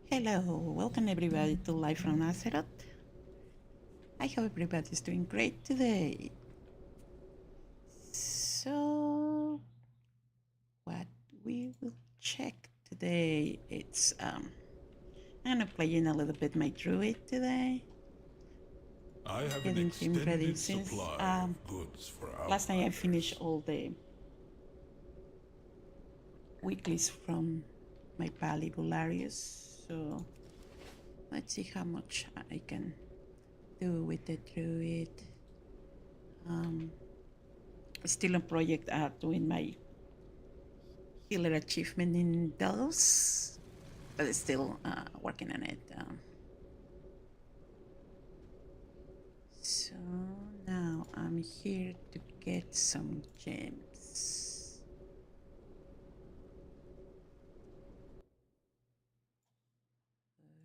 Hello, welcome everybody to Live from Azeroth. I hope everybody's doing great today. So, what we will check today, I'm gonna play in a little bit my druid today. I have Getting an him ready extended since supply of goods for last night I outlanders. finished all the weeklies from my pal Ibularius, so let's see how much I can do with the druid. Still on project doing my healer achievement in those, but still working on it. So now I'm here to get some gems.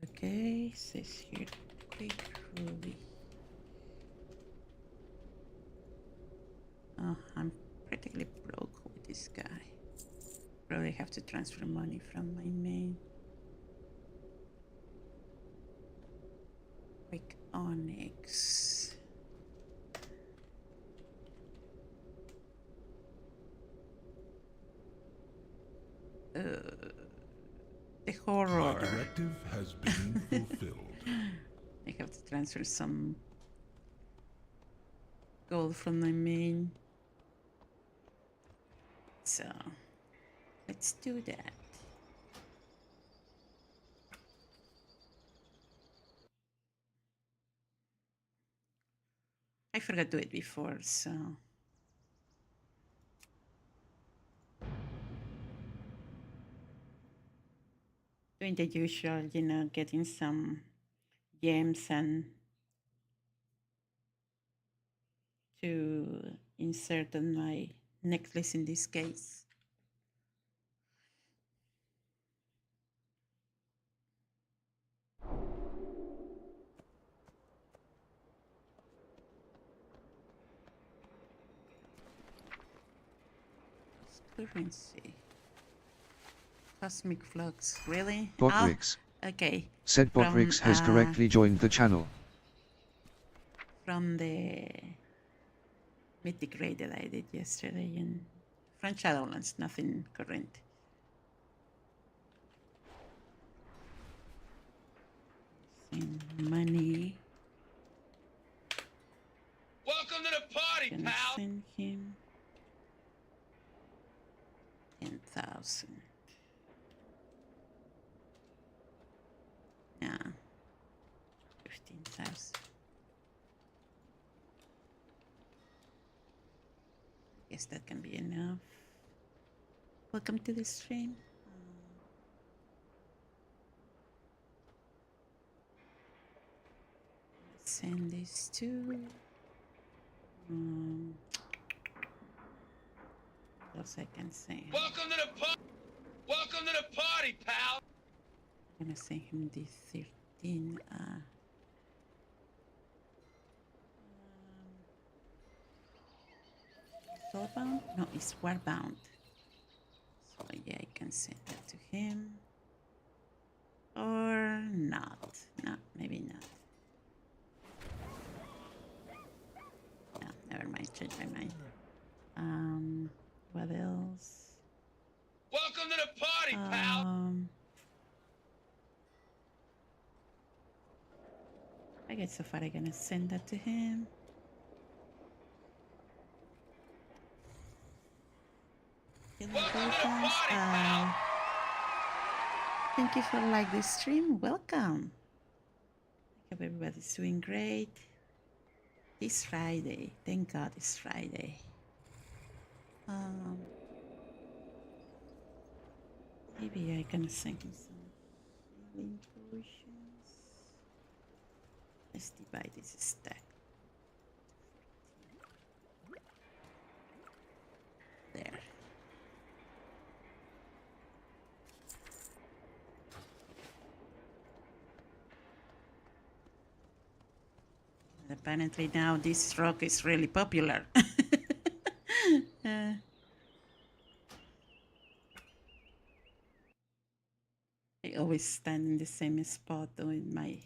Okay, says here quick ruby. Oh, I'm practically broke with this guy. Probably have to transfer money from my main. Quick onyx. The horror. My directive has been fulfilled. I have to transfer some gold from my main. So let's do that. I forgot to do it before, so doing the usual, getting some gems and to insert on my necklace in this case. Currency. Cosmic Flux, really? Botrix. Okay. Said Botrix has correctly joined the channel. From the mythic raid that I did yesterday in from Shadowlands, nothing current. Money. Welcome to the party, Gonna pal. send him 10,000. Yeah, 15,000. Guess that can be enough. Welcome to the stream. Send this to. What else I can say? Welcome to the party. Welcome to the party, pal. I'm gonna send him the 13. Soulbound? No, it's Warbound. So yeah, I can send that to him. Or not. No, maybe not. No, never mind. Change my mind. What else? Welcome to the party, pal. I guess so far I'm gonna send that to him. Welcome to the party, pal. Thank you for like this stream. Welcome. I hope everybody's doing great. This Friday. Thank God it's Friday. Maybe I can send him some healing potions. Let's divide this stack. There. And apparently now this rock is really popular. always stand in the same spot doing my.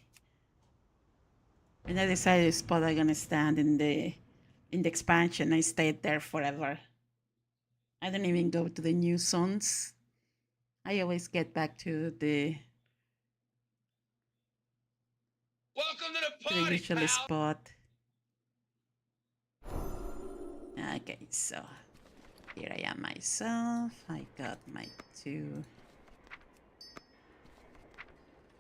When I decide the spot I'm gonna stand in the expansion, I stayed there forever. I don't even go to the new zones. I always get back to the Welcome to the the party, usual pal. spot. Okay, so here I am myself. I got my 2.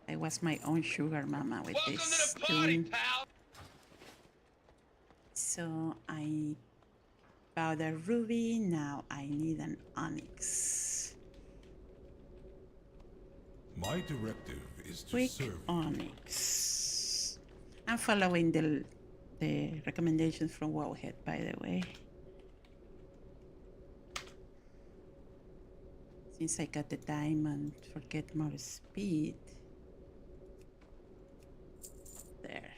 I was my own sugar mama with Welcome this to the party, tune. pal. So I bought a ruby. Now I need an onyx. My directive is to Quick serve. onyx. I'm following the recommendations from Wowhead, by the way. Since I got the diamond for get more speed. There.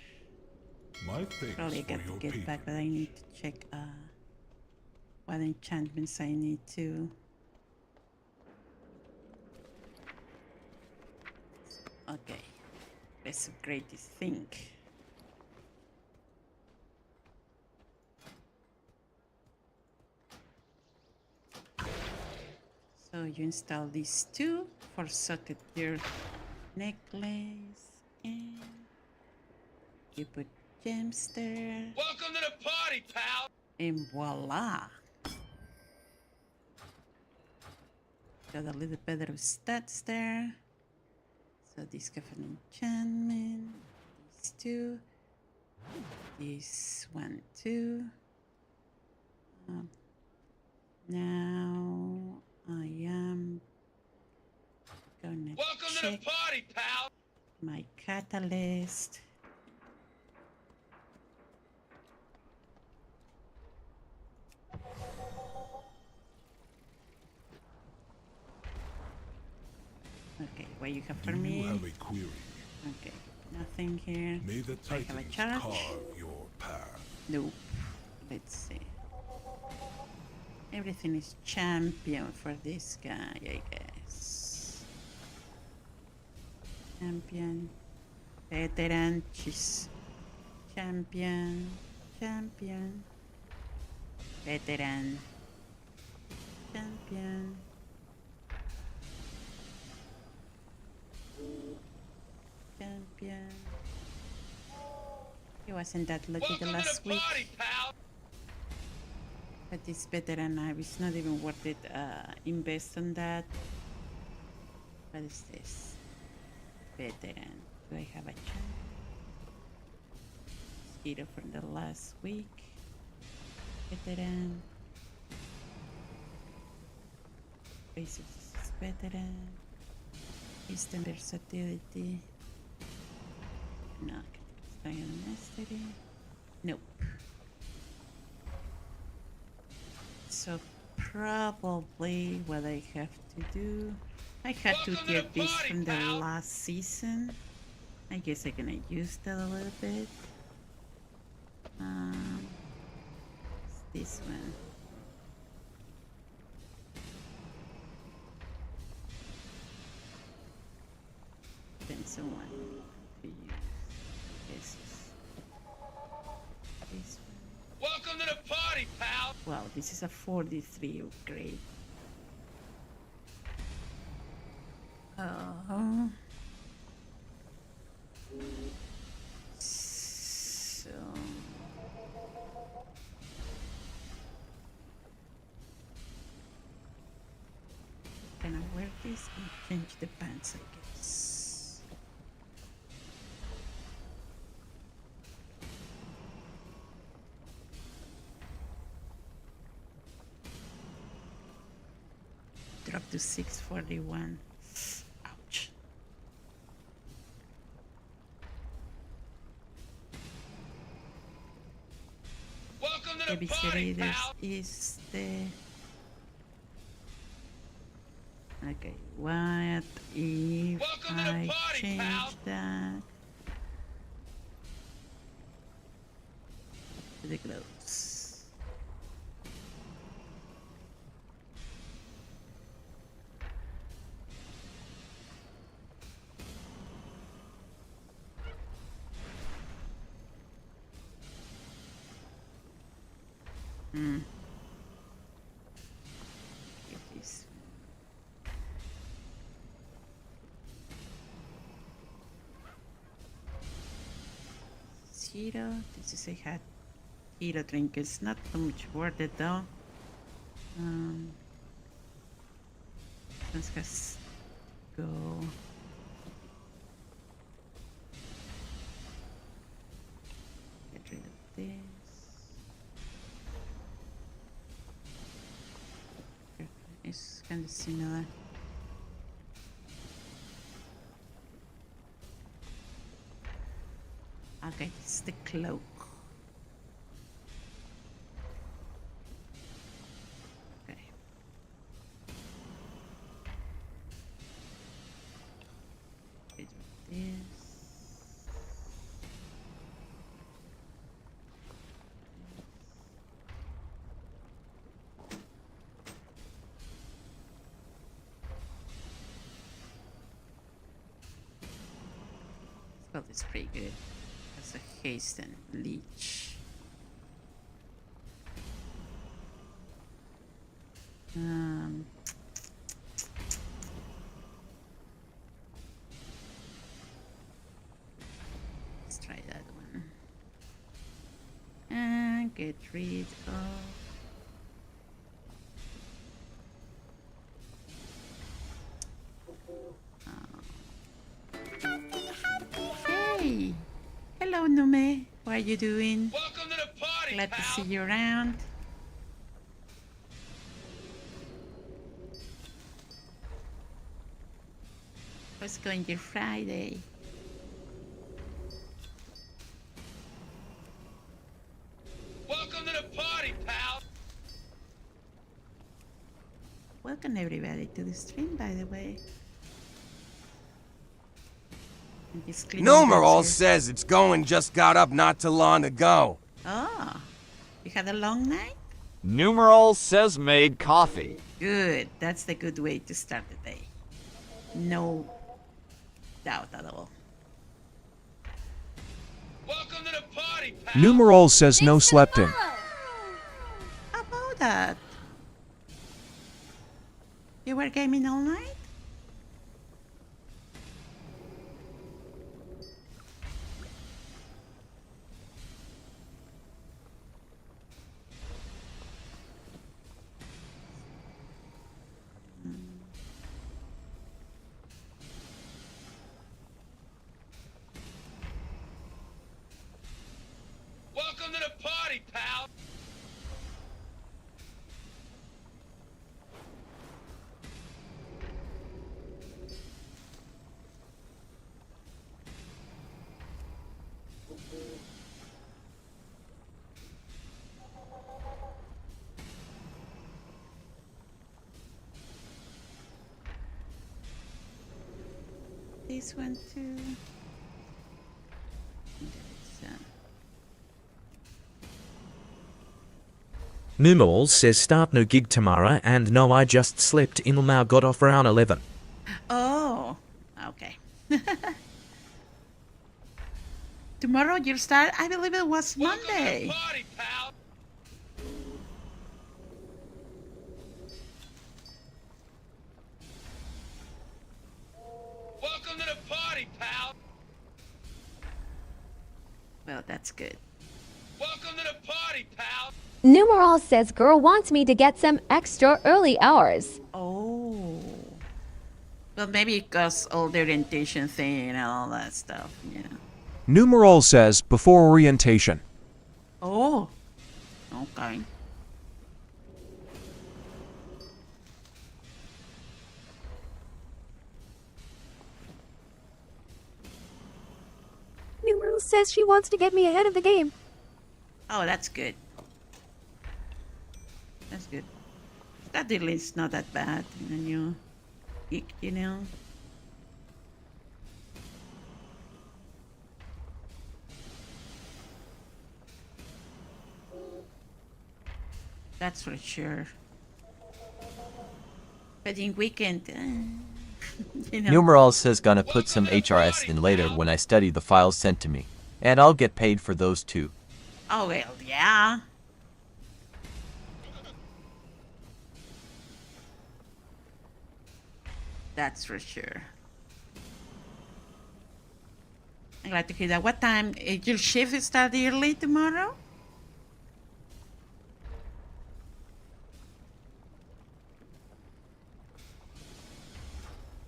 My thanks Probably for got to your get back, but I patronage. need to check what enchantments I need to. Okay, let's upgrade this thing. So you install these 2 for socket your necklace, and you put gems there, Welcome to the party, pal. and voila! Got a little better of stats there. So this got an enchantment. These 2. This one too. Now I am gonna Welcome to check the party, pal. my catalyst. Okay, what you have for Do me? you have a query? Okay, nothing here. May the I have a Titans charge. carve your path. Nope. Let's see. Everything is champion for this guy, I guess. Champion, veteran, cheese. Champion, champion, veteran, champion. Champion. He wasn't that lucky the Welcome to last the week. party, pal. But it's better than I. It's not even worth it. Invest on that. What is this? Veteran. Do I have a chance? Mosquito from the last week. Veteran. Basic is veteran. Instant versatility. No. Mastery. Nope. So probably what I have to do, I had to Welcome to get the this party, from the pal. last season. I guess I'm gonna use that a little bit. It's this one. Depends on what to use. This one. Welcome to the party, pal. Wow, this is a 43 upgrade. So can I wear this and change the pants, I guess? Drop to 641. Ouch. Welcome to the ABC party, Raiders pal. is the. Okay, what if Welcome to the I party, change pal. that to the gloves? Get this. Zero. This is a hot hero drink. It's not too much worth it though. Let's just go. Get rid of this. It's kind of similar. Okay, it's the cloak. Okay. Rid of this. Well, it's pretty good. That's a haste and leech. Let's try that one. And get rid of. Hey! Hello, Nume. What are you doing? Welcome to the party, Glad to pal. see you around. How's going your Friday? Welcome to the party, pal. Welcome everybody to the stream, by the way. I'm just cleaning Numeral this here. says it's going just got up not too long ago. Oh, you had a long night? Numeral says made coffee. Good. That's the good way to start the day. No doubt at all. Welcome to the party, pal. Numeral says no slept in. How about that? You were gaming all night? Welcome to the party, pal. This one too. There's, Numerals says start no gig tomorrow and no I just slept Ilmau got off around 11. Oh, okay. Tomorrow you start, I believe it was Welcome to Monday. the party, pal. Welcome to the party, pal. Well, that's good. Welcome to the party, pal. Numeral says girl wants me to get some extra early hours. Oh. Well, maybe because all the orientation thing and all that stuff, yeah. Numeral says before orientation. Oh. Okay. Numeral says she wants to get me ahead of the game. Oh, that's good. That's good. That deal is not that bad in a new gig, you know. That's for sure. But in weekend, you know. Numeral says gonna put some HRS in later when I study the files sent to me. And I'll get paid for those too. Oh, well, yeah. That's for sure. I'm glad to hear that. What time? Your shift start early tomorrow?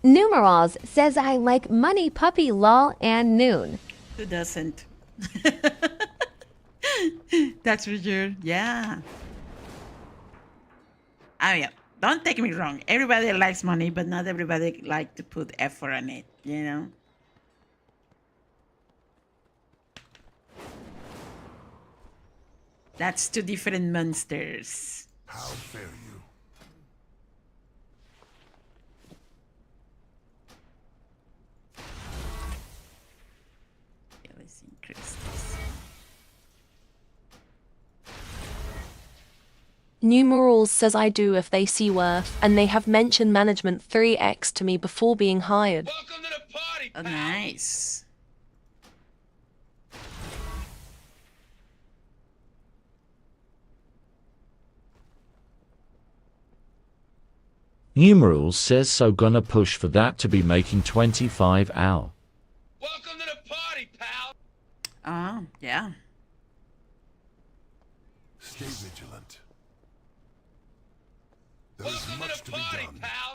Numerals says I like money, puppy, lol, and noon. Who doesn't? That's for sure. Yeah. I mean, don't take me wrong. Everybody likes money, but not everybody like to put effort on it, you know? That's two different monsters. How fare you? Yeah, let's increase this. Numerals says I do if they see worth, and they have mentioned management 3x to me before being hired. Welcome to the party, Oh, pal. nice. Numerals says so gonna push for that to be making 25 hour. Welcome to the party, pal. Oh, yeah. Stay vigilant. There is Welcome much to to the be party, done. pal.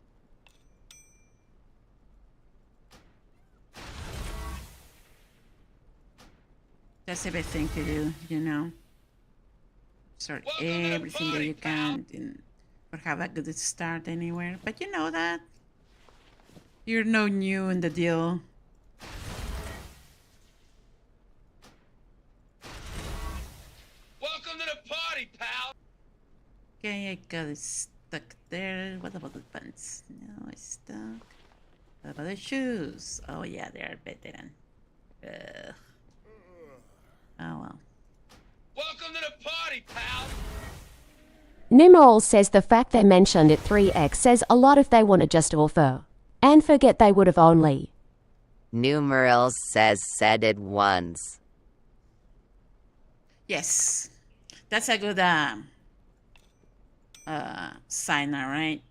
That's everything to do, you know. Sort Welcome to the everything that party, you can and or have a good start anywhere. But you know that. You're no new in the deal. Welcome to the party, pal. Okay, I got it stuck there. What about the pants? No, it's stuck. What about the shoes? Oh yeah, they are veteran. Ugh. Oh well. Welcome to the party, pal. Numerals says the fact they mentioned it 3x says a lot if they want to just offer. And forget they would have only. Numerals says said it once. Yes. That's a good signer, right?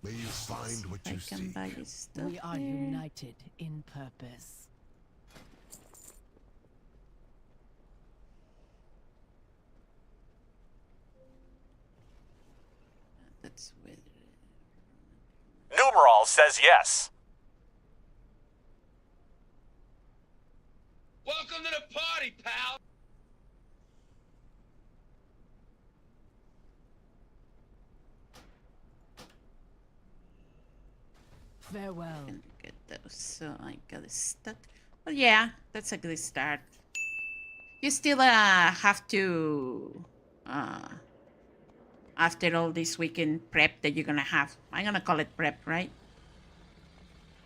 May you find what I you can seek. buy you stuff. We are there. united in purpose. That's weird. Numeral says yes. Welcome to the party, pal. Farewell. Can get those. So I got it stuck. Well, yeah, that's a good start. You still have to after all this weekend prep that you're gonna have. I'm gonna call it prep, right?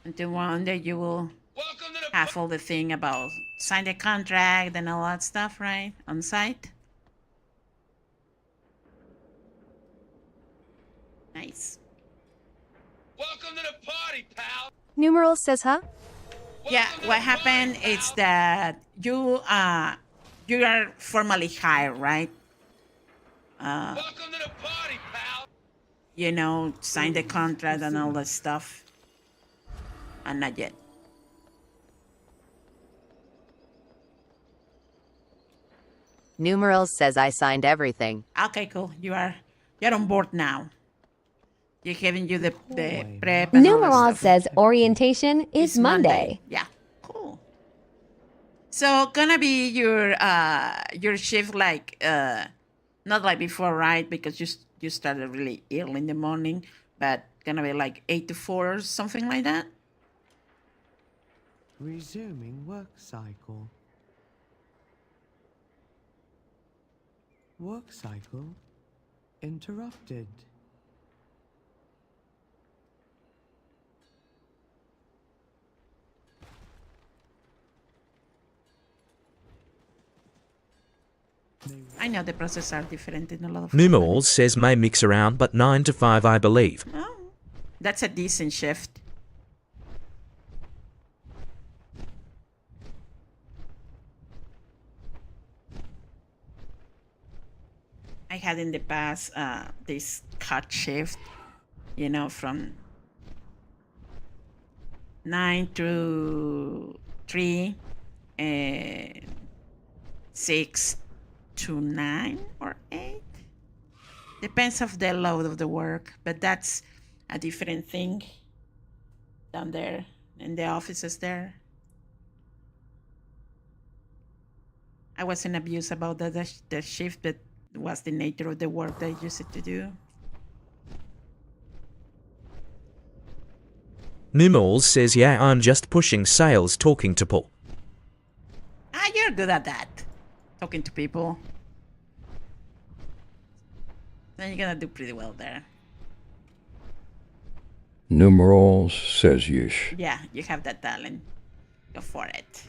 Until one day you will Welcome to the have all the thing about sign the contract and all that stuff, right? On site. Nice. Welcome to the party, pal. Numerals says huh? Yeah, what happened is that you are formally hired, right? Welcome to the party, pal. You know, sign the contract and all that stuff. And not yet. Numerals says I signed everything. Okay, cool. You're on board now. You're giving you the prep and all that Numerals stuff. says orientation is It's Monday. Yeah, cool. So gonna be your shift like not like before, right? Because you started really early in the morning, but gonna be like 8 to 4 or something like that. Resuming work cycle. Work cycle interrupted. I know the processes are different in a lot of Numerals says may mix around, but 9 to 5 I believe. Oh, that's a decent shift. I had in the past this cut shift, you know, from 9 to 3 and 6 to 9 or 8. Depends of the load of the work, but that's a different thing down there in the offices there. I wasn't abused about the shift, but it was the nature of the work that I used to do. Numerals says, yeah, I'm just pushing sales talking to Paul. Ah, you're good at that. Talking to people. Then you're gonna do pretty well there. Numerals says yeesh. Yeah, you have that talent. Go for it.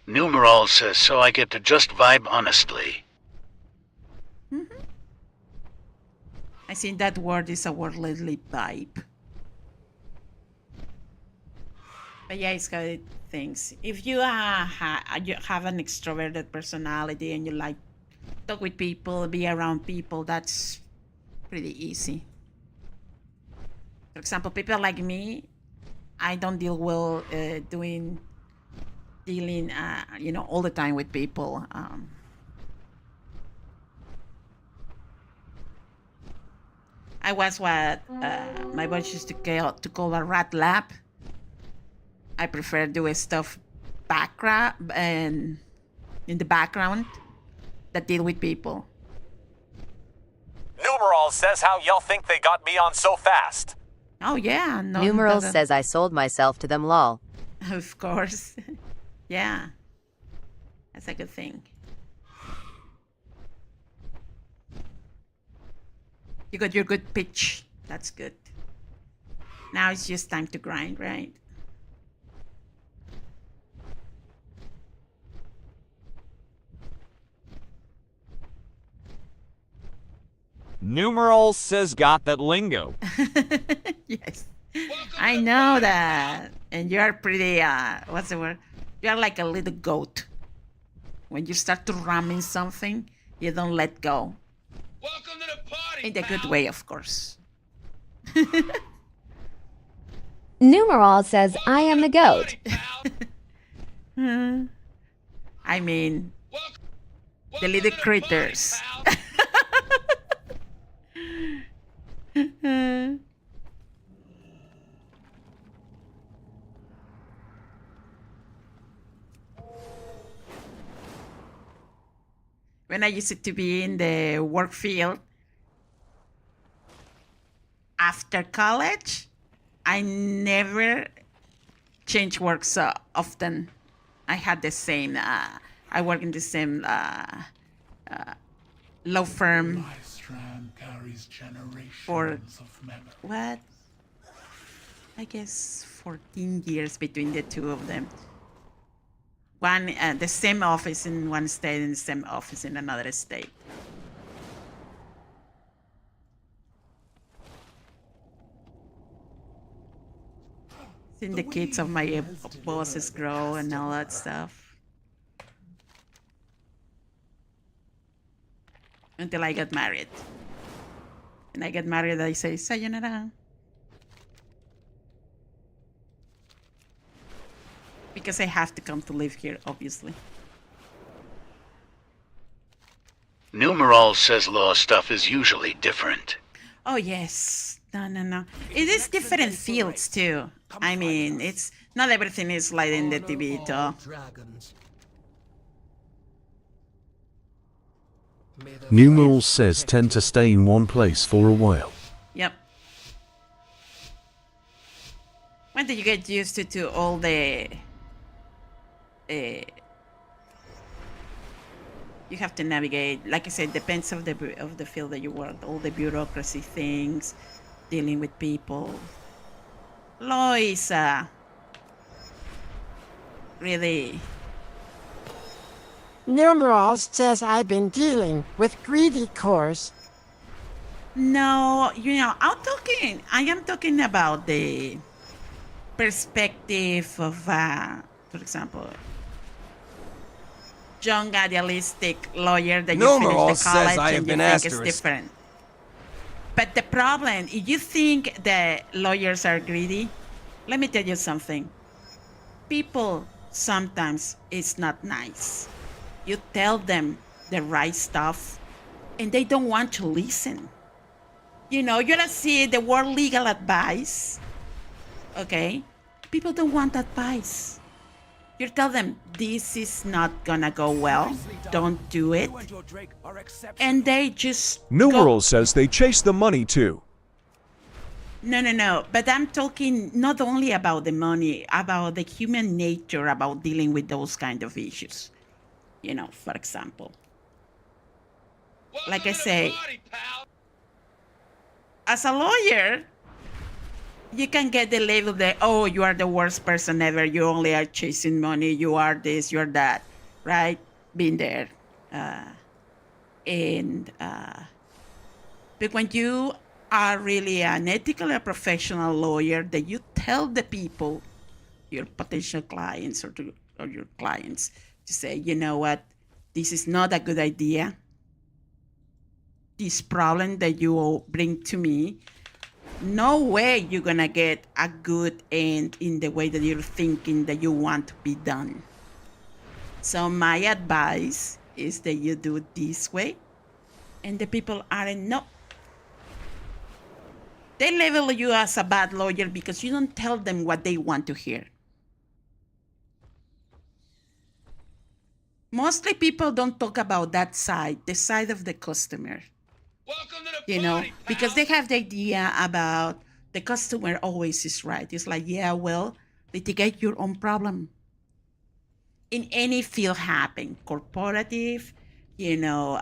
Numeral says, so I get to just vibe honestly. I think that word is a word lately, vibe. But yeah, it's got things. If you, you have an extroverted personality and you like talk with people, be around people, that's pretty easy. For example, people like me, I don't deal well dealing, you know, all the time with people. I was what my boss used to call a rat lab. I prefer doing stuff background and in the background that deal with people. Numeral says how y'all think they got me on so fast. Oh yeah, no. Numeral says I sold myself to them lol. Of course. Yeah. That's a good thing. You got your good pitch. That's good. Now it's just time to grind, right? Numeral says got that lingo. Yes. I know that. And you're pretty, what's the word? You're like a little goat. When you start to ramming something, you don't let go. Welcome to the party, In the good way, of course. Numeral says, I am the goat. I mean, the little critters. When I used to be in the work field, after college, I never changed work so often. I had the same, I work in the same law firm for, what? I guess 14 years between the two of them. One, the same office in one state and the same office in another state. Seeing the kids of my bosses grow and all that stuff. Until I got married. And I get married, I say, sayonara. Because I have to come to live here, obviously. Numeral says law stuff is usually different. Oh, yes. No. It is different fields, too. I mean, it's not everything is like in the TV, though. Numeral says tend to stay in one place for a while. Yep. When do you get used to all the... you have to navigate, like I said, depends of the field that you work, all the bureaucracy things, dealing with people. Law is really... Numeral says I've been dealing with greedy cores. No, you know, I am talking about the perspective of for example, young idealistic lawyer that you Numeral finish the college says I have and you been think it's asterisk. different. But the problem, if you think that lawyers are greedy, let me tell you something. People sometimes it's not nice. You tell them the right stuff and they don't want to listen. You know, you don't see the word legal advice, okay? People don't want advice. You tell them, this is not gonna go well, don't do it. And they just Numeral says they chase the money too. No. But I'm talking not only about the money, about the human nature, about dealing with those kind of issues. You know, for example. Like I say, as a lawyer, you can get the label that, oh, you are the worst person ever. You only are chasing money. You are this, you're that, right? Been there. But when you are really an ethical or professional lawyer, that you tell the people, your potential clients or your clients, to say, you know what, this is not a good idea. This problem that you bring to me, no way you're gonna get a good end in the way that you're thinking that you want to be done. So my advice is that you do it this way, and the people aren't, no. They label you as a bad lawyer because you don't tell them what they want to hear. Mostly people don't talk about that side, the side of the customer. You know, because they have the idea about the customer always is right. It's like, yeah, well, litigate your own problem. In any field happen, corporative, you know,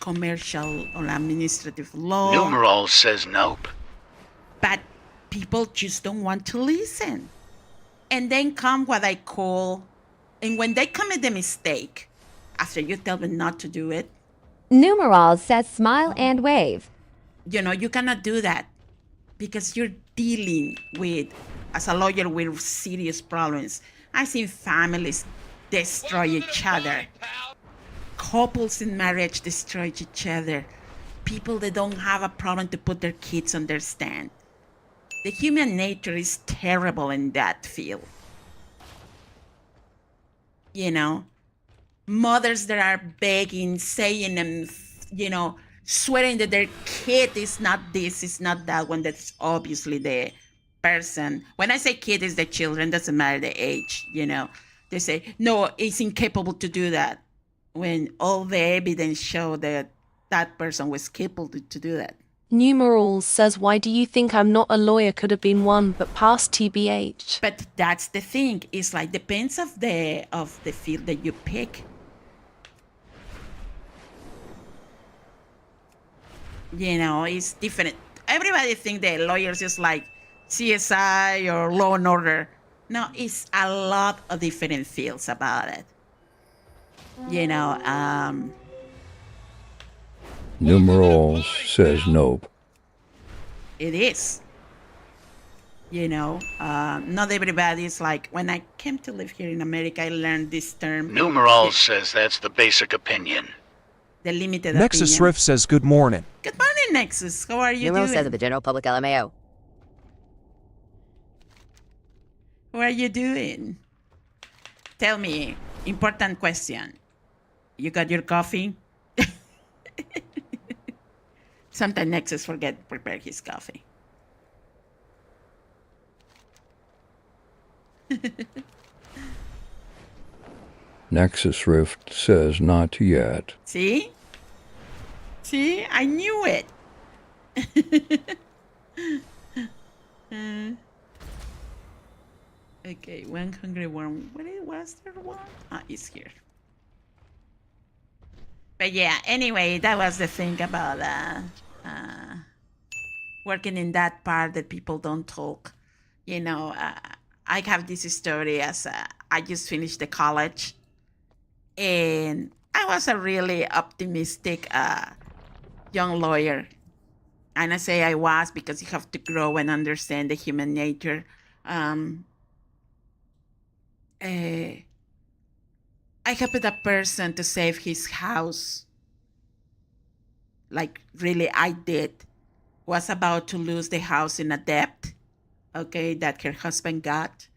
commercial or administrative law. Numeral says nope. But people just don't want to listen. And then come what I call, and when they commit the mistake, after you tell them not to do it, Numeral says smile and wave. you know, you cannot do that because you're dealing with, as a lawyer, with serious problems. I've seen families destroy each other. Couples in marriage destroy each other. People that don't have a problem to put their kids on their stand. The human nature is terrible in that field. You know, mothers that are begging, saying, and you know, swearing that their kid is not this, is not that, when that's obviously the person. When I say kid, is the children, doesn't matter the age, you know. They say, no, it's incapable to do that, when all the evidence show that that person was capable to do that. Numerals says, why do you think I'm not a lawyer could have been one, but passed TBH? But that's the thing. It's like depends of the field that you pick. You know, it's different. Everybody think that lawyers is like CSI or Law and Order. No, it's a lot of different fields about it. You know, Numeral says nope. it is. You know, not everybody is like, when I came to live here in America, I learned this term. Numeral says that's the basic opinion. The limited Nexus opinion. Rift says good morning. Good morning, Nexus. How are you Numeral doing? says of the general public LMAO. How are you doing? Tell me, important question. You got your coffee? Sometimes Nexus forget to prepare his coffee. Nexus Rift says not yet. See? See? I knew it. Okay, 101. What was there one? Ah, it's here. But yeah, anyway, that was the thing about working in that part that people don't talk. You know, I have this story as I just finished the college, and I was a really optimistic young lawyer. And I say I was because you have to grow and understand the human nature. I helped a person to save his house. Like, really, I did. Was about to lose the house in a debt, okay, that her husband got,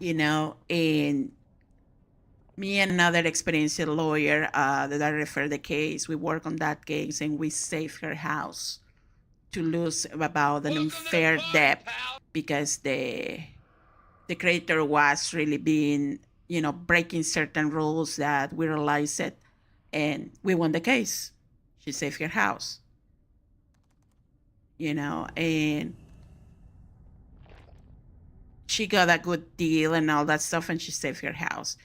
and me and another experienced lawyer that I referred the case, we work on that case and we saved her house to lose about an unfair debt because the creditor was really being, breaking certain rules that we realized it, and we won the case. She saved her house, and she got a good deal and all that stuff, and she saved her house.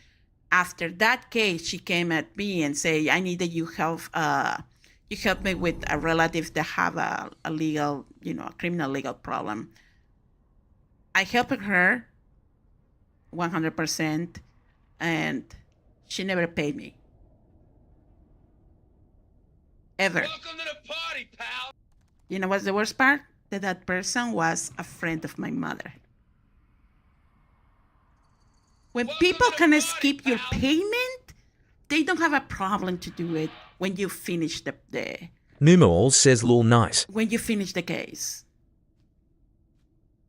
After that case, she came at me and said, I need that you help me with a relative that have a legal, a criminal legal problem. I helped her 100%, and she never paid me. Ever. Welcome to the party, pal. You know what's the worst part? That person was a friend of my mother. When people can skip your payment, they don't have a problem to do it when you finish the Numerals says lol nice. when you finish the case.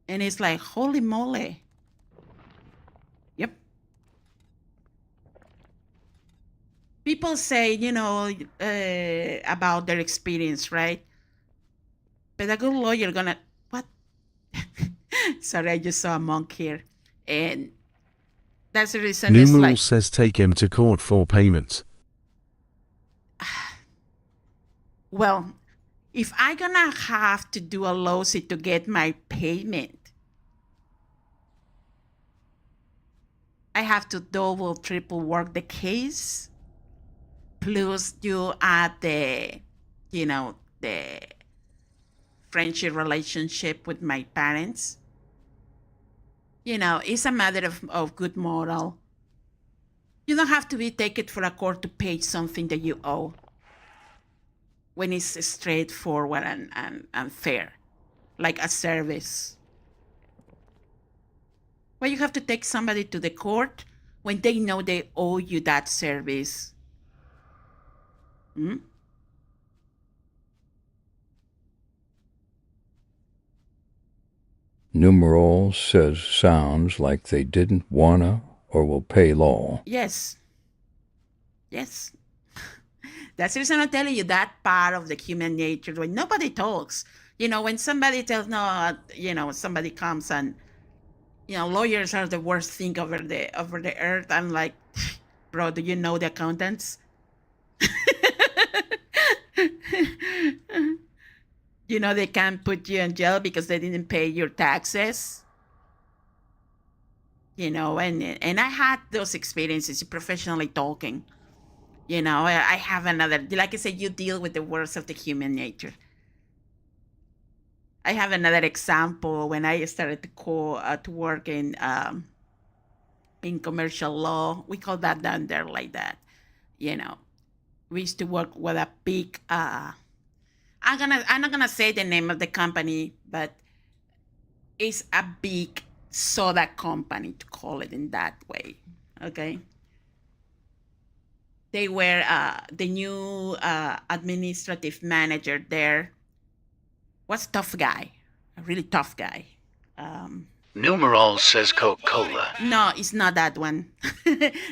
And it's like, holy moly. Yep. People say, about their experience, right? But a good lawyer gonna, what? Sorry, I just saw a monk here. And that's the reason it's Numeral like, says take him to court for payment. well, if I'm gonna have to do a lawsuit to get my payment, I have to double, triple work the case. Plus, you add the friendship relationship with my parents. It's a matter of good moral. You don't have to be taken for a court to pay something that you owe when it's straightforward and fair, like a service. Why you have to take somebody to the court when they know they owe you that service? Hmm? Numeral says sounds like they didn't wanna or will pay law. Yes. Yes. That's the reason I'm telling you that part of the human nature when nobody talks. When somebody tells no, somebody comes and lawyers are the worst thing over the earth. I'm like, bro, do you know the accountants? They can't put you in jail because they didn't pay your taxes. And I had those experiences professionally talking. I have another, like I said, you deal with the worst of the human nature. I have another example when I started to work in commercial law. We call that down there like that. We used to work with a big, I'm not gonna say the name of the company, but it's a big soda company, to call it in that way. Okay. They were the new administrative manager there. Was tough guy, a really tough guy. Numeral says Coca-Cola. No, it's not that one.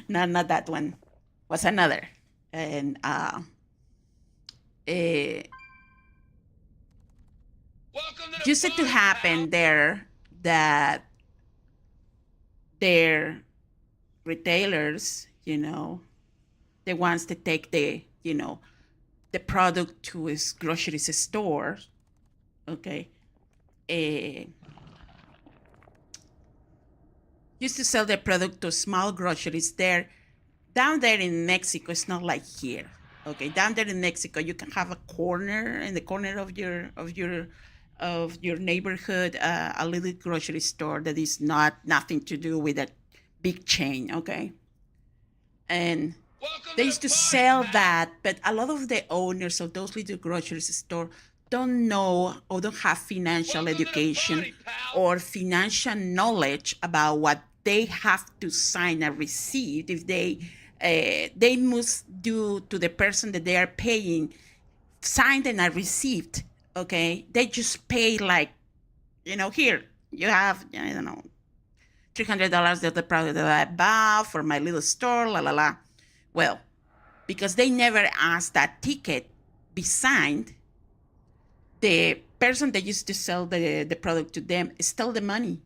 No, not that one. Was another. And used it to happen there that their retailers, the ones that take the product to his grocery store, okay, used to sell their product to small groceries there. Down there in Mexico, it's not like here. Okay, down there in Mexico, you can have a corner in the corner of your neighborhood, a little grocery store that is nothing to do with a big chain. Okay, and they used to sell that, but a lot of the owners of those little grocery stores don't know or don't have financial education or financial knowledge about what they have to sign a receipt. If they must do to the person that they are paying, sign them a receipt. Okay, they just pay like, here you have, I don't know, $300 of the product that I bought for my little store, la la la. Well, because they never asked that ticket be signed, the person that used to sell the product to them stole the money,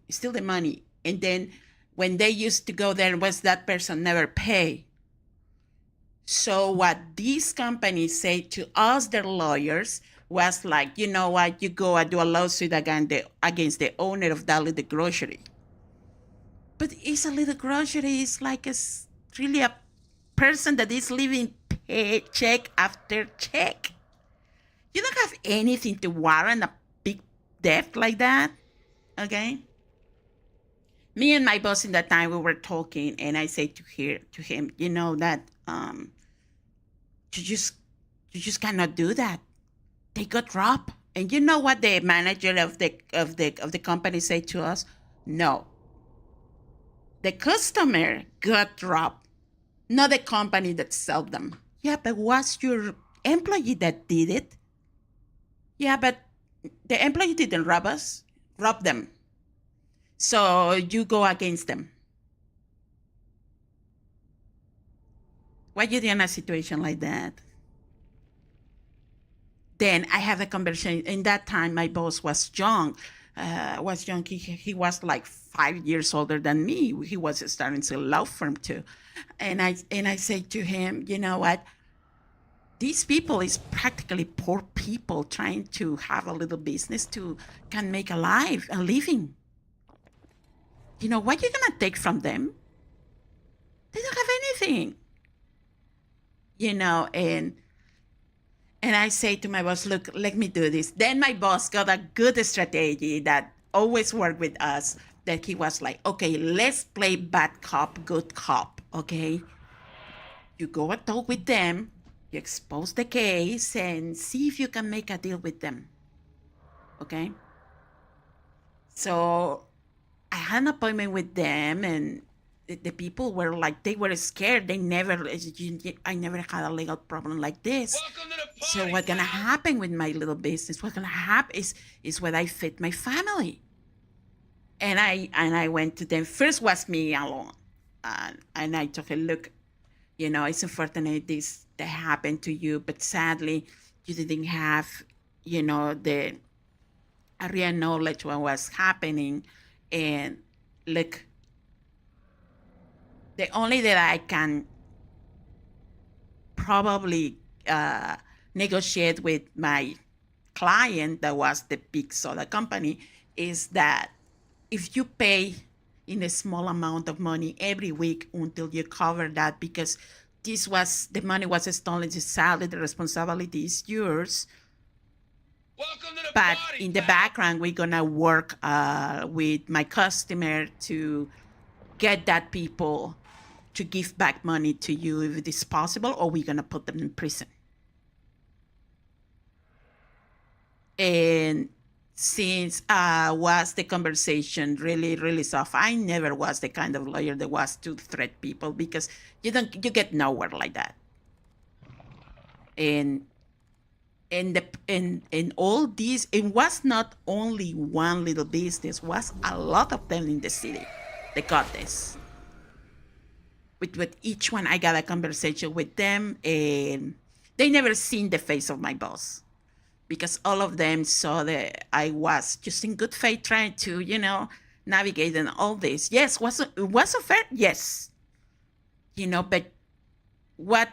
and then when they used to go there, was that person never pay. So what these companies say to us, their lawyers, was like, you know what, you go and do a lawsuit against the owner of that little grocery. But it's a little grocery. It's like really a person that is living check after check. You don't have anything to warrant a big debt like that, okay? Me and my boss in that time, we were talking, and I said to him, that you just cannot do that. They got robbed. And you know what the manager of the company said to us? No. The customer got robbed, not the company that sold them. Yeah, but was your employee that did it? Yeah, but the employee didn't rob them. So you go against them. Why you do in a situation like that? Then I have a conversation. In that time, my boss was young. He was like 5 years older than me. He was starting a law firm too. And I say to him, you know what? These people is practically poor people trying to have a little business to can make a living. What you gonna take from them? They don't have anything. And I say to my boss, look, let me do this. Then my boss got a good strategy that always worked with us, that he was like, okay, let's play bad cop, good cop, okay? You go and talk with them, you expose the case, and see if you can make a deal with them, okay? So I had an appointment with them, and the people were like, they were scared. I never had a legal problem like this. So what's gonna happen with my little business? What's gonna happen is when I fit my family. And I went to them. First was me alone, and I took a look. It's unfortunate that happened to you, but sadly, you didn't have, the real knowledge what was happening. And look, the only that I can probably negotiate with my client, that was the big soda company, is that if you pay in a small amount of money every week until you cover that, because the money was stolen, sadly the responsibility is yours. But in the background, we're gonna work with my customer to get that people to give back money to you if it is possible, or we're gonna put them in prison. And since was the conversation really, really soft, I never was the kind of lawyer that was to threat people, because you get nowhere like that. And all these, it was not only one little business, was a lot of them in the city that got this. With each one, I got a conversation with them, and they never seen the face of my boss, because all of them saw that I was just in good faith trying to, navigate and all this. Yes, was unfair? Yes. But what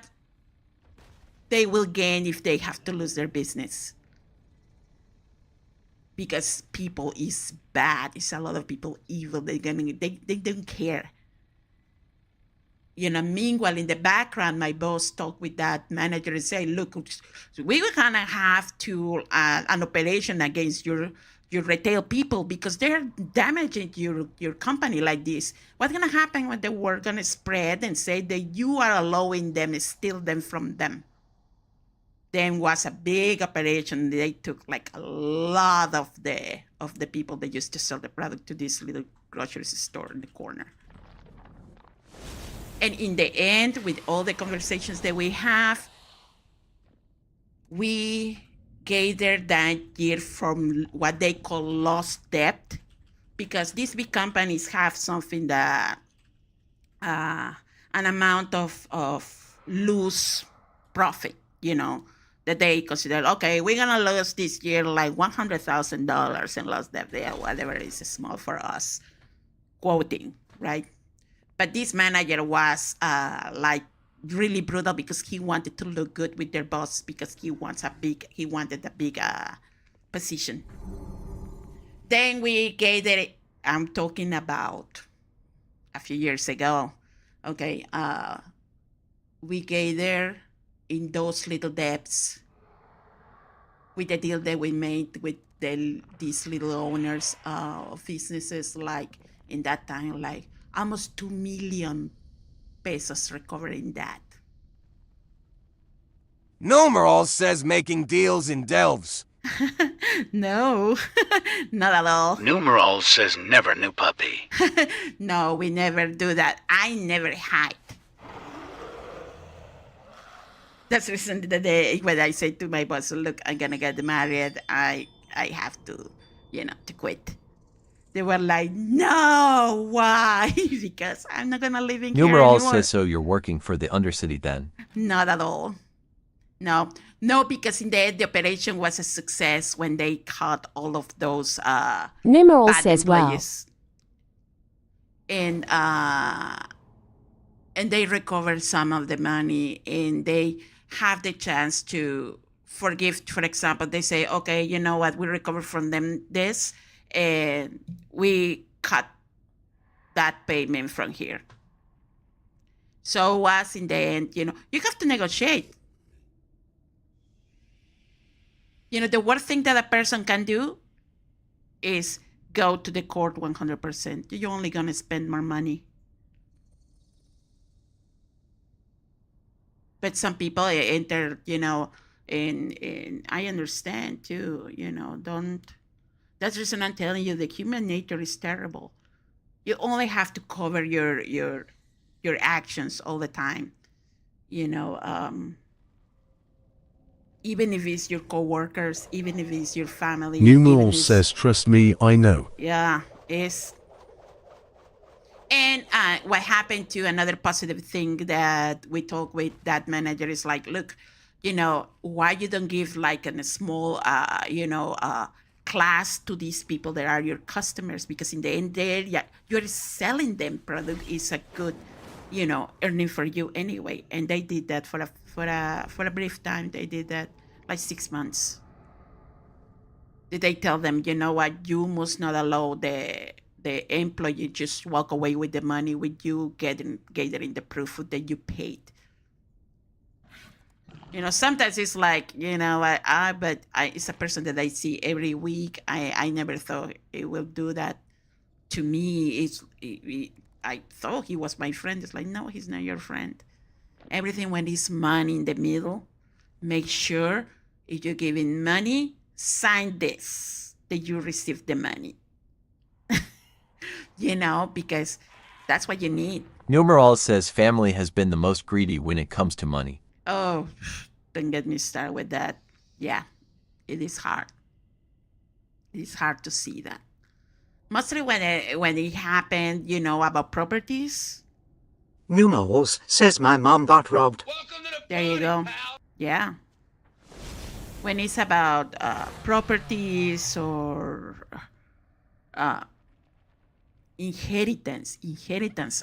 they will gain if they have to lose their business? Because people is bad. It's a lot of people evil. They don't care. Meanwhile, in the background, my boss talked with that manager and say, look, we were going to have to an operation against your retail people, because they're damaging your company like this. What's going to happen when the word going to spread and say that you are allowing them to steal them from them? Then was a big operation. They took like a lot of the people that used to sell the product to this little grocery store in the corner. And in the end, with all the conversations that we have, we gathered that year from what they call lost debt, because these big companies have something that an amount of loose profit, that they consider, okay, we're gonna lose this year like $100,000 in lost debt there, whatever is small for us, quoting, right? But this manager was like really brutal because he wanted to look good with their boss because he wanted a big position. Then we gathered, I'm talking about a few years ago, okay, we gathered in those little debts with the deal that we made with these little owners of businesses, like in that time, like almost 2 million pesos recovering that. Numeral says making deals in delves. No, not at all. Numeral says never, new puppy. No, we never do that. I never hide. That's the reason that when I say to my boss, look, I'm gonna get married, I have to, to quit. They were like, no, why? Because I'm not gonna live in here Numeral anymore. says so you're working for the Undercity then. Not at all. No, because in the end, the operation was a success when they caught all of those Numeral bad says well. employees. And they recovered some of the money, and they have the chance to forgive. For example, they say, okay, you know what, we recovered from them this, and we cut that payment from here. So it was in the end, you have to negotiate. The worst thing that a person can do is go to the court 100%. You're only going to spend more money. But some people enter, and I understand too, that's the reason I'm telling you, the human nature is terrible. You only have to cover your actions all the time, even if it's your coworkers, even if it's your family. Numeral says, trust me, I know. Yeah, it's. And what happened to another positive thing that we talk with that manager is like, look, why you don't give like a small, class to these people that are your customers, because in the end there, you're selling them product is a good, earning for you anyway. And they did that for a brief time. They did that like 6 months. Did they tell them, you know what, you must not allow the employee just walk away with the money with you gathering the proof that you paid. Sometimes it's like, but it's a person that I see every week. I never thought it will do that to me. I thought he was my friend. It's like, no, he's not your friend. Everything when it's money in the middle, make sure if you're giving money, sign this, that you received the money. Because that's what you need. Numeral says family has been the most greedy when it comes to money. Oh, don't get me started with that. Yeah, it is hard. It's hard to see that. Mostly when it happened, about properties. Numerals says my mom got robbed. There you go. Yeah. When it's about properties or inheritance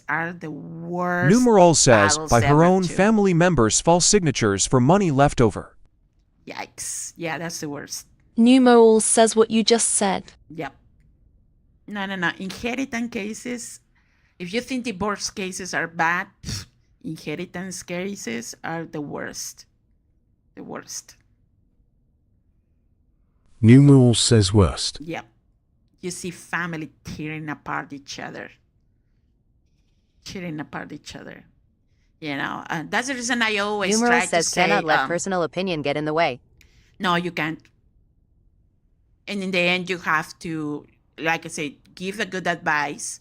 are the worst. Numeral says battles by her ever own too. family members' false signatures for money left over. Yikes. Yeah, that's the worst. Numeral says what you just said. Yep. No. Inheritance cases, if you think divorce cases are bad, inheritance cases are the worst. The worst. Numeral says worst. Yep. You see family tearing apart each other. And that's the reason I always Numeral try says to say, cannot let personal opinion get in the way. no, you can't. And in the end, you have to, like I said, give a good advice.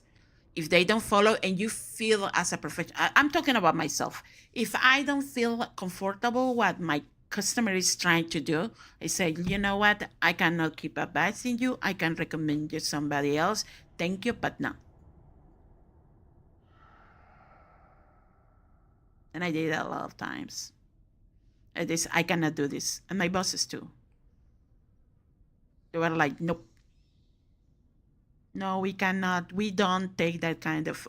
if they don't follow and you feel as a professional, I'm talking about myself. If I don't feel comfortable what my customer is trying to do, I say, you know what? I cannot keep advising you. I can recommend you somebody else. Thank you, but no. And I did that a lot of times. I cannot do this. And my bosses too. They were like, nope. No, we cannot. We don't take that kind of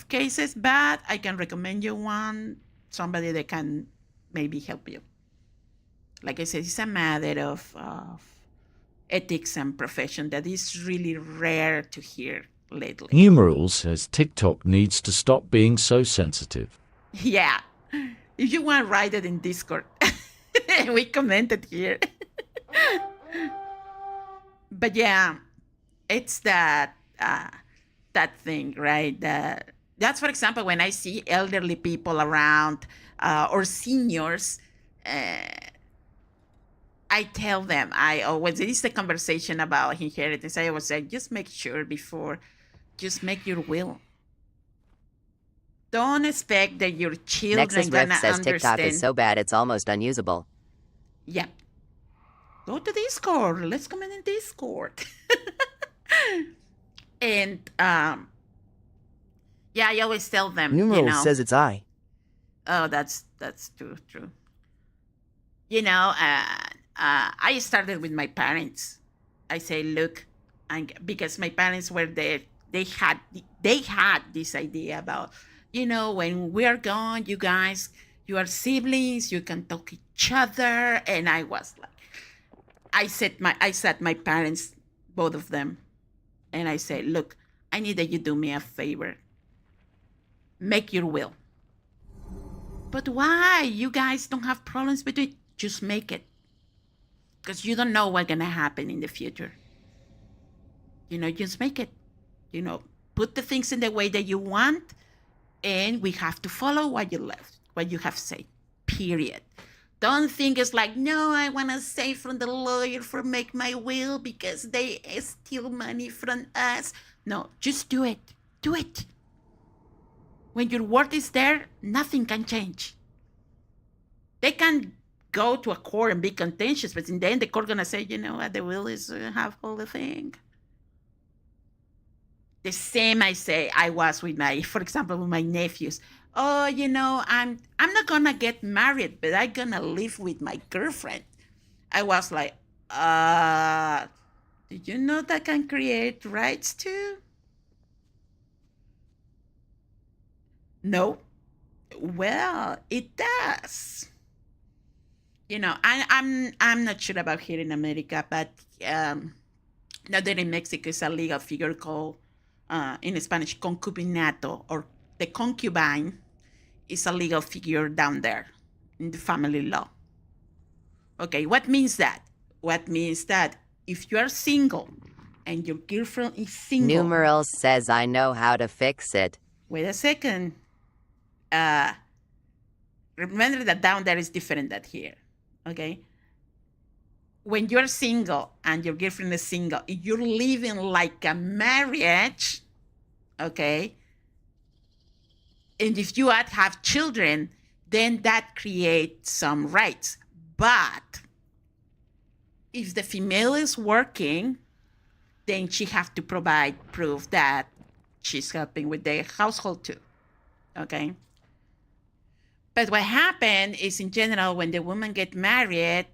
cases, but I can recommend you somebody that can maybe help you. Like I said, it's a matter of ethics and profession that is really rare to hear lately. Numeral says TikTok needs to stop being so sensitive. Yeah. If you want, write it in Discord. We commented here. But yeah, it's that thing, right? That's, for example, when I see elderly people around or seniors, I tell them, it is the conversation about inheritance. I always say, just make sure just make your will. Don't expect that your children Nexus gonna Rift says understand. TikTok is so bad it's almost unusable. Yep. Go to Discord. Let's comment in Discord. And yeah, I always tell them. Numeral says it's I. Oh, that's true. I started with my parents. I say, look, because my parents were there. They had this idea about, when we are gone, you guys, you are siblings, you can talk each other. And I was like, I sat my parents, both of them, and I said, look, I need that you do me a favor. Make your will. But why? You guys don't have problems between. Just make it. Because you don't know what's going to happen in the future. Just make it. Put the things in the way that you want, and we have to follow what you have said. Period. Don't think it's like, no, I want to save from the lawyer for make my will because they steal money from us. No, just do it. Do it. When your word is there, nothing can change. They can go to a court and be contentious, but in the end, the court gonna say, you know what, the will is half all the thing. The same I was with for example, with my nephews. Oh, I'm not gonna get married, but I'm gonna live with my girlfriend. I was like, did you know that can create rights too? No. Well, it does. I'm not sure about here in America, but now that in Mexico is a legal figure called, in Spanish, concubinato, or the concubine is a legal figure down there in the family law. Okay, what means that? What means that if you are single and your girlfriend is single... Numerals says I know how to fix it. Wait a second. Remember that down there is different than here, okay? When you're single and your girlfriend is single, if you're living like a marriage, okay? And if you have children, then that creates some rights. But if the female is working, then she has to provide proof that she's helping with the household too, okay? But what happened is, in general, when the women get married,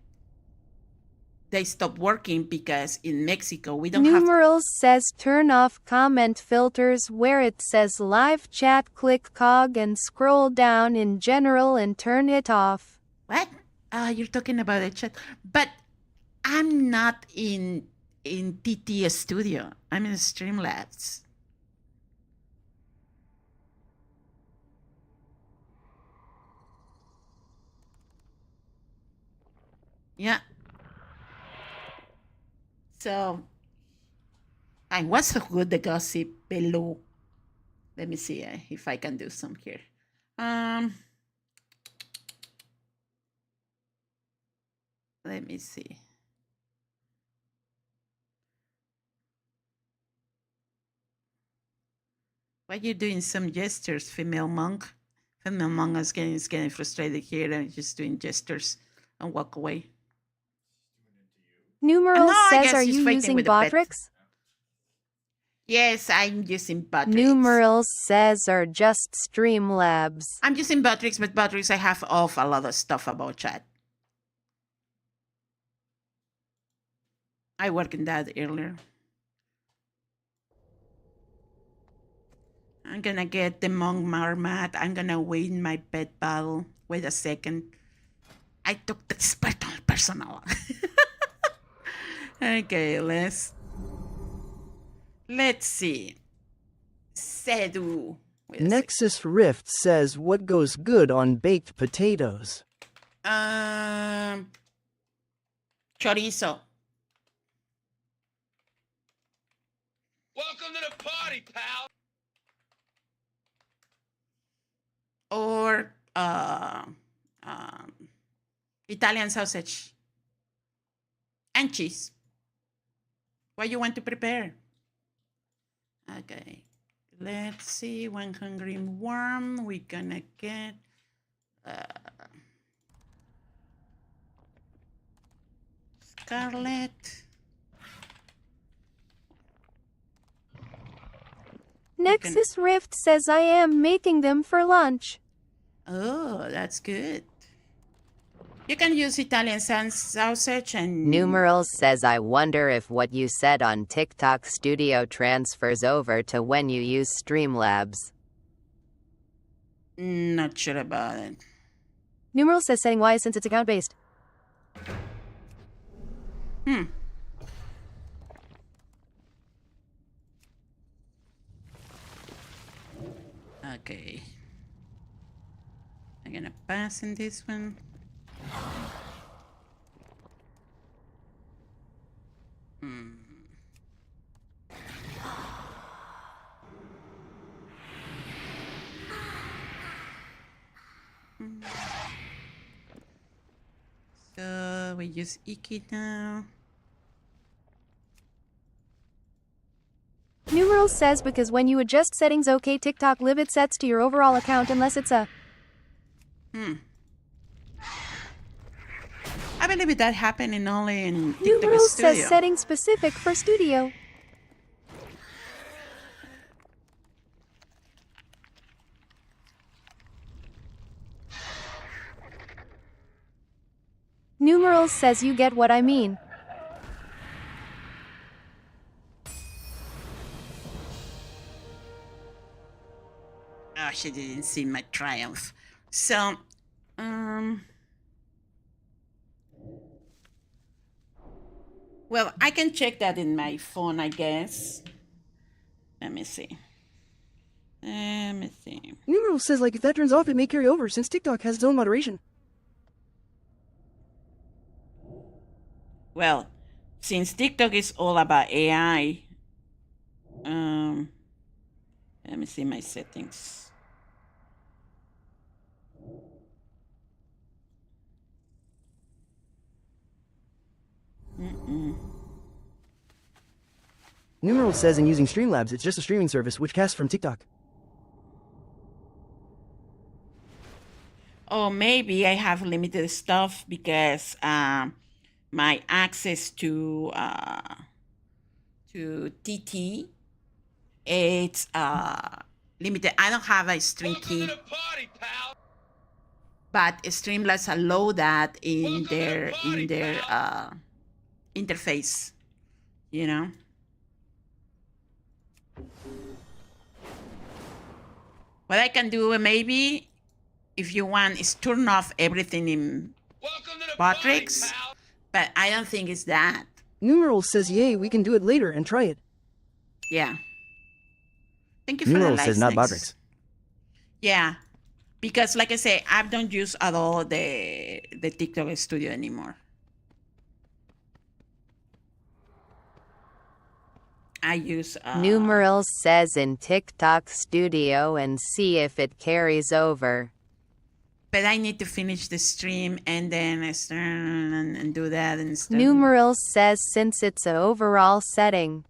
they stop working because in Mexico, we don't have... Numerals says turn off comment filters where it says live chat, click cog and scroll down in general and turn it off. What? You're talking about the chat. But I'm not in TT Studio. I'm in Streamlabs. Yeah. So, and what's so good, the gossip below? Let me see if I can do some here. Let me see. Why you doing some gestures, female monk? Female monk is getting frustrated here and just doing gestures and walk away. Numeral No, I says, guess are she's you fighting using with a pet. Botrix? Yes, I'm using Botrix. Numeral says, are just Streamlabs. I'm using Botrix, but Botrix I have off a lot of stuff about chat. I worked in that earlier. I'm gonna get the Monk Marmat. I'm gonna win my pet battle. Wait a second. I took this personal. Okay, let's see. Sedu. Nexus Rift says, what goes good on baked potatoes? Chorizo. Welcome to the party, pal. Or Italian sausage and cheese. What you want to prepare? Okay, let's see. One hungry worm. We're gonna get Scarlet. Nexus Rift says, I am making them for lunch. Oh, that's good. You can use Italian sausage and... Numeral says, I wonder if what you said on TikTok Studio transfers over to when you use Streamlabs. Not sure about it. Numeral says, setting Y since it's account-based. Okay. I'm gonna pass in this one. So we use Iki now. Numeral says, because when you adjust settings OK, TikTok limit sets to your overall account unless it's a... I believe that happening only in TikTok Numeral Studio. says setting specific for Studio. Numeral says you get what I mean. Oh, she didn't see my triumph. So, well, I can check that in my phone, I guess. Let me see. Numeral says, like, if that turns off, it may carry over, since TikTok has its own moderation. Well, since TikTok is all about AI, let me see my settings. Numeral says in using Streamlabs, it's just a streaming service which casts from TikTok. Or maybe I have limited stuff because my access to TT it's limited. I don't have a stream key, but Streamlabs allow that in their interface. You know. What I can do maybe, if you want, is turn off everything in Botrix, but I don't think it's that. Numeral says, yay, we can do it later and try it. Yeah. Thank you for Numeral the says not license. Botrix. Yeah, because like I say, I don't use at all the TikTok Studio anymore. I use Numeral says in TikTok Studio and see if it carries over. But I need to finish the stream and then I start and do that and stuff. Numeral says since it's an overall setting.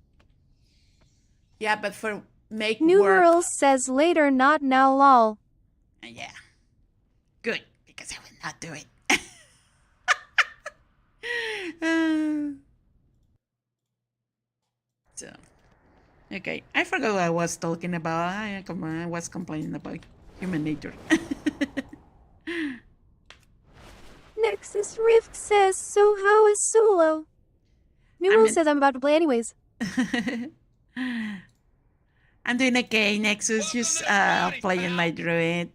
Yeah, but for make Numeral work. says later, not now, lol. Yeah. Good, because I will not do it. So, okay. I forgot what I was talking about. I was complaining about human nature. Nexus Rift says, so how is Solo? Numeral says I'm about to play anyways. I'm doing okay, Nexus. Just playing my druid.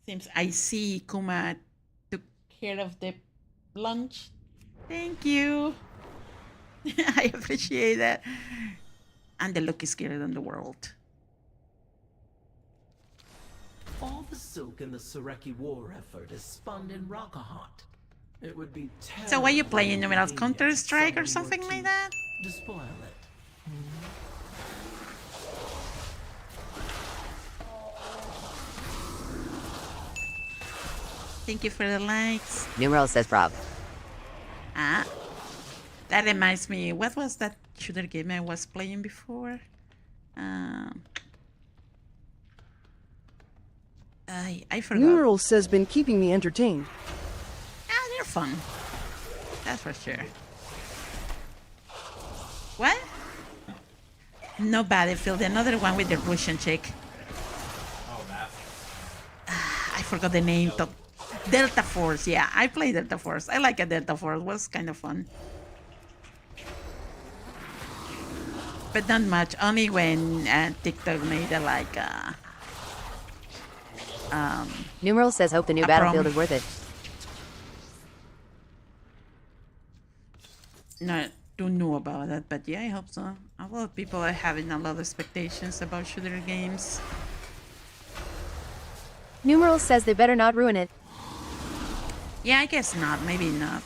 Seems I see Kuma took care of the lunch. Thank you. I appreciate that. And the look is scarier than the world. All the silk in the Sureki war effort is spun in Rockahot. It would be terrible. So, why are you playing numerals Counter-Strike or something like that? To spoil it. Thank you for the likes. Numeral says Rob. That reminds me, what was that shooter game I was playing before? I forgot. Numeral says been keeping me entertained. They're fun. That's for sure. What? No Battlefield, another one with the Russian chick. I forgot the name. Delta Force, yeah, I played Delta Force. I like a Delta Force, it was kind of fun. But not much, only when TikTok made a Numeral says hope the new Battlefield is worth it. No, don't know about that, but yeah, I hope so. A lot of people are having a lot of expectations about shooter games. Numeral says they better not ruin it. Yeah, I guess not. Maybe not.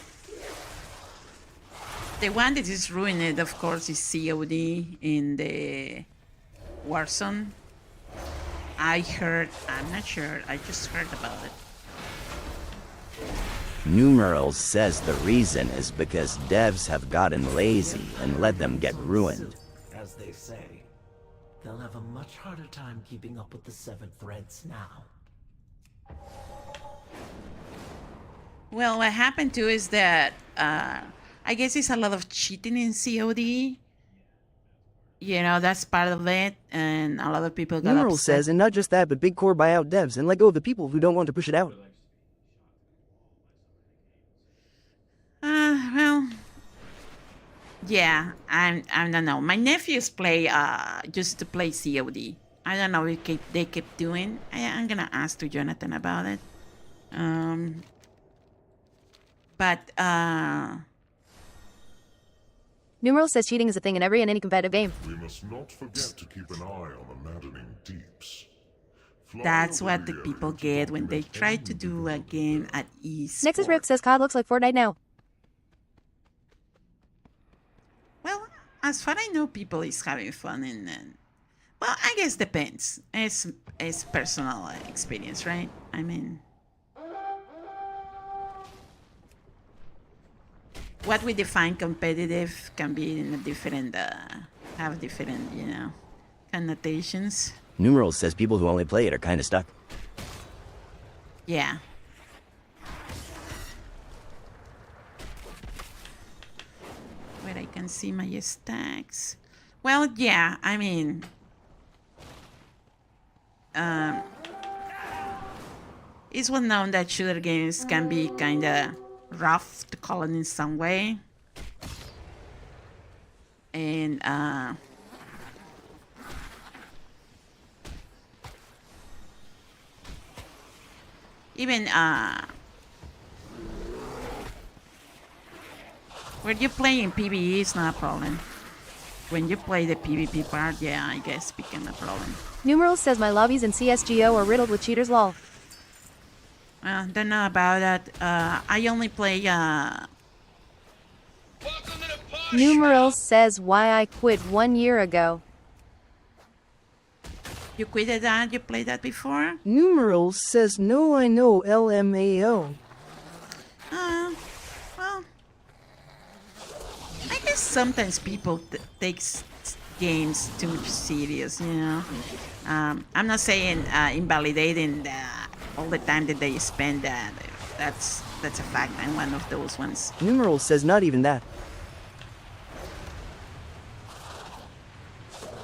The one that is ruining it, of course, is COD in the Warzone. I heard, I'm not sure, I just heard about it. Numeral says the reason is because devs have gotten lazy and let them get ruined. As they say, they'll have a much harder time keeping up with the 7 threads now. Well, what happened too is that I guess it's a lot of cheating in COD. You know, that's part of it, and a lot of people got Numeral upset. says, and not just that, but big core buy out devs and let go of the people who don't want to push it out. Well, yeah, I don't know. My nephews play just to play COD. I don't know what they keep doing. I'm gonna ask to Jonathan about it. But Numeral says cheating is a thing in every and any competitive game. We must not forget to keep an eye on the maddening deeps. that's what the people get when they try to do a game at esports. Nexus Rift says COD looks like Fortnite now. Well, as far as I know, people is having fun and well, I guess depends. It's personal experience, right? I mean, what we define competitive can be in a different, have different, connotations. Numeral says people who only play it are kind of stuck. Yeah. Where I can see my stacks. Well, yeah, I mean, it's well known that shooter games can be kind of rough, to call it in some way. And even when you play in PvE, it's not a problem. When you play the PvP part, yeah, I guess it became a problem. Numeral says my lobbies in CSGO are riddled with cheaters, lol. Don't know about that. I only play. Numeral says why I quit 1 year ago. You quitted that? You played that before? Numeral says no, I know LMAO. Well, I guess guess sometimes people take games too much serious, you know. I'm not saying invalidating all the time that they spend that. That's a fact. I'm one of those ones. Numeral says not even that.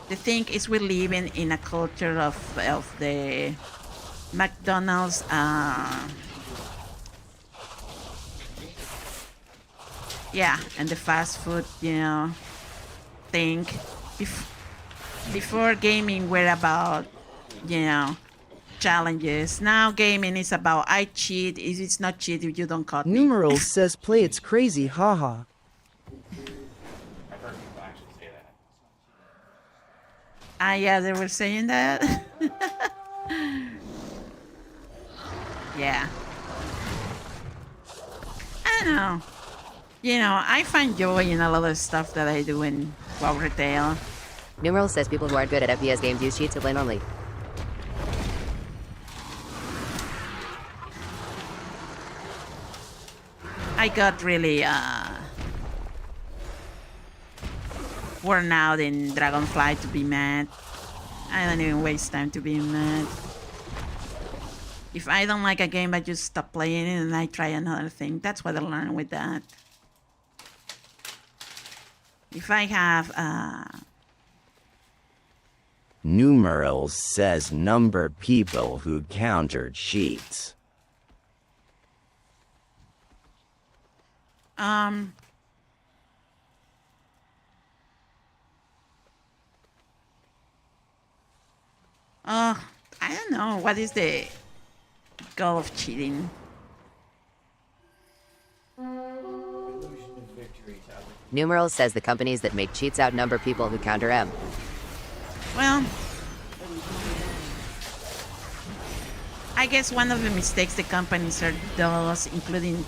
The thing is, we're living in a culture of the McDonald's. Yeah, and the fast food, you know, thing. Before gaming were about, you know, challenges. Now gaming is about I cheat. If it's not cheat, if you don't caught me. Numeral says play it's crazy, haha. Yeah, they were saying that. Yeah. I don't know. You know, I find joy in a lot of stuff that I do in WoW Retail. Numeral says people who aren't good at FPS games use cheats to play normally. I got really worn out in Dragonfly to be mad. I don't even waste time to be mad. If I don't like a game, I just stop playing it and I try another thing. That's what I learned with that. If I have Numeral says number people who counter cheats. I don't know. What is the goal of cheating? Numeral says the companies that make cheats outnumber people who counter M. Well, I guess one of the mistakes the companies does, including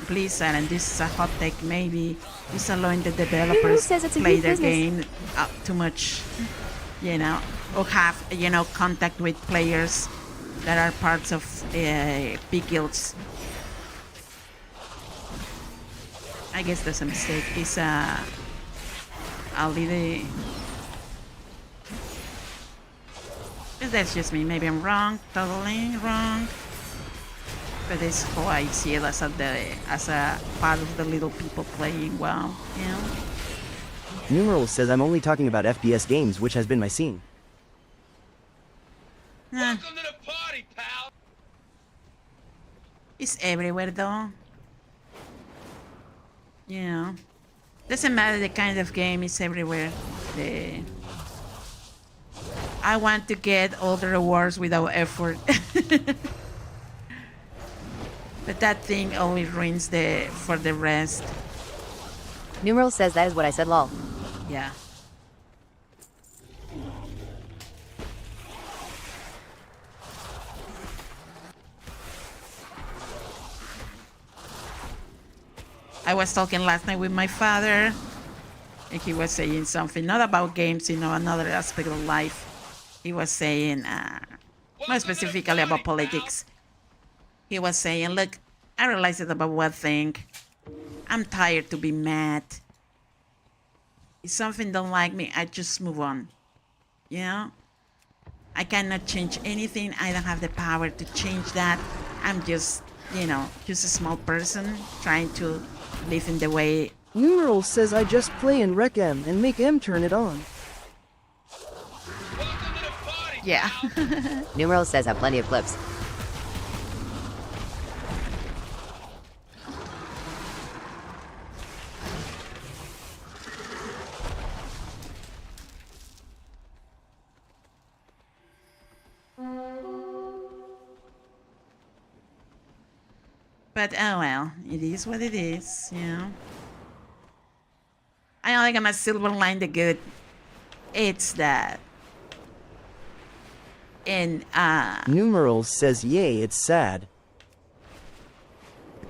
Blizzard, and this is a hot take maybe, is allowing the developers play their game too much, you know, or have, you know, contact with players that are parts of big guilds. I guess that's a mistake. It's a little... But that's just me. Maybe I'm wrong, totally wrong. But it's how I see it as a part of the little people playing WoW, you know? Numeral says I'm only talking about FPS games, which has been my scene. Welcome to the party, pal. It's everywhere though. You know. Doesn't matter the kind of game, it's everywhere. I want to get all the rewards without effort. But that thing always ruins for the rest. Numeral says that is what I said, lol. Yeah. I was talking last night with my father, and he was saying something, not about games, you know, another aspect of life. He was saying, more specifically about politics. He was saying, look, I realized it about one thing. I'm tired to be mad. If something don't like me, I just move on. You know? I cannot change anything. I don't have the power to change that. I'm just, you know, just a small person trying to live in the way. Numeral says I just play and wreck M and make M turn it on. Yeah. Numeral says have plenty of clips. But oh well, it is what it is, you know. I only got my silver line the good. It's that. And Numeral says yay, it's sad.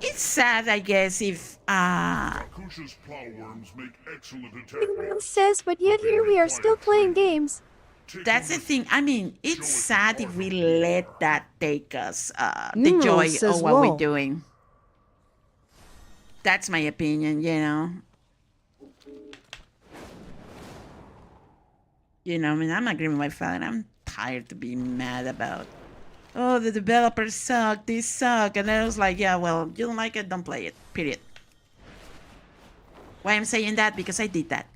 It's sad, I guess, if Akusha's plowworms make excellent attack. Says, but yet here we are still playing games. That's the thing. I mean, it's sad if we let that take us the Numeral joy says of what wall. we're doing. That's my opinion, you know. You know, I mean, I'm agreeing with my father. I'm tired to be mad about, oh, the developers suck, they suck. And I was like, yeah, well, you don't like it, don't play it, period. Why I'm saying that? Because I did that.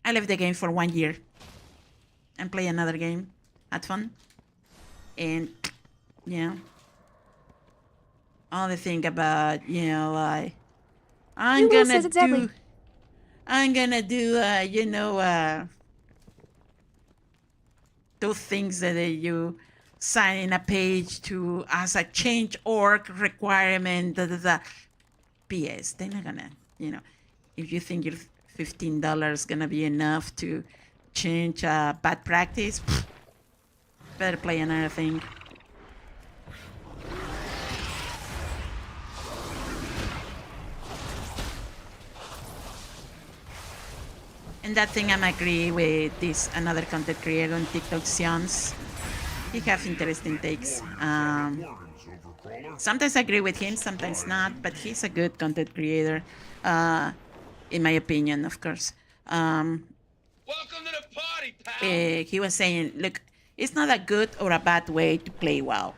I left the game for 1 year and play another game. Had fun. And, yeah. All the thing about, you know, like, I'm gonna do, you know, those things that you sign in a page to as a change org requirement, PS, they're not gonna, you know, if you think your $15 gonna be enough to change bad practice, better play another thing. And that thing I'm agree with this another content creator on TikTok, Sions. He have interesting takes. Sometimes I agree with him, sometimes not, but he's a good content creator, in my opinion, of course. Welcome to the party, pal. He was saying, look, it's not a good or a bad way to play WoW.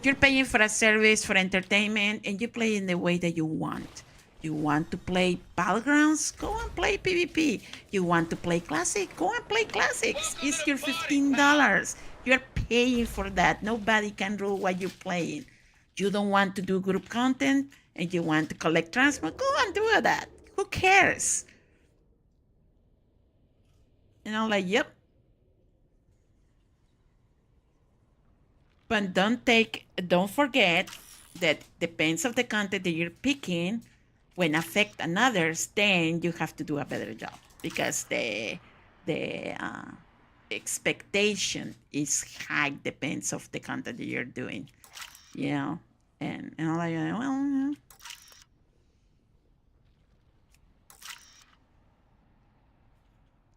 You're paying for a service for entertainment, and you play in the way that you want. You want to play Battlegrounds? Go and play PvP. You want to play Classic? Go and play Classics. It's your $15. You're paying for that. Nobody can rule what you're playing. You don't want to do group content and you want to collect transport? Go and do that. Who cares? And I'm like, yep. But don't forget that depends of the content that you're picking. When affect others, then you have to do a better job because the expectation is high. Depends of the content that you're doing, you know. And I'm like, well,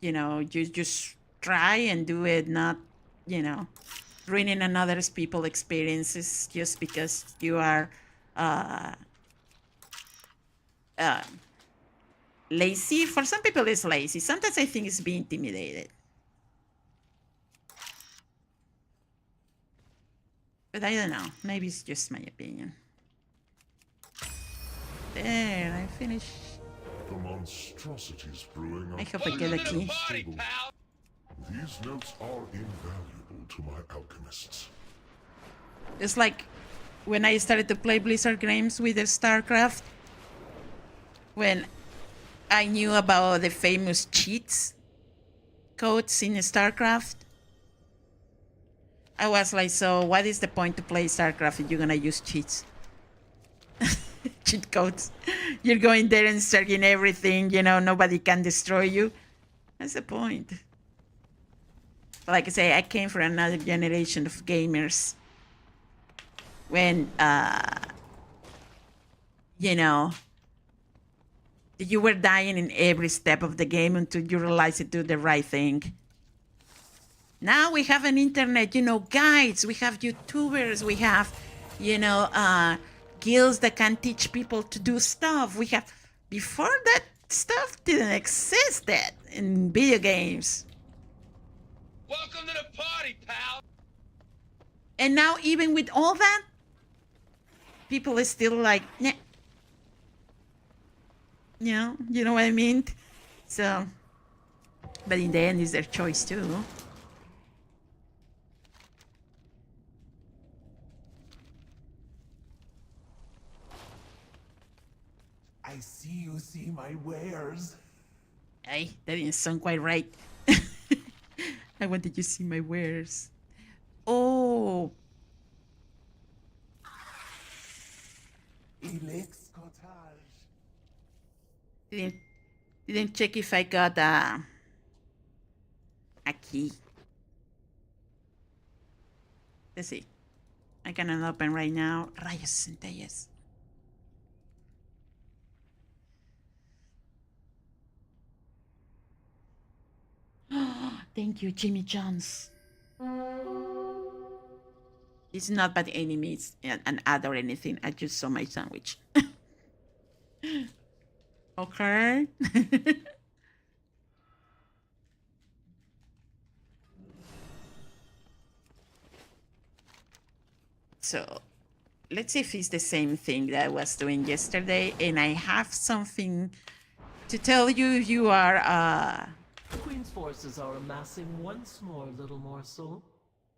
you know, you just try and do it, not, you know, ruining another's people experiences just because you are lazy. For some people it's lazy. Sometimes I think it's being intimidated. But I don't know. Maybe it's just my opinion. There, I finished. The monstrosities brewing I hope I get a key. These notes are invaluable to my alchemists. It's like when I started to play Blizzard games with the StarCraft, when I knew about the famous cheats codes in StarCraft, I was like, so what is the point to play StarCraft if you're gonna use cheats? Cheat codes. You're going there and searching everything, you know, nobody can destroy you. That's the point. Like I say, I came from another generation of gamers when, you know, you were dying in every step of the game until you realized to do the right thing. Now we have an internet, you know, guides, we have YouTubers, we have, you know, guilds that can teach people to do stuff. We have, before that stuff didn't exist that in video games. Welcome to the party, pal. And now even with all that, people are still like, nah. You know what I mean? So, but in the end, it's their choice too. I see you see my wares. Hey, that didn't sound quite right. I wanted you to see my wares. Oh. Didn't check if I got a key. Let's see. I cannot open right now. Rayos centellas. Thank you, Jimmy John's. It's not by any means an ad or anything. I just saw my sandwich. Okay. So let's see if it's the same thing that I was doing yesterday. And I have something to tell you. You are The Queen's forces are amassing once more, little morsel.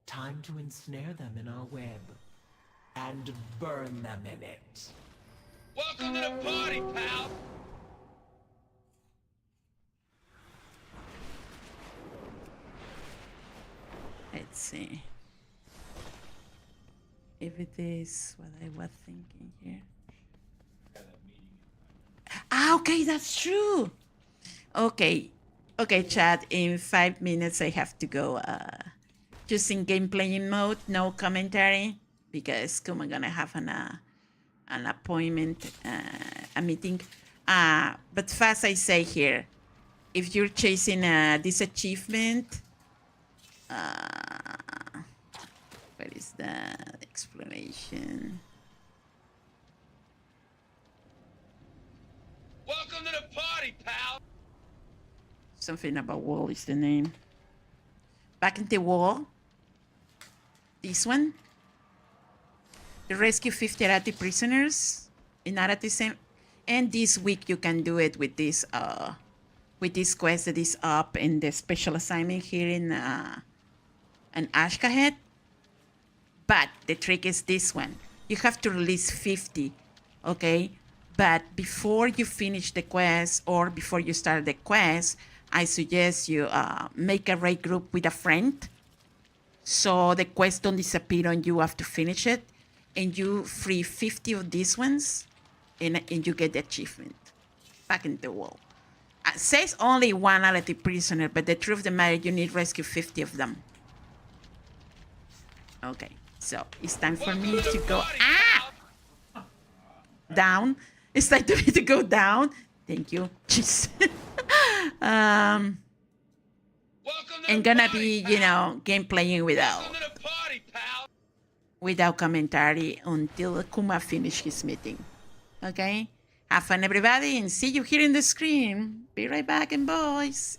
Time to ensnare them in our web. And burn them in it. Welcome to the party, pal! let's see if it is what I was thinking here. Ah, okay, that's true. Okay, chat. In 5 minutes, I have to go. Just in game playing mode, no commentary, because I'm gonna have an appointment, a meeting. But fast, I say here, if you're chasing this achievement, where is the explanation? Welcome to the party, pal! Something about wall is the name. Back in the wall. This one. The rescue 50 Arati prisoners in Arati. And this week you can do it with this quest that is up in the special assignment here in Ashkahet. But the trick is this one. You have to release 50, okay? But before you finish the quest or before you start the quest, I suggest you make a raid group with a friend, so the quest don't disappear on you after finish it, and you free 50 of these ones, and you get the achievement. Back in the wall. Says only one Arati prisoner, but the truth of the matter, you need rescue 50 of them. Okay, so it's time for me to go down. It's time for me to go down. Thank you. Jeez. I'm gonna be, game playing without commentary until Kuma finish his meeting. Okay? Have fun, everybody, and see you here in the screen. Be right back, and boys.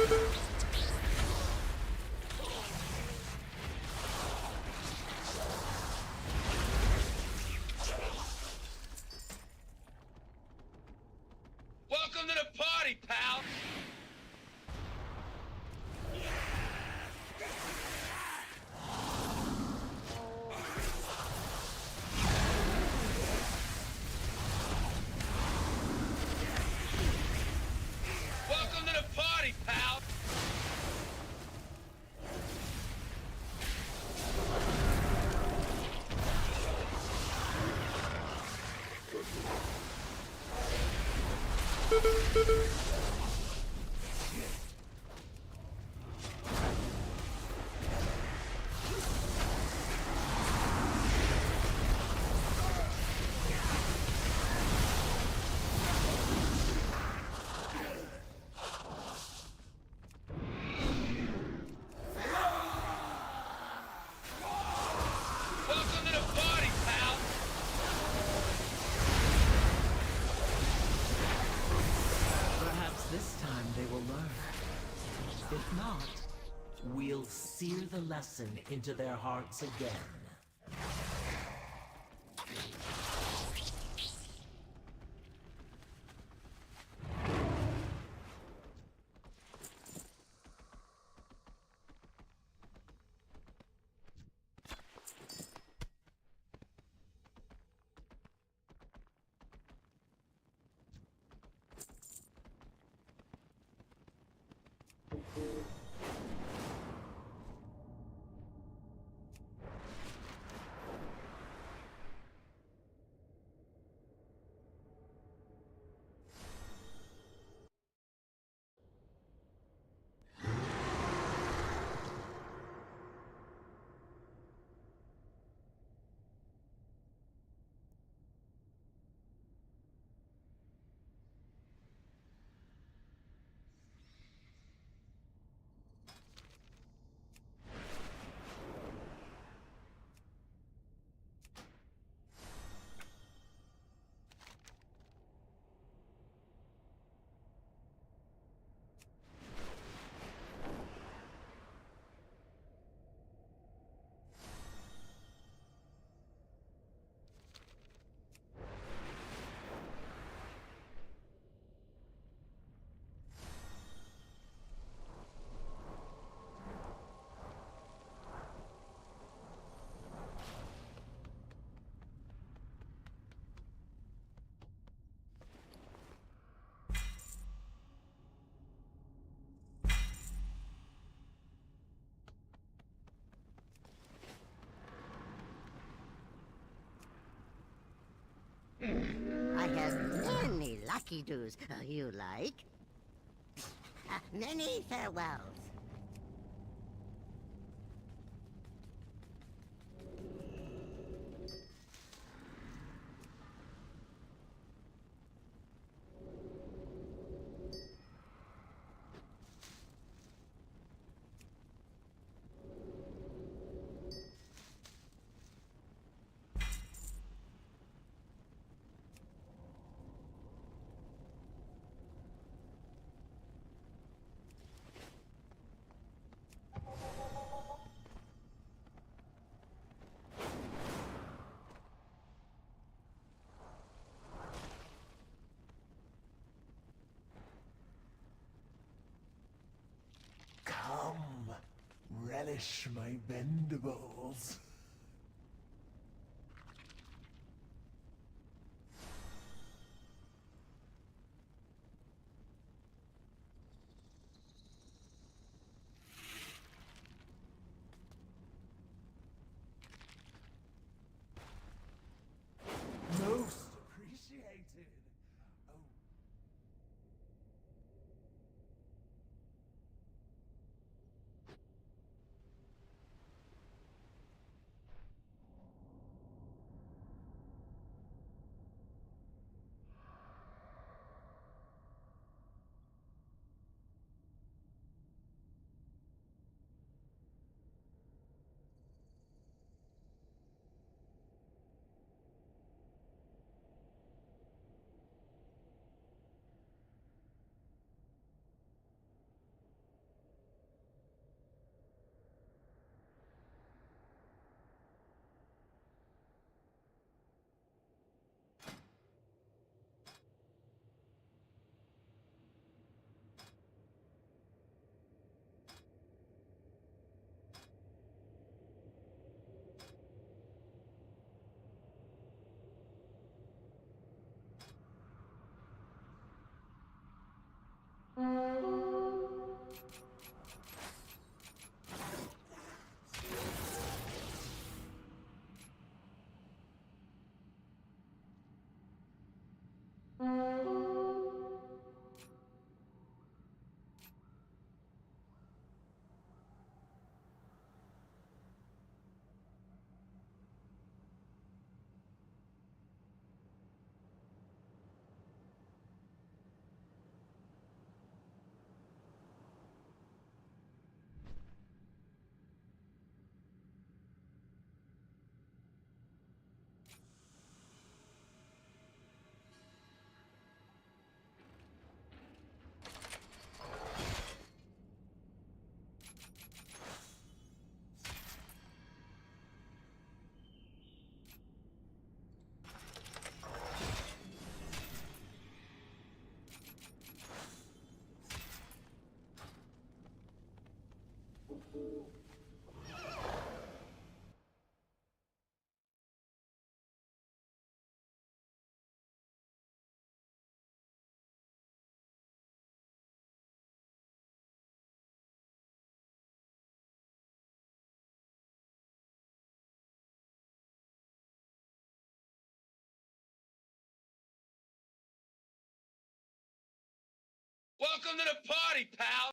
Welcome to the party, pal! Welcome to the party, pal! Welcome to the party, pal! Perhaps this time they will learn. If not, we'll sear the lesson into their hearts again. I have many lucky doos. You like? Many farewells. Come, relish my bendables. Most appreciated. Oh. Welcome to the party, pal!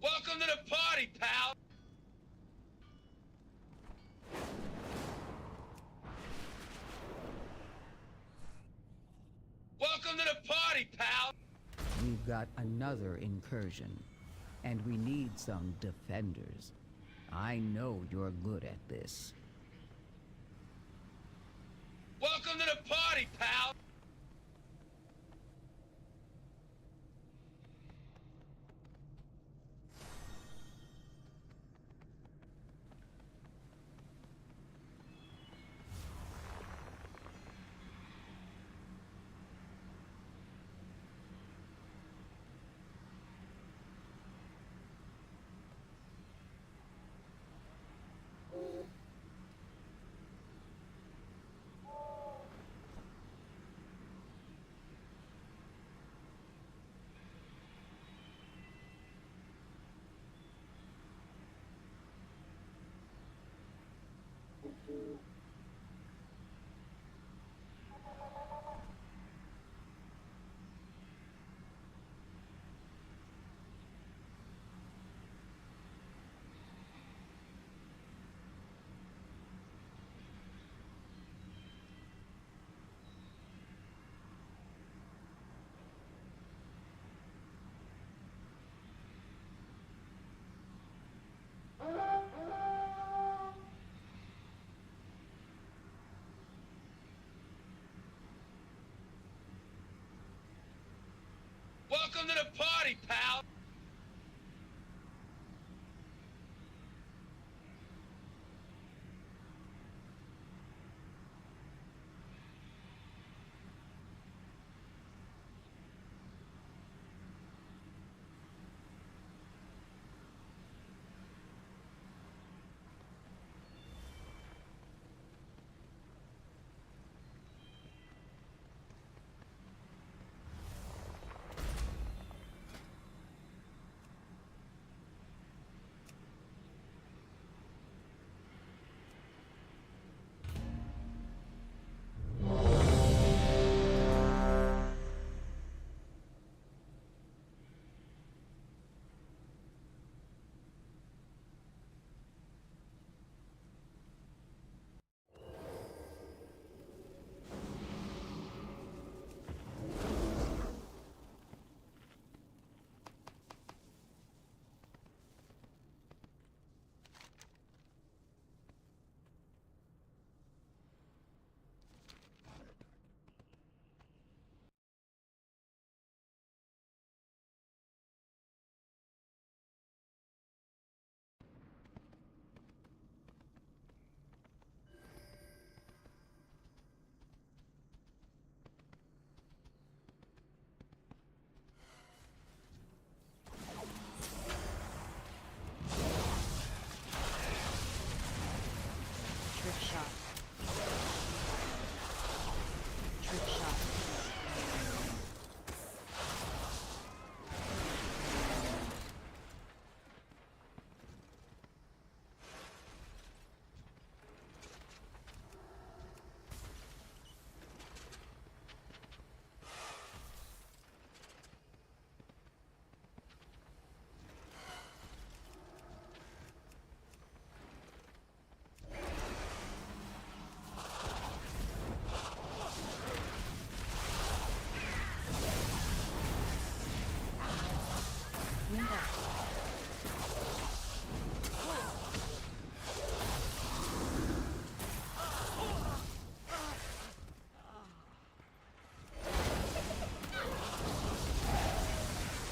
Welcome to the party, pal! Welcome to the party, pal! We've got another incursion, and we need some defenders. I know you're good at this. Welcome to the party, pal! Welcome to the party, pal!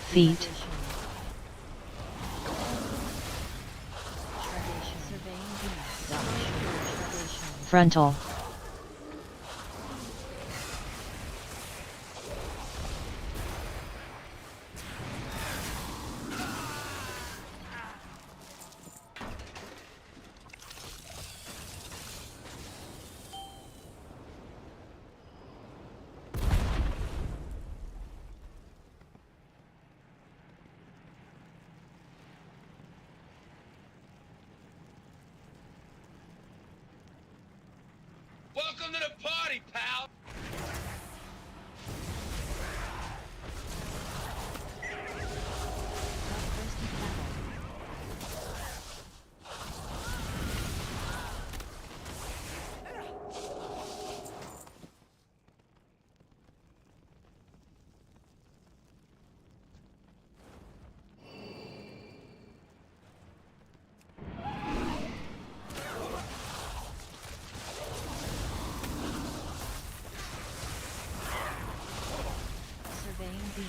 feet. Frontal. Welcome to the party, pal! Surveying beam.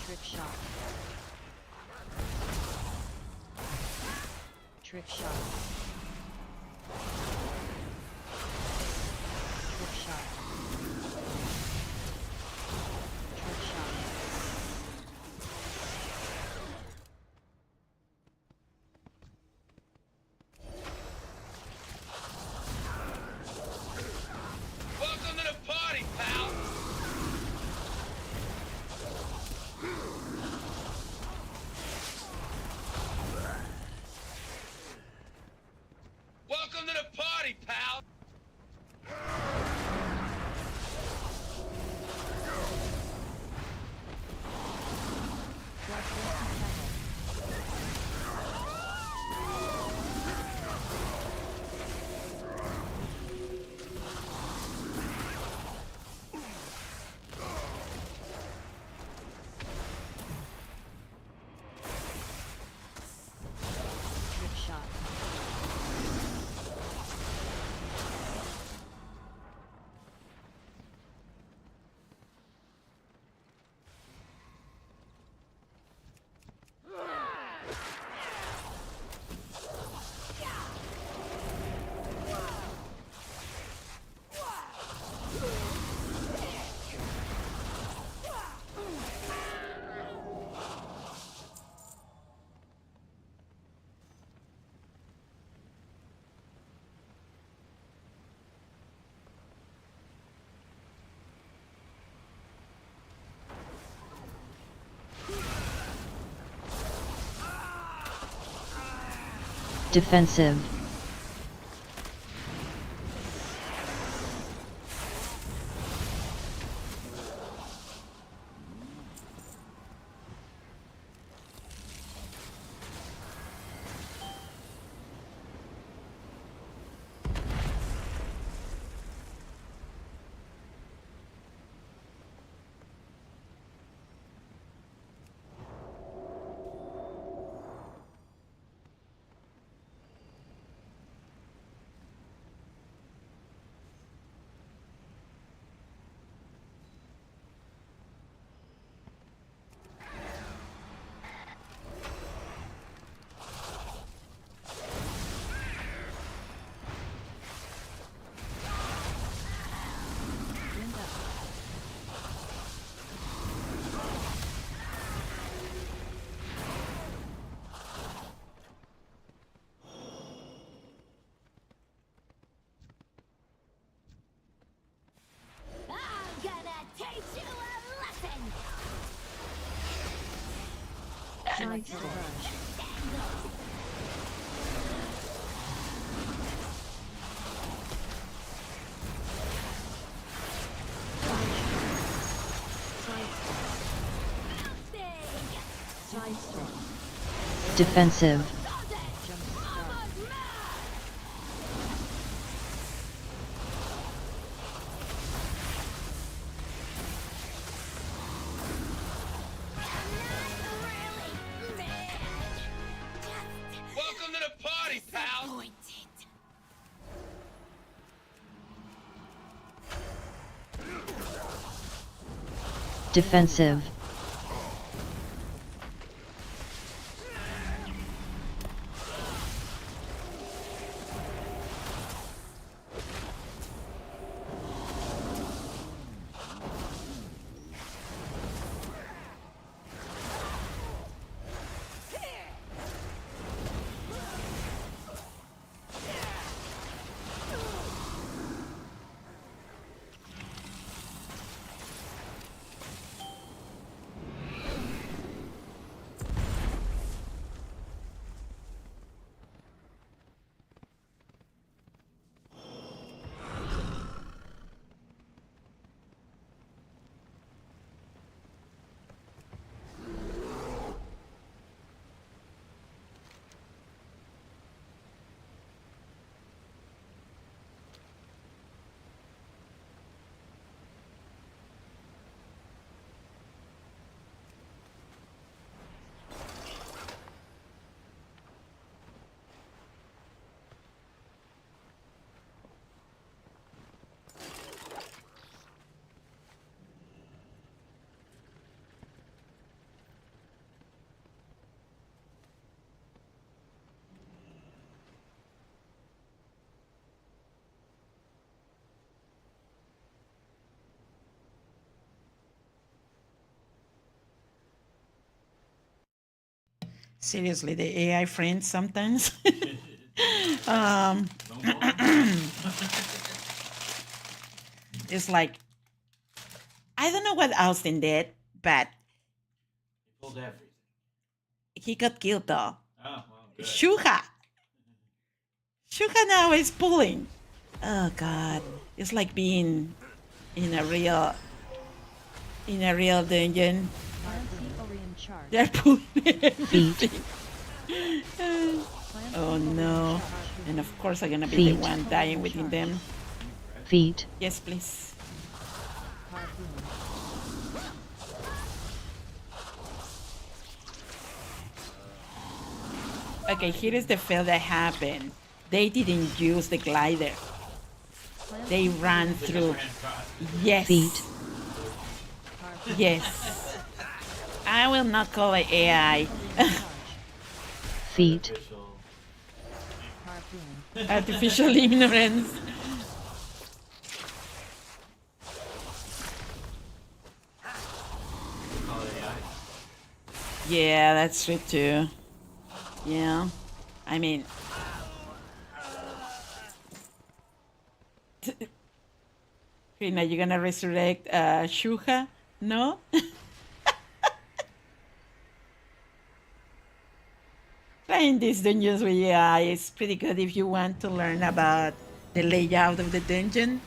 Trick shot. Trick shot. Trick shot. Trick shot. Welcome to the party, pal! Welcome to the party, pal! Trick shot. Defensive. Defensive. Welcome to the party, pal. Defensive. Seriously, the AI friends sometimes. um, it's like, I don't know what Austin did, but Pulled everything. he got killed though. Oh, well, good. Shuha now is pulling. Oh God, it's like being in a real dungeon. They're pulling everything. Oh no. And of course I'm gonna be the one dying within them. Feet. Yes, please. Okay, here is the fail that happened. They didn't use the glider. They ran through. Yes. Feet. Yes. I will not call it AI. Feet. Artificial ignorance. Yeah, that's true too. Yeah. I mean, Rina, you gonna resurrect Shuha? No? Playing these dungeons with AI is pretty good if you want to learn about the layout of the dungeon.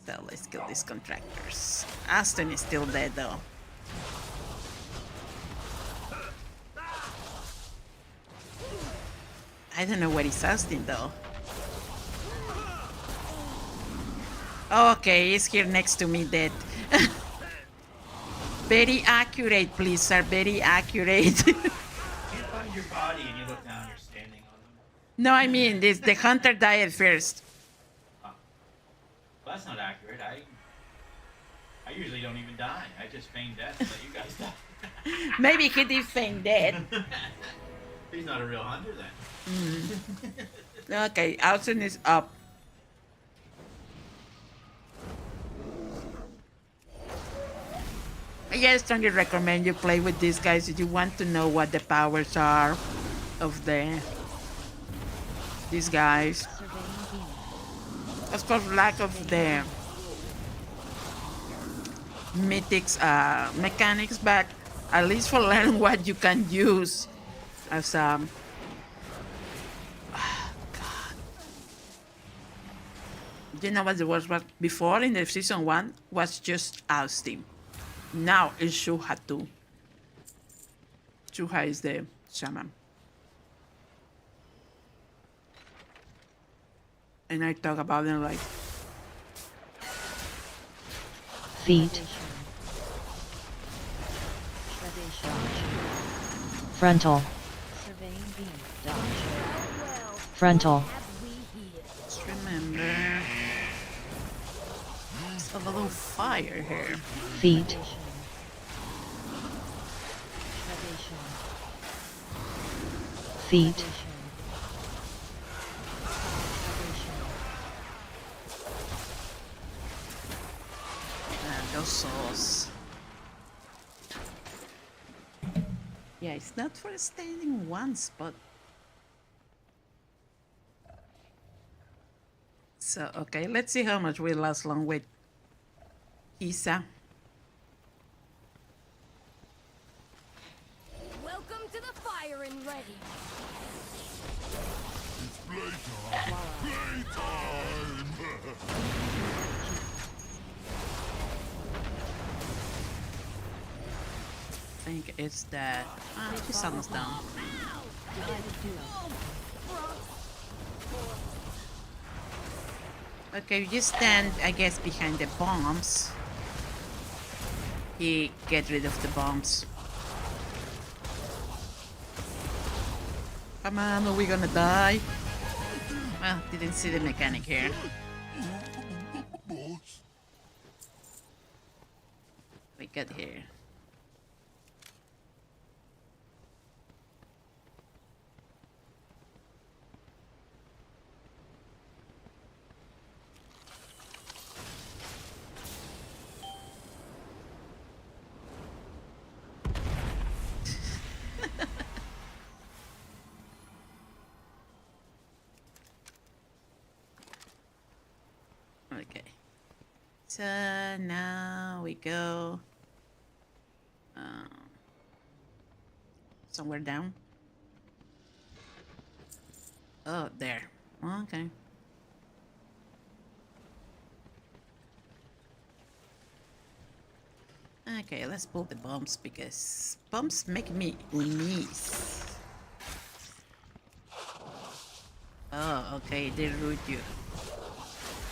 So let's kill these contractors. Aston is still dead though. I don't know what he's Aston though. Oh, okay, he's here next to me dead. Very accurate, please, sir. Very accurate. You find your body and you look down, you're standing on them. No, I mean, the hunter died first. Well, that's not accurate. I usually don't even die. I just feign death and let you guys die. Maybe he did feign dead. He's not a real hunter then. Okay, Alton is up. I strongly recommend you play with these guys if you want to know what the powers are of these guys. Of course, lack of the mythics mechanics, but at least for learning what you can use as you know what the worst was before in the season 1 was just ousting. Now it's Shuha too. Shuha is the shaman. And I talk about them like feet, frontal, frontal, just remember there's a little fire here. feet, feet, Those souls. Yeah, it's not for staying in one spot. So, okay, let's see how much we last long with Isa. Welcome to the firing ready. I think it's that. She's almost down. Okay, you stand, I guess, behind the bombs. He get rid of the bombs. Come on, are we gonna die? Well, didn't see the mechanic here. We got here. Okay. So now we go somewhere down. Oh, there. Okay. Okay, let's pull the bombs because bombs make me unease. Oh, okay, they root you.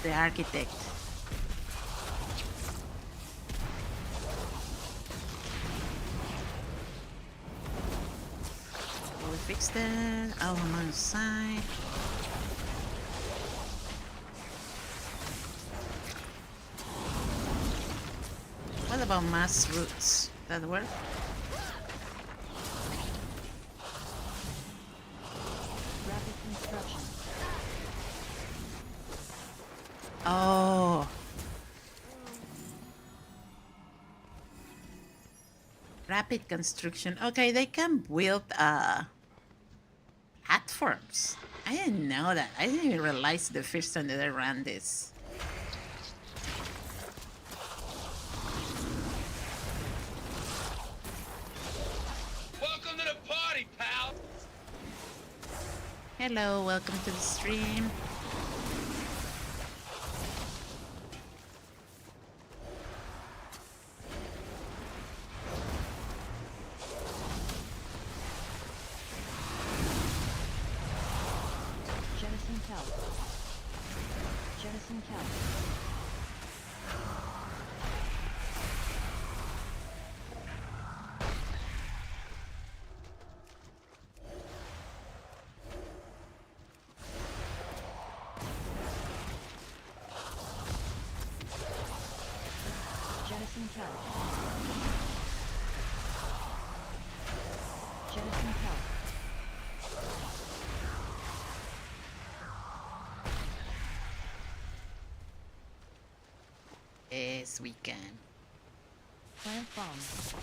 The architect. Will we fix that? Oh, I'm on the side. What about mass roots? That work? Rapid construction. Oh. Rapid construction. Okay, they can build platforms. I didn't know that. I didn't even realize the first time that I ran this. Welcome to the party, pal. Hello, welcome to the stream. Jettison kelp. Jettison kelp. Jettison kelp. Jettison kelp. Yes, we can. Plant bombs.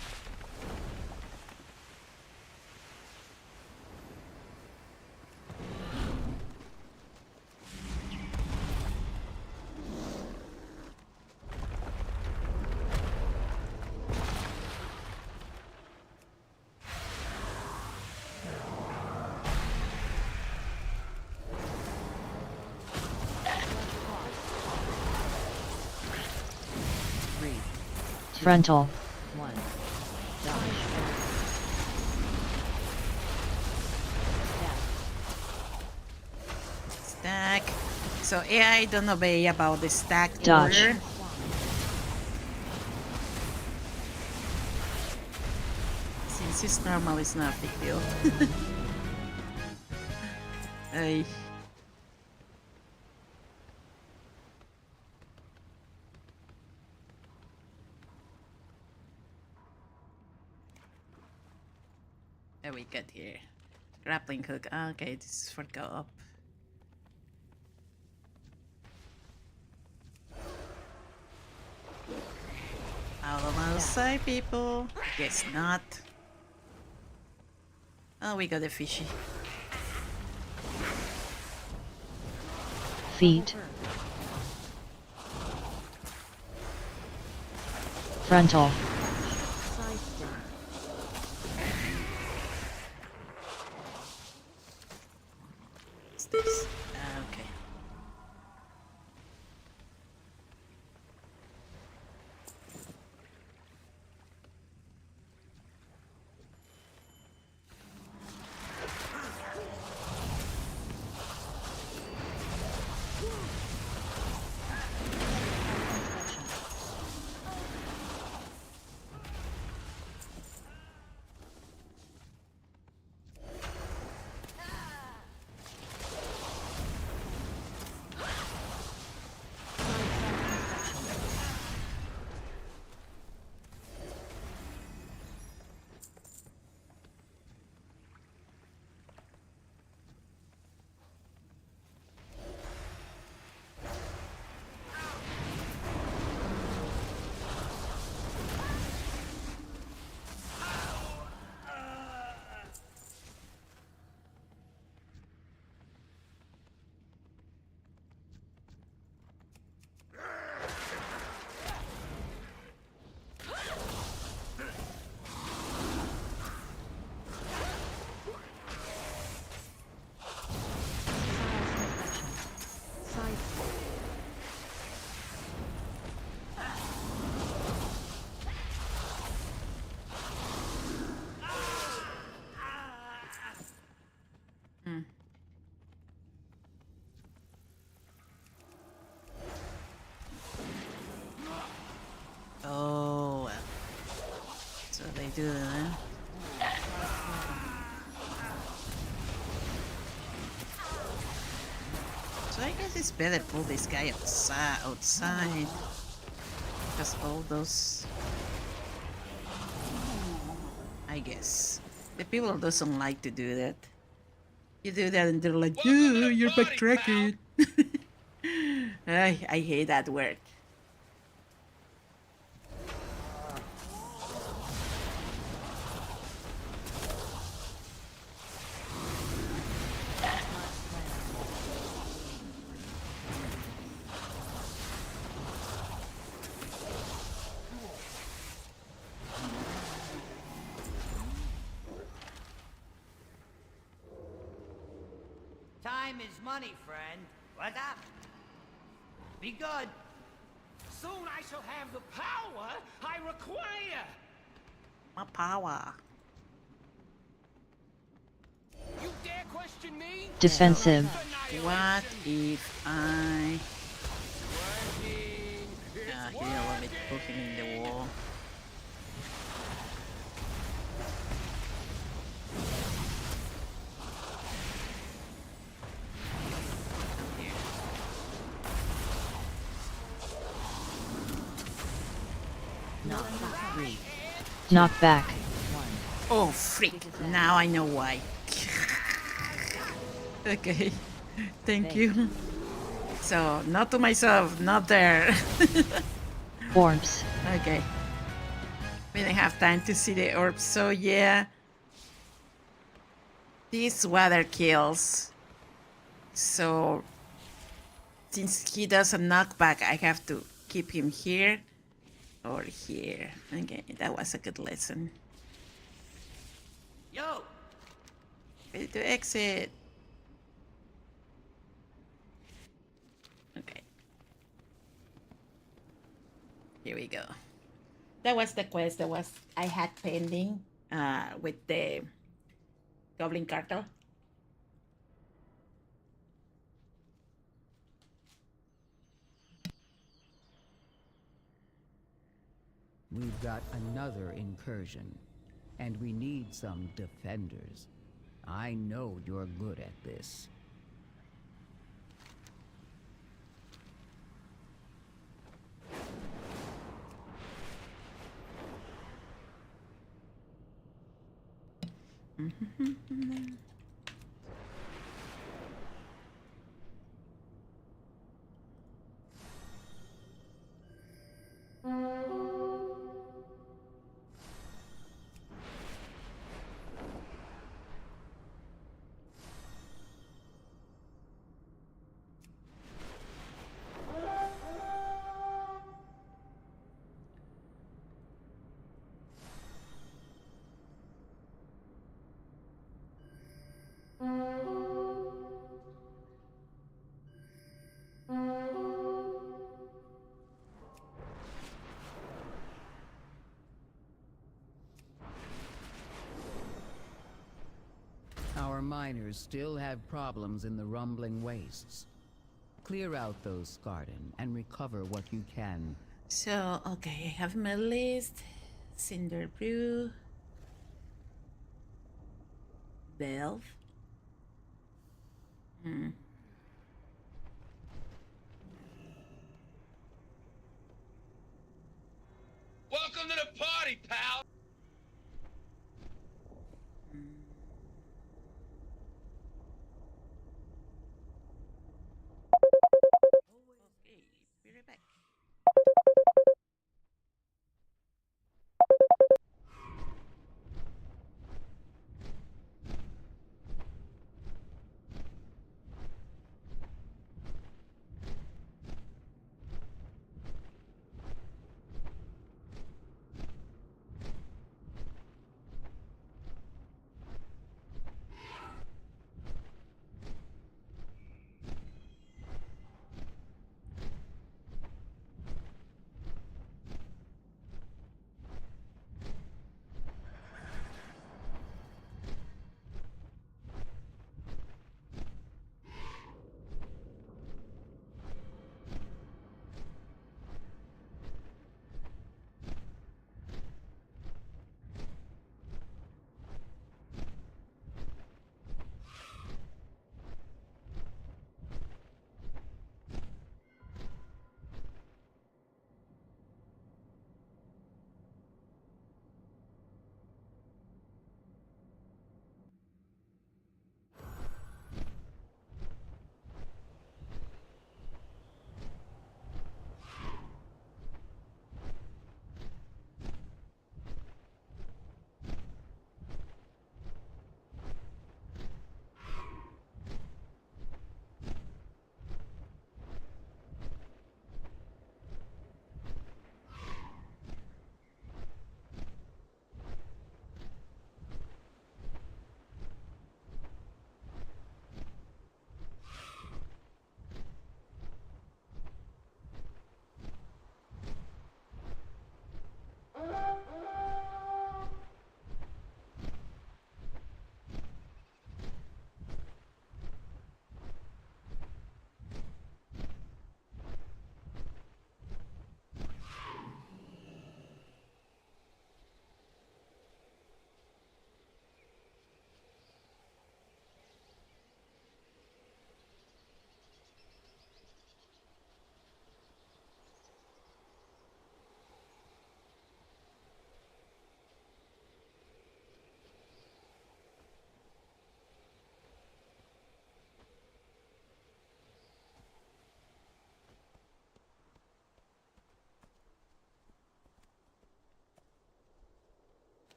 Frontal. 1. Dodge. Stack. So AI don't obey about the stack Dodge. order. Since it's normal, it's not a big deal. Ay. There we get here. Grappling hook. Okay, this is for go up. Out of outside, people. Guess not. Oh, we got a fishy. Feet. Frontal. What's this? Okay. Oh, well. So they do that. So I guess it's better pull this guy outside. Because all those... I guess. The people doesn't like to do that. You do that and they're like, yeah, you're backtracking. I hate that word. Time is money, friend. What up? Be good. Soon I shall have the power I require. My power. You dare question me? Defensive. What if I... he didn't let me put him in the wall. Knock back. Oh, freak. Now I know why. Okay. Thank you. So, not to myself, not there. Orbs. Okay. We didn't have time to see the orbs, so yeah. This water kills. So, since he does a knockback, I have to keep him here or here. Okay, that was a good lesson. Yo! Ready to exit. Okay. Here we go. That was the quest that was I had pending with the Goblin Cartel. We've got another incursion, and we need some defenders. I know you're good at this. Our miners still have problems in the rumbling wastes. Clear out those Skarden and recover what you can. So, okay, I have my list. Cinder Brew. Valve. Welcome to the party, pal! Okay, be right back.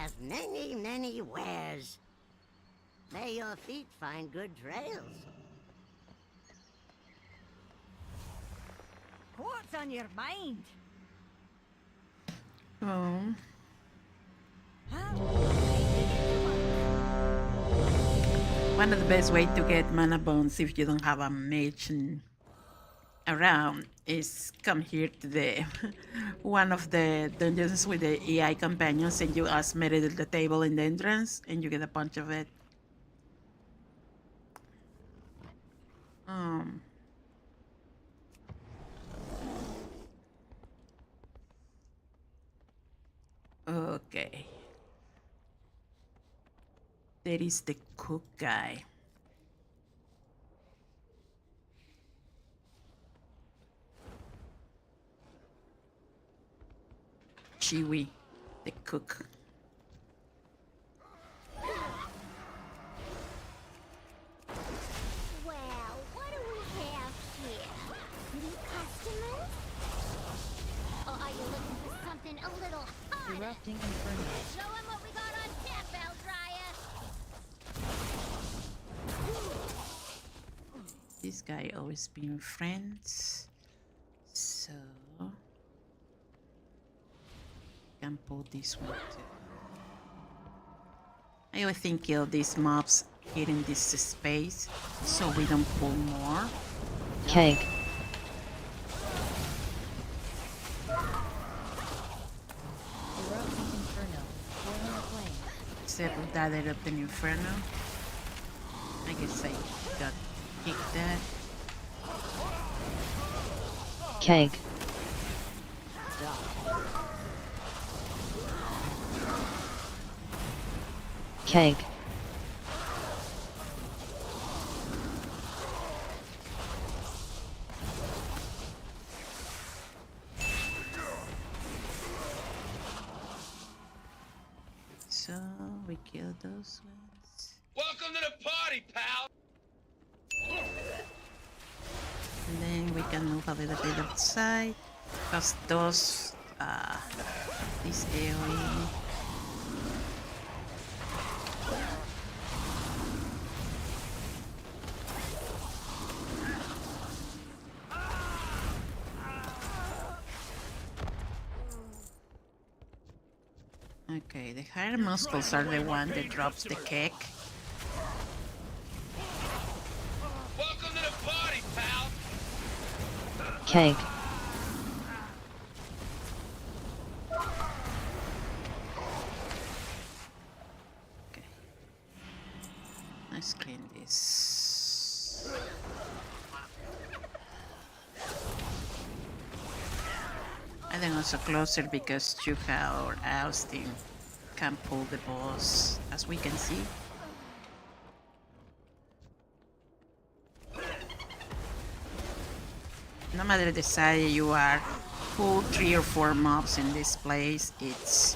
path many, many wares. May your feet find good trails. What's on your mind? Oh. One of the best way to get mana bones if you don't have a mage around is come here to the one of the dungeons with the AI companions, and you ask Merit at the table in the entrance, and you get a bunch of it. Okay. There is the cook guy. Chiwi, the cook. Well, what do we have here? New customers? Or are you looking for something a little hotter? Erupting inferno. Show 'em what we got on tap, Bell Dryer. This guy always been friends, so can pull this one too. I always think kill these mobs here in this space so we don't pull more. Cake. Erupting inferno. Boiling flame. Except of that erupting inferno. I guess I got kicked that. Cake. Cake. So we kill those ones. Welcome to the party, pal! And then we can move a little bit outside. Because those this AoE. Okay, the higher muscles are the one that drops the cake. Welcome to the party, pal! Cake. Okay. Let's clean this. I think also closer because Chuka or Austin can pull the boss, as we can see. No matter the size you are, pull 3 or 4 mobs in this place, it's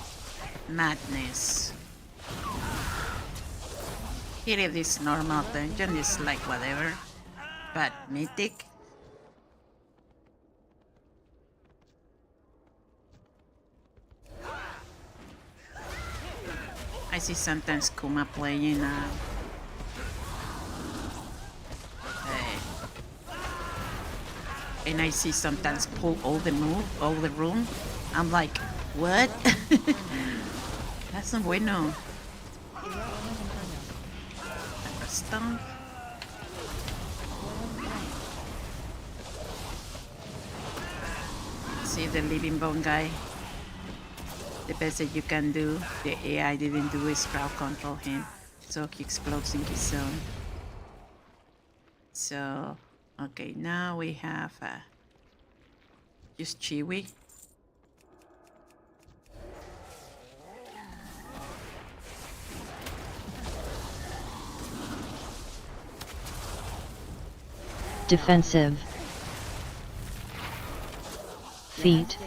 madness. Here it is normal dungeon, it's like whatever, but mythic. I see sometimes Kuma playing and I see sometimes pull all the room. I'm like, what? That's not bueno. Stone. See the living bone guy. The best that you can do, the AI didn't do, is crowd control him, so he explodes in his zone. So, okay, now we have just Chiwi. Defensive. Feet.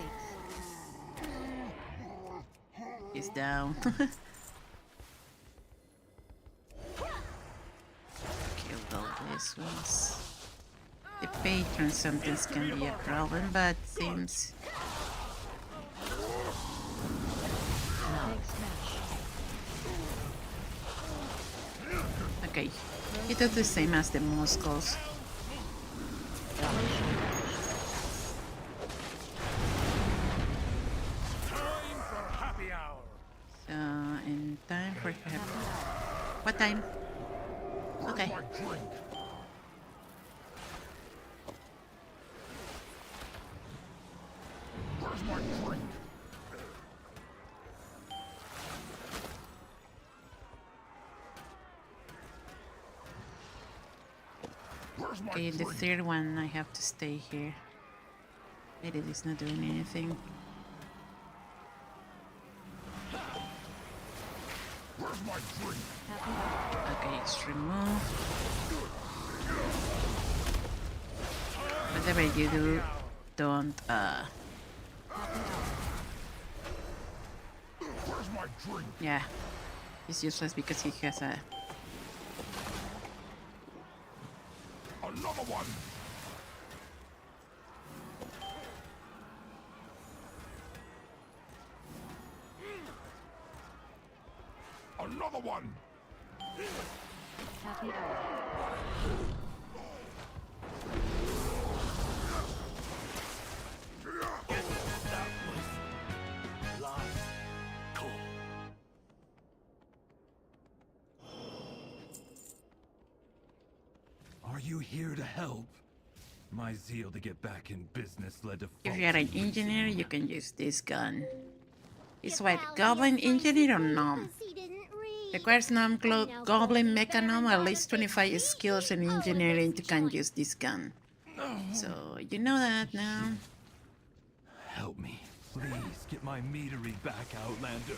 He's down. Killed all these ones. The patron sometimes can be a problem, but seems Okay, it does the same as the muscles. So, in time for happy. What time? Okay. Where's my drink? Okay, the third one I have to stay here. Maybe it's not doing anything. Where's my drink? Okay, it's removed. Whatever you do, don't Where's my drink? yeah. It's useless because he has a Another one. Another one. Happy hour. Are you here to help? My zeal to get back in business led to. if you're an engineer, you can use this gun. It's what, Goblin Engineer or Gnome? Requires Gnome Goblin Mechanome, at least 25 skills in engineering to can use this gun. So, you know that now. Help me. Please get my meadery back, Outlander.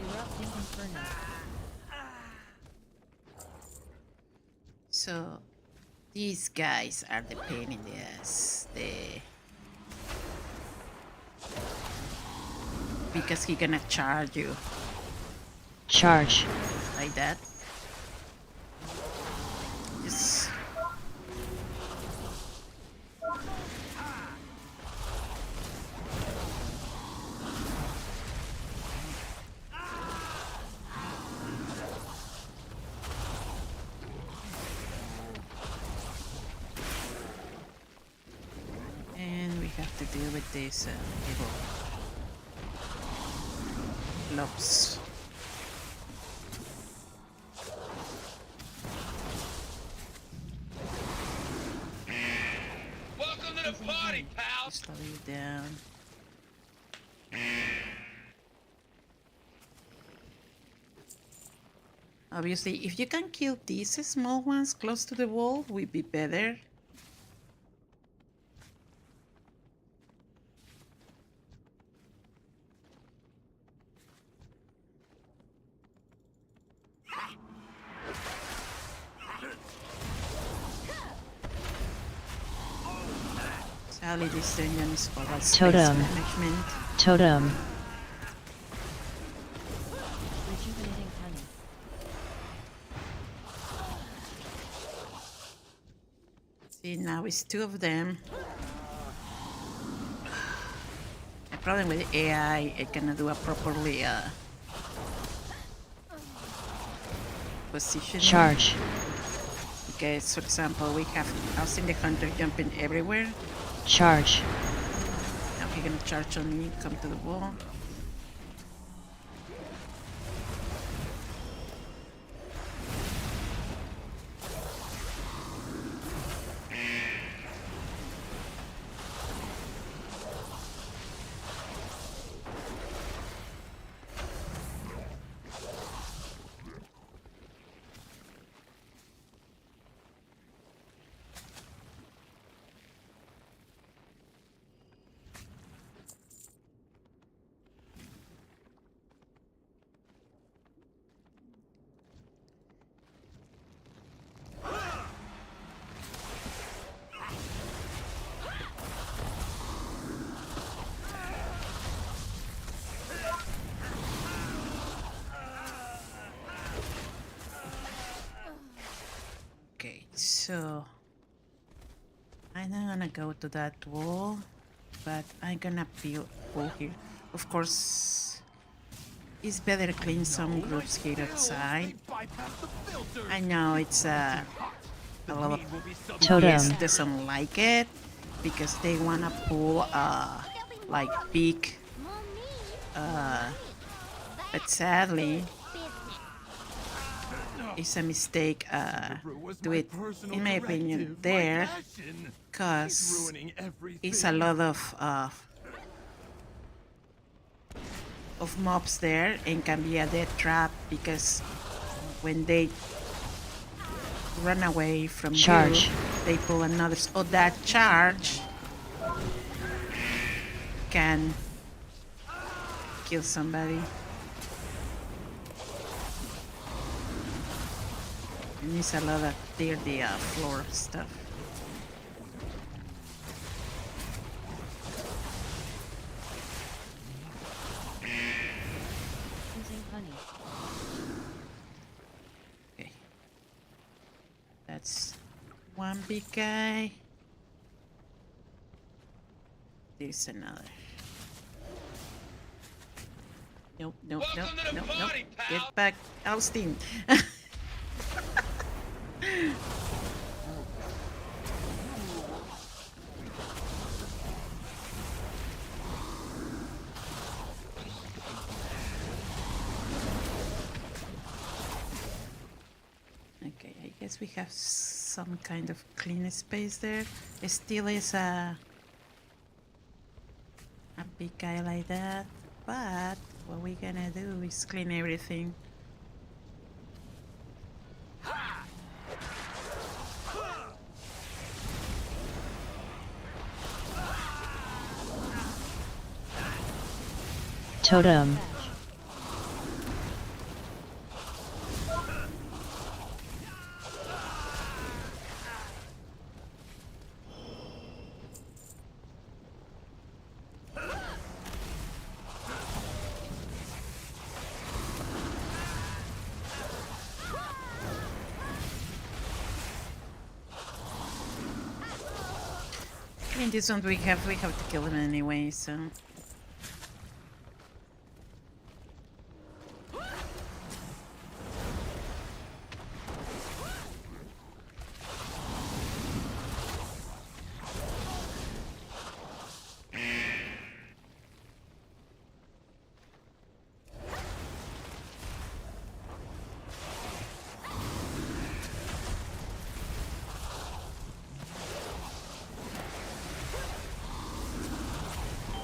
Erupting inferno. So, these guys are the pain in the ass. Because he gonna charge you. Charge. Like that. Just... And we have to deal with this evil blobs. Welcome to the party, pal. Slow you down. Obviously, if you can kill these small ones close to the wall, would be better. Sadly, this dungeon is for that space Totem. management. Totem. Rejuvenating honey. See, now it's two of them. The problem with AI, it cannot do a properly position. Charge. Because, for example, we have Austin the Hunter jumping everywhere. Charge. Now he's gonna charge on me, come to the wall. Okay, so I I'm not gonna go to that wall, but I'm gonna pull here. Of course, it's better clean some groups here outside. I know it's a lot of Totem. doesn't like it because they wanna pull like big but sadly it's a mistake do it in my opinion there because it's a lot of mobs there and can be a dead trap because when they run away from Charge. you, they pull another. Oh, that charge can kill somebody. It needs a lot of clear the floor stuff. Using honey. Okay. That's one big guy. There's another. Nope, nope, nope, nope, nope. Get back, Austin. Okay, I guess we have some kind of clean space there. It still is a big guy like that, but what we're gonna do is clean everything. Totem. I mean, this one we have to kill him anyway, so.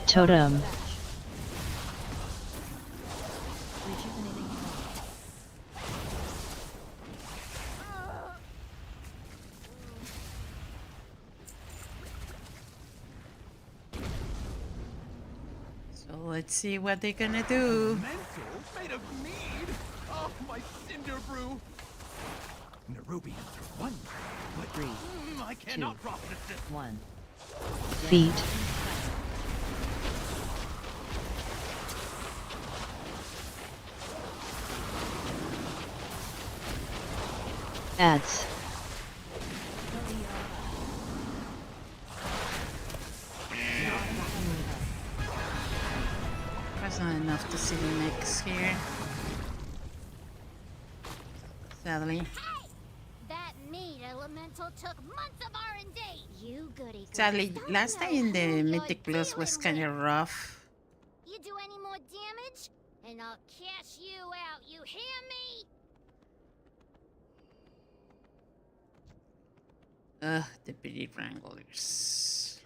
Totem. Rejuvenating honey. So let's see what they're gonna do. Made of mead? Oh, my cinder brew! Nerubians are one. But 3, I cannot profit at this. 1. Feet. Ads. That's not enough to see the mix here. Sadly. That meat elemental took months of R&D. You goody. Sadly, last time in the Mythic Plus was kind of rough. You do any more damage, and I'll cash you out. You hear me? Ugh, the pretty wranglers.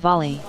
Volley.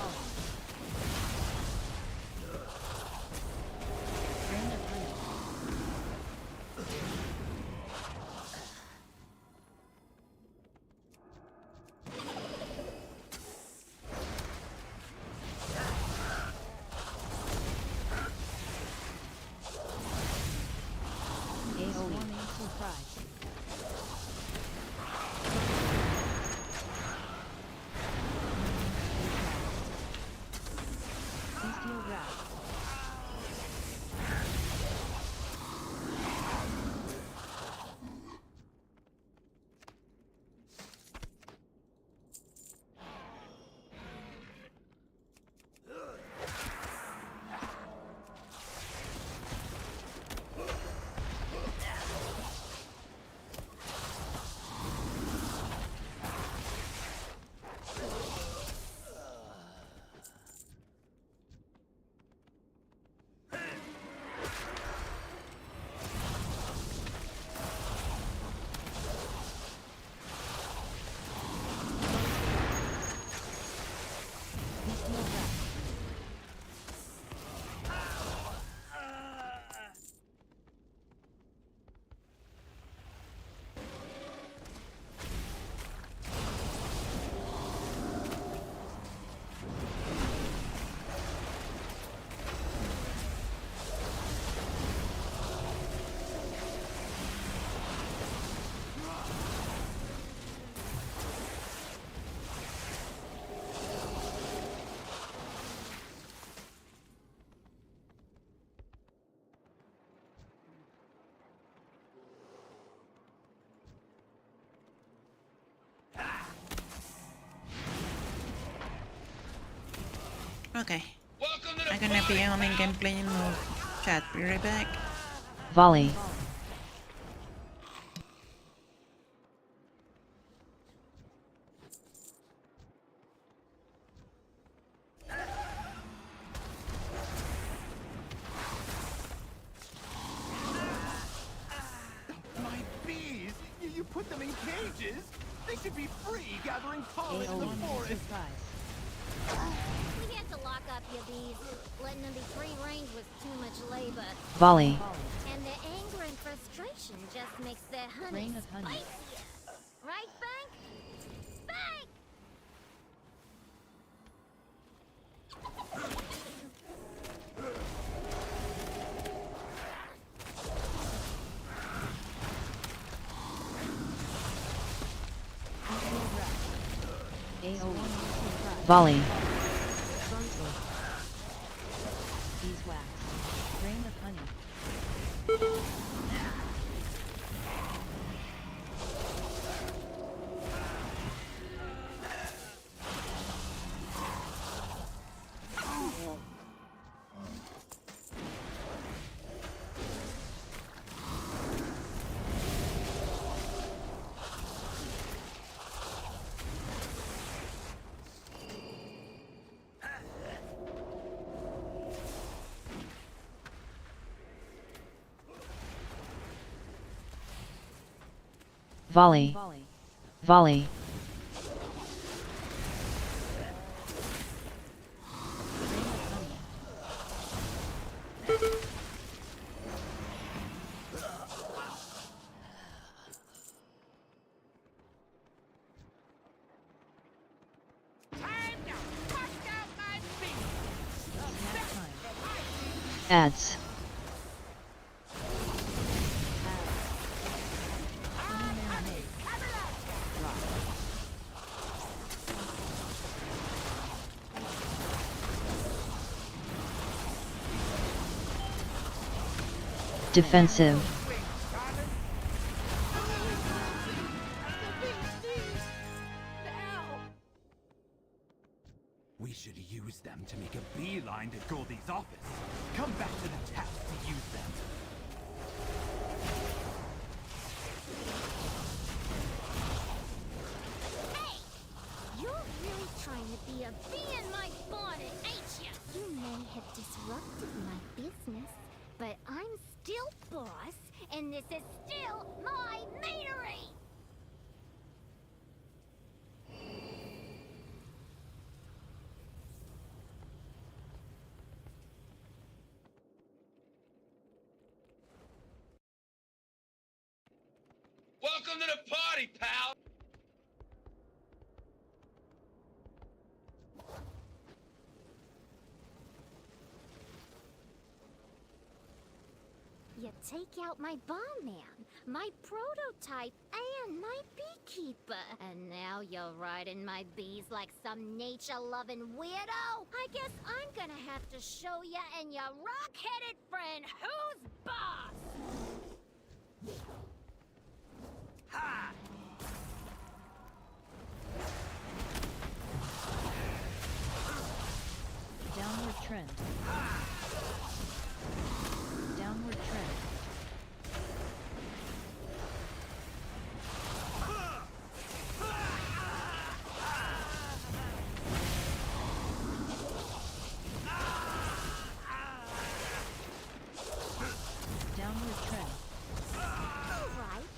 Okay. I'm gonna be on in gameplay mode. Chat, be right back. Volley. My bees! You put them in cages? They should be free gathering pollen in the forest. We had to lock up your bees. Letting them be free range was too much labor. Volley. And their anger and frustration just makes their honey Rain of honey. spicier. Right, Bank? Bank! Volley. Beeswax. Rain of honey. Volley. Volley. Ads. Defensive. We should use them to make a beeline to Goldie's office. Come back to the tap to use them. Hey! You're really trying to be a bee in my bonnet, ain't you? You may have disrupted my business, but I'm still boss, and this is still my meadery! Welcome to the party, pal! You take out my bomb man, my prototype, and my beekeeper. And now you're riding my bees like some nature-loving weirdo? I guess I'm gonna have to show ya and your rock-headed friend who's boss! Ha! Downward trend. Downward trend. Downward trend. Alright,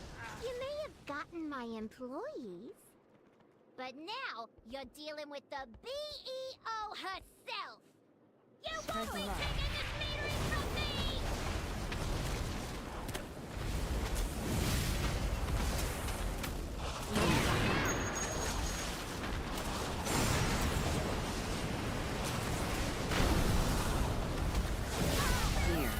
you may have gotten my employees, but now you're dealing with the BEO herself! You Spread won't the be love. taking this metering from me! Clear.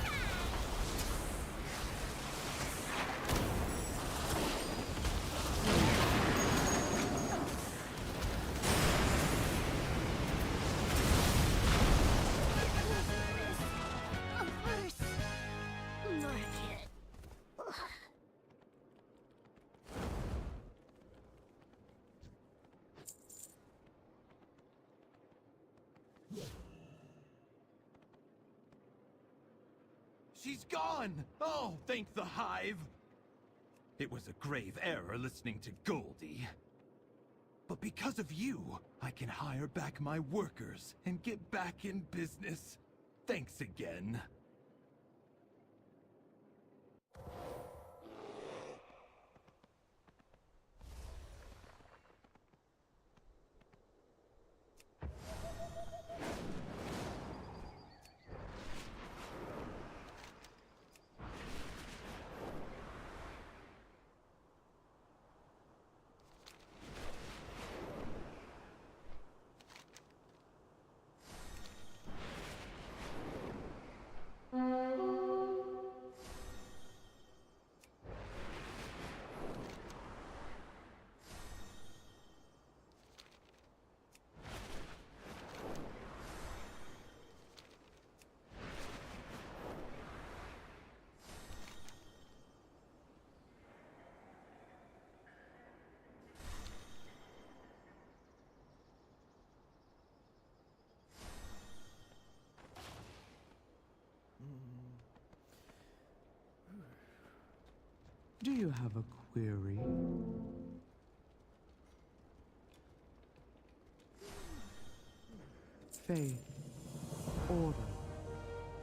She's gone! Oh, thank the Hive! It was a grave error listening to Goldie. But because of you, I can hire back my workers and get back in business. Thanks again. Do you have a query? Faith, order.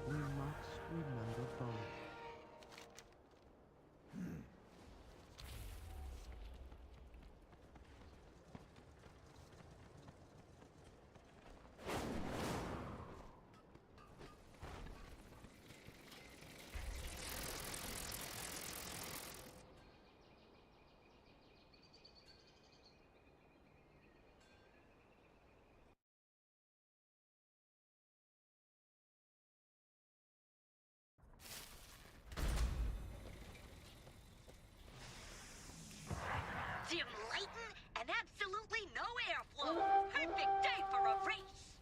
We must remember both. Dim lighting and absolutely no airflow. Perfect day for a race.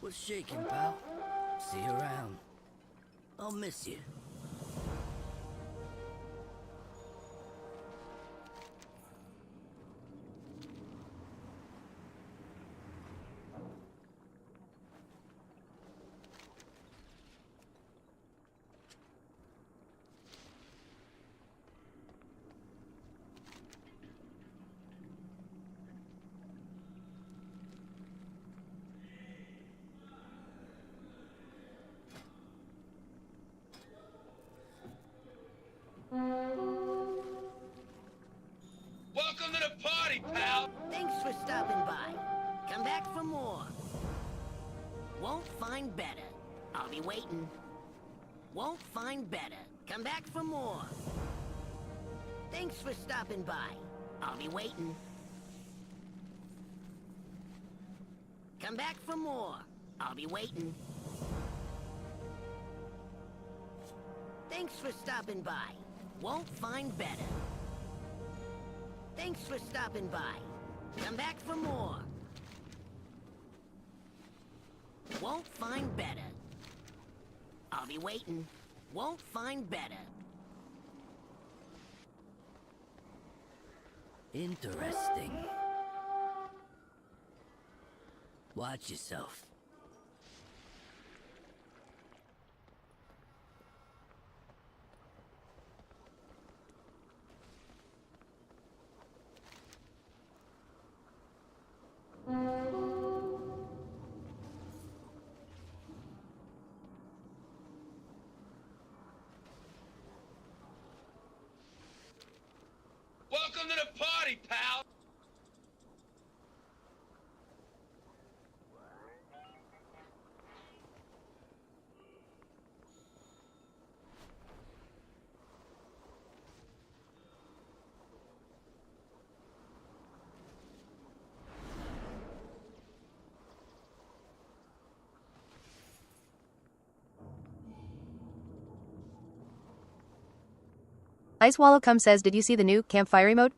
What's shaking, pal? See you around. I'll miss you. Welcome to the party, pal! Thanks for stopping by. Come back for more. Won't find better. I'll be waiting. Won't find better. Come back for more. Thanks for stopping by. I'll be waiting. Come back for more. I'll be waiting. Thanks for stopping by. Won't find better. Thanks for stopping by. Come back for more. Won't find better. I'll be waiting. Won't find better. Interesting. Watch yourself. Welcome to the party, pal! Ice Wallow Come says, did you see the new campfire emote?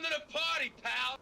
to the party, pal!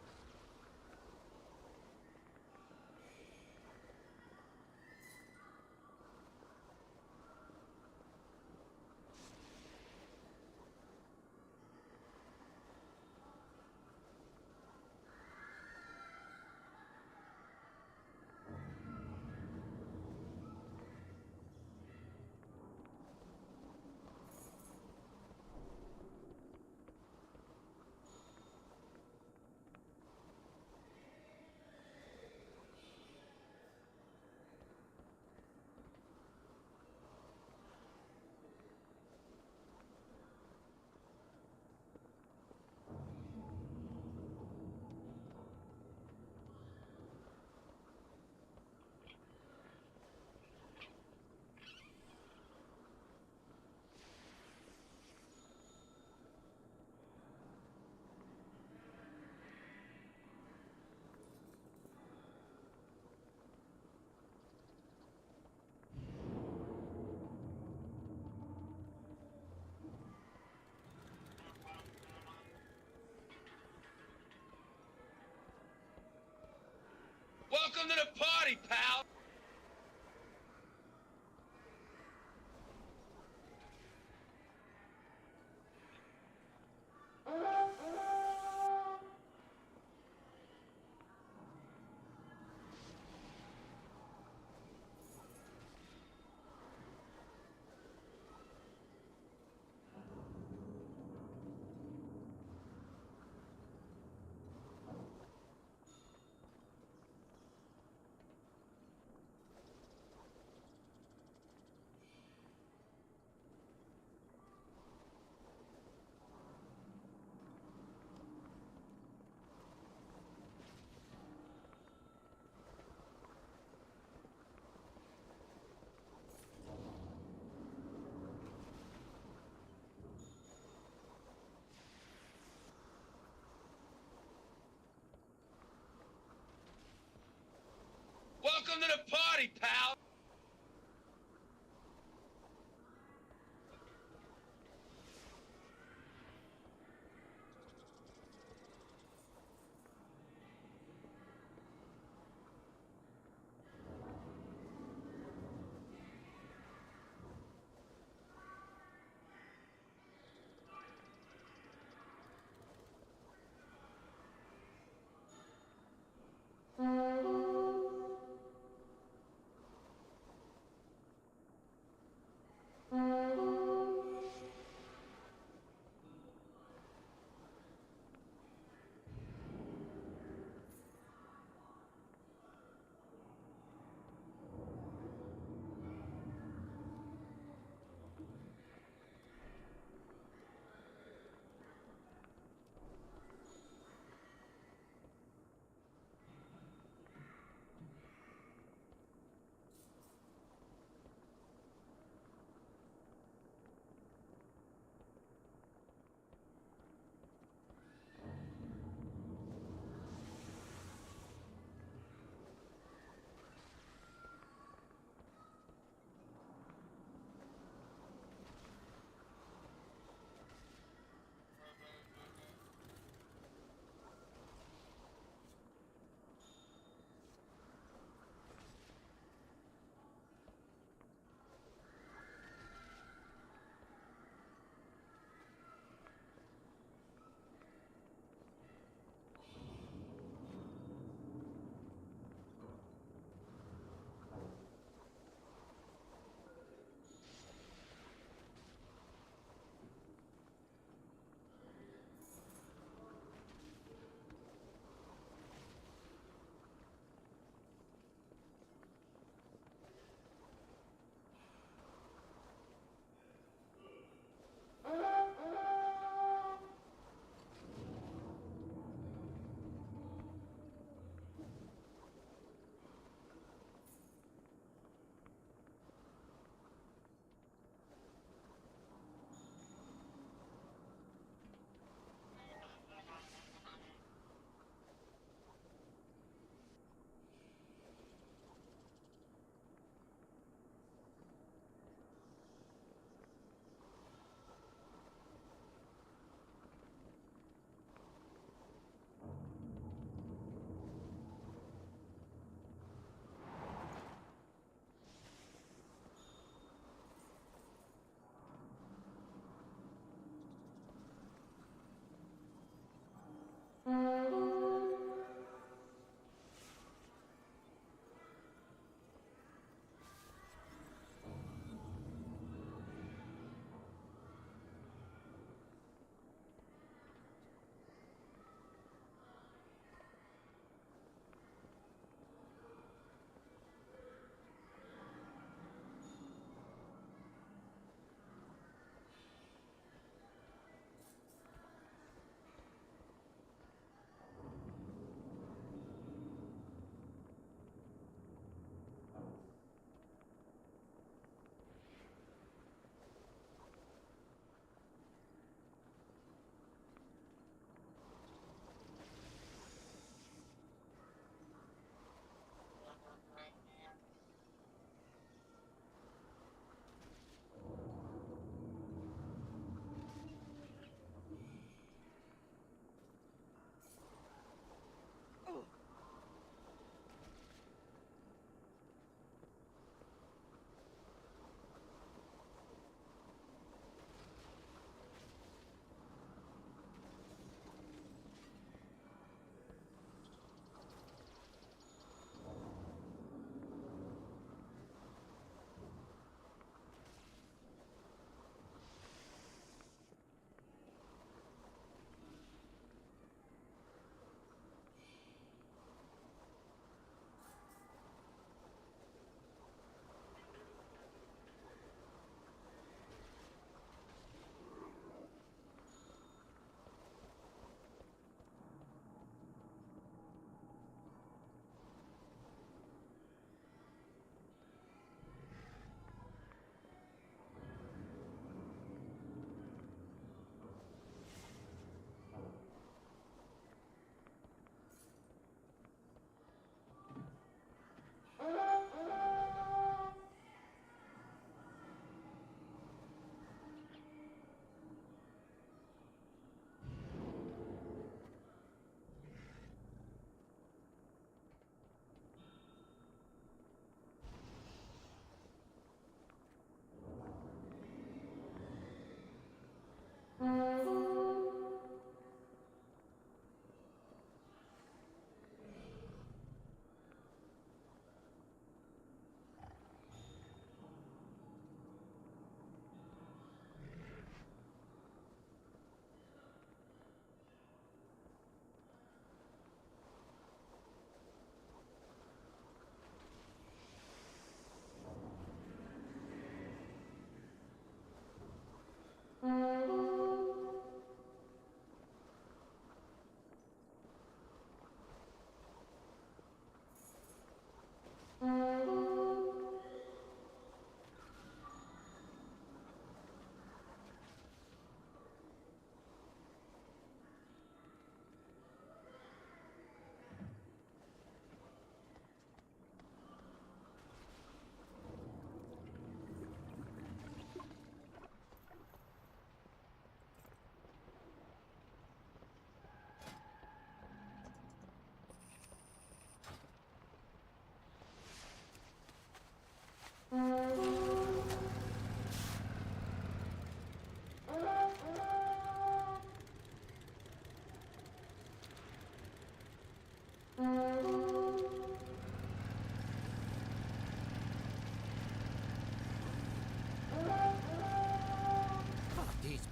Welcome to the party, pal! Welcome to the party, pal!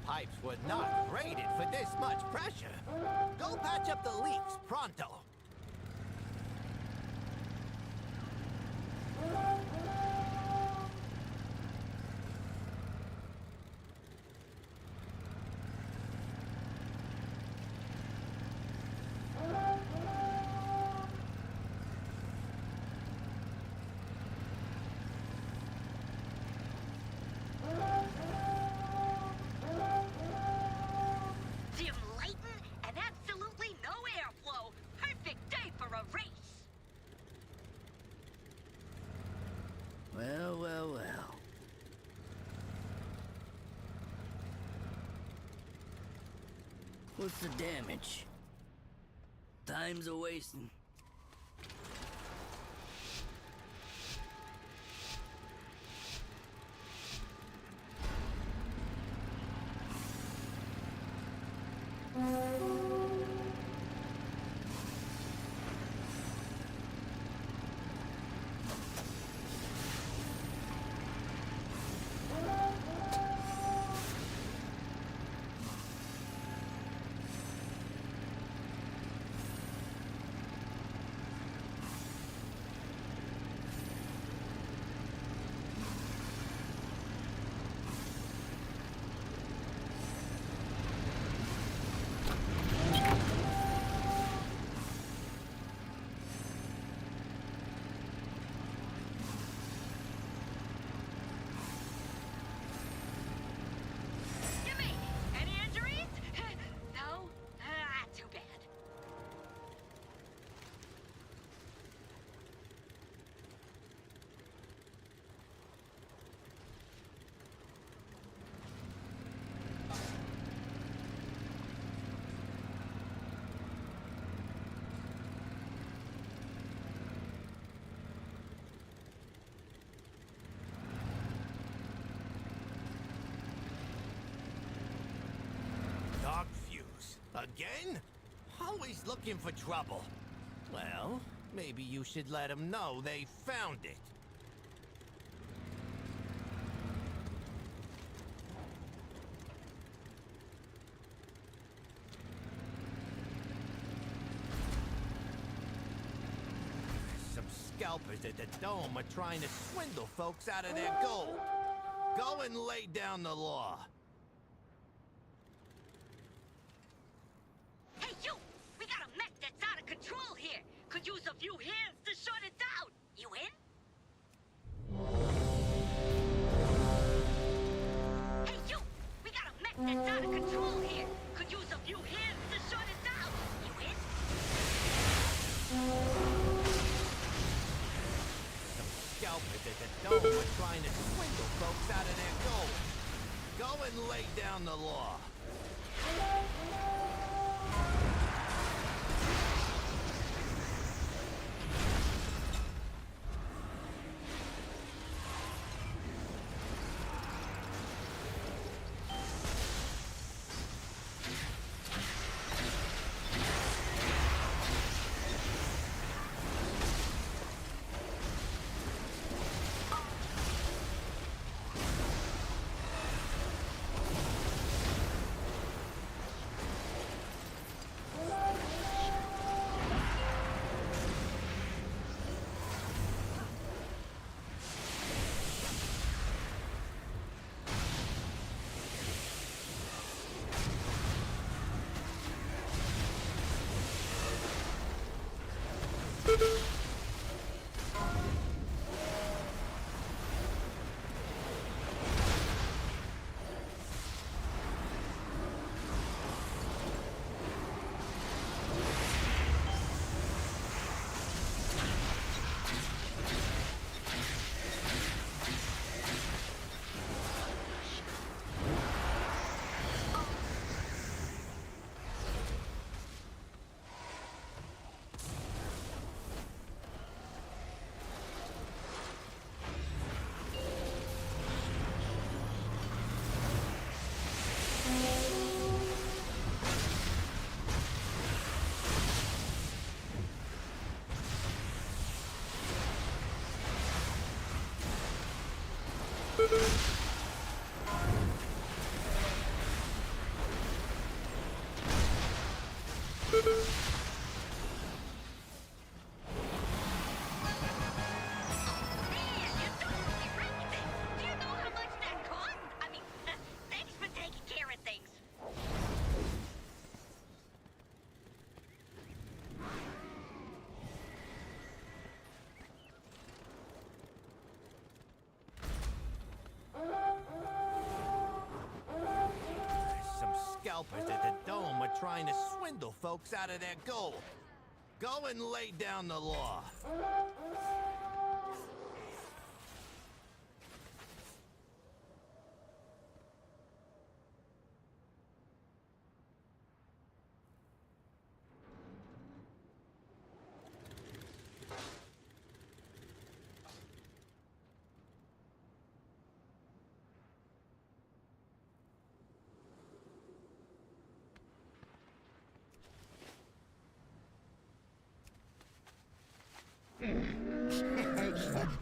pipes were not rated for this much pressure. Go patch up the leaks pronto. Dim lighting and absolutely no airflow. Perfect day for a race. Well, well, well. What's the damage? Time's a wasting. Gimme! Any injuries? No? Ah, too bad. Dog fuse. Again? Always looking for trouble. Well, maybe you should let them know they found it. Some scalpers at the Dome are trying to swindle folks out of their gold. Go and lay down the law. Hey, you! We got a mech that's out of control here. Could use a few hands to shut it down. You in? Hey, you! We got a mech that's out of control here. Could use a few hands to shut it down. You in? Some scalpers at the Dome are trying to swindle folks out of their gold. Go and lay down the law. Do you know how much that cost? I mean, thanks for taking care of things. Some scalpers at the Dome are trying to swindle folks out of their gold. Go and lay down the law.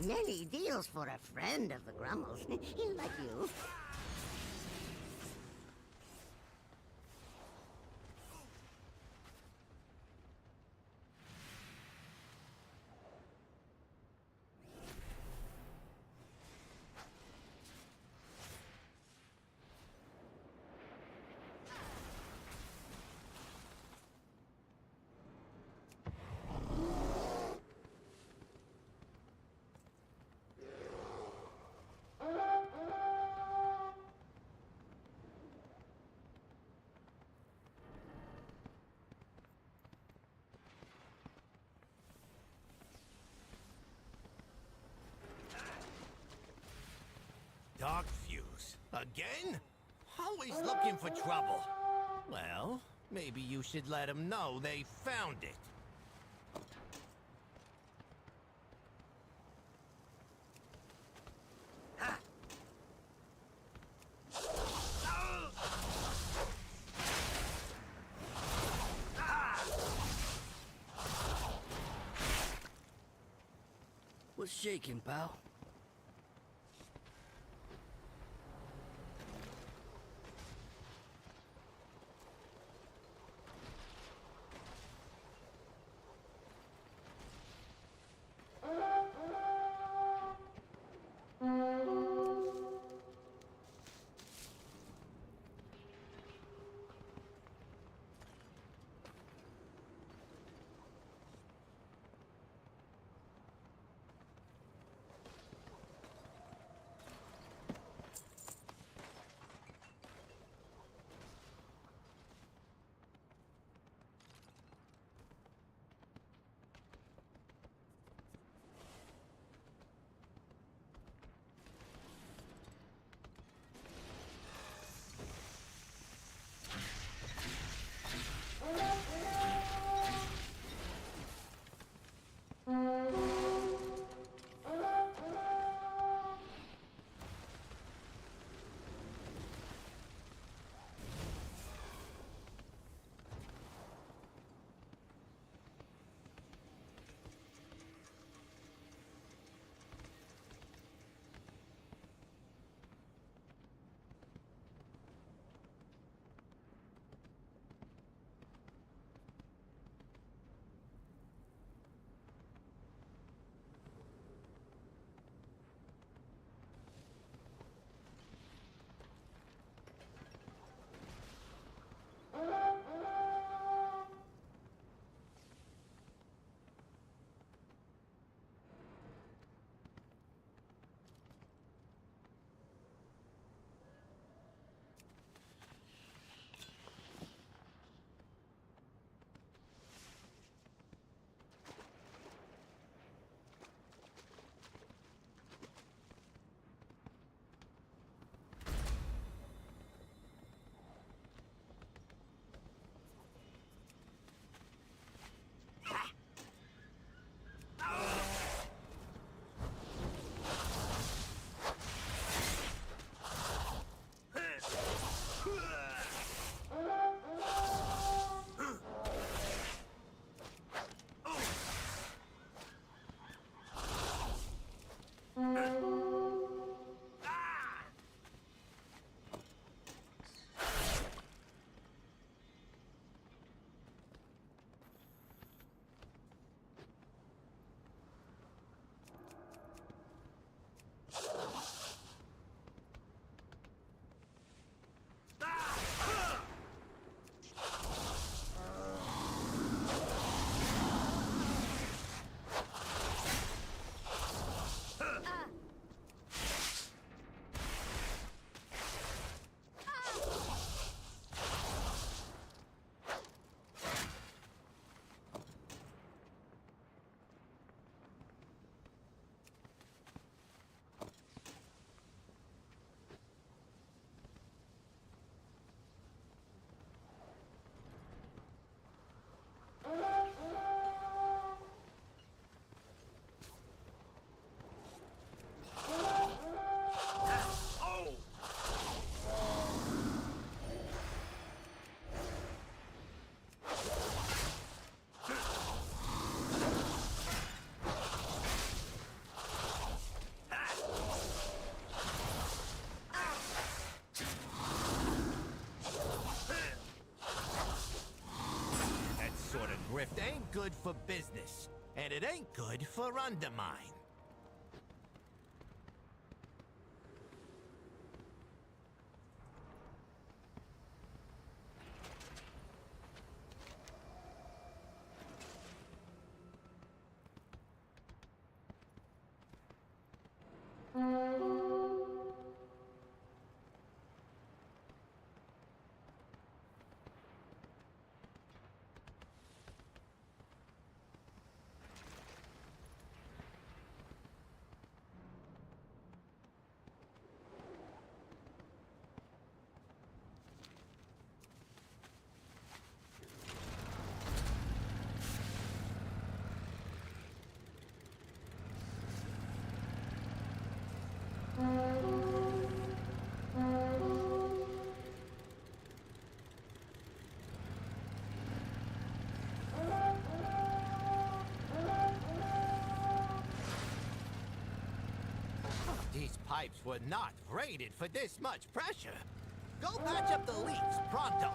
Many deals for a friend of the Grummels. He'll like you. Dark Fuse. Again? Always looking for trouble. Well, maybe you should let them know they found it. What's shaking, pal? good for business, and it ain't good for undermine. These pipes were not rated for this much pressure. Go patch up the leaks pronto.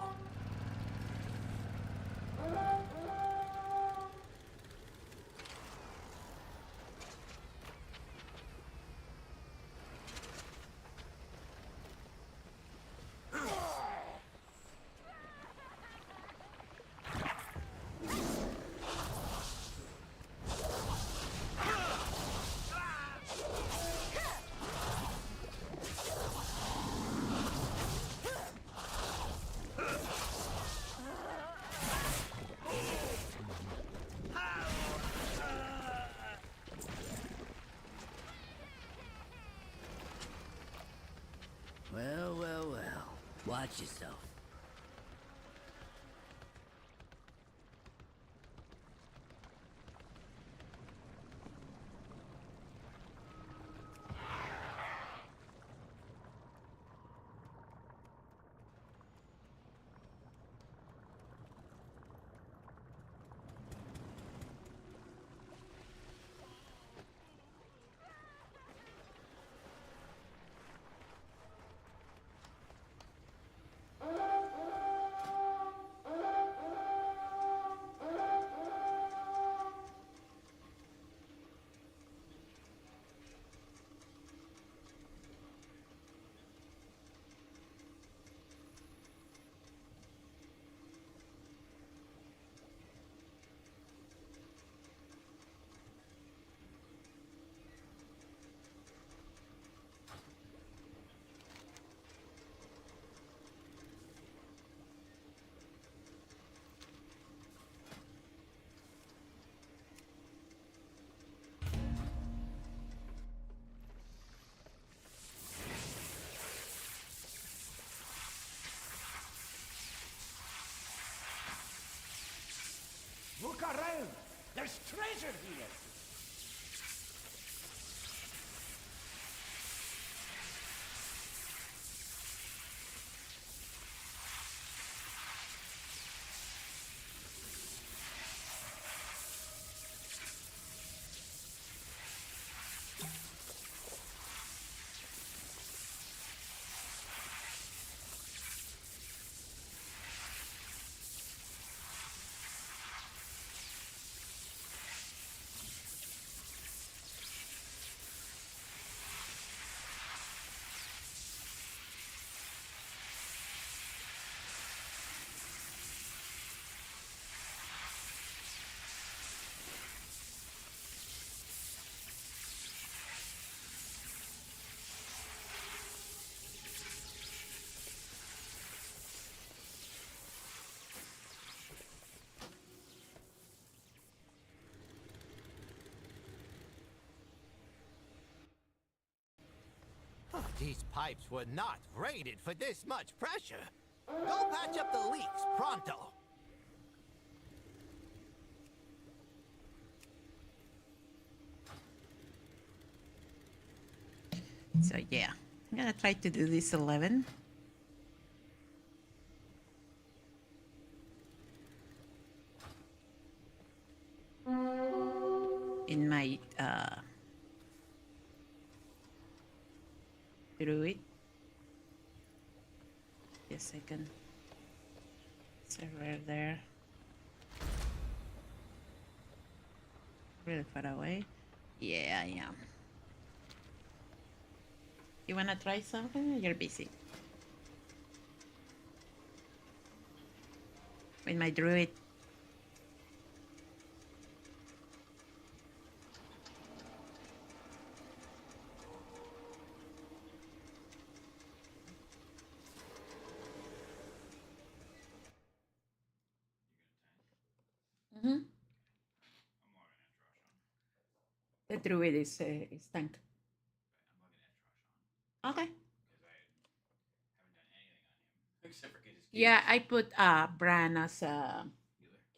Well, well, well. Watch yourself. Look around! There's treasure here! These pipes were not rated for this much pressure. Go patch up the leaks pronto. So yeah, I'm gonna try to do this 11. In my druid. Yes, I can server there. Really far away? Yeah, I am. You wanna try something? You're busy. With my druid. Mm-hmm. The druid is tank. Okay. Except for Kitty's Yeah, I put Bran as a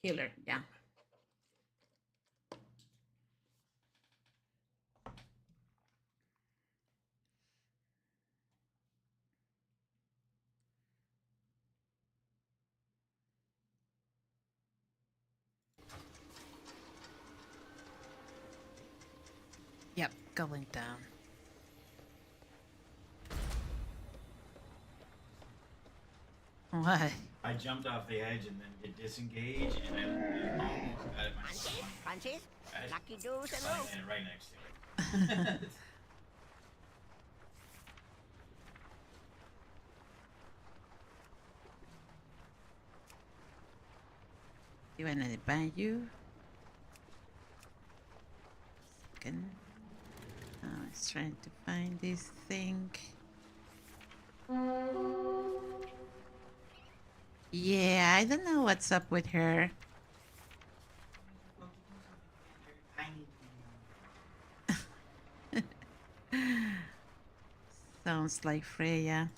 killer. Yeah. Yep, going down. Why? I jumped off the edge and then did disengage, and I almost got it myself. Punches? Lucky doos and I landed right next to it. You wanna bind you? Second. I was trying to find this thing. Yeah, I don't know what's up with her. Sounds like Freya.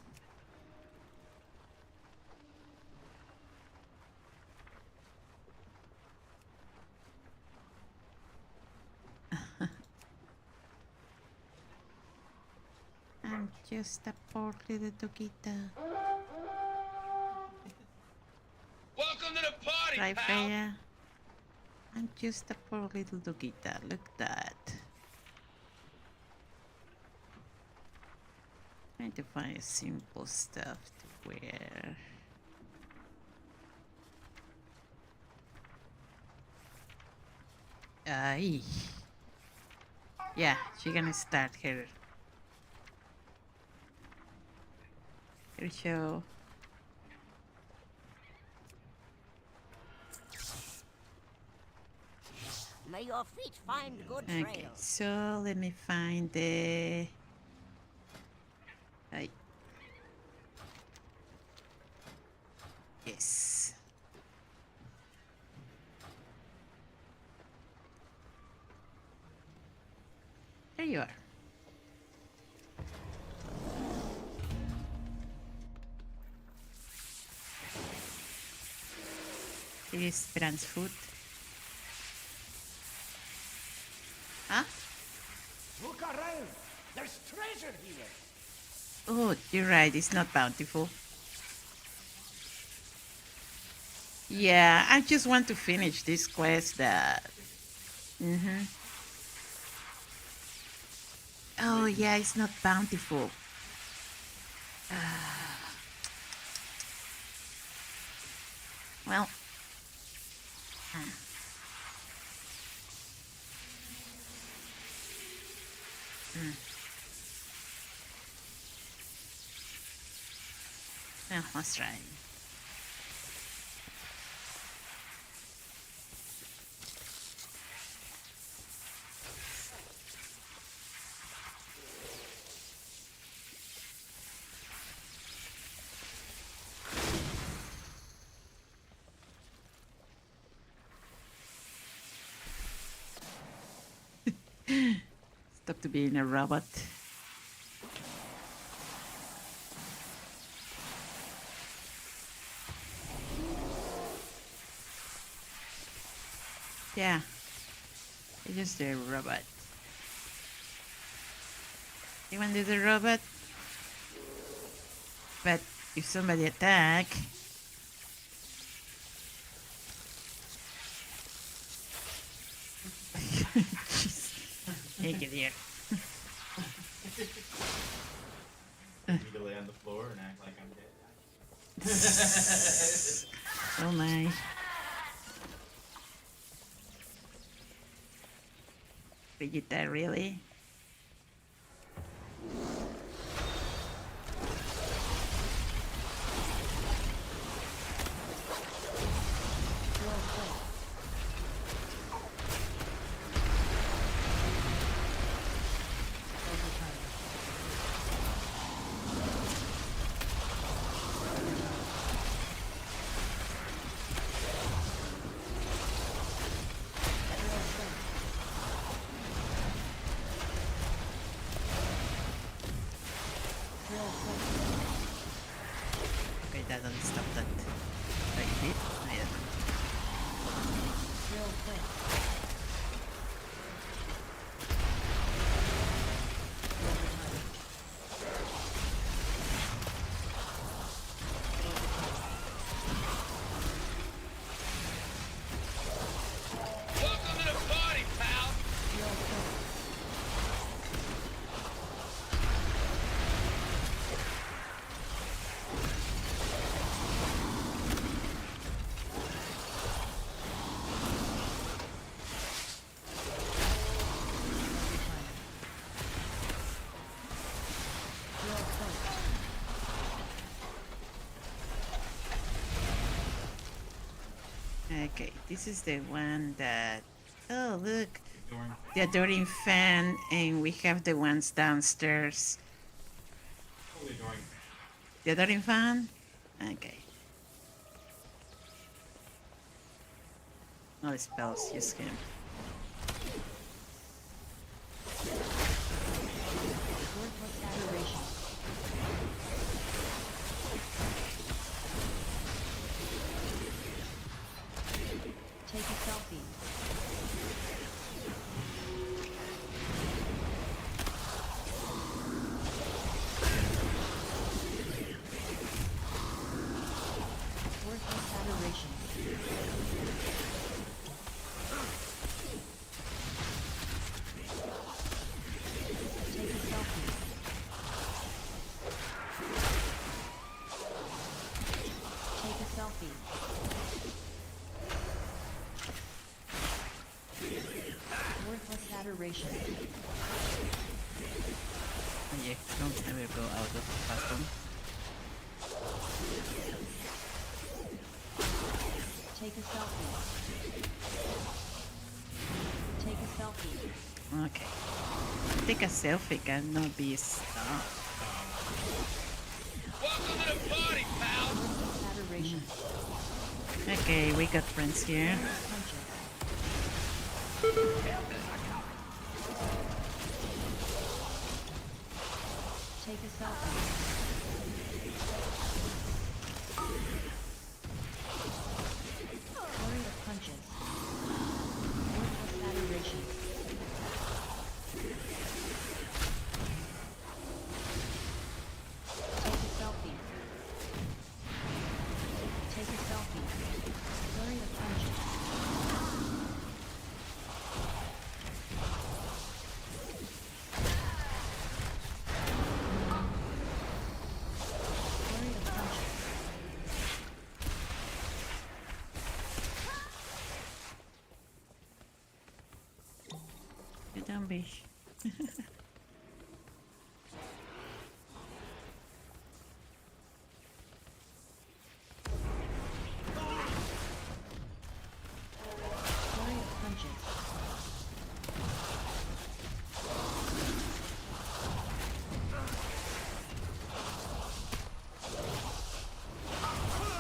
I'm just a poor little dogita. Welcome to the party, Right, pal. Freya? I'm just a poor little dogita. Look at that. Trying to find simple stuff to wear. Aye. Yeah, she's gonna start her show. May your feet find good Okay, trails. so let me find the. Aye. Yes. There you are. Here is Bran's food. Huh? Look around. There's treasure here. Oh, you're right. It's not bountiful. Yeah, I just want to finish this quest. That. Oh yeah, it's not bountiful. Well. Well, let's try. Stop to being a robot. Yeah, it's just a robot. You want to do the robot? But if somebody attack, take it here. Me to lay on the floor and act like I'm dead. Oh my. Brigitte, really? Okay, that doesn't stop that. Like it? I don't know. Welcome to the party, pal! Okay, this is the one that... Oh, look! The Adoring Fan, and we have the ones downstairs. The Adoring Fan? Okay. No spells, use him. Take a selfie. Worthless adoration. Take a selfie. Take a selfie. Worthless adoration. Yeah, don't ever go out of the bathroom. Take a selfie. Take a selfie. Okay. Take a selfie cannot be stopped. Welcome to the party, pal! Adoration. Okay, we got friends here. Take a selfie. Flurry of punches. Worthless adoration. Take a selfie. Take a selfie. Flurry of punches. Flurry of punches. You don't be. Flurry of punches.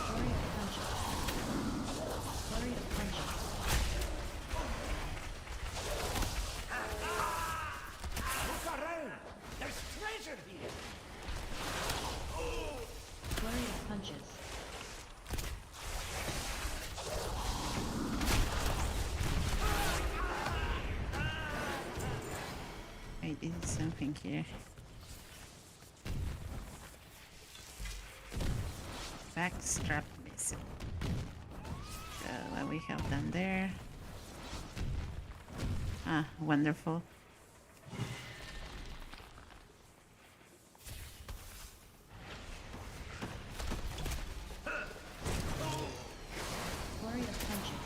Flurry of punches. Flurry of punches. Look around! There's treasure here! Flurry of punches. Wait, this is something here. Backstrap missing. So what we have done there. Ah, wonderful. Flurry of punches.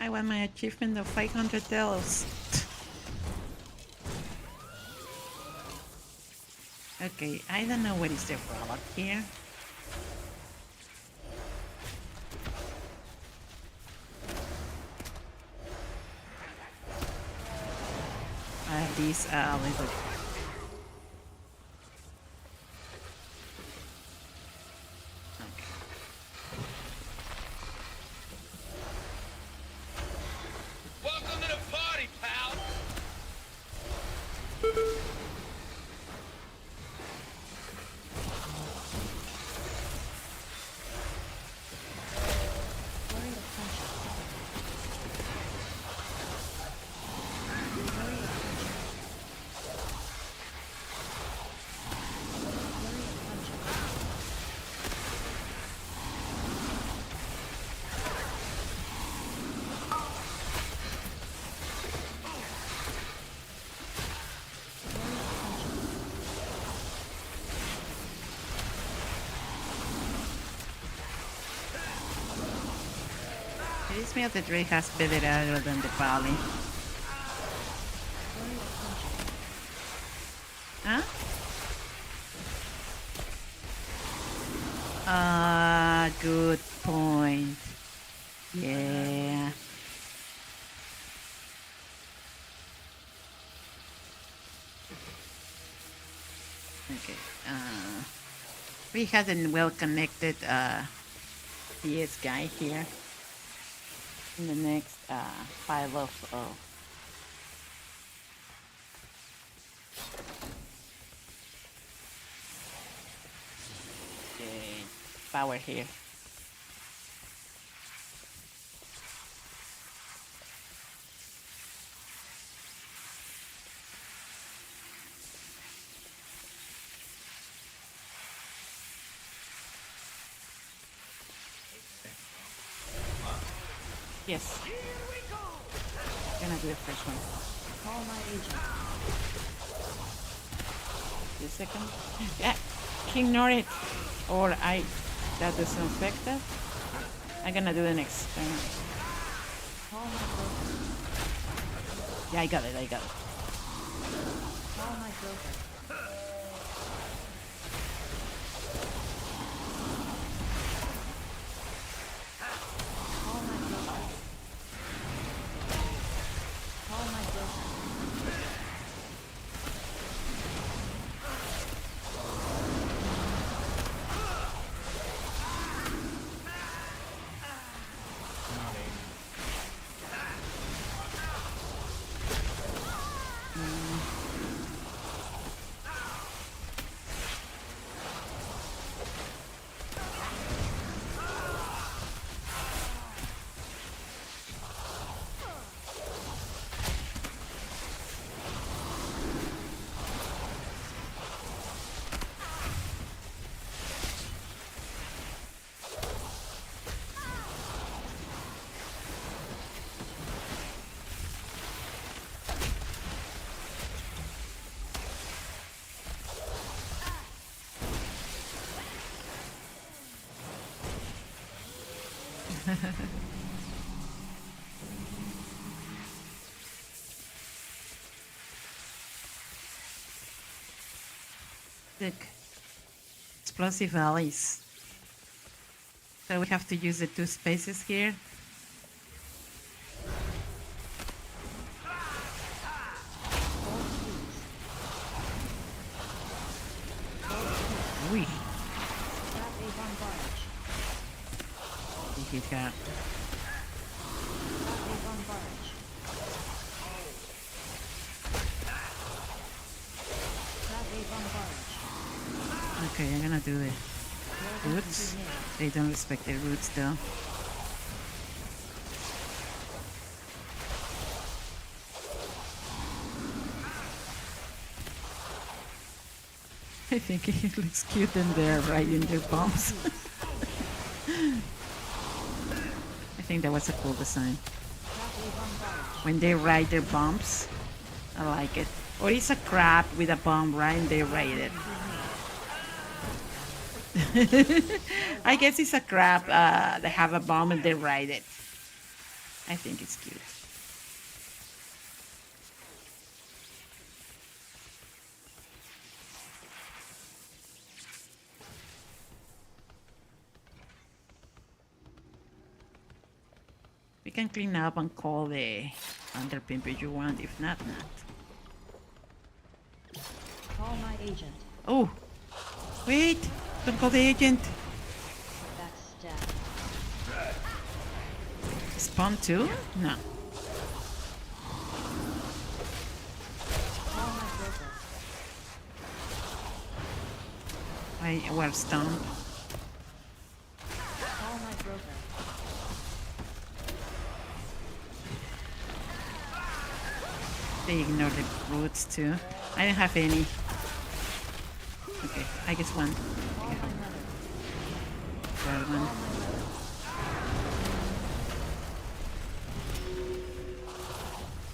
I want my achievement of 500 dells. Okay, I don't know what is the robot here. I have these little. Welcome to the party, pal! This meal the Drake has better aggro than the Pally. Huh? Good point. Yeah. Okay. We had a well-connected PS guy here. In the next pile of power here. Yes. Gonna do the first one. Call my agent. The second. Yeah. Ignore it. Or that doesn't affect that. I'm gonna do the next turn. Call my broker. Yeah, I got it. Call my broker. Look, explosive valleys. So we have to use the 2 spaces here. Ui. He hit her. Okay, I'm gonna do the roots. They don't respect the roots though. I think it looks cute in there riding their bombs. I think that was a cool design. When they ride their bombs, I like it. Or it's a crab with a bomb, right? And they ride it. I guess it's a crab. They have a bomb and they ride it. I think it's cute. We can clean up and call the underpimp if you want. If not, not. Call my agent. Oh, wait! Don't call the agent. Backstab. Spawn too? No. Call my broker. We're stunned. Call my broker. They ignore the roots too. I don't have any. Okay, I guess one. Call my mother. Well, one.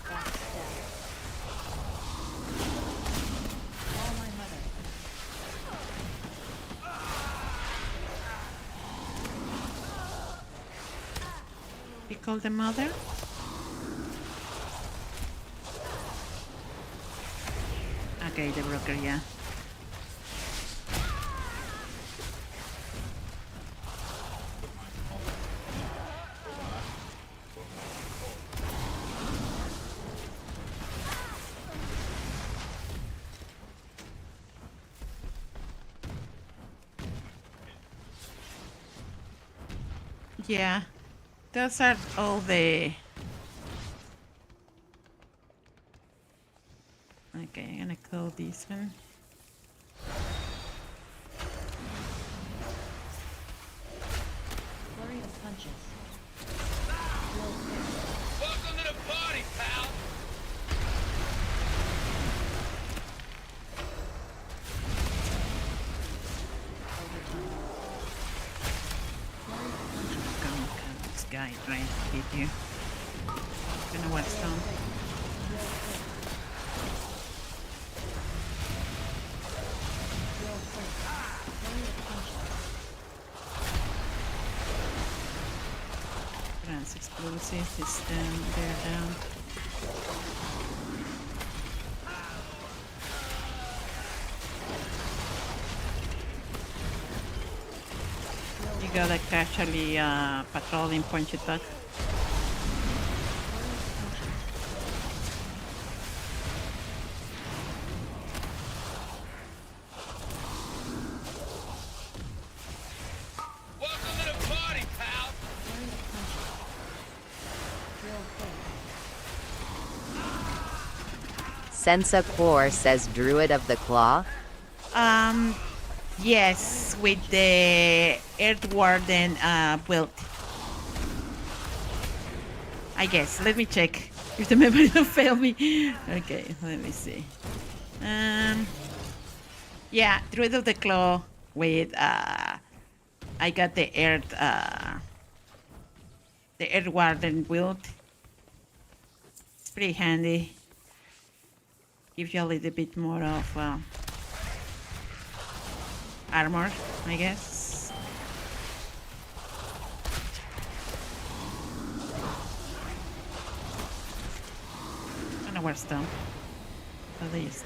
Backstab. Call my mother. You call the mother? Okay, the broker, yeah. Yeah, those are all the... Okay, I'm gonna call this one. Flurry of punches. Welcome to the party, pal! Come, this guy trying to hit you. Gonna watch down. Trans explosive is down, they're down. You got like actually patrolling punch it back. Welcome to the party, pal! Sensa Core says Druid of the Claw. Yes, with the Earth Warden build. I guess. Let me check if the memory don't fail me. Okay, let me see. Yeah, Druid of the Claw with I got the Earth Warden build. It's pretty handy. Gives you a little bit more of armor, I guess. I don't know where's down. At least.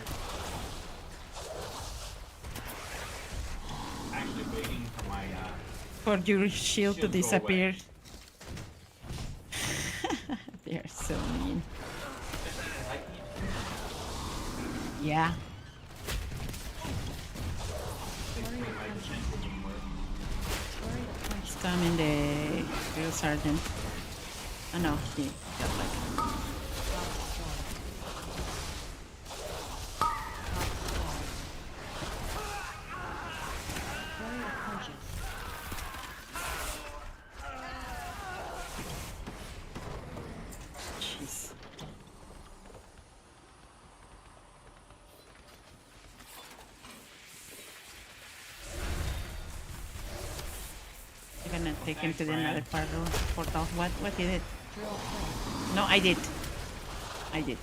Actually waiting for my For your shield to go disappear. They are so mean. Yeah. Stun in the real sergeant. Oh no, he got like. Jeez. I'm gonna take him to the another portal. What did it? No, I did. I did.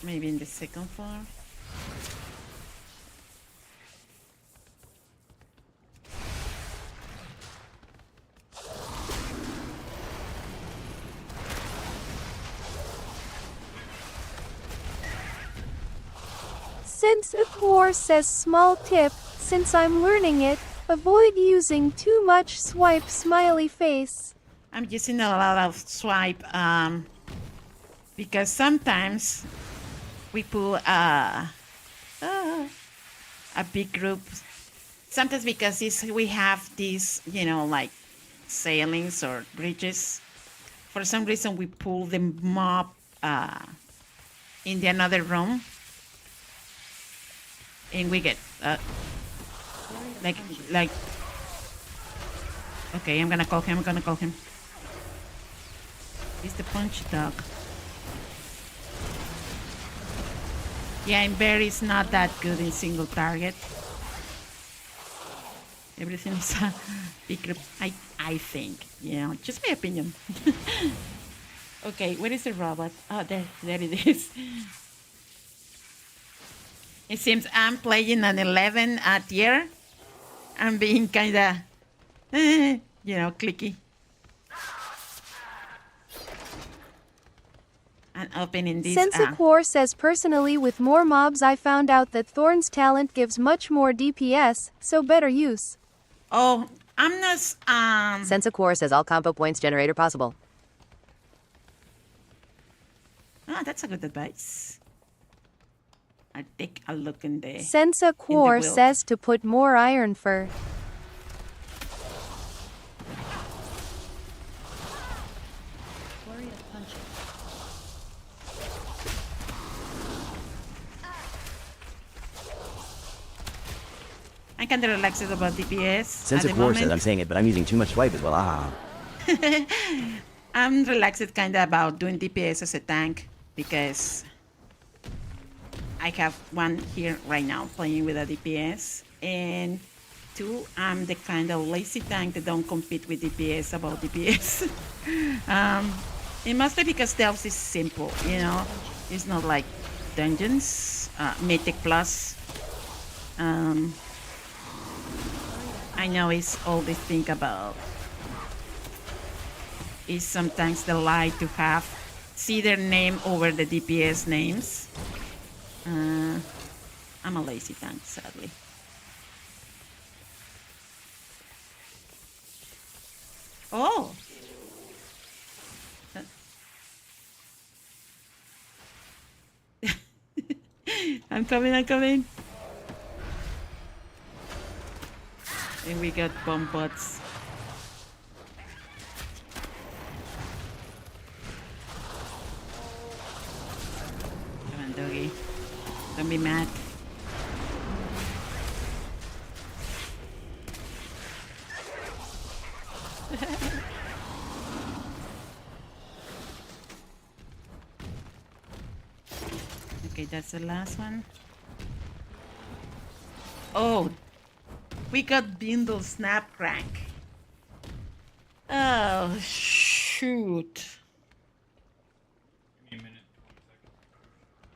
Maybe in the second floor. Since Akor says small tip, since I'm learning it, avoid using too much swipe smiley face. I'm using a lot of swipe because sometimes we pull a big group. Sometimes because we have these, like sailings or bridges. For some reason, we pull the mob in the another room, and we get like. Okay, I'm gonna call him. He's the punch dog. Yeah, and Barry's not that good in single target. Everything is a big group, I think. Just my opinion. Okay, where is the robot? Oh, there it is. It seems I'm playing an 11 tier. I'm being kind of, clicky. And opening this. Since Akor says personally with more mobs I found out that Thorn's talent gives much more DPS, so better use. Oh, I'm not, Sensakor says all combo points generator possible. Oh, that's a good advice. I'll take a look in the... Sensakor says to put more iron fur. I'm kind of relaxed about DPS. Since of course I'm saying it, but I'm using too much swipe as well. I'm relaxed kind of about doing DPS as a tank because I have one here right now playing with a DPS, and two, I'm the kind of lazy tank that don't compete with DPS about DPS. And mostly because Delves is simple, it's not like dungeons, Mythic Plus. I know it's all they think about. Is sometimes they like to see their name over the DPS names. I'm a lazy tank, sadly. Oh! I'm coming. And we got bomb bots. Come on, doggy. Don't be mad. Okay, that's the last one. Oh! We got Bindle Snap Crank. Oh, shoot.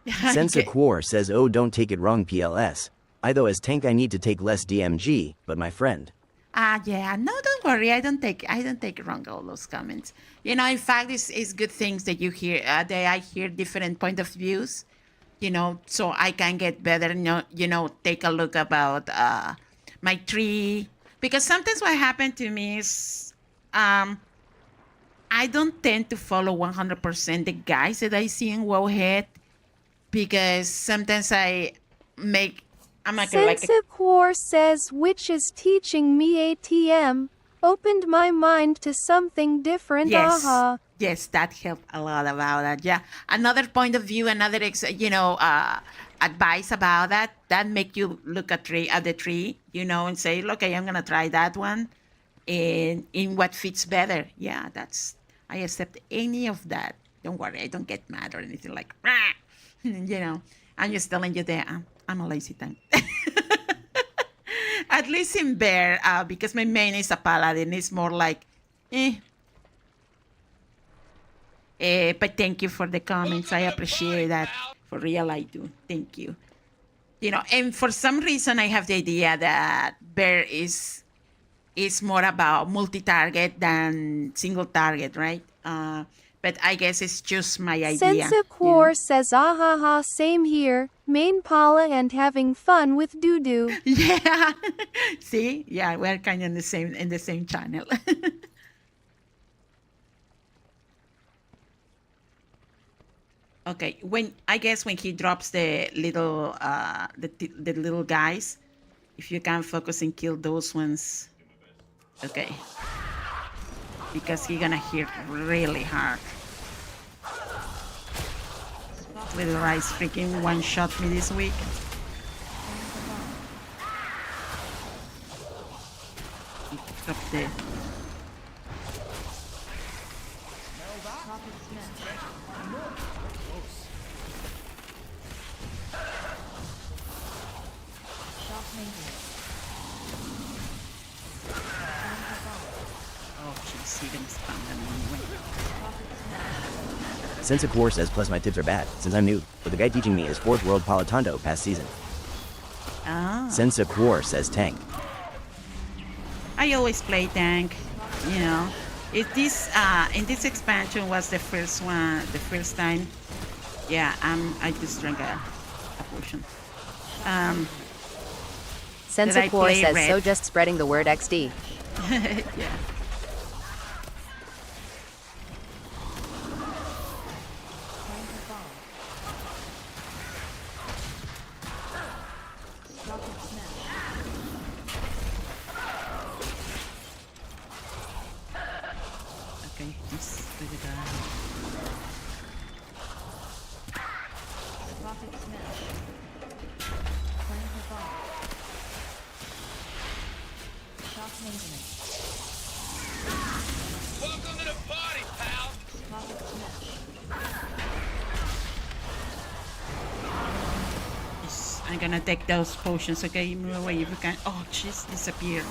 Sensakor says, oh, don't take it wrong, PLS. I, though, as tank, I need to take less DMG, but my friend. Yeah, no, don't worry. I don't take wrong all those comments. In fact, it's good things that you hear, that I hear different point of views, so I can get better, take a look about, my tree, because sometimes what happened to me is I don't tend to follow 100% the guys that I see in Wowhead, because sometimes I'm not gonna like Sensakor says which is teaching me ATM, opened my mind to something different. Yes. Yes, that helped a lot about that. Yeah, another point of view, another advice about that make you look at the tree, and say, okay, I'm gonna try that one, and in what fits better. Yeah, I accept any of that. Don't worry, I don't get mad or anything like, I'm just telling you that I'm a lazy tank. At least in Bear, because my main is a paladin, it's more like, but thank you for the comments. I appreciate that. For real, I do. Thank you. You know, and for some reason, I have the idea that Bear is more about multi-target than single target, right? But I guess it's just my idea. Sensicor says, ah ha ha, same here. Main Paula and having fun with Doo-Doo. Yeah. See? Yeah, we're kind of in the same channel. Okay, I guess when he drops the little the little guys, if you can focus and kill those ones. Okay. Because he's gonna hit really hard. Little Rice freaking one-shot me this week. Drop the... Oh, jeez, he didn't spam them anyway. Sensicor says, plus my tips are bad, since I'm new, but the guy teaching me is 4th World Palatondo past season. Ah. Sensicor says tank. I always play tank, you know. If this in this expansion was the first time. Yeah, I just drank a potion. Sensicor says, red? so just spreading the word XD. Yeah. Okay, this is the guy. Welcome to the party, pal. Yes, I'm gonna take those potions, okay? Move away if you can. Oh, jeez, disappear.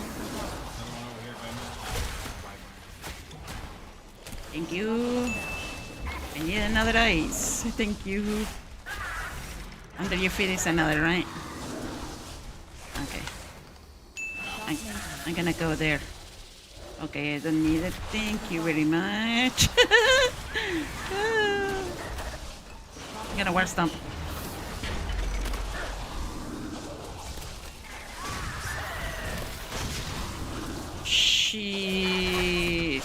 Thank you. I need another ice. Thank you. Under your feet is another, right? Okay. I'm gonna go there. Okay, I don't need it. Thank you very much. I'm gonna war stomp. Jeez.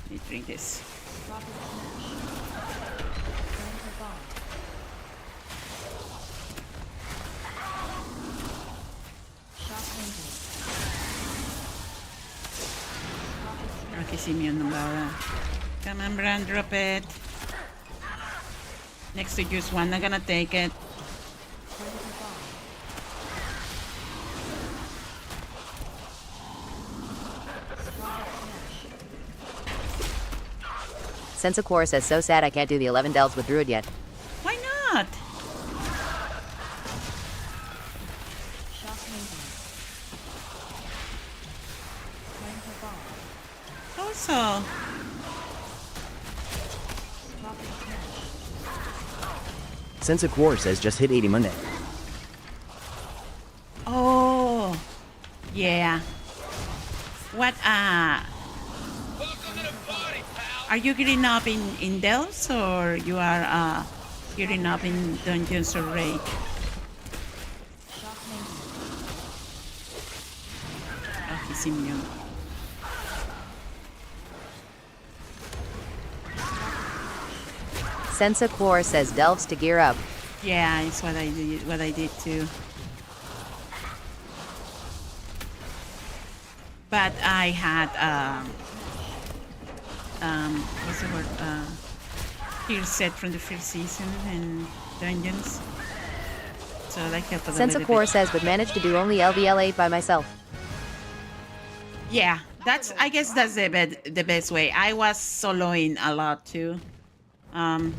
Let me drink this. Okay, Simeon number. Come on, Bran, drop it. Next to just one, I'm gonna take it. Sensicor says, so sad I can't do the 11 delves with Druid yet. Why not? Also. Sensicor says, just hit 80 Monday. Oh, yeah. What, are you getting up in Delves or you are getting up in Dungeons or Raid? Oh, he's immune. Sensicor says, delves to gear up. Yeah, it's what I did too. But I had what's the word? Gear set from the first season in Dungeons. So that helped a little Sensicor bit. says, but managed to do only LVL8 by myself. Yeah, I guess that's the best way. I was soloing a lot too. To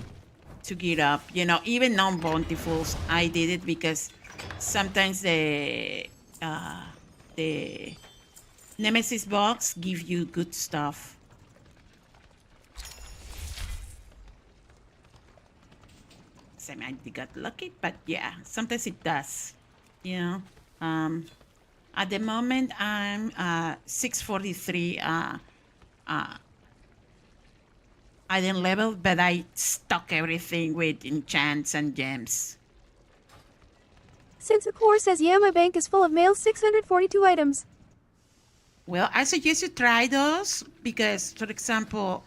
gear up, you know, even non-bountifuls, I did it because sometimes the Nemesis box give you good stuff. say I got lucky, but yeah, sometimes it does. You know, at the moment I'm 643 item level, but I stock everything with enchants and gems. Since the core says, yeah, my bank is full of mail, 642 items. Well, I suggest you try those because, for example,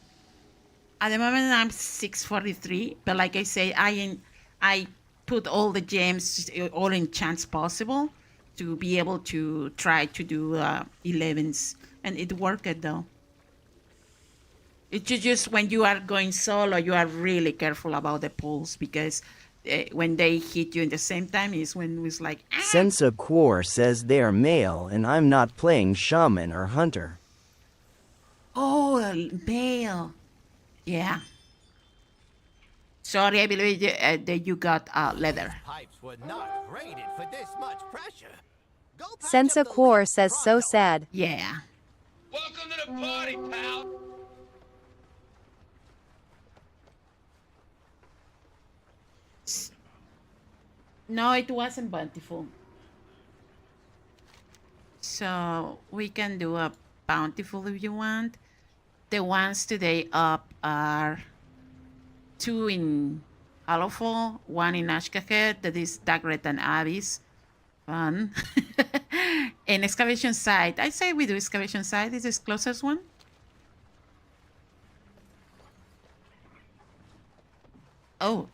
at the moment I'm 643, but like I say, I put all the gems, all enchants possible to be able to try to do 11s, and it worked though. It's just when you are going solo, you are really careful about the pulls because when they hit you in the same time is when it's like. Sensa Quor says they're male and I'm not playing shaman or hunter. Oh, male. Yeah. Sorry, I believe that you got leather. Pipes were not rated for this much pressure. Sensa Quor says so sad. Yeah. Welcome to the party, pal. No, it wasn't bountiful. So we can do a bountiful if you want. The ones today up are 2 in Allowful, 1 in Ashkahet, that is Dagret and Abyss. Fun. And Excavation Site. I say we do Excavation Site. Is this closest one? Oh,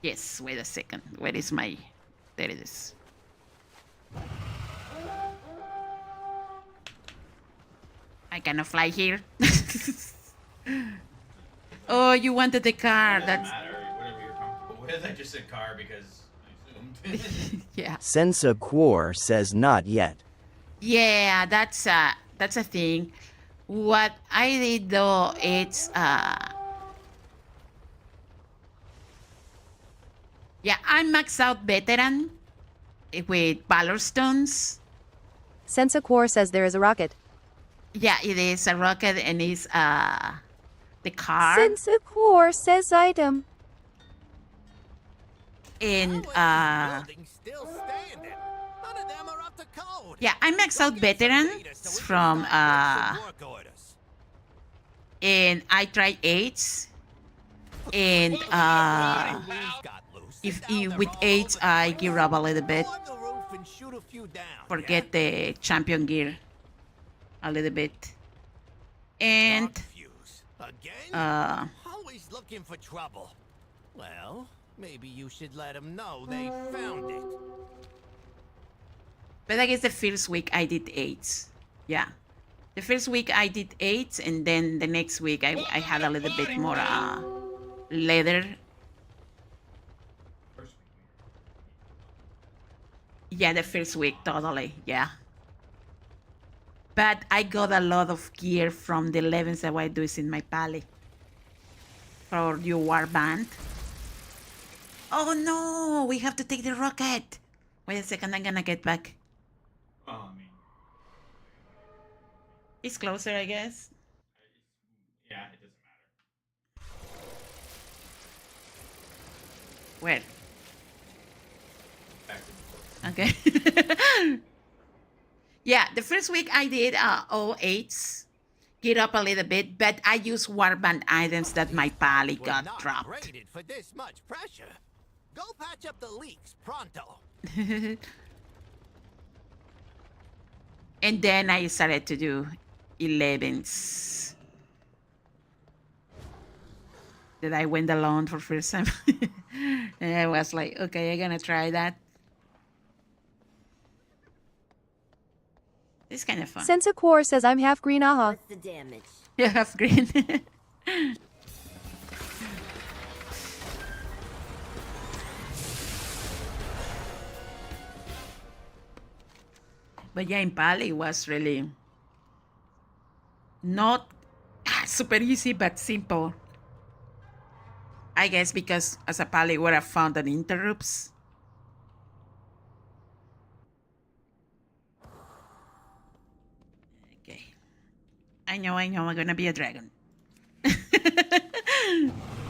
yes. Wait a second. Where is my... There it is. I cannot fly here. Oh, you wanted the car. That's... matter, whatever you're comfortable with. I just said car because I assumed. Yeah. Sensa Quor says not yet. Yeah, that's a thing. What I did though, it's yeah, I'm maxed out veteran with Valor Stones. Sensa Quor says there is a rocket. Yeah, it is a rocket and it's the car. Sensa Quor says item. And Still standing. None of them are up to code. yeah, I maxed out veteran from and I tried 8s and if with 8s I gear up a little bit. Forget the champion gear a little bit. And Always looking for trouble. Well, maybe you should let them know they found it. but I guess the first week I did 8s. Yeah. The first week I did 8s and then the next week I had a little bit more leather. Yeah, the first week, totally, yeah. But I got a lot of gear from the 11s that I do in my pally. For your warband. Oh no, we have to take the rocket. Wait a second, I'm gonna get back. Oh, I mean, It's closer, I guess. yeah, it doesn't matter. Where? Back to the Okay. Yeah, the first week I did all 8s. Get up a little bit, but I used warband items that my pally got dropped. Rated for this much pressure. Go patch up the leaks pronto. And then I started to do 11s. That I went alone for first time. And I was like, okay, I'm gonna try that. It's kind of fun. Sensa Quor says I'm half green, aha. What's the damage? Yeah, half green. But yeah, in Pali was really not super easy, but simple. I guess because as a Pali, where I found an interrupts. Okay. I know, I'm gonna be a dragon.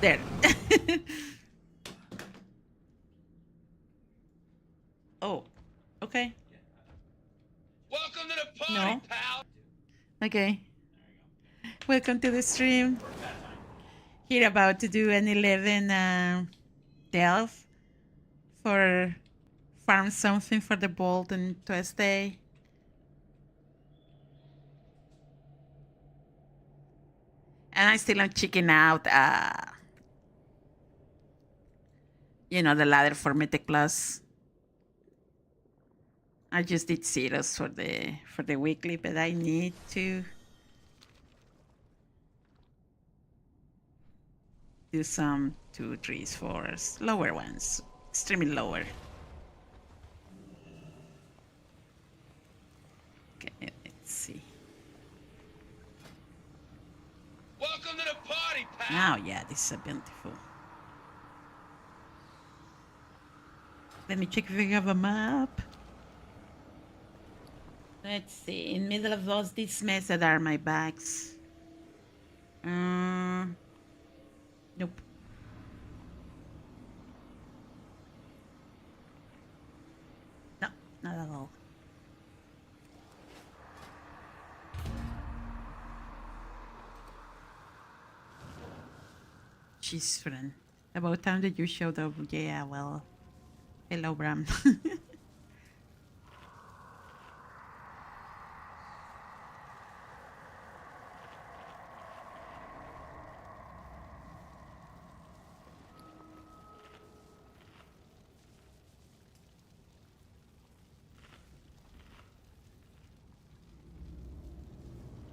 There. Oh, okay. Welcome to the party, No. pal. Okay. Welcome to the stream. Here about to do an 11 delve for farm something for the bolt on Tuesday. And I still am checking out the ladder for Mythic Plus. I just did zeros for the weekly, but I need to do some 2, 3s, 4s, lower ones, extremely lower. Okay, let's see. Welcome to the party, pal. Now, yeah, this is beautiful. Let me check if we have a map. Let's see. In middle of those, these mess that are my bags. Nope. No, not at all. Jeez, friend. About time that you showed up. Yeah, well. Hello, Bram.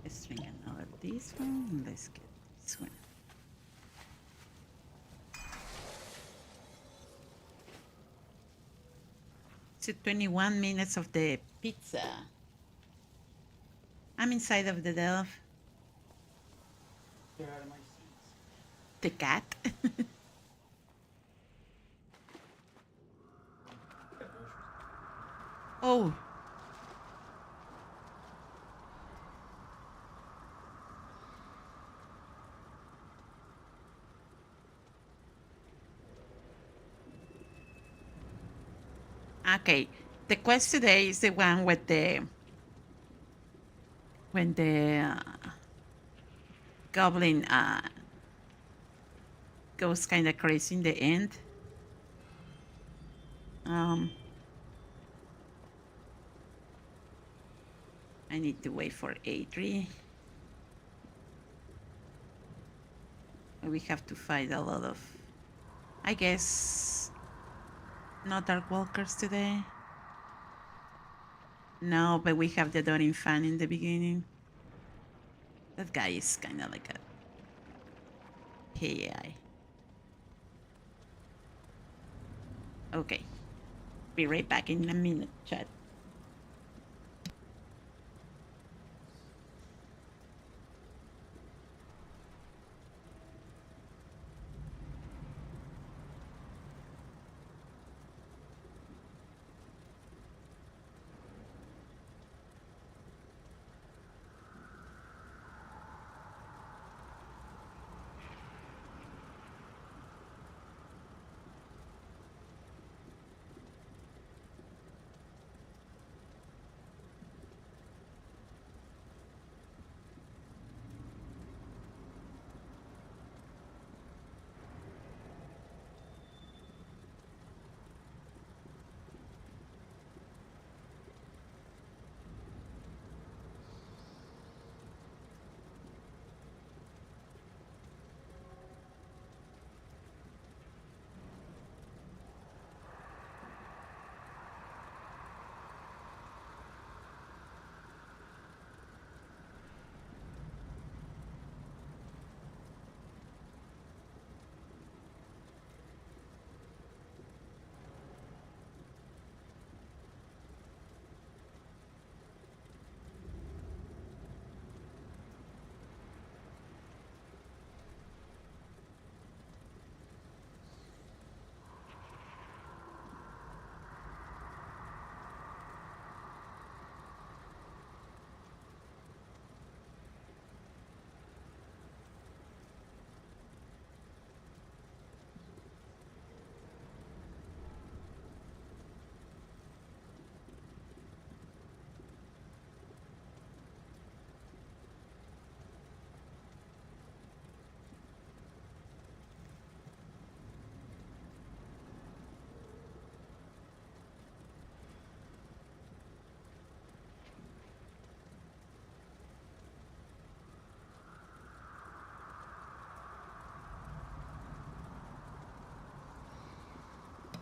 Let's bring another this one. And let's get this one. It's 21 minutes of the pizza. I'm inside of the delve. Get out of my seats. The cat. Oh. Okay. The quest today is the one with when the goblin goes kind of crazy in the end. I need to wait for A3. We have to fight a lot of, I guess, not Dark Walkers today. No, but we have the Dorin fan in the beginning. That guy is kind of like a AI. Okay. Be right back in a minute, chat.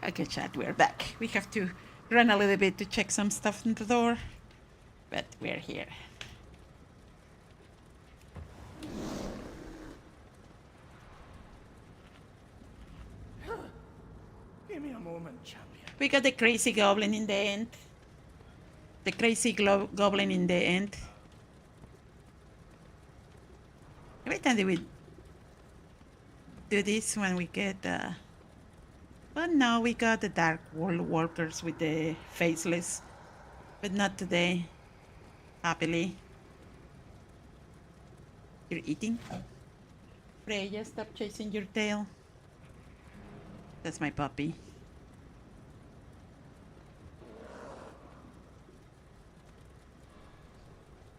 Okay, chat, we're back. We have to run a little bit to check some stuff in the door, but we're here. Give me a moment, champion. We got the crazy goblin in the end. The crazy goblin in the end. Every time we do this when we get but no, we got the dark world walkers with the faceless, but not today, happily. You're eating? Freya, stop chasing your tail. That's my puppy.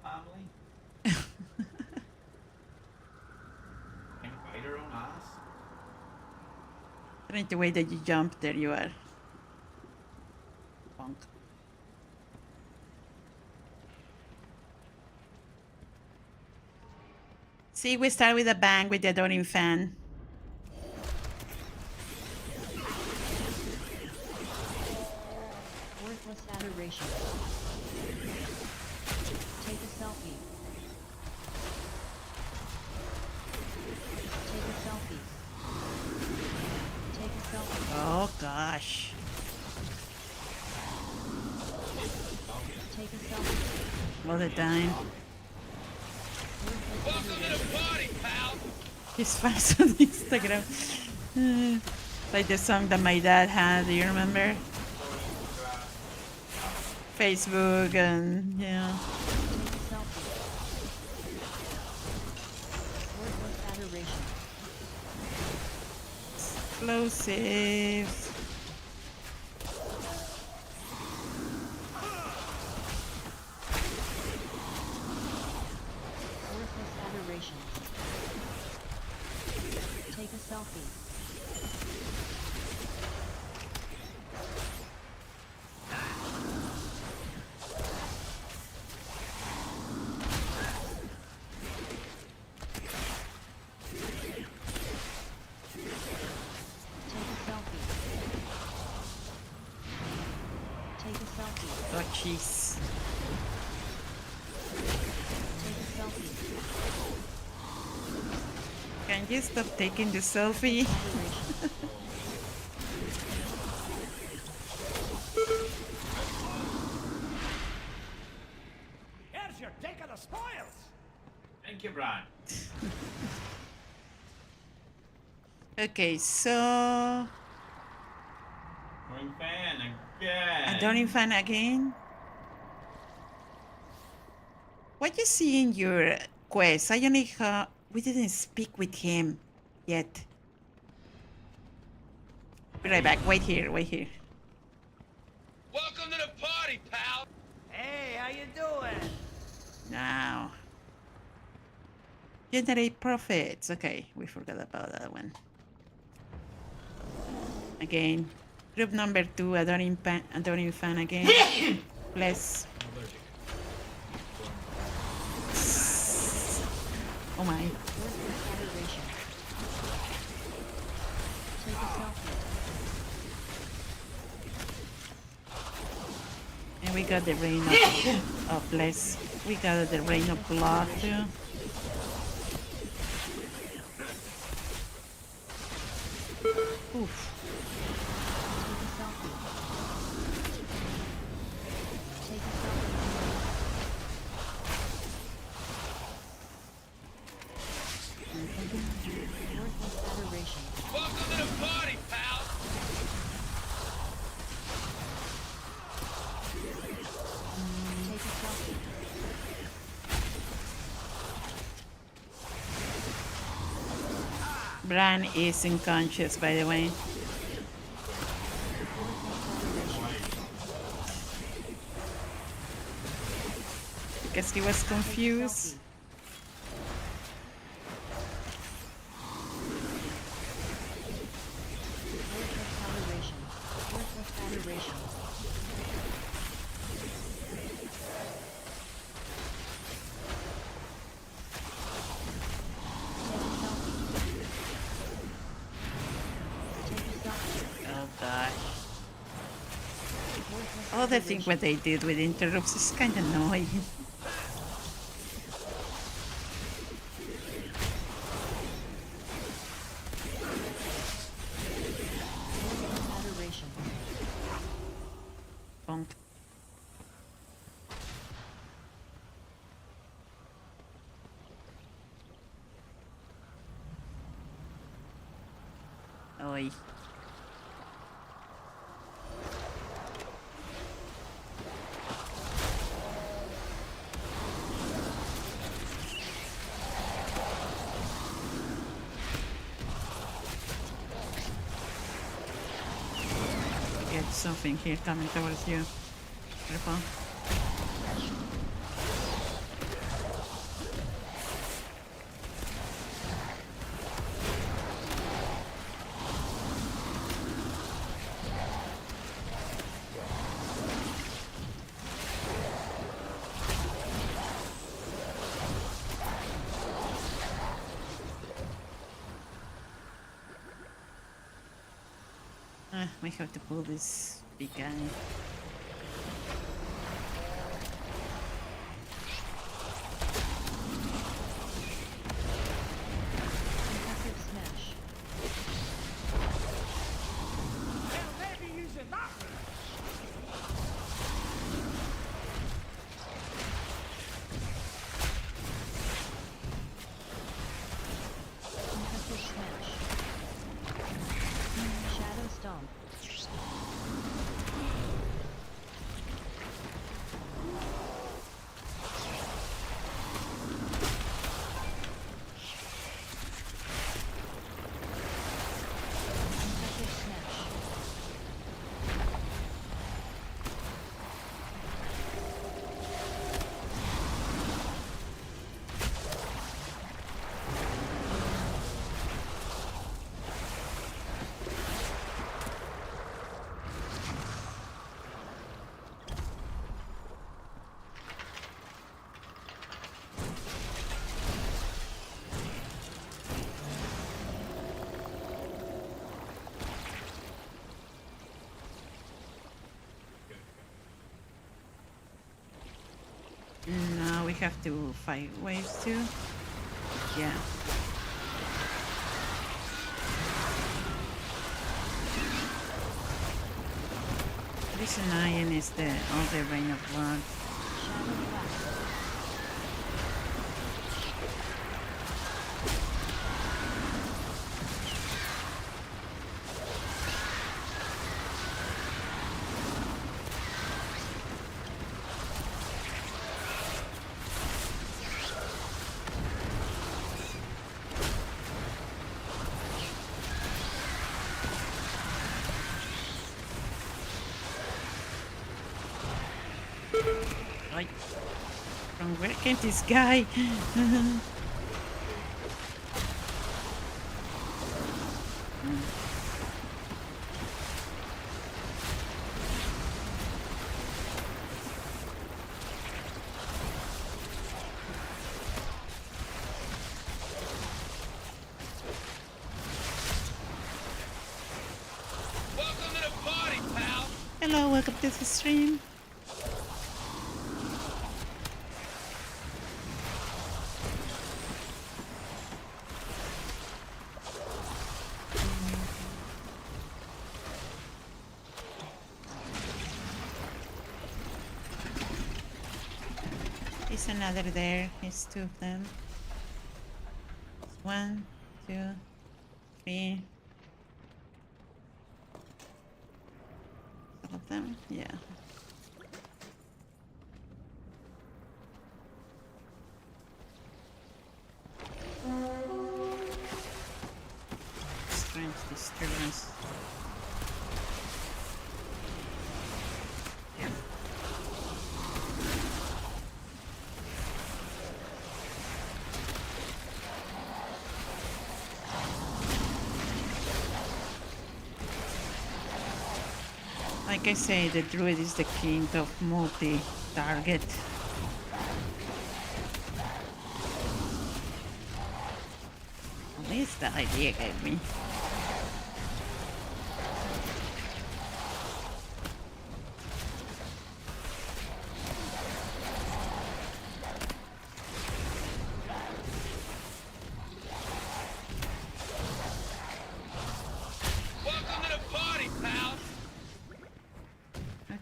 Family? Can bite her own ass? I think the way that you jump, there you are. Bonk. See, we start with a bang with the Adoring fan. Worthless adoration. Take a selfie. Take a selfie. Take a selfie. Oh gosh. Take a selfie. All the time. Welcome to the party, pal. His fans on Instagram. Like the song that my dad had, do you remember? Facebook and yeah. Take a selfie. Worthless adoration. Explosive. Worthless adoration. Take a selfie. Take a selfie. Oh jeez. Take a selfie. Can you stop taking the selfie? Here's your take of the spoils. Thank you, Brian. Okay, so Ring fan again. Adoring fan again. What you see in your quest? I only we didn't speak with him yet. Be right back. Wait here. Wait here. Welcome to the party, pal. Hey, how you doing? Now. Generate profits. Okay, we forgot about that one. Again. Group number 2, Adoring fan again. Bless. Oh my. Worthless adoration. Take a selfie. And we got the rain of bless. We got the rain of blood too. Oof. Take a selfie. Take a selfie. Worthless adoration. Welcome to the party, pal. Take a selfie. Bran is unconscious, by the way. Because he was confused. Worthless adoration. Oh gosh. Other thing what they did with interrupts is kind of annoying. Adoration. Bonk. Oi. Get something here coming towards you. Careful. We have to pull this big guy. Passive smash. Passive smash. Shadow stomp. Passive smash. Now we have to fight waves too. Yeah. This Nyan is the other Rain of Blood. Shadow blast. Right. From where came this guy? Welcome to the party, pal. Hello, welcome to the stream. There's another there. There's two of them. 1, 2, 3. All of them? Yeah. Strange disturbance. Yeah. Like I say, the druid is the king of multi-target. At least the idea gave me.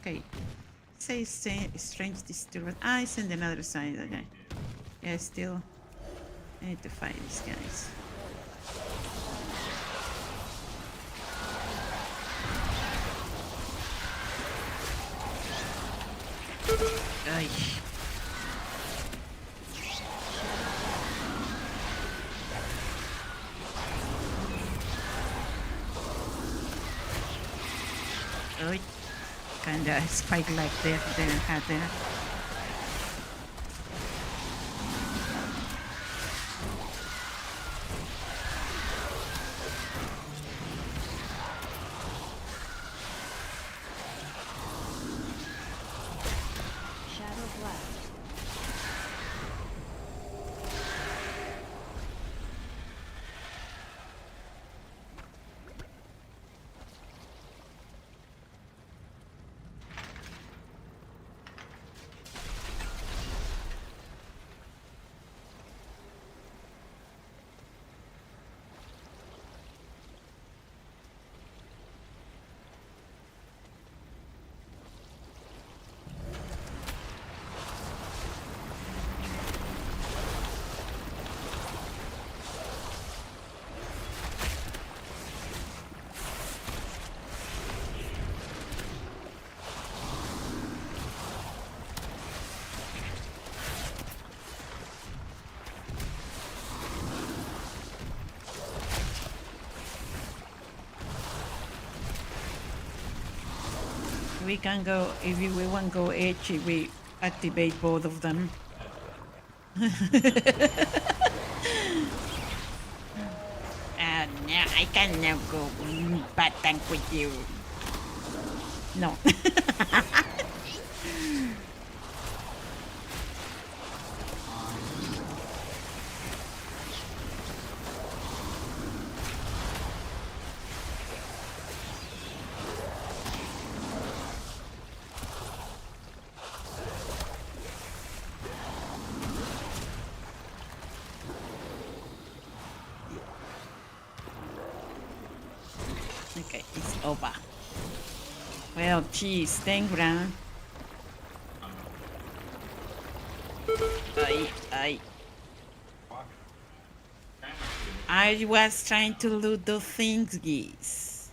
Okay. Say strange disturbance. Ah, it's on the other side. Okay. Yeah, still. I need to fight these guys. Ay. Ay. Kinda spike like that they had there. Shadow blast. We can go, if we want to go edgy, we activate both of them. No, I cannot go bad tank with you. No. Okay, it's over. Well, geez, thank Brown. I was trying to loot the things, geese.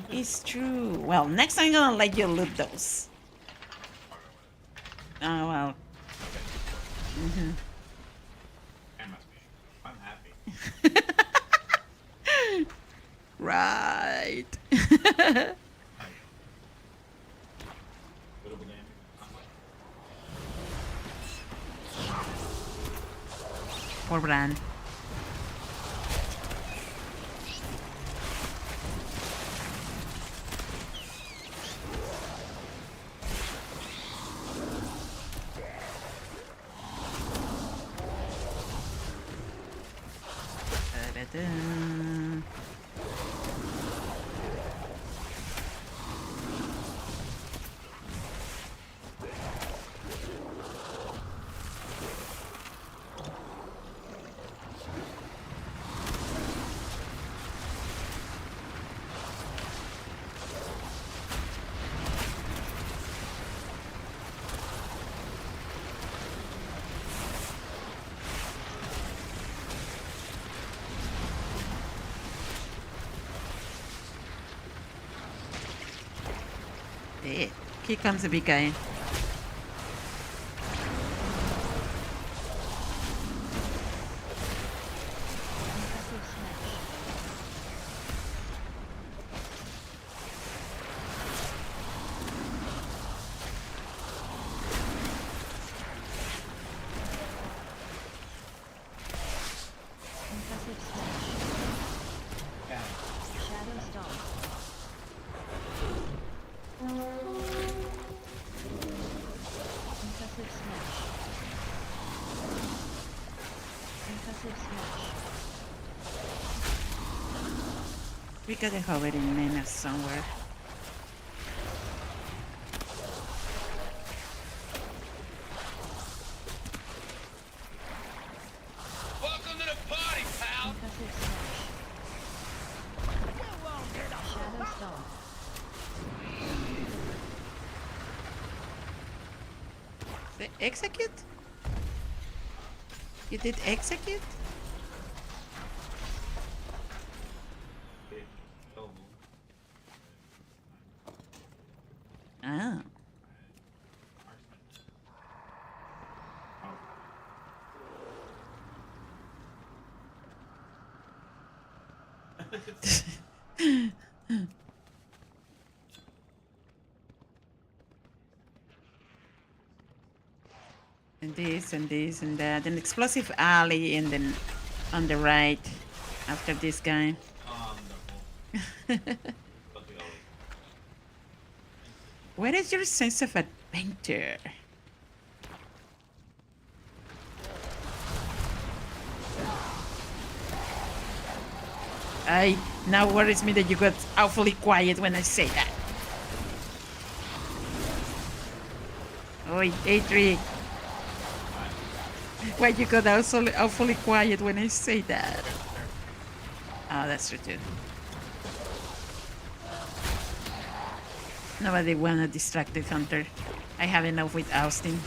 It's true. Well, next time I'm gonna let you loot those. Oh, well. Mm-hmm. I'm happy. Right. Poor Bran. Da-da-da. Here comes the big guy. We gotta have it in mana somewhere. Welcome to the party, pal! The execute? You did execute? Ah. And this and this and that. An explosive alley and then on the right after this guy. Where is your sense of adventure? I now worries me that you got awfully quiet when I say that. Oi, A3. Why you got awfully quiet when I say that? Oh, that's true too. Nobody wanna distract the hunter. I have enough with Austin.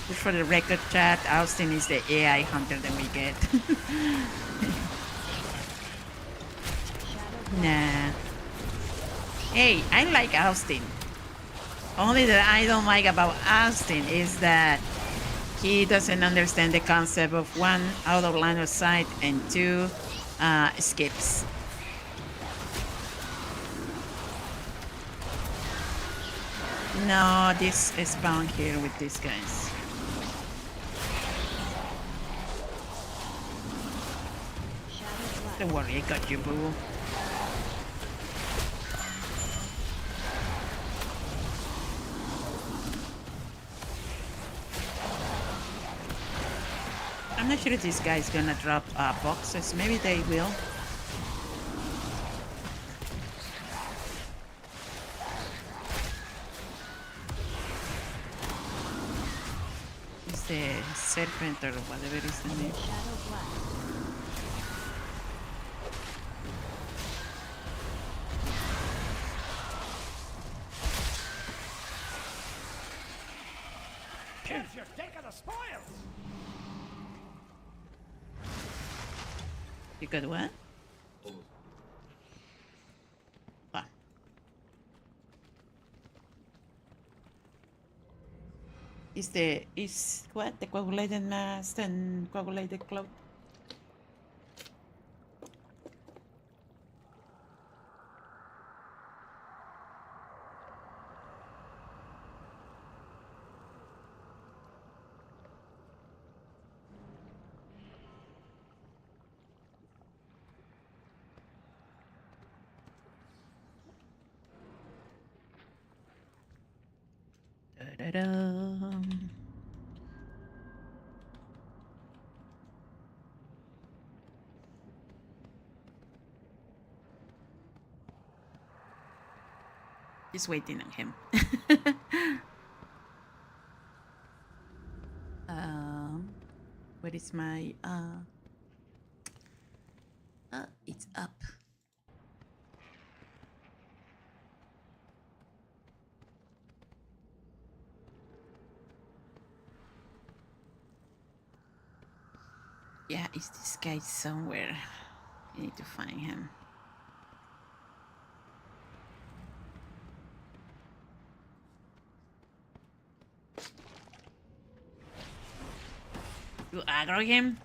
Just for the record, chat, Austin is the AI hunter that we get. Nah. Hey, I like Austin. Only that I don't like about Austin is that he doesn't understand the concept of one, out of line of sight, and two, skips. No, this is bound here with these guys. Don't worry, I got you, boo. I'm not sure if this guy's gonna drop boxes. Maybe they will. It's the serpent or whatever is the name. Kids, you're taking the spoils! You got what? What? Is what? The coagulated mass and coagulated cloak? Da-da-da. Just waiting on him. Where is my it's up. Yeah, is this guy somewhere? I need to find him. You aggro him?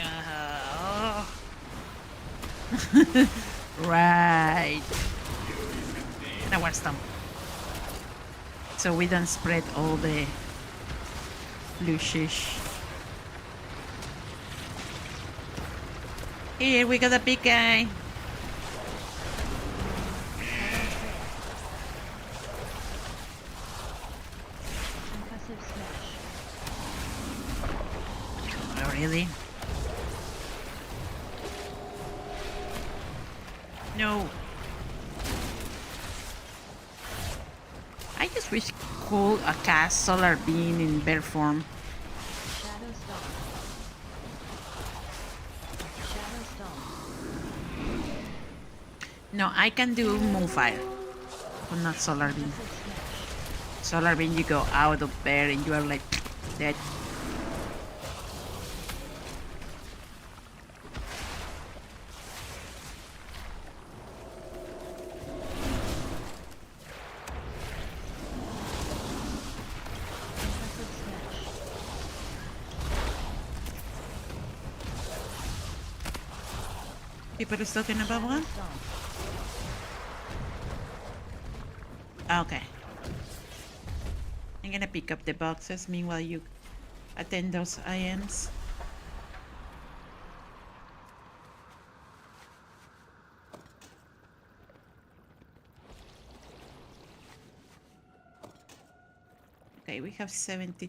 Oh. Right. Now what's them? So we don't spread all the blue shish. Here we got a big guy. Oh, really? No. I just wish could cast Solar Beam in bear form. No, I can do Moonfire, but not Solar Beam. Solar Beam, you go out of there and you are like dead. People is talking about what? Okay. I'm gonna pick up the boxes meanwhile you attend those IMs. Okay, we have 72%.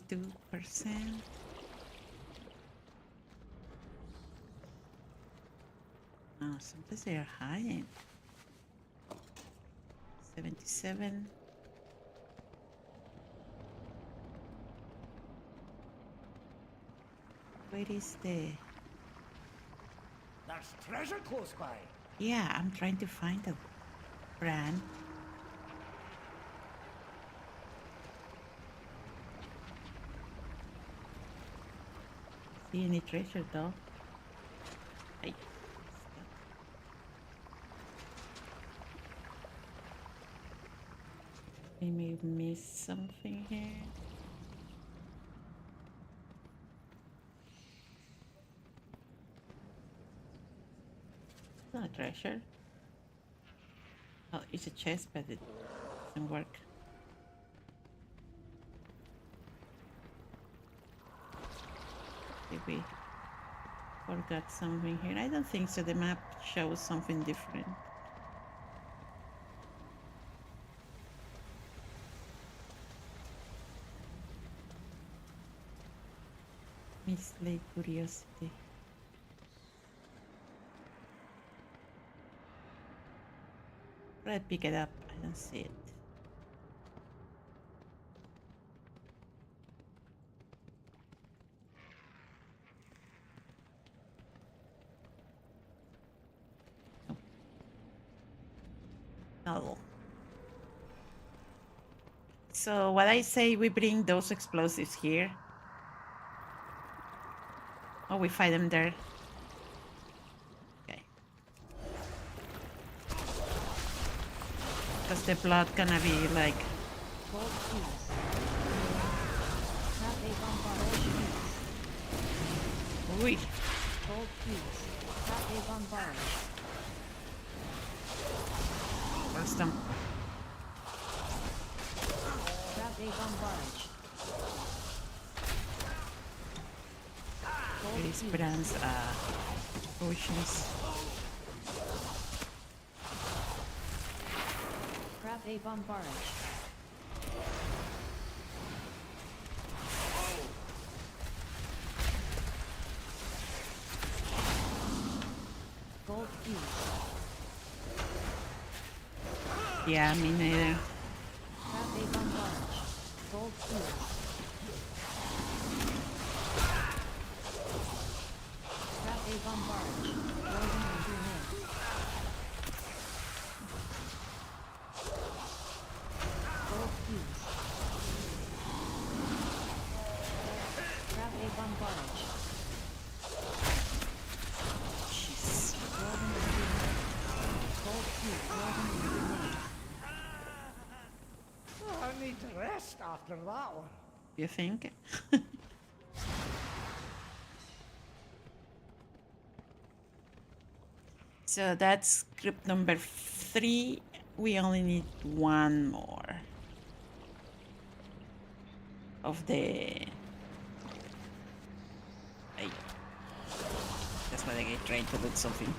Oh, sometimes they are high. 77. Where is the... There's treasure close by. Yeah, I'm trying to find a brand. See any treasure though? Hey. We may miss something here. It's not a treasure. Oh, it's a chest, but it doesn't work. Did we forgot something here? I don't think so. The map shows something different. Mislay curiosity. Try to pick it up. I don't see it. No. So what I say, we bring those explosives here. Oh, we fight them there. Okay. Because the blood gonna be like... Ui. Where's them? These brands are potions. Grab a bombardage. Gold fuse. Yeah, me neither. Grab a bombardage. Gold fuse. A bombardage. Rolling and grenade. Gold fuse. Grab a bombardage. Jeez. Rolling and grenade. Gold fuse. Rolling and grenade. Oh, I need to rest after that one. You think? So that's group number 3. We only need one more of the... Hey. That's why I get trying to do something.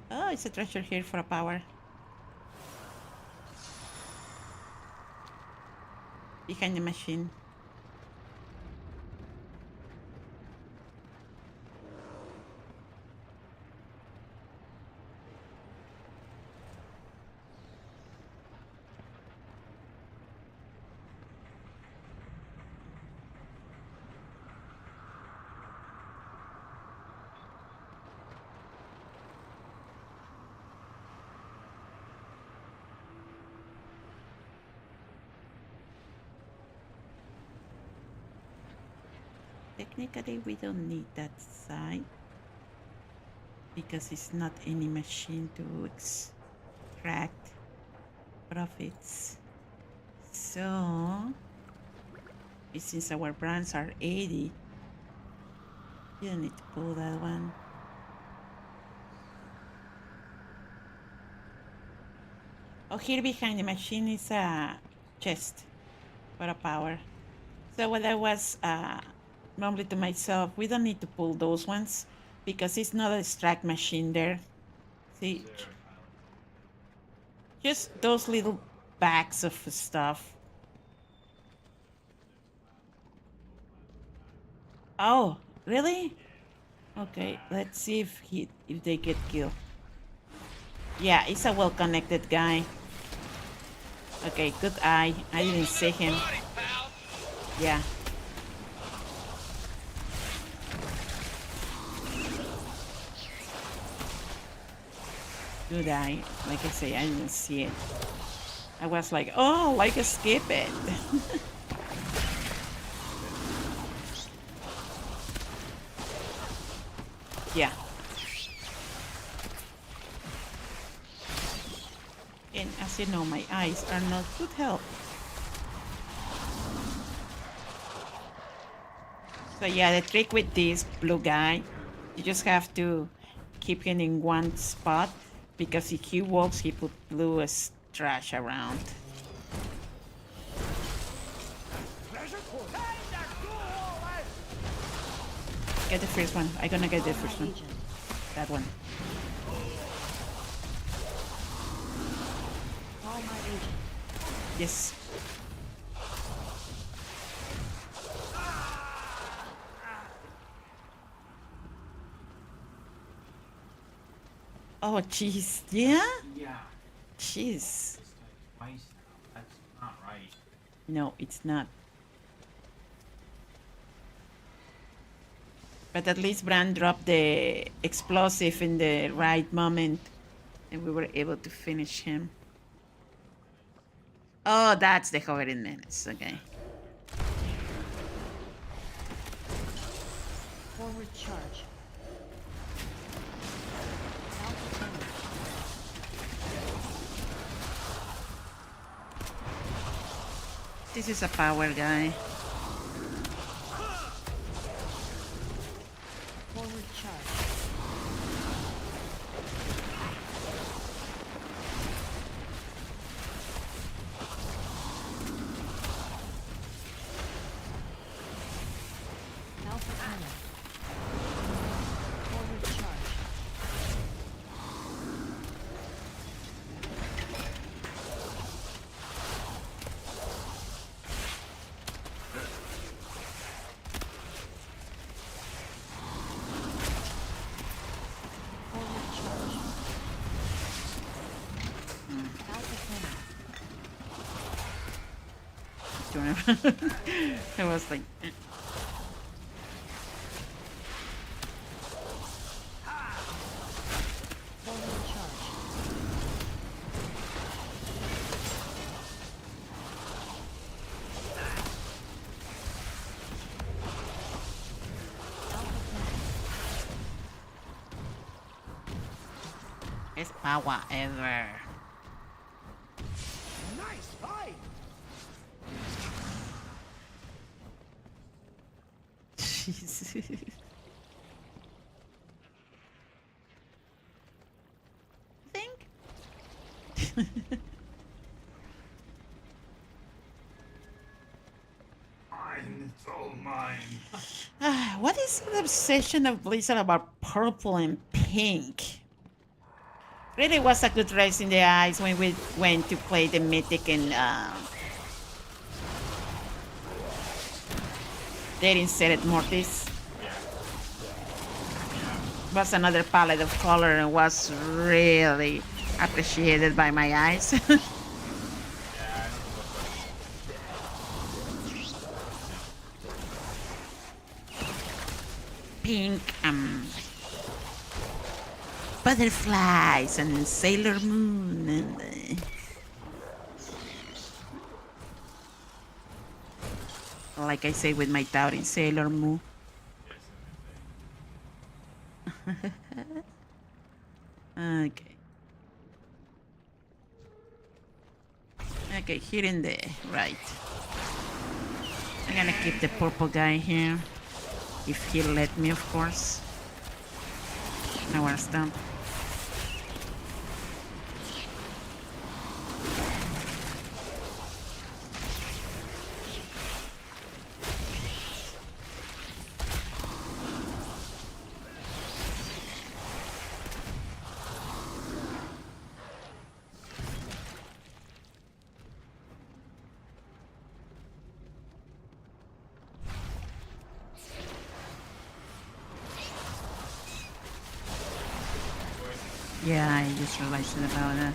Oh, it's a treasure here for a power. Behind the machine. Technically, we don't need that side because it's not any machine to extract profits. So, since our brands are 80, you don't need to pull that one. Oh, here behind the machine is a chest for a power. So what I was mumbling to myself, we don't need to pull those ones because it's not a extract machine there. See, just those little bags of stuff. Oh, really? Okay, let's see if they get killed. Yeah, he's a well-connected guy. Okay, good eye. I didn't see him. Yeah. Good eye. Like I say, I didn't see it. I was like, oh, like skip it. Yeah. And as you know, my eyes are not good help. So yeah, the trick with this blue guy, you just have to keep him in one spot because if he walks, he put blue as trash around. Get the first one. I'm gonna get the first one. That one. Yes. Oh, jeez. Yeah? Yeah. Jeez. Twice now. That's not right. No, it's not. But at least Bran dropped the explosive in the right moment, and we were able to finish him. Oh, that's the hovering menace. Okay. Forward charge. This is a power guy. Forward charge. Alpha cannon. Forward charge. Forward charge. Alpha cannon. I was like. Forward charge. Best power ever. Nice fight! Jeez. Mine, it's all mine. What is the obsession of Blizzard about purple and pink? Really was a good race in the eyes when we went to play the Mythic and they inserted Mortis. Was another palette of color and was really appreciated by my eyes. Pink, butterflies and Sailor Moon and like I say with my Taurin, Sailor Moon. Okay. Okay, here in the right. I'm gonna keep the purple guy here. If he'll let me, of course. Now we're stumped. Yeah, I just realized about that.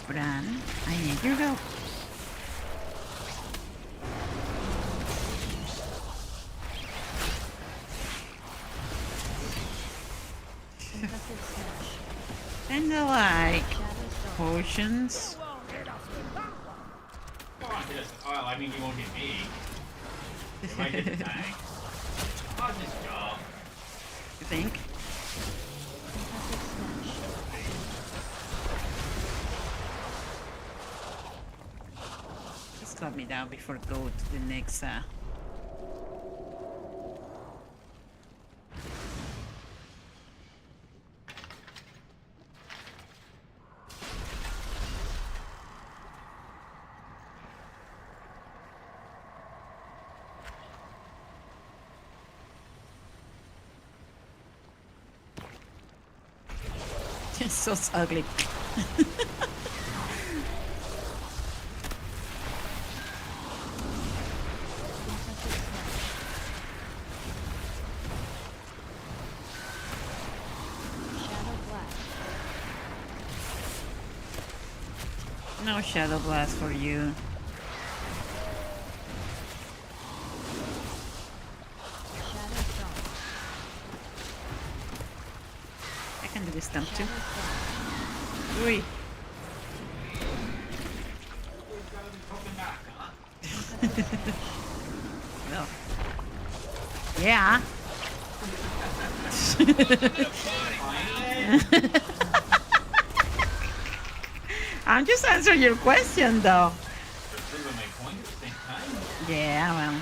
Bran, I need your help. Kinda like potions. Well, I mean, you won't get me. You might get the tank. How's this job? You think? Just calm me down before I go to the next It's so ugly. No shadow blast for you. I can do this stump too. Ui. Well. Yeah. I'm just answering your question though. Yeah, well.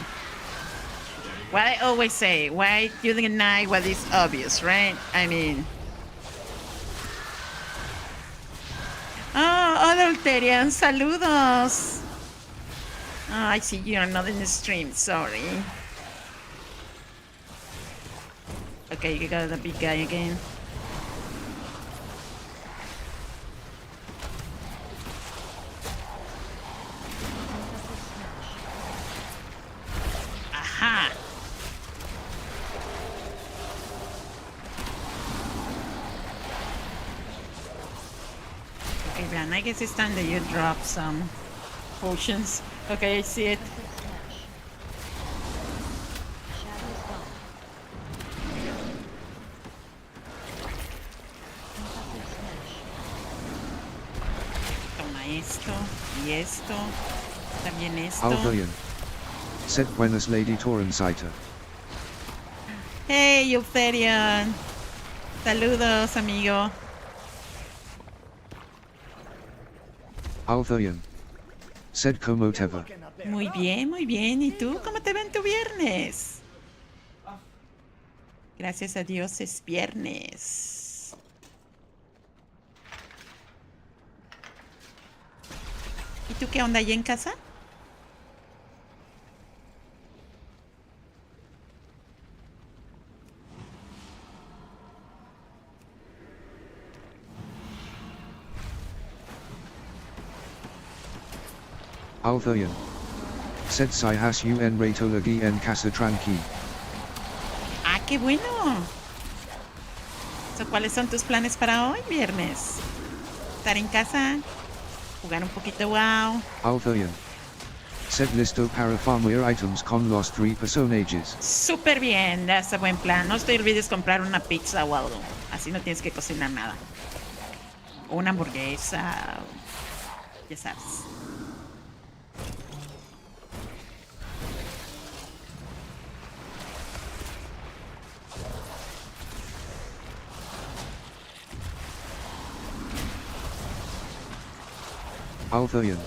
What I always say, why you deny what is obvious, right? I mean. Oh, Adulterian, saludos. Oh, I see you're not in the stream, sorry. Okay, you got the big guy again. Aha! Okay, Van, I guess it's time that you drop some potions. Okay, I see it. Toma esto y esto. También esto. Althorian. Said buenas Lady Torrencita. Hey, Eutherion. Saludos, amigo. Althorian. Said como te va. Muy bien, muy bien. ¿Y tú? ¿Cómo te va en tu viernes? Gracias a Dios es viernes. ¿Y tú qué onda allá en casa? Althorian. Said si has un ratolagi en casa tranqui. ¡Ah, qué bueno! So, ¿cuáles son tus planes para hoy, viernes? ¿Estar en casa? ¿Jugar un poquito WoW? Althorian. Said listo para farmware items con los 3 personajes. Súper bien, that's a buen plan. No te olvides comprar una pizza o algo. Así no tienes que cocinar nada. O una hamburguesa. Ya sabes. Althurian.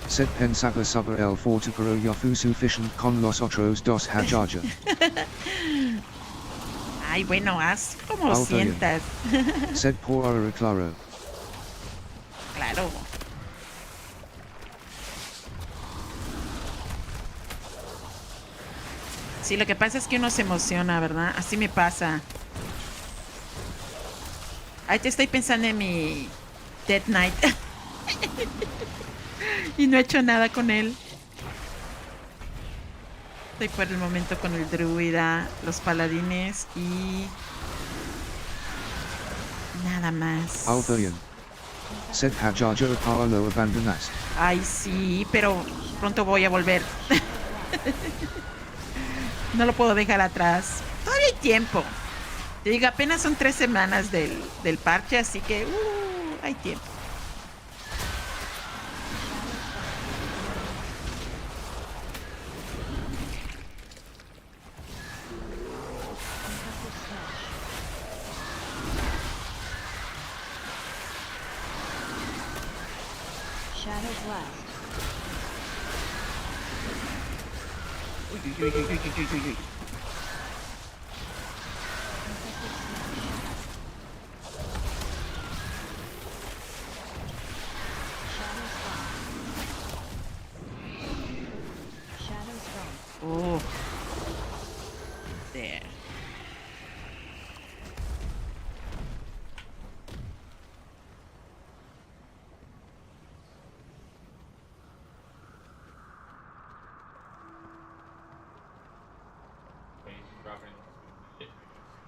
Sed pensaba sobre el futuro ya fu suficient con los otros dos hajaja. Ay, bueno, haz como Althurian. sientas. Sed por ahora claro. Claro. Sí, lo que pasa es que uno se emociona, ¿verdad? Así me pasa. Ahí te estoy pensando en mi Dead Knight. Y no he hecho nada con él. Estoy por el momento con el druida, los paladines y... nada más. Althurian. Sed hajaja para lo abandonaste. Ay, sí, pero pronto voy a volver. No lo puedo dejar atrás. Todavía hay tiempo. Te digo, apenas son 3 semanas del parche, así que hay tiempo. Shadow Blast. Uy, uy, uy, uy, uy, uy, uy, uy. Oh. There.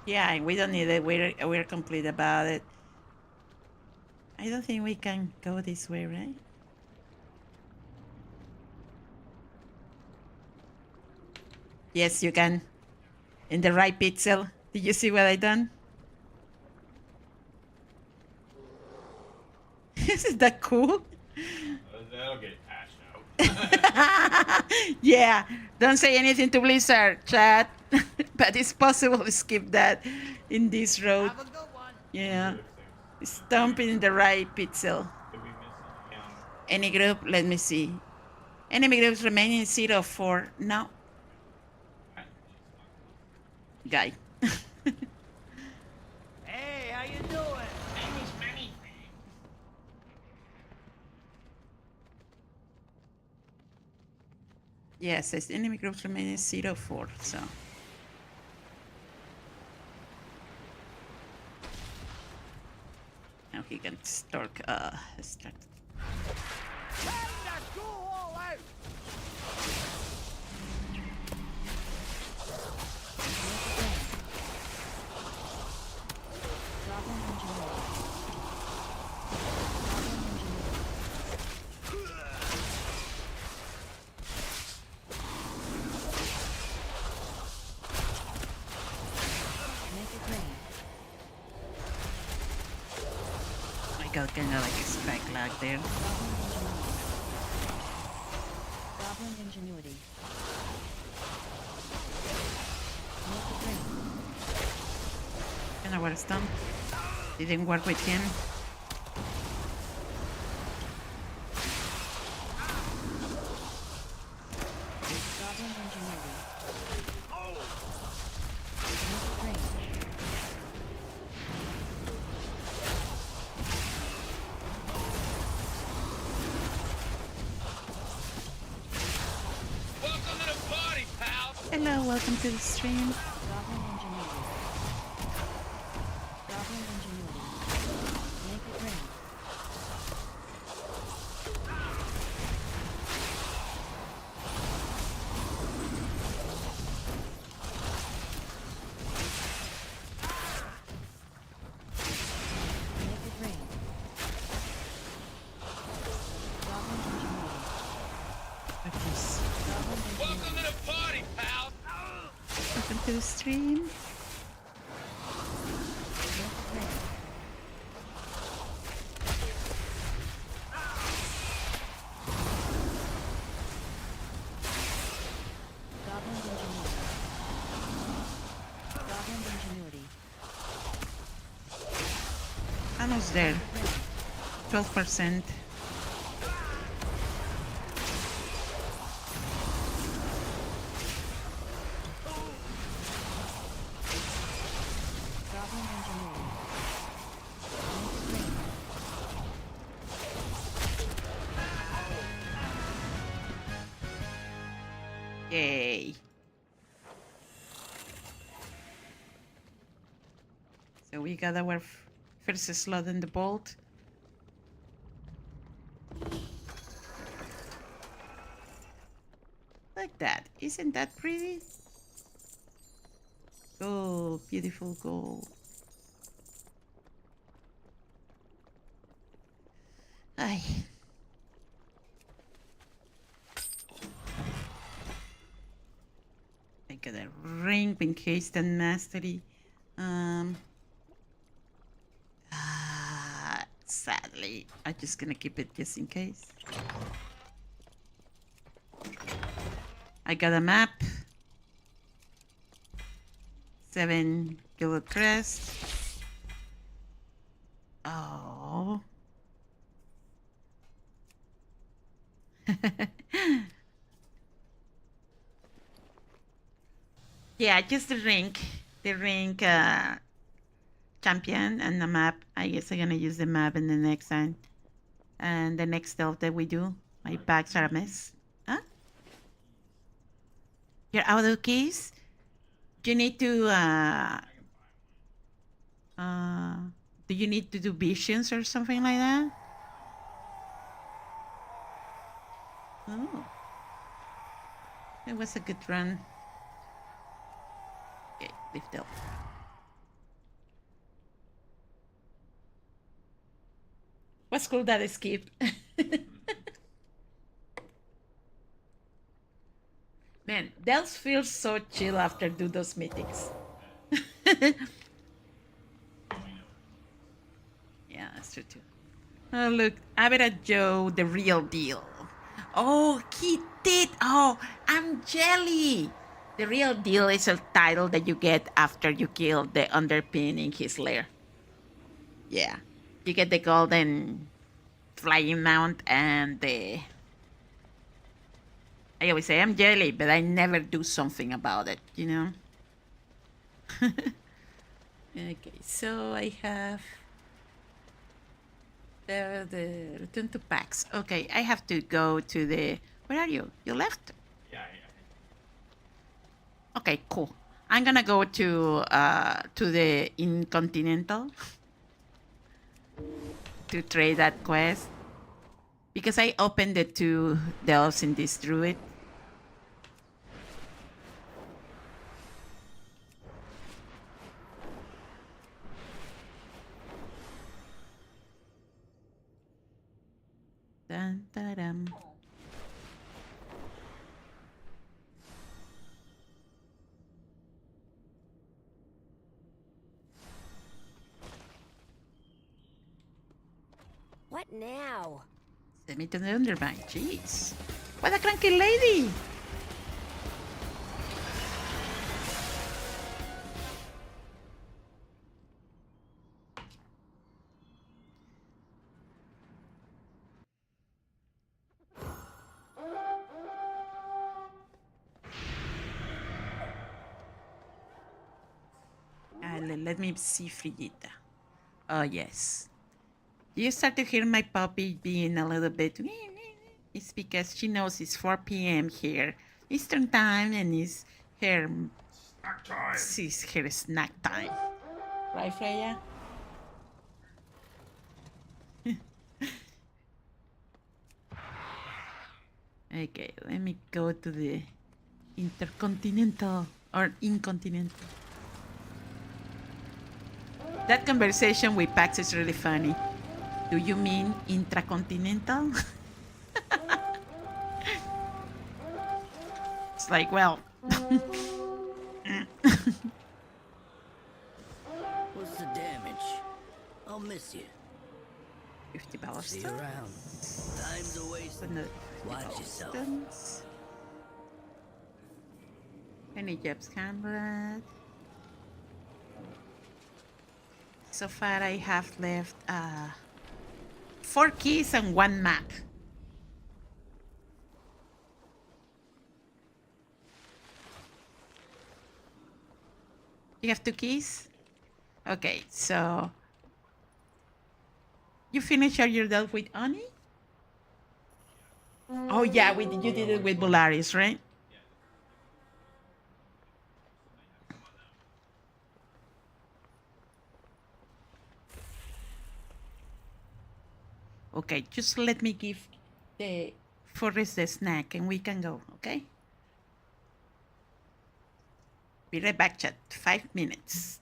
Yeah, we don't need it. We're complete about it. I don't think we can go this way, right? Yes, you can. In the right pixel. Did you see what I done? Isn't that cool? That'll get patched out. Yeah, don't say anything to Blizzard, chat. But it's possible to skip that in this road. Yeah. Stomping in the right pixel. Any group, let me see. Enemy groups remaining 0-4. No. Guy. Hey, how you doing? Yes, it's enemy groups remaining 0-4, so. Now he can start, start. Got kind of like a spec lag there. Goblin Ingenuity. Kind of was done. Didn't work with him. Goblin Ingenuity. Hello, welcome to the stream. Goblin Ingenuity. Goblin Ingenuity. Make it rain. Make it rain. Goblin Ingenuity. Welcome to the party, pal. Welcome to the stream. Goblin Ingenuity. Goblin Ingenuity. Almost there. 12%. we got our first slot in the vault. Like that. Isn't that pretty? Gold, beautiful gold. Ay. I got a ring in case the mastery. Sadly, I'm just gonna keep it just in case. I got a map. 7 Guild Crest. Oh. Yeah, just the ring. The ring champion and the map. I guess I'm gonna use the map in the next time. And the next stealth that we do. My bags are a mess. Huh? Your auto keys? You need to do you need to do visions or something like that? Oh. It was a good run. Okay, lift up. What's cool that I skipped? Man, Dells feels so chill after do those meetings. Yeah, that's true too. Oh, look, Average Joe, the real deal. Oh, he did. Oh, I'm jelly. The real deal is a title that you get after you kill the underpin in his lair. Yeah, you get the golden flying mount and the. I always say I'm jelly, but I never do something about it, you know? Okay, so I have the return to packs. Okay, I have to go to the. Where are you? You left? Yeah. Okay, cool. I'm gonna go to the Incontinental to trade that quest because I opened the 2 delves in this druid. Dun, dun, dun. What now? Send me to the underbank. Jeez. What a cranky lady! Let me see Frigita. Oh, yes. You start to hear my puppy being a little bit. It's because she knows it's 4 p.m. here, Eastern time, and it's her snack time. It's her snack time. Right, Freya? Okay, let me go to the Intercontinental or Incontinental. That conversation with Pax is really funny. Do you mean intracontinental? It's like, well. What's the damage? I'll miss you. $50. See you around. Time's a waste. Watch yourself. Any jobs handled? So far I have left 4 keys and 1 map. You have 2 keys? Okay, so you finish your delve with Ani? Oh yeah, you did it with Volaris, right? Okay, just let me give the Forrest the snack and we can go, okay? Be right back, chat. 5 minutes.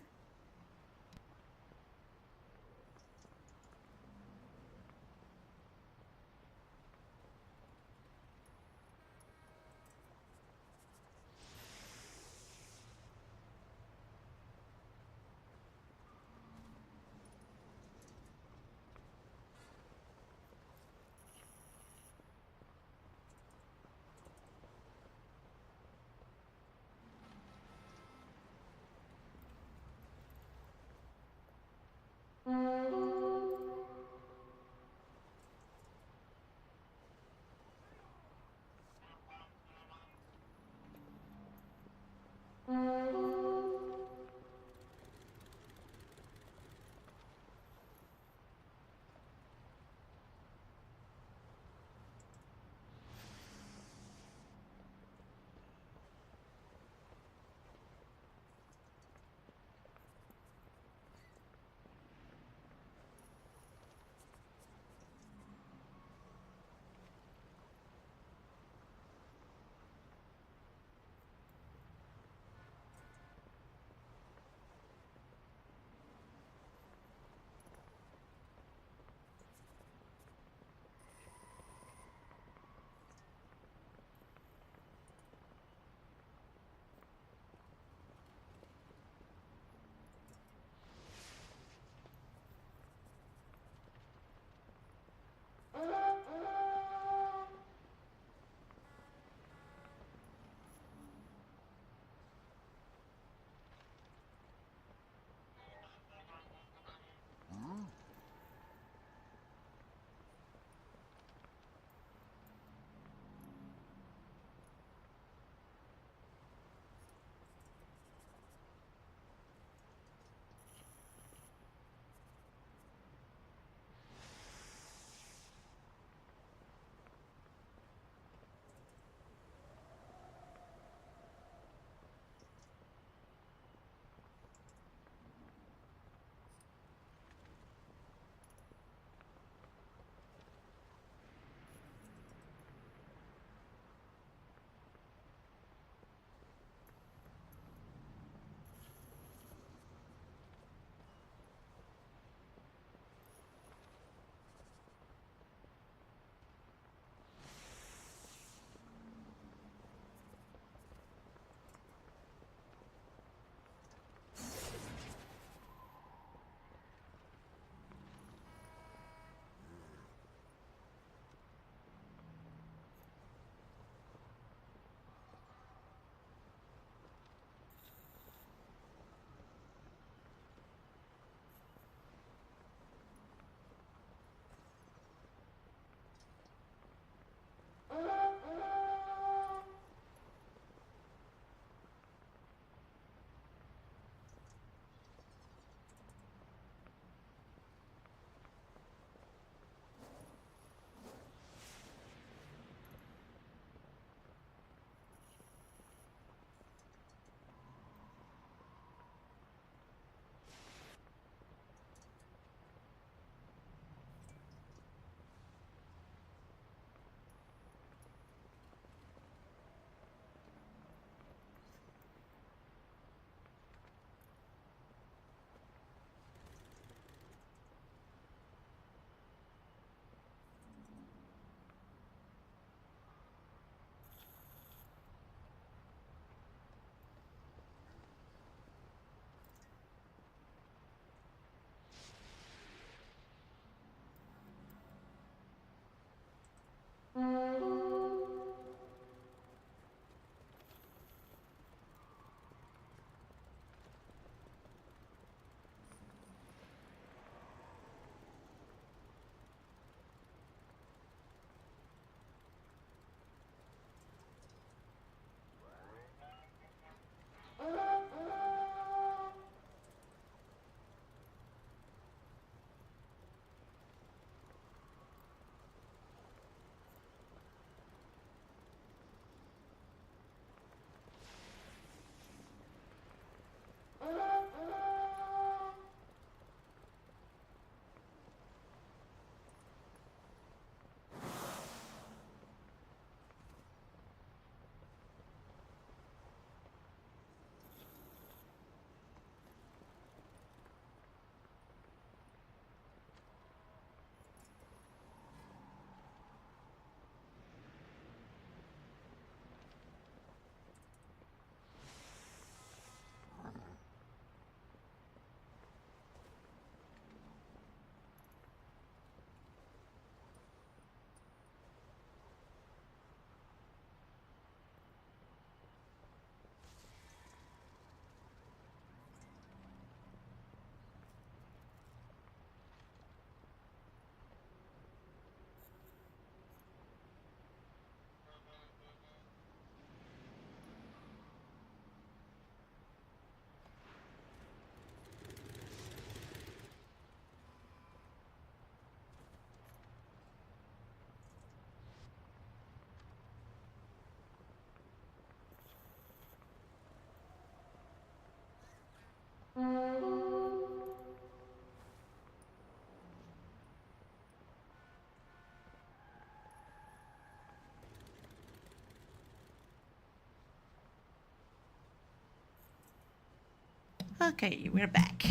Okay, we're back.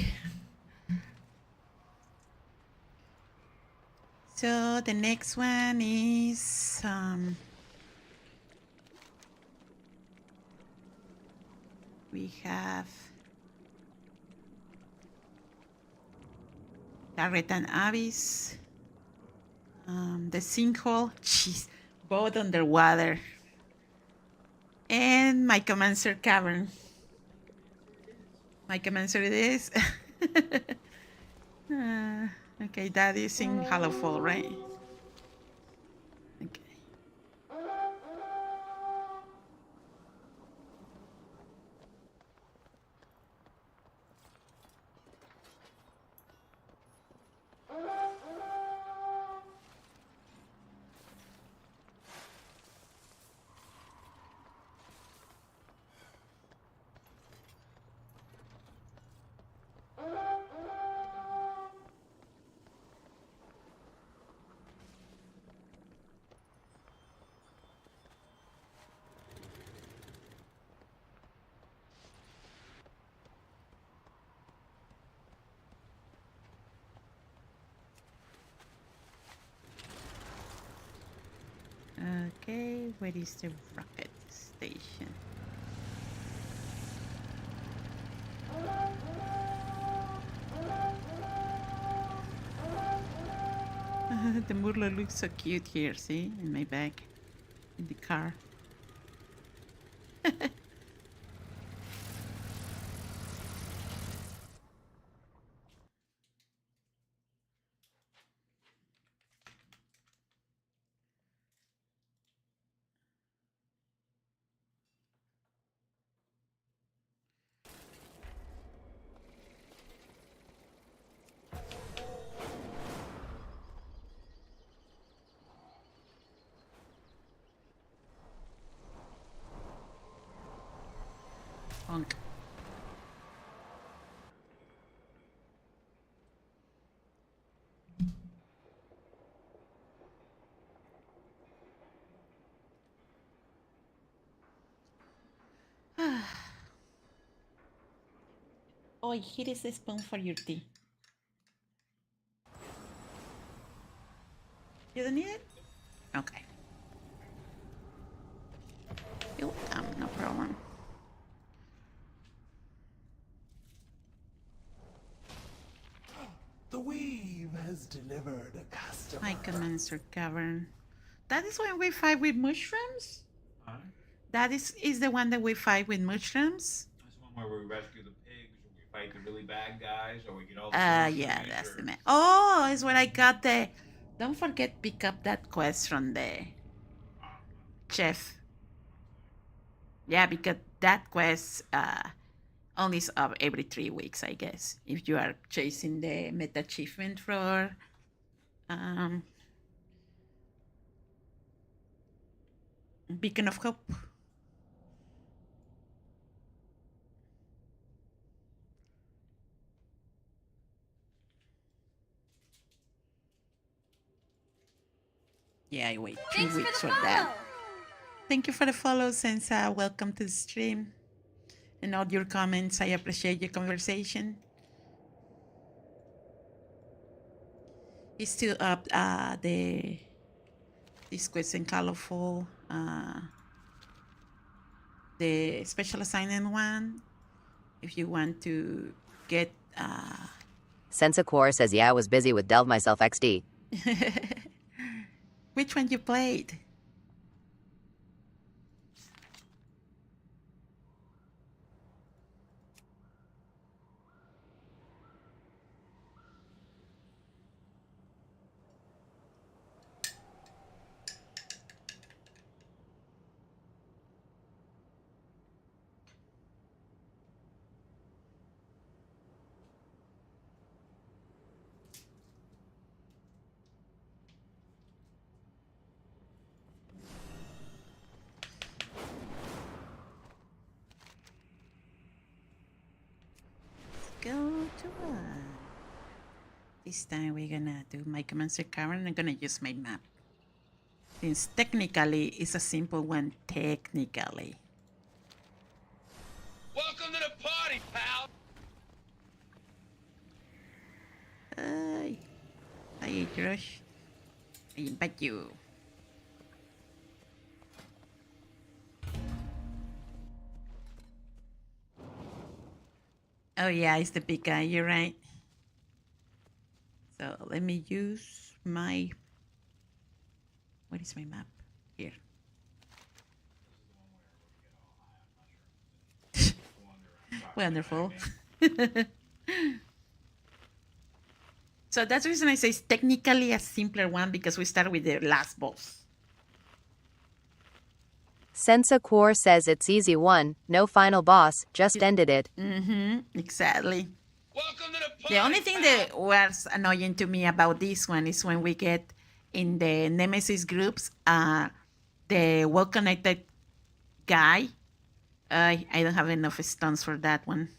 So the next one is we have Darretan Abyss, the Sinkhole, jeez, both underwater, and Mycomancer Cavern. Mycomancer it is. Okay, that is in Hallowfall, right? Okay. Okay, where is the rocket station? The Murloc looks so cute here, see? In my bag. In the car. Honk. Oh, here is the spoon for your tea. You don't need it? Okay. You're welcome, no problem. The weave has delivered a customer. Mycomancer Cavern. That is when we fight with mushrooms? That is the one that we fight with mushrooms? That's the one where we rescue the pigs, or we fight the really bad guys, or we get all the Yeah, that's the man. Oh, it's where I got the... Don't forget pick up that quest from the chef. Yeah, because that quest only is up every 3 weeks, I guess. If you are chasing the meta achievement for Beacon of Hope. Yeah, I wait 2 weeks for that. Thank you for the follow, Sensa. Welcome to the stream. And all your comments. I appreciate your conversation. It's still up this quest in Colorful. The special assignment one. If you want to get Sensacor says, yeah, I was busy with Delve Myself XD. Which one you played? Go to one. This time we're gonna do Mycomancer Cavern. I'm gonna use my map. Since technically it's a simple one, technically. Welcome to the party, pal! Hi, Josh. I invite you. Oh yeah, it's the big guy. You're right. So let me use my. What is my map? Here. Wonderful. So that's the reason I say it's technically a simpler one because we start with the last boss. Sensa Core says it's easy one, no final boss, just ended it. Exactly. The only thing that was annoying to me about this one is when we get in the Nemesis groups, the well-connected guy. I don't have enough stones for that one.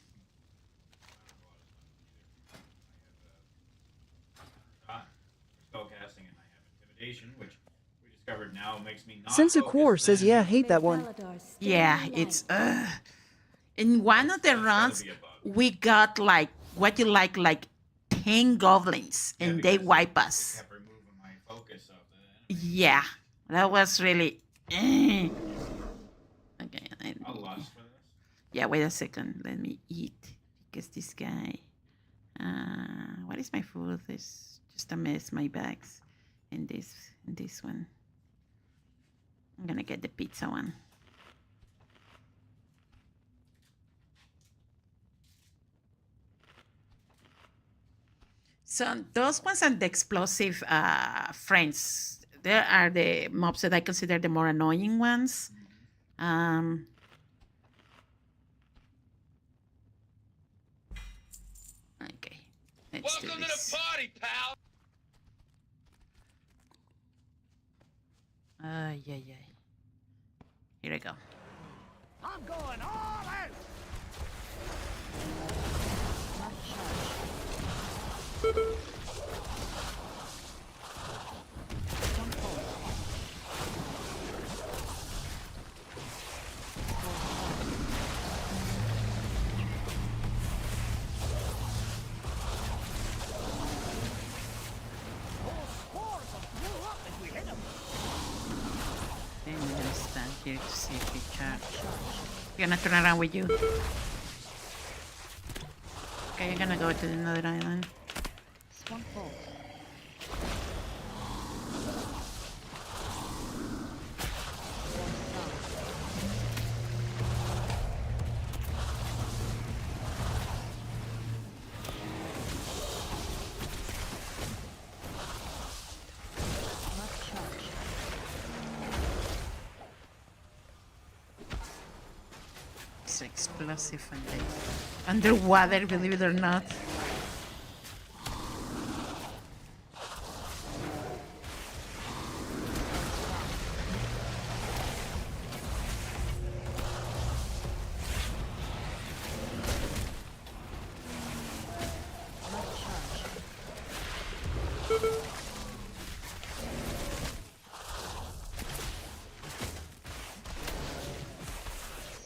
Spellcasting and I have intimidation, which we discovered now makes me not Sensa Core says, yeah, hate that one. Yeah, it's in one of the runs we got like what you like 10 goblins and they wipe us. Yeah, that was really okay. Yeah, wait a second, let me eat because this guy what is my food? It's just a mess, my bags and this one. I'm gonna get the pizza one. So those ones are the explosive friends. There are the mobs that I consider the more annoying ones. Okay, let's do Welcome this. to the party, pal. Yeah. Here I go. I'm going all out. Then we're gonna stand here to see if we charge. We're gonna turn around with you. Okay, you're gonna go to another island. Swamp Bolt. It's explosive and they underwater, believe it or not.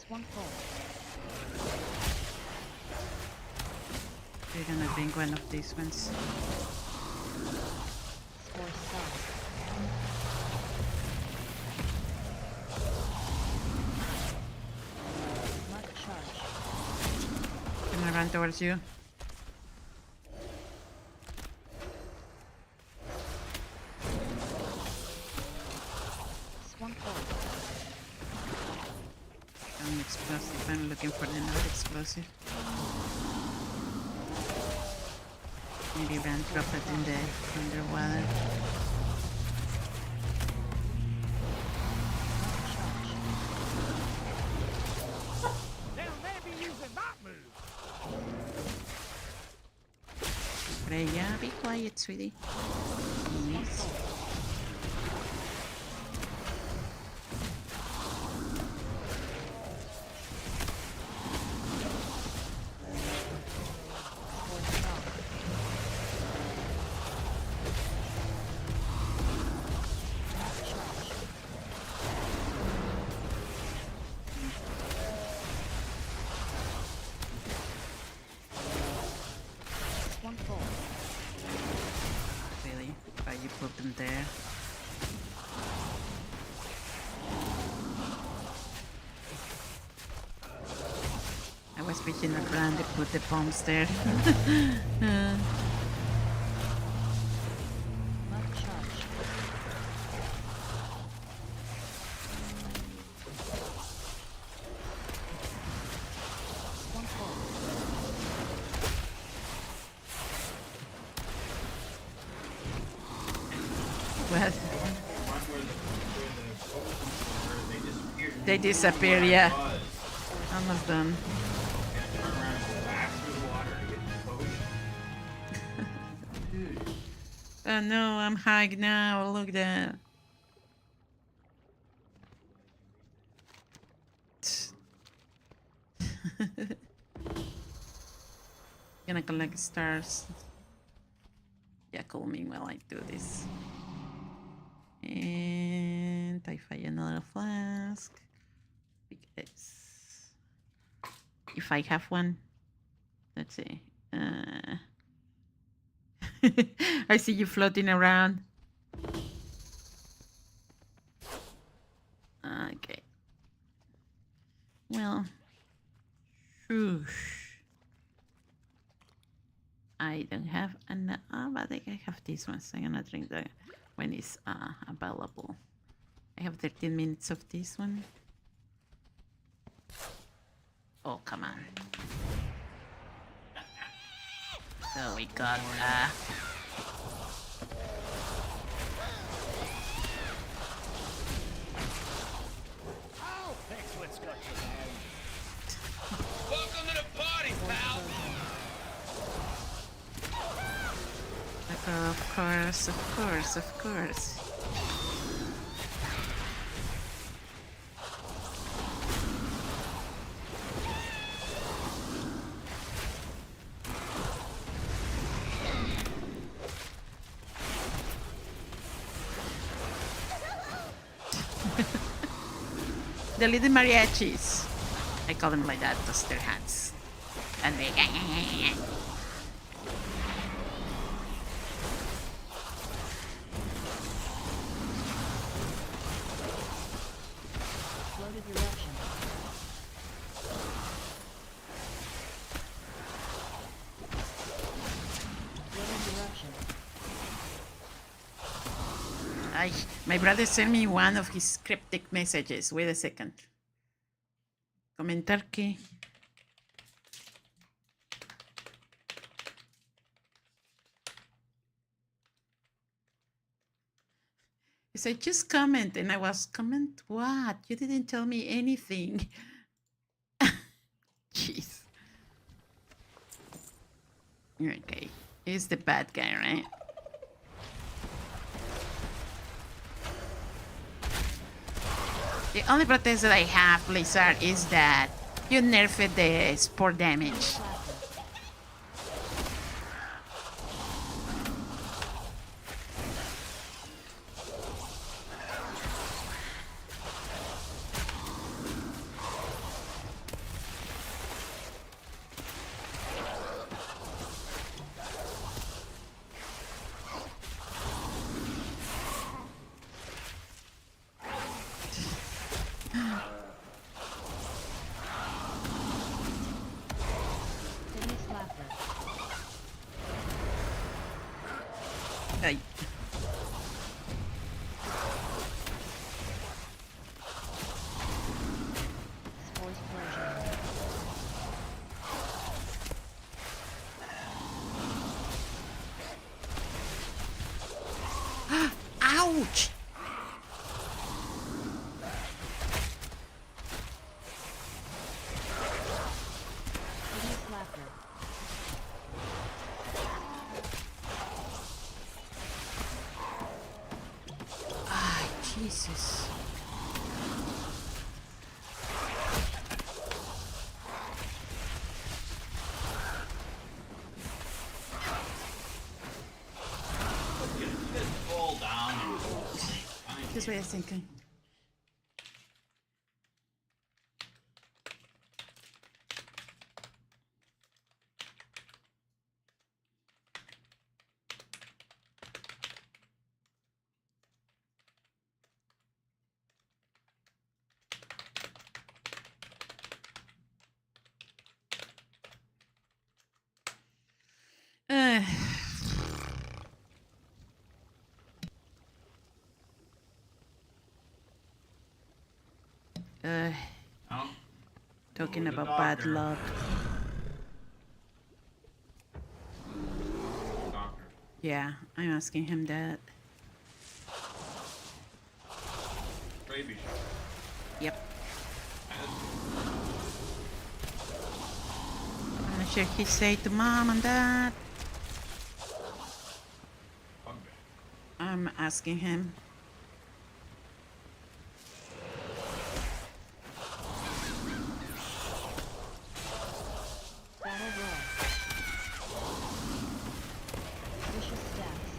Swamp Bolt. We're gonna bring one of these ones. Spore Cell. Mud Charge. Gonna run towards you. Swamp Bolt. An explosive. I'm looking for another explosive. Maybe run, drop it in the underwater. They'll never be using that move. Freya, be quiet, sweetie. Yes. Swamp Bolt. Why you put them there? I was thinking of Randy put the bombs there. Well, they disappear, yeah. Almost done. Oh no, I'm high now. Look at that. Gonna collect stars. Yeah, call me while I do this. And I find another flask. Because if I have one, let's see. I see you floating around. Okay. Well, I don't have an but I have this one, so I'm gonna drink that when it's available. I have 13 minutes of this one. Oh, come on. So we got Welcome to the party, pal! of course, of course, of course. The little mariachis. I call them like that because their hands. And they. Floated eruption. Floated eruption. My brother sent me one of his cryptic messages. Wait a second. Comentar que. He said, just comment. And I was, comment what? You didn't tell me anything. Jeez. Okay. He's the bad guy, right? The only protest that I have, Blizzard, is that you nerfed the sport damage. Ay. Force pressure. Ouch! Ah, Jesus. Fall down. Just wait a second. Talking about bad luck. Yeah, I'm asking him that. Rabies. Yep. I'm not sure he say to mom and dad. I'm asking him. Battle roar. Vicious steps.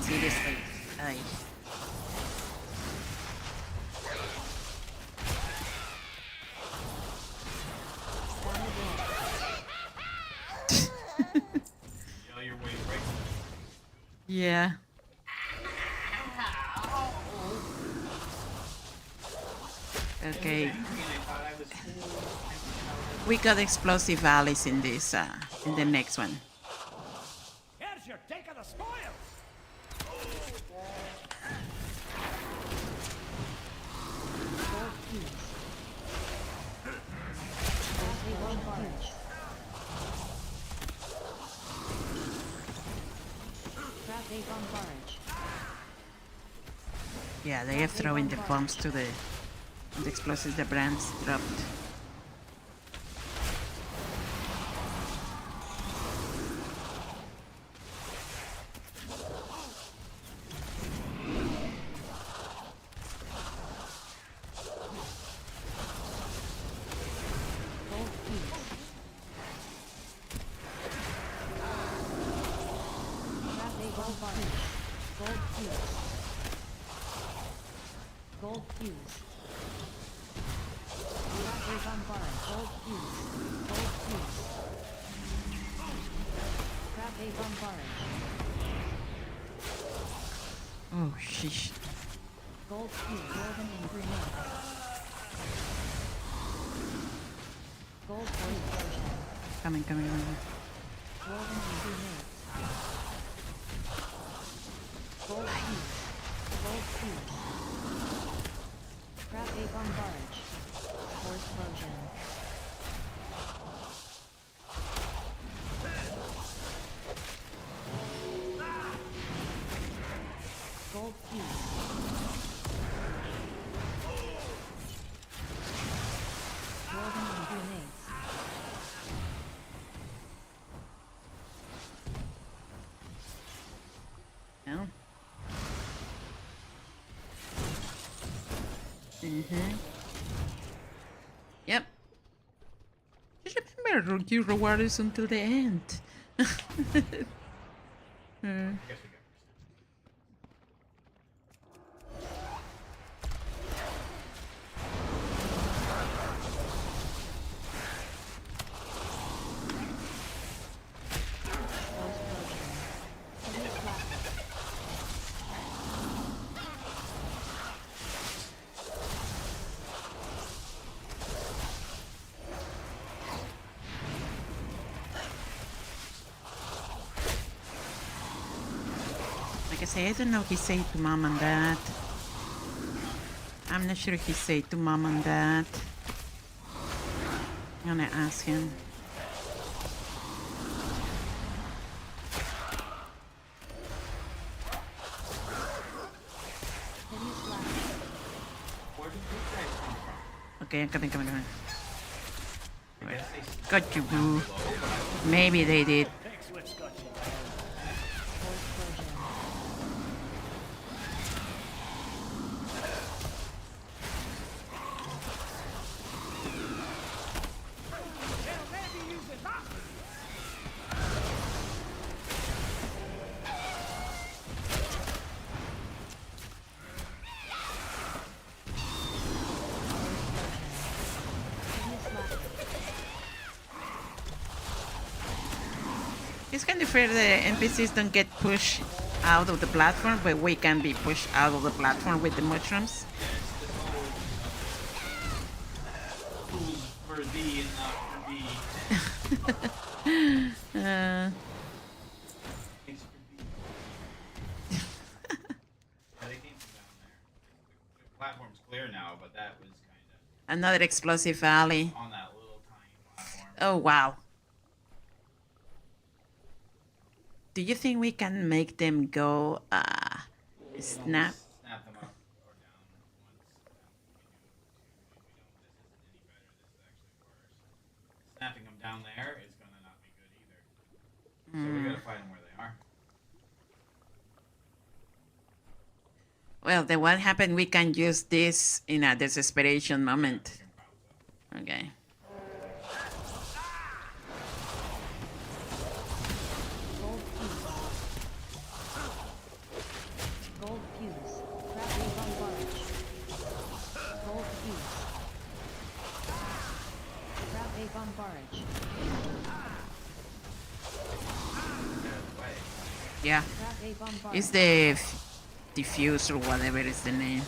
Seriously. Ay. Yeah. Okay. We got explosive allies in this in the next one. Here's your take of the spoils. Yeah, they are throwing the bombs to the explosives the brands dropped. Gold fuse. Raptors on barge. Gold fuse. Gold fuse. Crab egg on barge. Oh, sheesh. Gold fuse. Woven in grenade. Gold fuse. Coming. Woven in grenade. Gold fuse. Gold fuse. Crab egg on barge. Or explosion. Gold fuse. Woven in grenades. No. Mm-hmm. Yep. Just remember, you reward us until the end. Like I say, I don't know if he said to mom and dad. I'm not sure if he said to mom and dad. I'm gonna ask him. Okay, I'm coming. Wait. Got you, boo. Maybe they did. It's kind of fair the NPCs don't get pushed out of the platform, but we can be pushed out of the platform with the mushrooms. Fools for thee and not for thee. Thanks for thee. Yeah, they came from down there. The platform's clear now, but that was kind of Another explosive alley. on that little tiny platform. Oh, wow. Do you think we can make them go, snap? Snap them up or down once. Snapping them down there is gonna not be good either. So we gotta find them where they are. Well, then what happened? We can use this in a desperation moment. Okay. Gold fuse. Crab wave on barge. Gold fuse. Crab wave on barge. Yeah. Crab wave on barge. It's the diffuse or whatever is the name.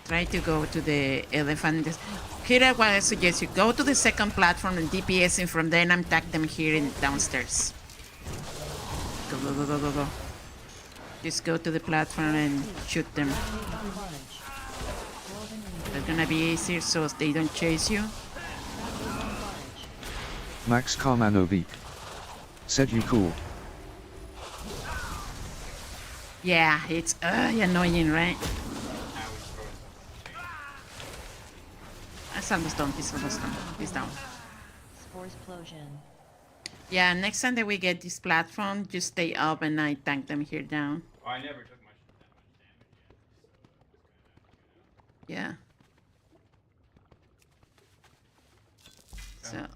Try to go to the elephant. Here, what I suggest you go to the second platform and DPS in from there and attack them here in downstairs. Go, go, go, go, go, go. Just go to the platform and shoot them. That's gonna be easier so they don't chase you. Max Karmanovic. Said you cool. Yeah, it's annoying, right? It's almost done. He's almost done. He's down. Spore explosion. Yeah, next time that we get this platform, just stay up and I tank them here down. Oh, I never took that much damage yet. Yeah. So.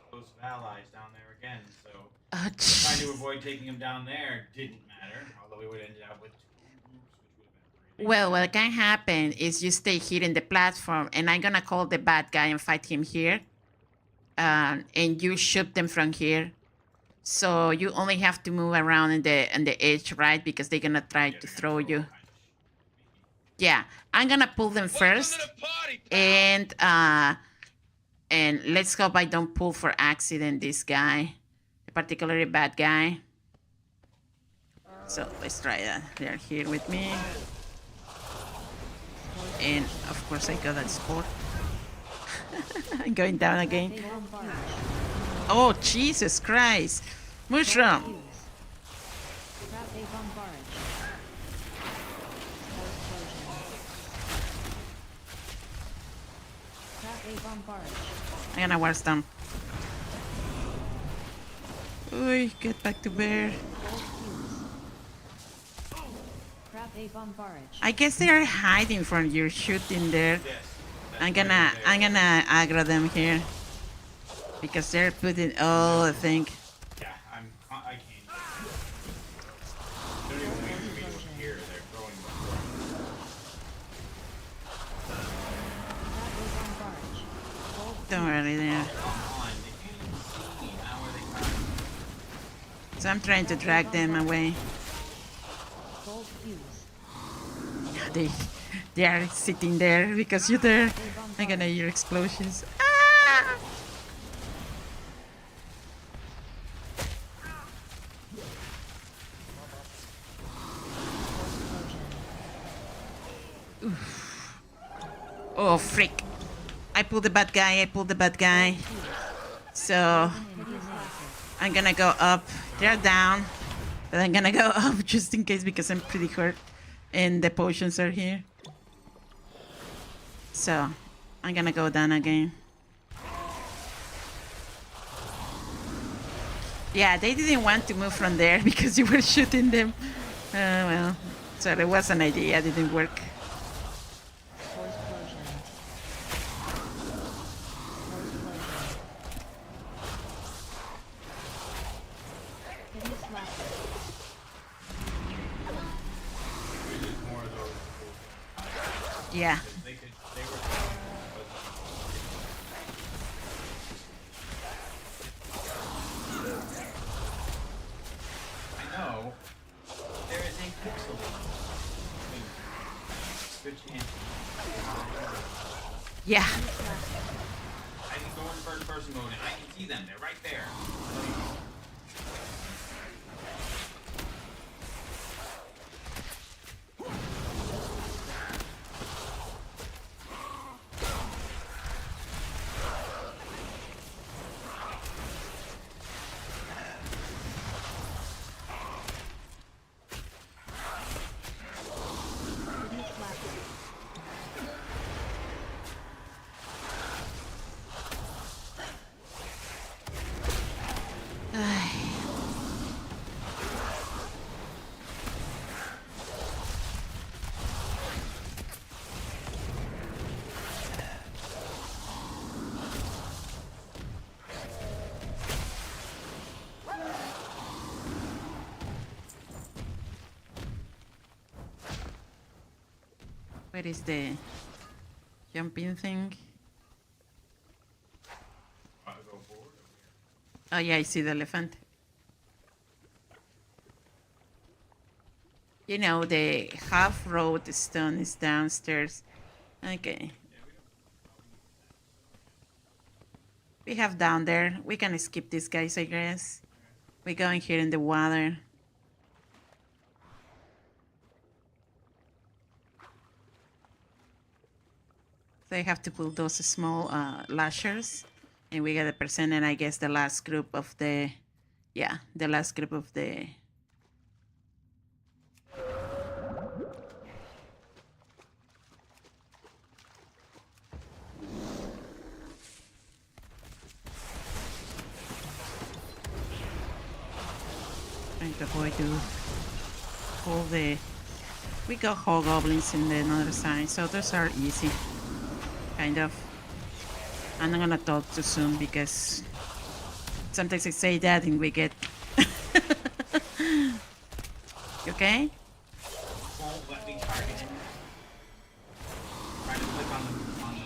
Close allies down there again, so Oh, trying to avoid taking them down there didn't matter, although we would have ended up with two groups, which would have been pretty. Well, what can happen is you stay here in the platform, and I'm gonna call the bad guy and fight him here. And you shoot them from here. So you only have to move around in the edge, right? Because they're gonna try to throw you. Yeah, I'm gonna pull them first, and let's hope I don't pull for accident this guy, a particularly bad guy. So let's try that. They're here with me, and of course I got that sport. I'm going down again. Oh, Jesus Christ! Mushroom! I'm gonna war stomp. Oi, get back to bear. I guess they are hiding from you shooting there. I'm gonna aggro them here because they're putting I think. Yeah, I can't. Don't even wait for me to appear. They're throwing Don't worry there. So I'm trying to drag them away. They are sitting there because you're there. I'm gonna hear explosions. Ah! Oof. Oh, frick. I pulled the bad guy. So I'm gonna go up. They're down. But I'm gonna go up just in case because I'm pretty hurt. And the potions are here. So I'm gonna go down again. Yeah, they didn't want to move from there because you were shooting them. Well, so it was an idea, it didn't work. Yeah. Yeah. I can go in first person mode and I can see them. They're right there. Where is the jumping thing? Oh yeah, I see the elephant. You know, the half-road stone is downstairs. Okay. We have down there. We can skip these guys, I guess. We're going here in the water. So I have to pull those small lashers. And we got a percent, and I guess the last group of the... Yeah, the last group of the... Trying to avoid to pull the... We got hobgoblins in the other side, so those are easy. Kind of. I'm not gonna talk too soon because sometimes I say that and we get... You okay? Won't let me target him. Try to click on the bars.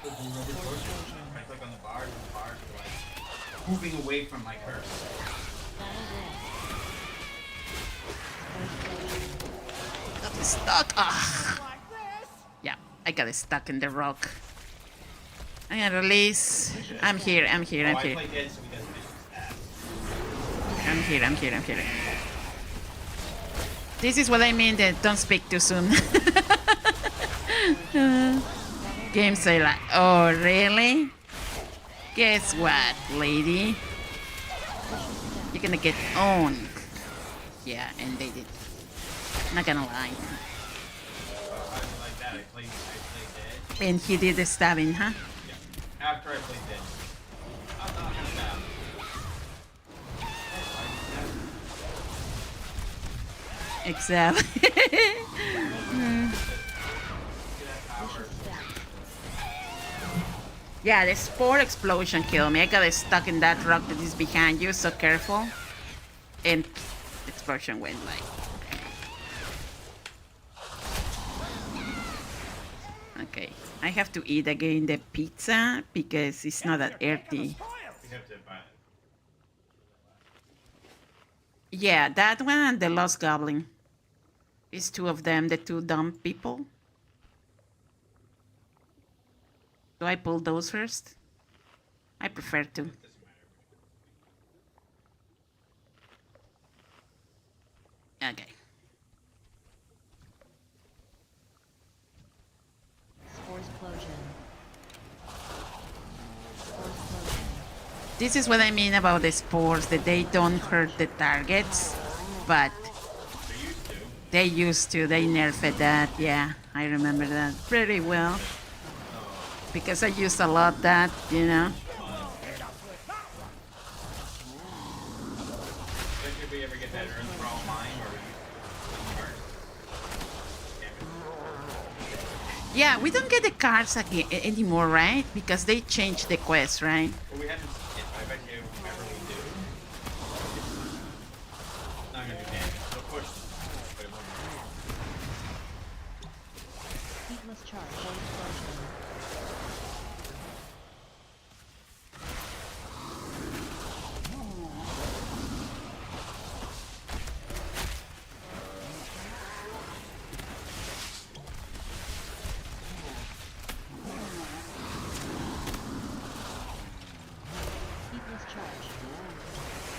If I click on the bars are like moving away from my cursor. Got stuck. Ah. Yeah, I got stuck in the rock. I'm gonna release. I'm here. I'm here. I'm here. I'm here. I'm here. I'm here. This is what I mean that don't speak too soon. Games say like, oh really? Guess what, lady? You're gonna get owned. Yeah, and they did. Not gonna lie. And he did the stabbing, huh? Yeah. After I played dead. I'm not gonna stab. Exactly. Yeah, the spore explosion killed me. I got stuck in that rock that is behind you, so careful. And the explosion went like... Okay, I have to eat again the pizza because it's not that earthy. Yeah, that one and the Lost Goblin. It's two of them, the two dumb people. Do I pull those first? I prefer to. Okay. Spores explosion. This is what I mean about the spores, that they don't hurt the targets, but they used to. They nerfed that, yeah. I remember that pretty well. Because I used a lot that, you know. Yeah, we don't get the cards again, anymore, right? Because they changed the quest, right? Well, we haven't seen it. I bet you if ever we do, it's not gonna do damage. It'll push, but it won't do damage. Heatless charge. Explosion.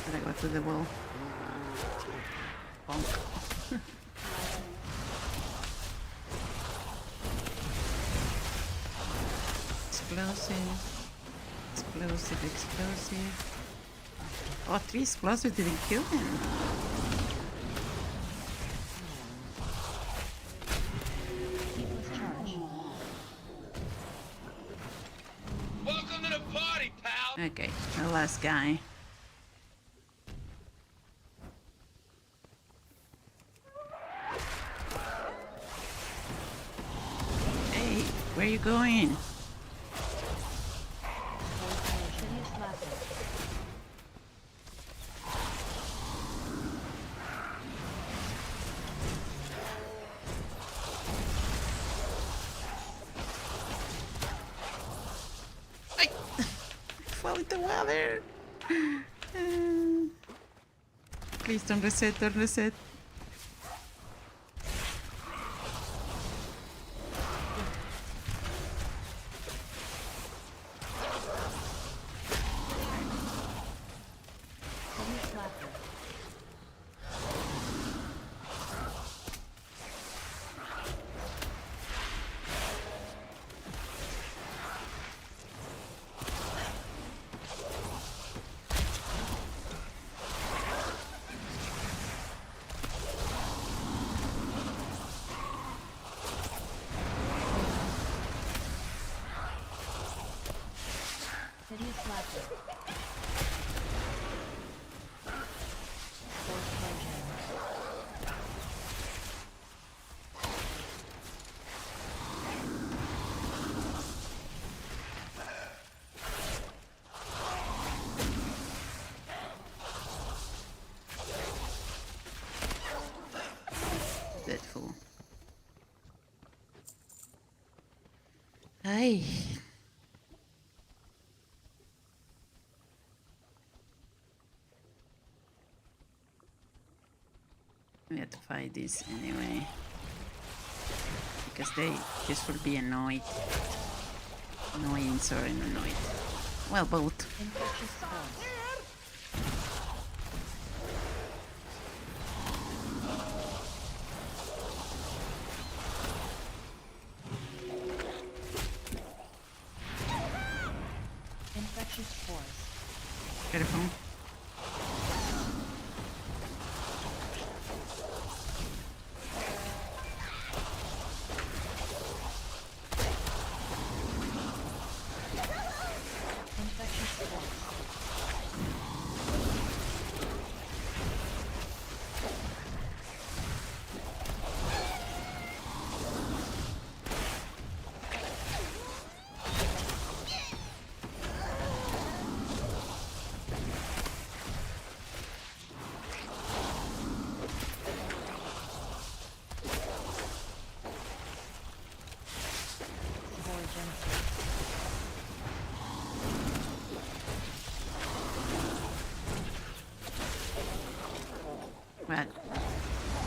Gotta go to the wall. Bonk. Explosive. Explosive, explosive. Oh, 3 explosives didn't kill him. Welcome to the party, pal. Okay, the last guy. Hey, where are you going? I fell into water. Please don't reset, don't reset. Deadful. Ay. We have to fight this anyway. Because they just will be annoyed. Annoyance or annoyed. Well, both. Infectious spores. Careful. Infectious spores. What?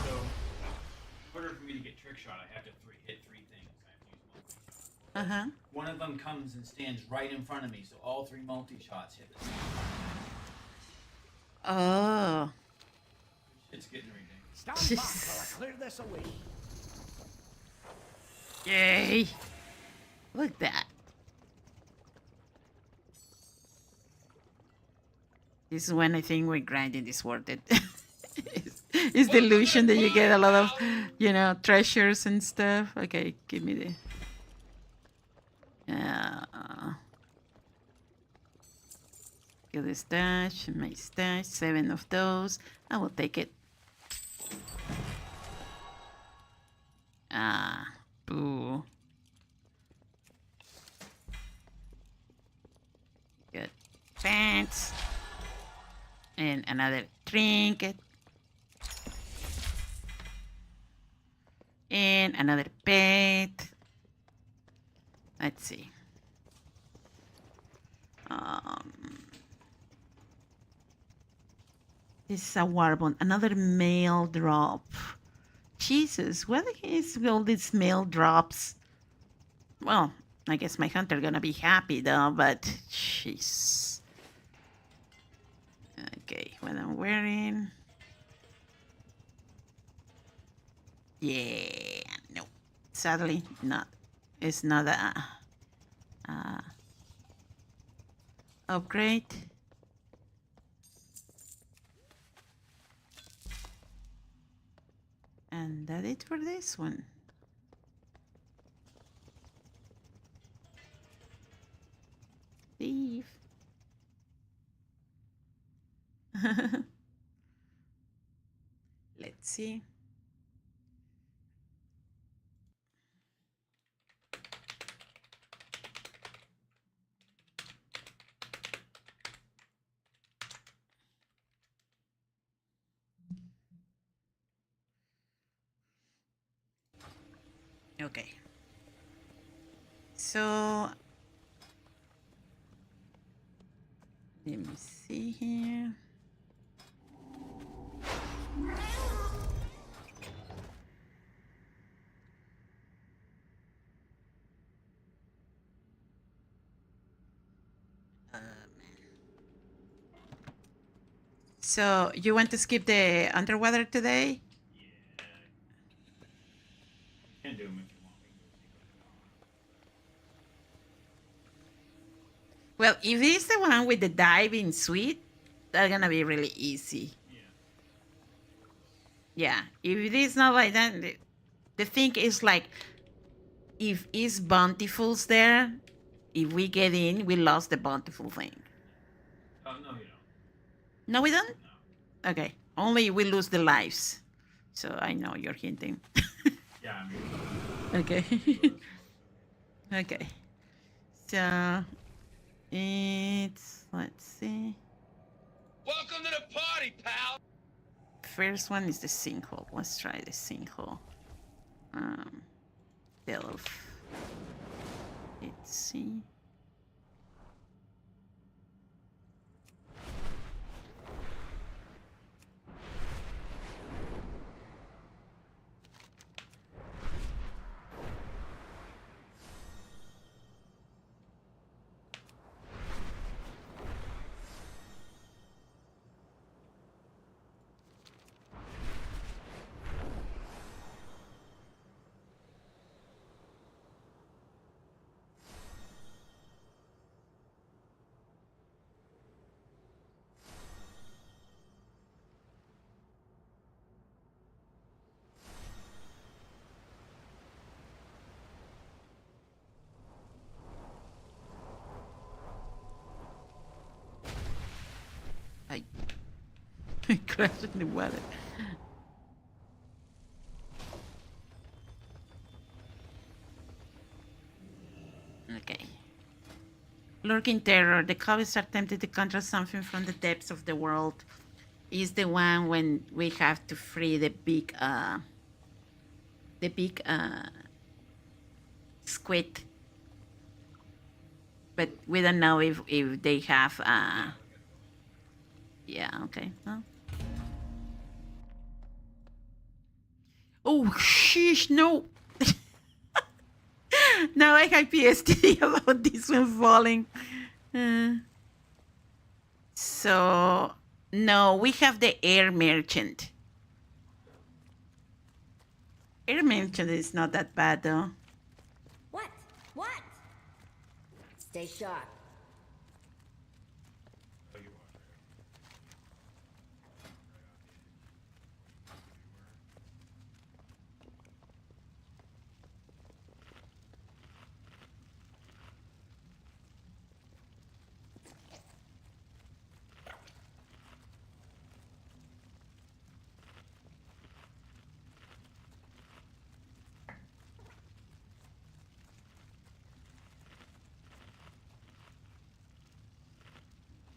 So, in order for me to get trick shot, I have to hit 3 things. I have to use multi-shot. Uh-huh. One of them comes and stands right in front of me, so all 3 multi-shots hit the same time. Oh. It's getting ridiculous. Stand back while I clear this away. Yay. Look at that. This is when I think we're grinding is worth it. It's the illusion that you get a lot of, you know, treasures and stuff. Okay, give me the... Get the stash, my stash, 7 of those. I will take it. Ah, boo. Good. Pants. And another trinket. And another pet. Let's see. This is a warbond. Another mail drop. Jesus, what is all these mail drops? Well, I guess my hunter gonna be happy though, but jeez. Okay, what I'm wearing. Yeah, no. Sadly, not. It's not a upgrade. And that's it for this one. Leave. Let's see. Okay. So let me see here. So you want to skip the underwater today? Can do them if you want. Well, if it's the one with the diving suite, that's gonna be really easy. Yeah. If it is not like that, the thing is like, if it's bountifuls there, if we get in, we lost the bountiful thing. Oh, no, you don't. No, we don't? No. Okay. Only we lose the lives. So I know you're hinting. Yeah, I mean. Okay. Okay. So it's, let's see. Welcome to the party, pal. First one is the sinkhole. Let's try the sinkhole. Delve. Let's see. I crashed in the water. Okay. Lurking terror. The cubbies are tempted to conjure something from the depths of the world. Is the one when we have to free the big squid. But we don't know if they have yeah, okay. Well. Oh sheesh, no. Now I have PTSD about this one falling. So no, we have the air merchant. Air merchant is not that bad though. What? What? Stay sharp.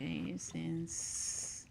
Okay, since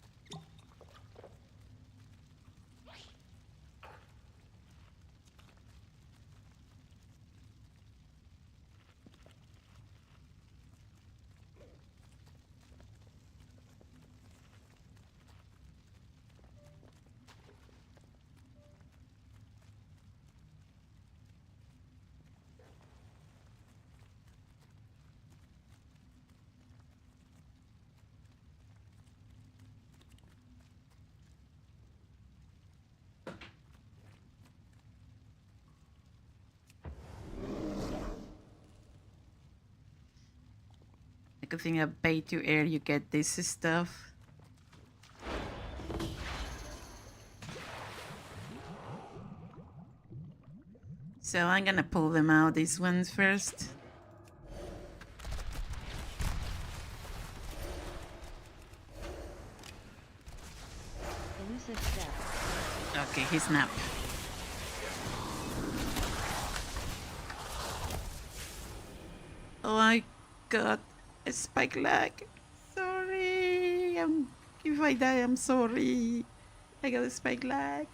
good thing of pay to air, you get this stuff. So I'm gonna pull them out, these ones first. Elusive step. Okay, he snapped. Oh, I got a spike lag. Sorry. If I die, I'm sorry. I got a spike lag.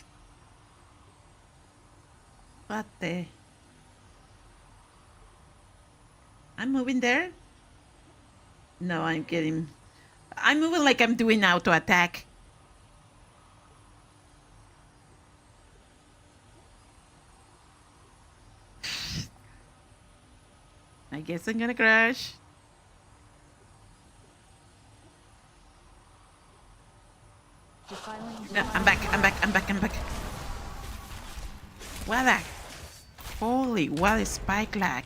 What the? I'm moving there? No, I'm getting... I'm moving like I'm doing auto attack. I guess I'm gonna crash. No, I'm back. What a... Holy, what a spike lag.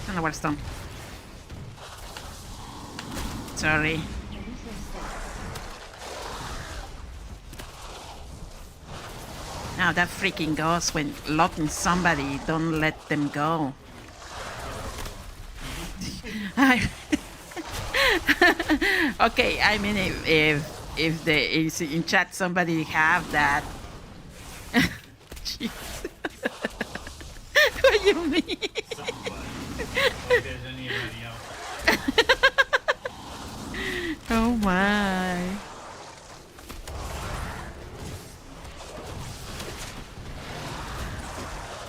I don't know what's done. Sorry. Now that freaking ghost, when locking somebody, don't let them go. Okay, I mean, if the is in chat somebody have that. Jeez. What do you mean? Oh my.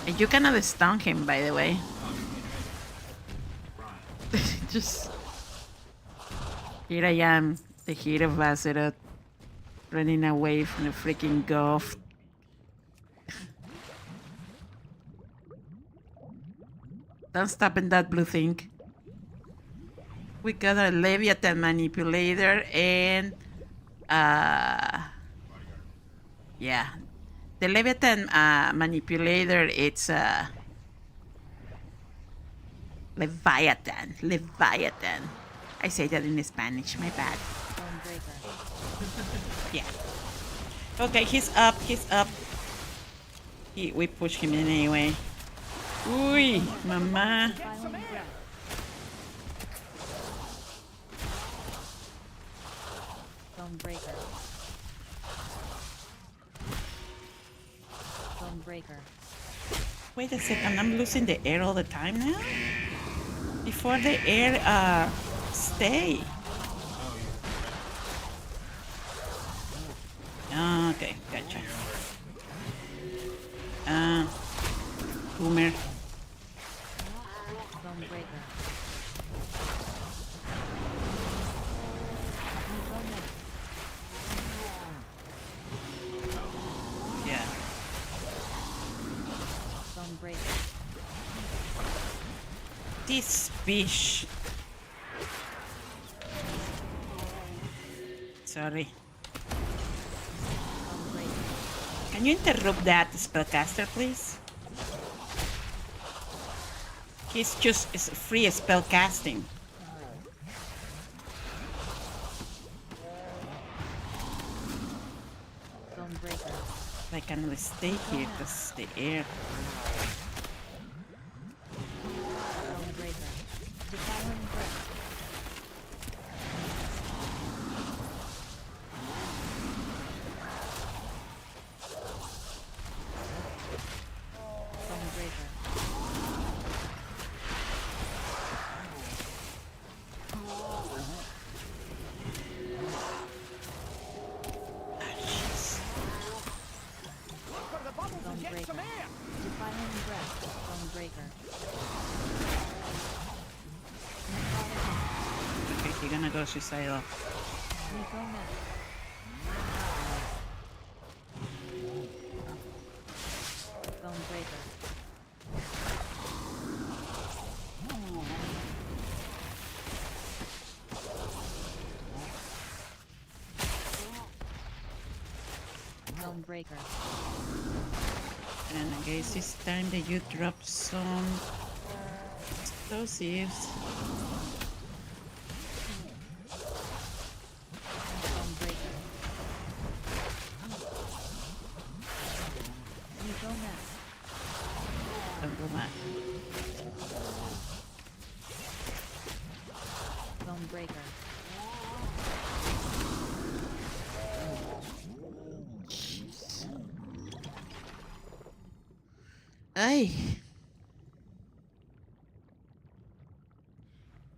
And you cannot stun him, by the way. Just... Here I am, the hero of Azeroth, running away from the freaking ghost. Don't stop in that blue thing. We got a Leviathan manipulator and... yeah. The Leviathan manipulator, it's... Leviathan. Leviathan. I say that in Spanish, my bad. Yeah. Okay, he's up. We push him in anyway. Uy, mama. Stonebreaker. Stonebreaker. Wait a second, I'm losing the air all the time now? Before the air, stay. Okay, gotcha. Boomer. Yeah. This fish. Sorry. Can you interrupt that spellcaster, please? He's just free spellcasting. I cannot stay here because the air. Okay, you're gonna go suicidal. Breaker. And I guess it's time that you drop some Those eaves. You go next. Don't go back. Bone breaker. Ay.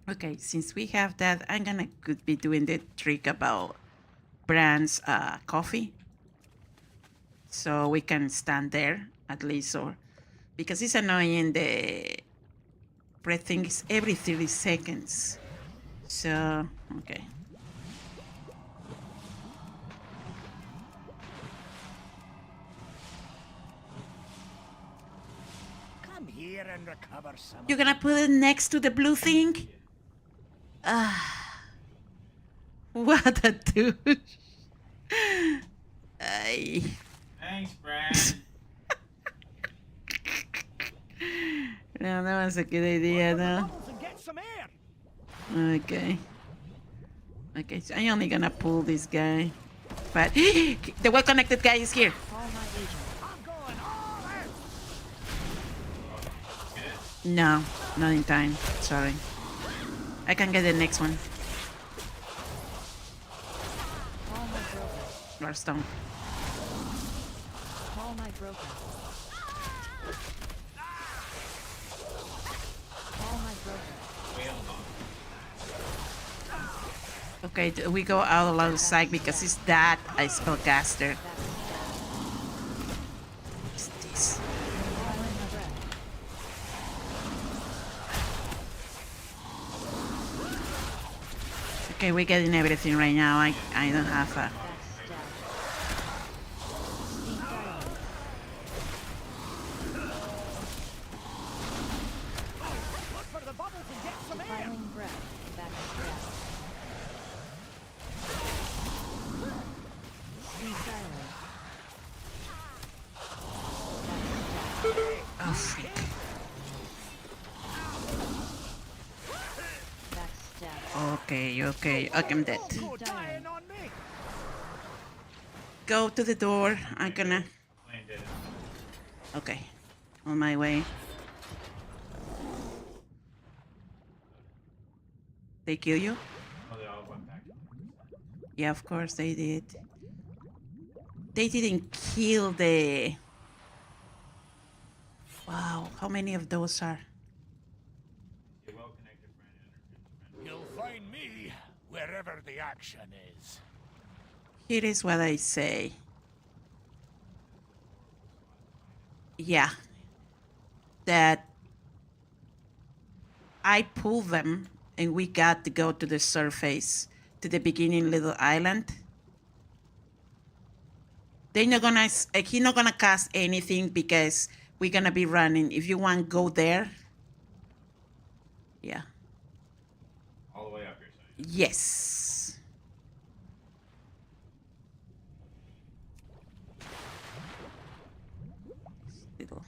Okay, since we have that, I'm gonna could be doing the trick about Brand's coffee. So we can stand there at least, or because it's annoying, the breathing is every 30 seconds. So, okay. Come here and recover some. You're gonna put it next to the blue thing? Ah. What a douche. Ay. Thanks, Brad. No, that was a good idea, though. Okay. Okay, so I'm only gonna pull this guy. But the well-connected guy is here. No, not in time. Sorry. I can get the next one. Bloodstone. Call my broker. Call my broker. Okay, we go out alongside because it's that I spellcaster. What's this? Okay, we're getting everything right now. I don't have a... Defiling breath. Backstab. Be silent. Oh, freak. Backstab. Okay, I'm dead. Go to the door. I'm gonna... Okay, on my way. They kill you? Oh, they all went back. Yeah, of course they did. They didn't kill the... Wow, how many of those are? You'll find me wherever the action is. Here is what I say. Yeah. That I pulled them and we got to go to the surface, to the beginning little island. They're not gonna, he's not gonna cast anything because we're gonna be running. If you want, go there. Yeah. All the way up here. Yes. Little.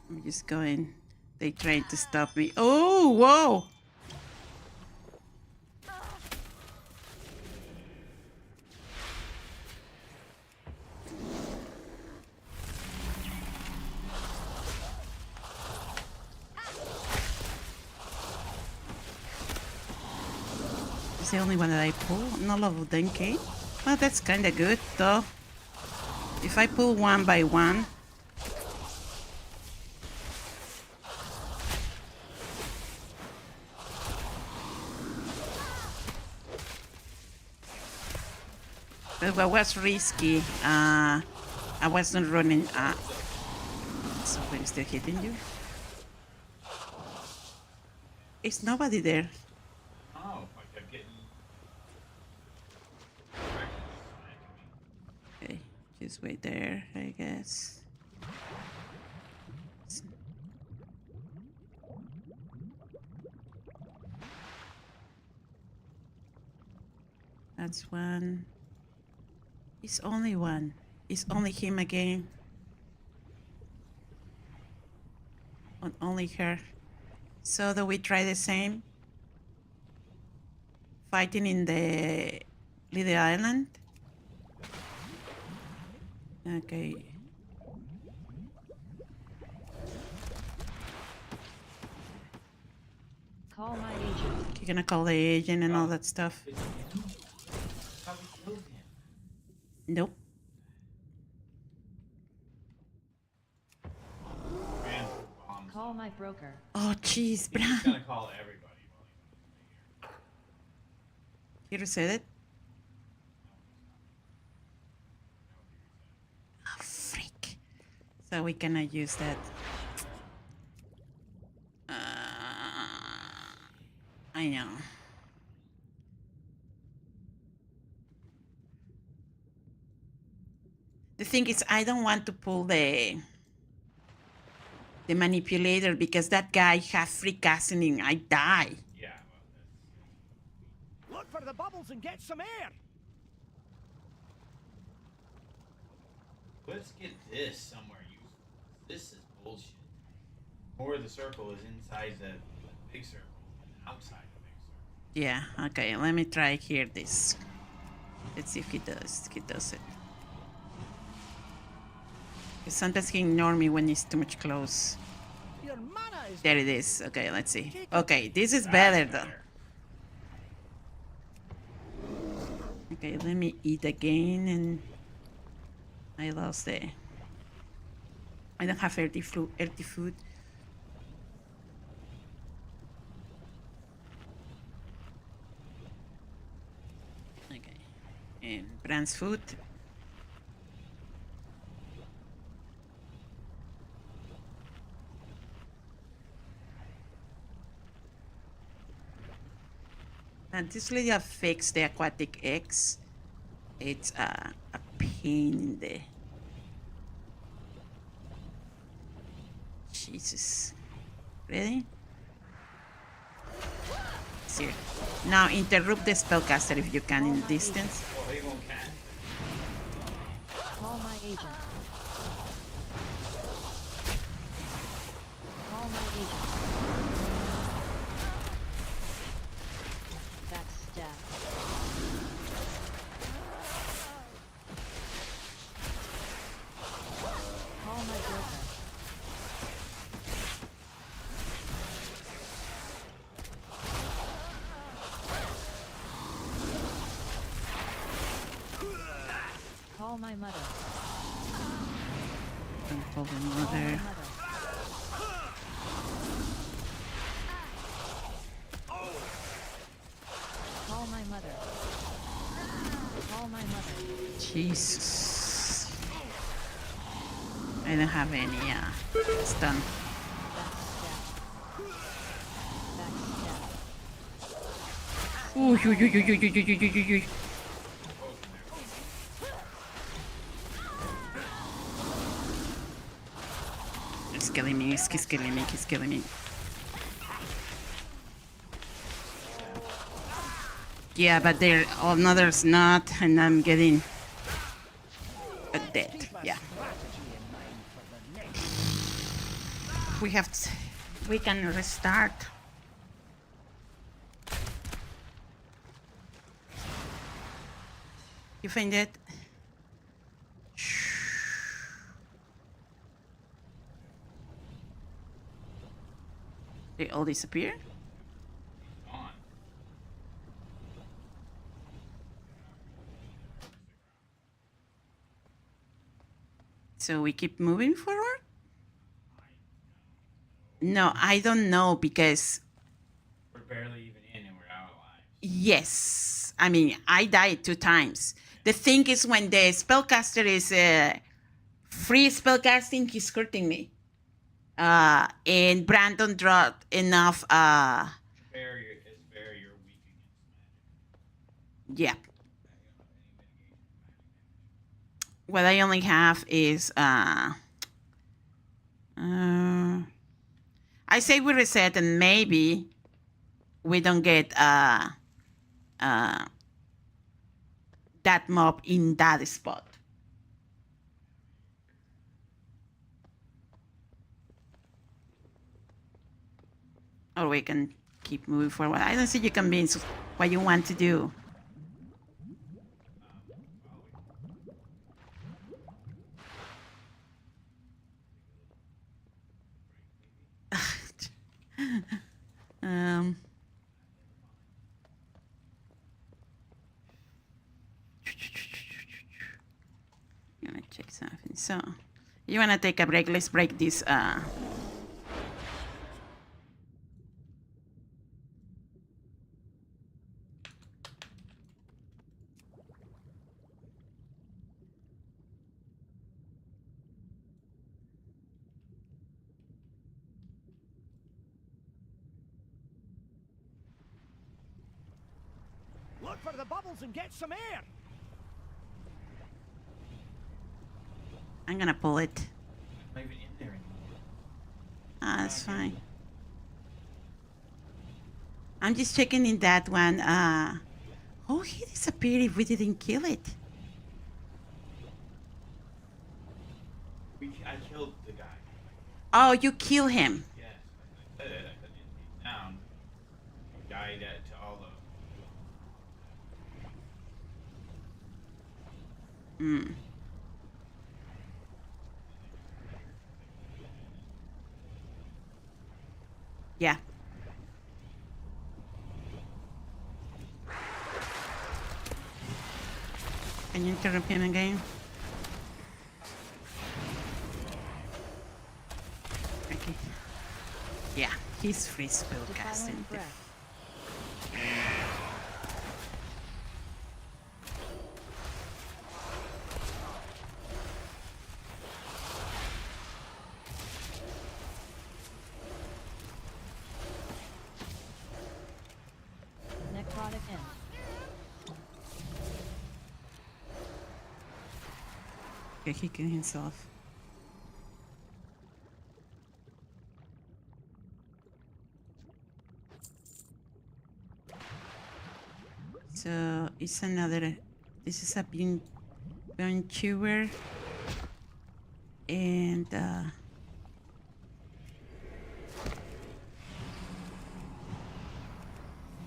I'm just going. They tried to stop me. Oh, whoa. It's the only one that I pull. None of them came. Well, that's kind of good, though. If I pull one by one. But what was risky, I wasn't running. Somebody's still hitting you. It's nobody there. Oh, I kept getting... Okay, just wait there, I guess. That's one. It's only one. It's only him again. Only her. So do we try the same? Fighting in the little island? Okay. Call my agent. You're gonna call the agent and all that stuff. Nope. Call my broker. Oh, jeez, He's just Bran. gonna call everybody. You reset it? Oh, freak. So we cannot use that. I know. The thing is, I don't want to pull the manipulator because that guy has free casting. I die. Yeah. Look for the bubbles and get some air. Let's get this somewhere useful. This is bullshit. Or the circle is inside the big circle and outside the big circle. Yeah, okay, let me try here this. Let's see if he does. He does it. Because sometimes he ignores me when he's too much close. Your mana is There it is. Okay, let's see. Okay, this is better though. Okay, let me eat again and I lost the... I don't have earthy food. Okay. And Brand's food. And this really affects the aquatic eggs. It's a pain in the... Jesus. Ready? See. Now interrupt the spellcaster if you can in distance. Well, he won't can. Call my agent. Call my agent. Backstab. Call my broker. Call my mother. Don't call the Call my mother. mother. Call my mother. Call my mother. Jesus. I don't have any, yeah. It's done. Ooh, you. It's killing me, he's killing me, he's killing me. Yeah, but they're others not, and I'm getting dead. Yeah. We can restart. You find it? They all disappear? So we keep moving forward? No, I don't know because... We're barely even in and we're out alive. Yes. I mean, I died 2 times. The thing is when the spellcaster is free spellcasting, he's hurting me. And Brandon dropped enough... Spare your weak against magic. Yeah. What I only have is... I say we reset and maybe we don't get that mob in that spot. Or we can keep moving forward. I don't see you convince what you want to do. um, I'm gonna check something. So, you wanna take a break? Let's break this. Look for the bubbles and get some air. I'm gonna pull it. Not even in there anymore. Ah, that's fine. I'm just checking in that one. Oh, he disappeared if we didn't kill it. I killed the guy. Oh, you kill him. Yes, I did. I couldn't take down. He died to all the. Hmm. Yeah. Can you interrupt him again? Okay. Yeah, he's free spell casting. Necrotic end. Okay, he killed himself. So it's another. This is a bone chewer, and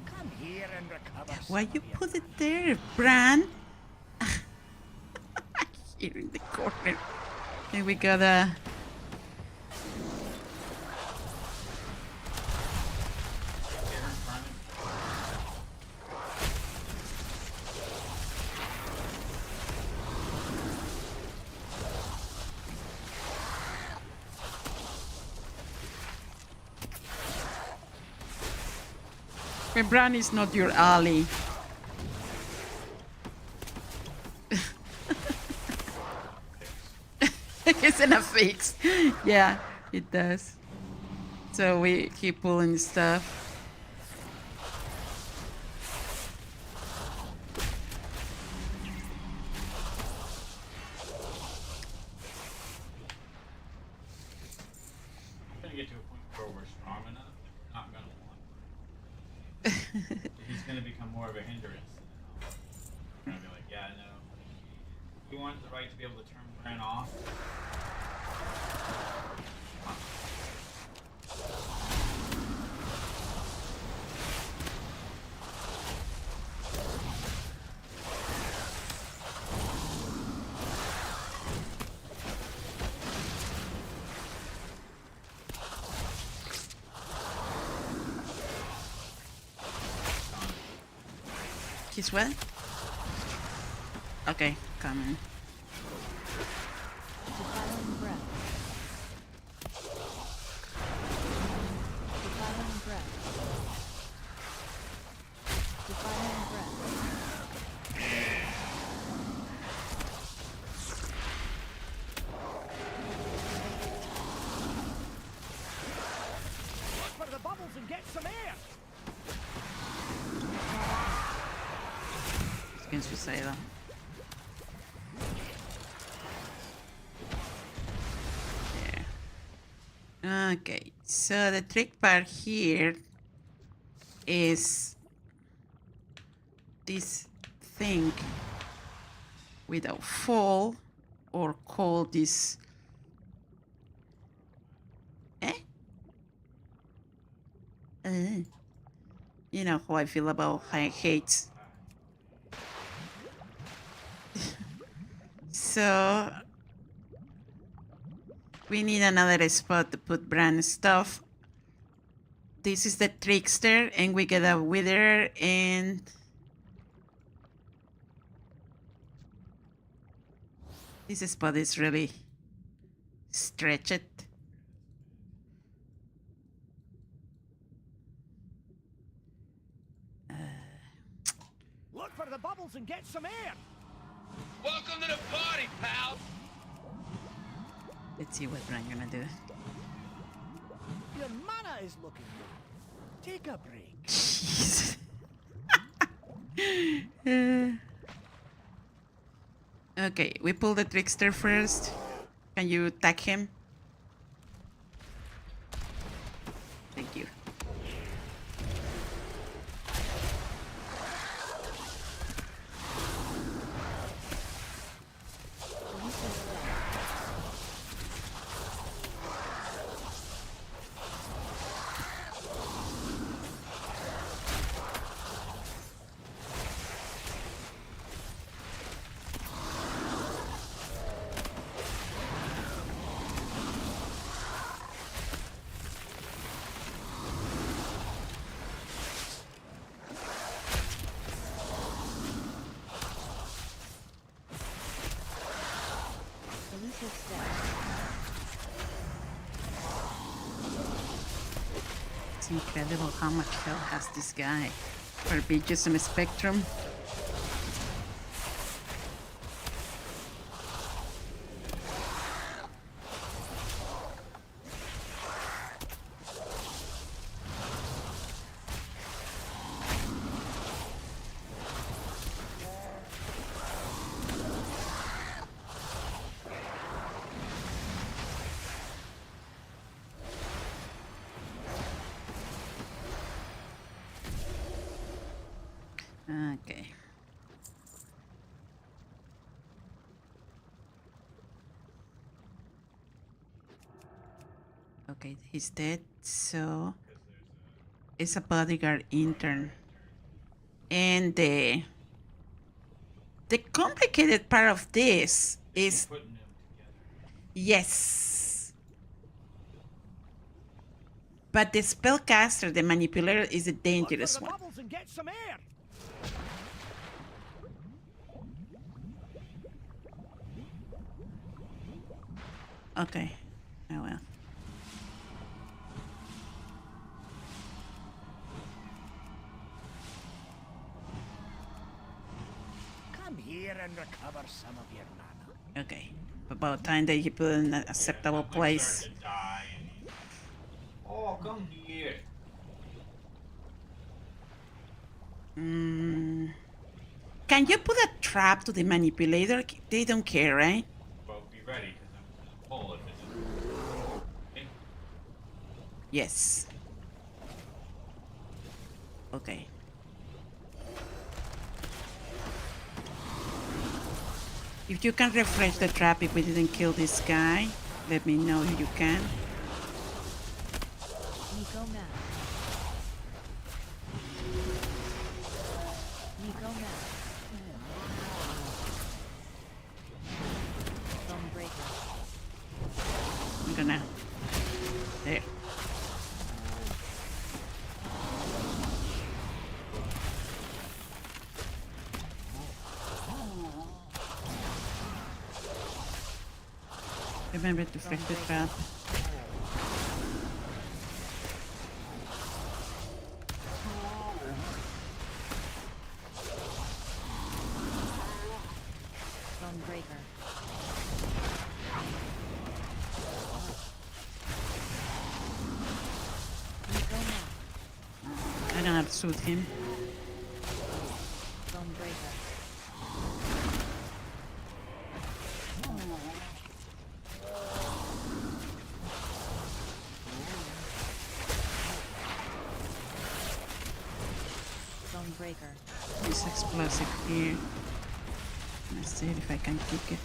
Come here and recover. why you put it there, Bran? Here in the corner. Here we got a. When Bran is not your ally. Isn't a fix. Yeah, it does. So we keep pulling stuff. I'm gonna get to a point where we're strong enough. Not gonna want. He's gonna become more of a hindrance. I'm gonna be like, yeah, no. You want the right to be able to turn Bran off. He's what? Okay, coming. Defiling breath. Defiling breath. Defiling breath. Look for the bubbles and get some air. Against Visera. There. Okay, so the trick part here is this thing without fall or call this. You know how I feel about hate. So we need another spot to put brand stuff. This is the trickster, and we get a wither, and this spot is really stretched. Look for the bubbles and get some air. Welcome to the party, pal. Let's see what I'm gonna do. Your mana is looking good. Take a break. Jeez. Okay, we pull the trickster first. Can you attack him? Thank you. It's incredible how much health has this guy. For being just some spectrum. Okay. Okay, he's dead, so it's a bodyguard intern. And the complicated part of this is yes. But the spellcaster, the manipulator, is a dangerous one. Bubbles and get some air. Okay. Oh well. Come here and recover some of your mana. Okay. About time that he put in an acceptable place. Oh, come here. Can you put a trap to the manipulator? They don't care, right? Well, be ready, because I'm full if it's okay. Yes. Okay. If you can refresh the trap if we didn't kill this guy, let me know if you can. Nico Matt. Nico Matt. Breaker. I'm gonna. There. Remember to fix the trap. Breaker. I'm gonna shoot him. Breaker. Breaker. This explosive here. Let's see if I can kick it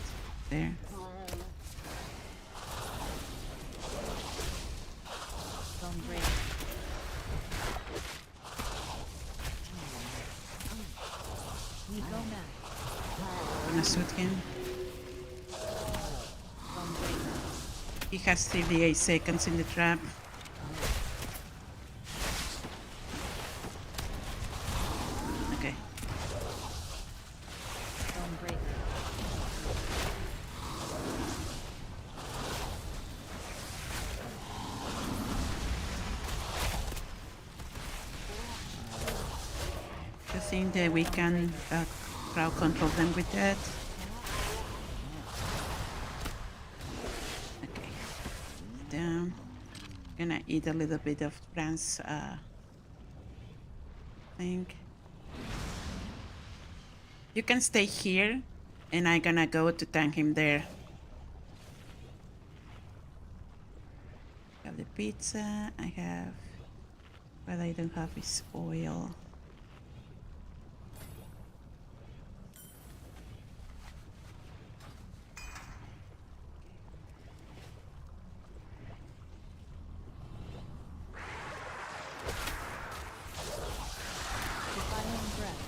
there. Bone break. We go now. Gonna shoot him. Bone break. He has 38 seconds in the trap. Okay. Bone break. I think that we can crowd control them with that. Okay. Down. Gonna eat a little bit of Brand's thing. You can stay here, and I'm gonna go to tank him there. I have the pizza. I have. What I don't have is oil. Defiling breath.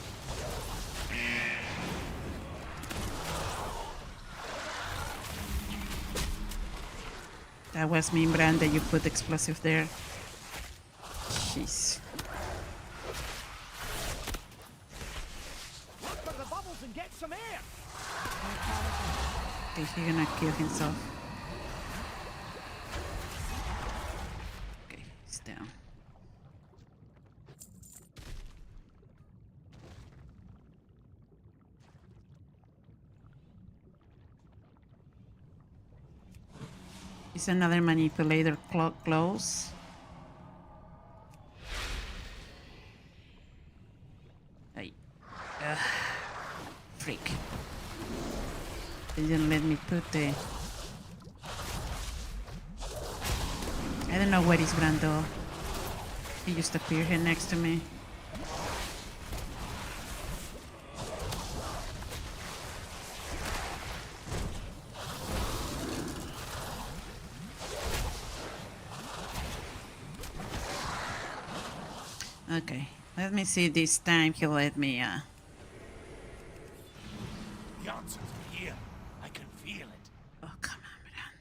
That was me, Brand, that you put explosive there. Jeez. Look for the bubbles and get some air. Okay, he's gonna kill himself. Okay, he's down. Is another manipulator close? Hey. Freak. They didn't let me put the... I don't know where is Brando. He just appeared here next to me. Okay, let me see this time he'll let me, The answers are here. I can feel it. Oh, come on, Bran.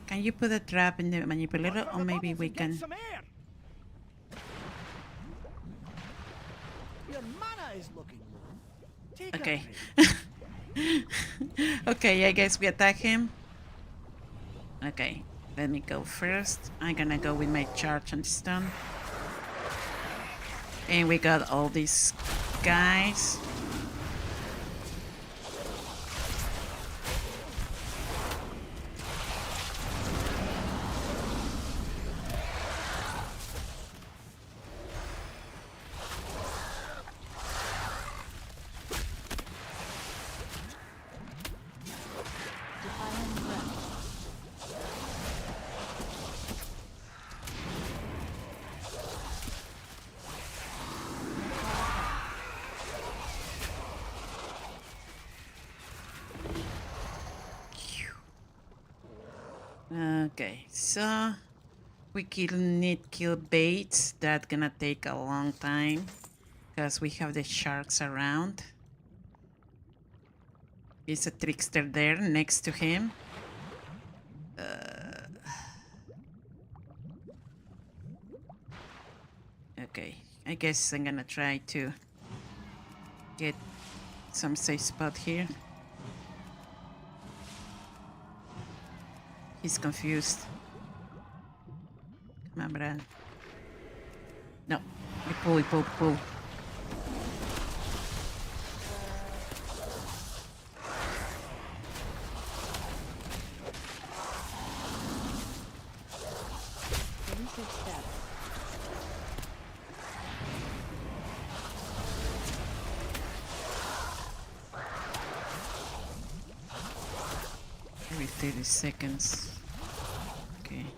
Can you put a trap in the manipulator, or maybe we can... Some air. Your mana is looking low. Take Okay. a drink. Okay, I guess we attack him. Okay, let me go first. I'm gonna go with my charge and stun. And we got all these guys. Defiling breath. Okay, so we need kill baits. That's gonna take a long time because we have the sharks around. Is a trickster there next to him. Okay, I guess I'm gonna try to get some safe spot here. He's confused. Come on, Brad. No, we pull. Elusive step. Every 30 seconds. Okay.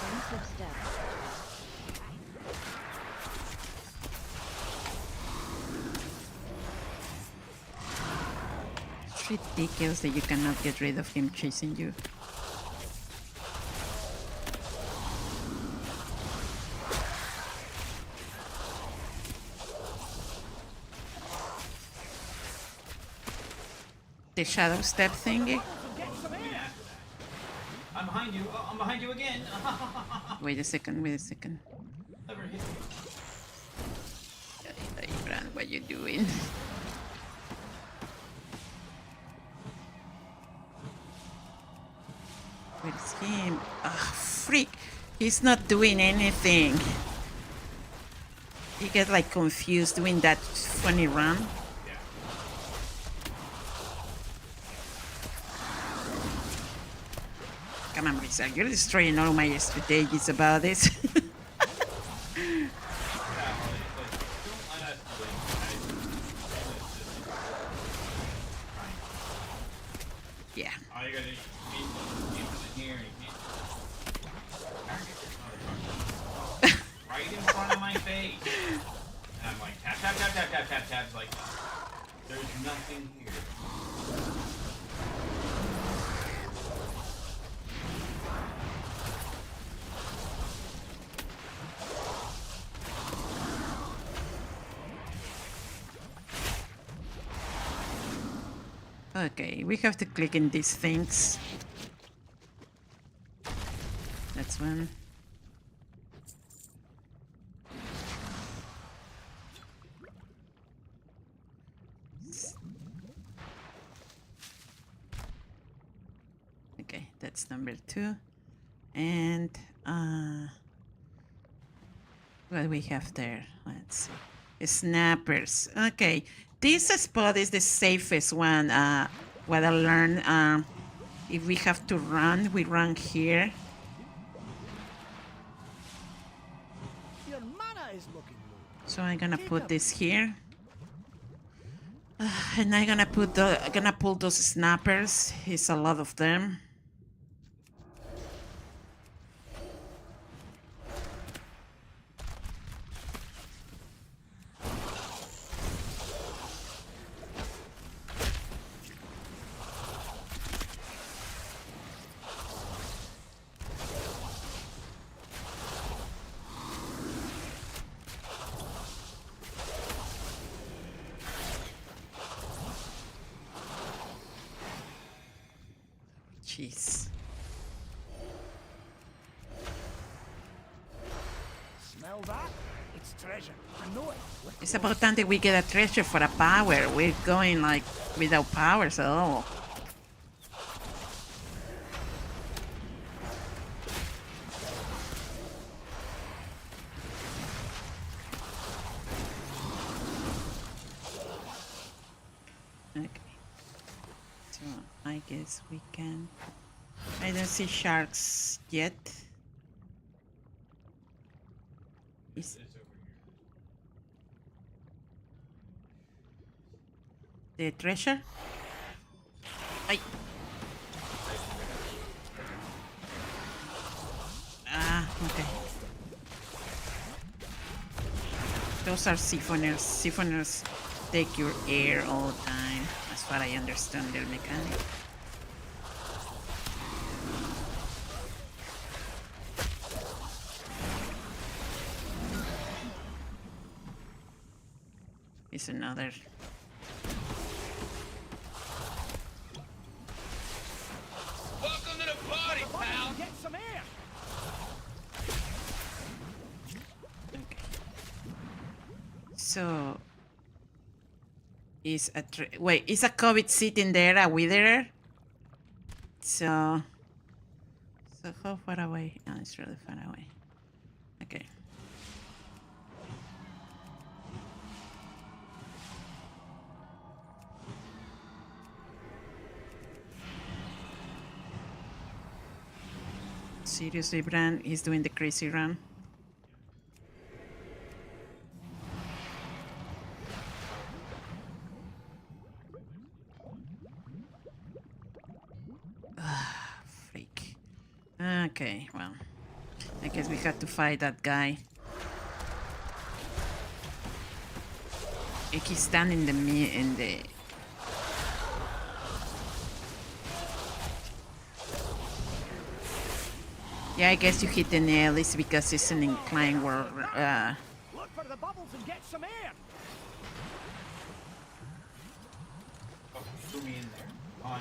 Elusive step. It's ridiculous that you cannot get rid of him chasing you. The shadow step thingy? I'm behind you. Oh, I'm behind you again. Wait a second, wait a second. Never hit me. Brand, what you doing? Where's him? Ah, freak! He's not doing anything. He gets like confused doing that funny run. Come on, Blizzard, you're destroying all my strategies about this. Yeah. All you gotta do is aim from here and right in front of my face. And I'm like, tap, tap, tap, tap, tap, tap, tap. Like, there's nothing here. Okay, we have to click in these things. That's one. Okay, that's number 2. And what do we have there? Let's see. Snappers. Okay, this spot is the safest one. What I learned, if we have to run, we run here. Your mana is looking low. So I'm gonna put this here. And I'm gonna pull those snappers. It's a lot of them. Jeez. Smell that? It's treasure. I know it. It's about time that we get a treasure for a power. We're going like without powers at all. Okay. So I guess we can. I don't see sharks yet. Is the treasure? Ay. Ah, okay. Those are siphoners. Siphoners take your air all the time, as far as I understand their mechanic. It's another. Welcome to the party, pal. Get some air. So, is a wait? Is a COVID sitting there, a witherer? So how far away? Oh, it's really far away. Okay. Seriously, Bran, he's doing the crazy run. Freak. Okay, well, I guess we had to fight that guy. He's standing in the. Yeah, I guess you hit the nail. It's because it's an inclined world. Look for the bubbles and get some air. Oh, threw me in there. On.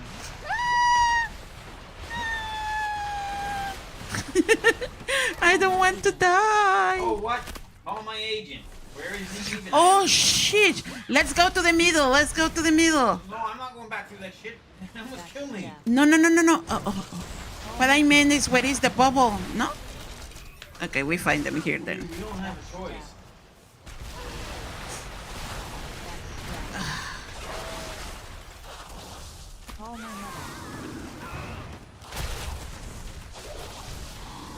I don't want to die. Oh, what? Call my agent. Where is he even? Oh shit! Let's go to the middle. Let's go to the middle. No, I'm not going back through that shit. It almost killed me. No. Oh. What I meant is, where is the bubble? No? Okay, we find them here then. We don't have a choice. Call my mother.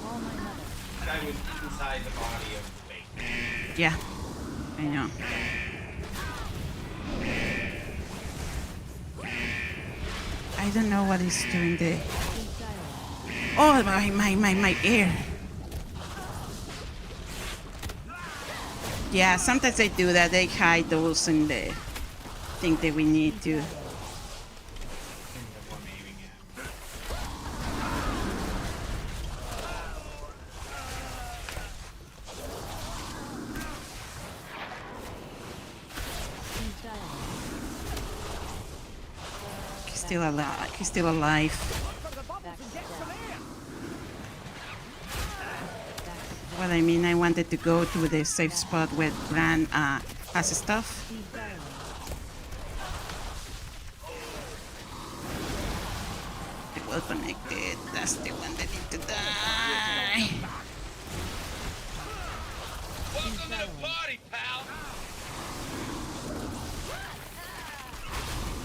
Call my mother. That guy was inside the body of the bait. Yeah, I know. I don't know what he's doing there. Oh, my ear. Yeah, sometimes they do that. They hide those in the thing that we need to. He's still alive. He's still alive. What I mean, I wanted to go to the safe spot where Bran has stuff. Well connected. That's the one that need to die. Welcome to the party, pal.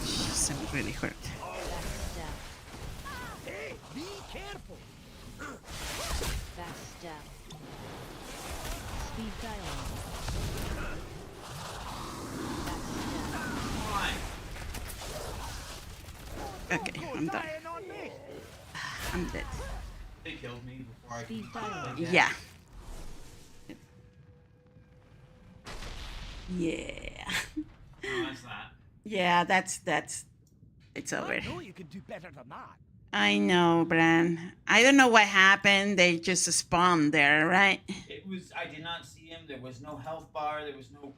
Jeez, I'm really hurt. Hey, be careful. Backstab. Speed dialogue. Okay, I'm done. I'm dead. They killed me before I Speed could dialogue. Yeah. Yeah. No, that's not. Yeah, that's it's over. I know you can do better than that. I know, Bran. I don't know what happened. They just spawned there, right? It was. I did not see him. There was no health bar. There was no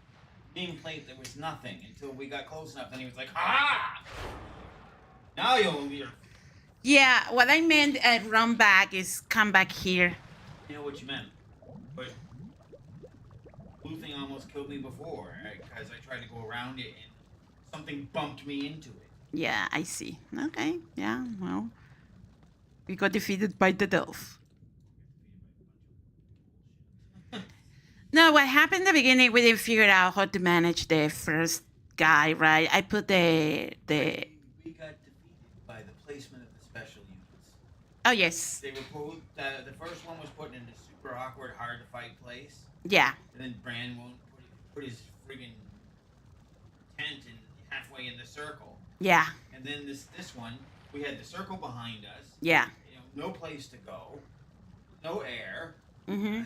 nameplate. There was nothing until we got close enough. And he was like, "Ah! Now you'll be." Yeah, what I meant run back is come back here. You know what you meant, but blue thing almost killed me before because I tried to go around it and something bumped me into it. Yeah, I see. Okay, yeah, well. We got defeated by the elf. No, what happened in the beginning, we didn't figure out how to manage the first guy, right? I put the... We got defeated by the placement of the special units. Oh, yes. They were both... the first one was put in a super awkward, hard-to-fight place. Yeah. And then Bran won't put his friggin' tent in halfway in the circle. Yeah. And then this one, we had the circle behind us. Yeah. You know, no place to go. No air. Mm-hmm.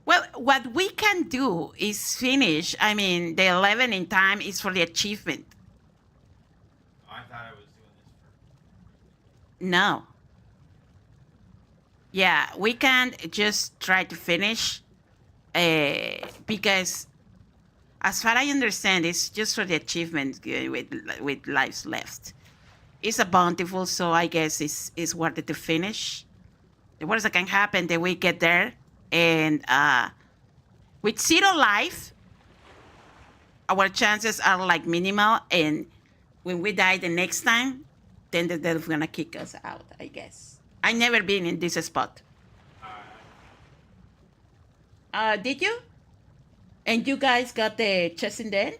Well, what we can do is finish. I mean, the 11 in time is for the achievement. Oh, I thought I was doing this No. Yeah, we can just try to finish because as far as I understand, it's just for the achievement with lives left. It's a bountiful, so I guess it's worth it to finish. The worst that can happen that we get there and with 0 life, our chances are like minimal, and when we die the next time, then the death is gonna kick us out, I guess. I never been in this spot. Did you? And you guys got the chest in the end?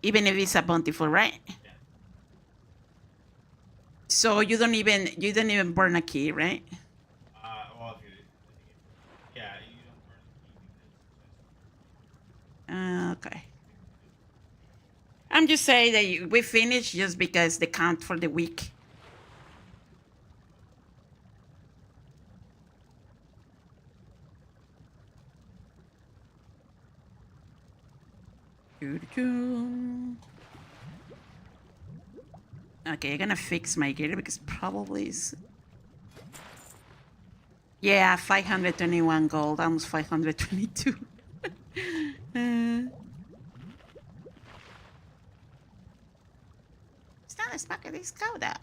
Even if it's a bountiful, right? So you don't even burn a key, right? Well, if you, yeah, you don't burn Okay. I'm just saying that we finished just because the count for the week. Okay, I'm gonna fix my gear because probably is. Yeah, 521 gold, almost 522. Está despacado de escauda.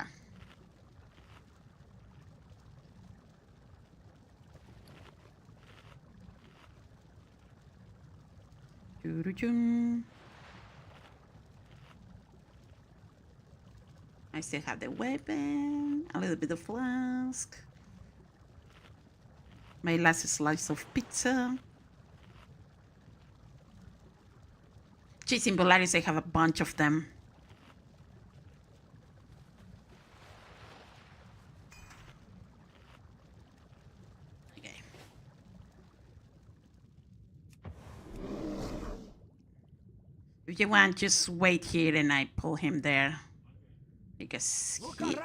I still have the weapon, a little bit of flask. My last slice of pizza. Cheese in Polaris, I have a bunch of them. Okay. If you want, just wait here and I pull him there. Because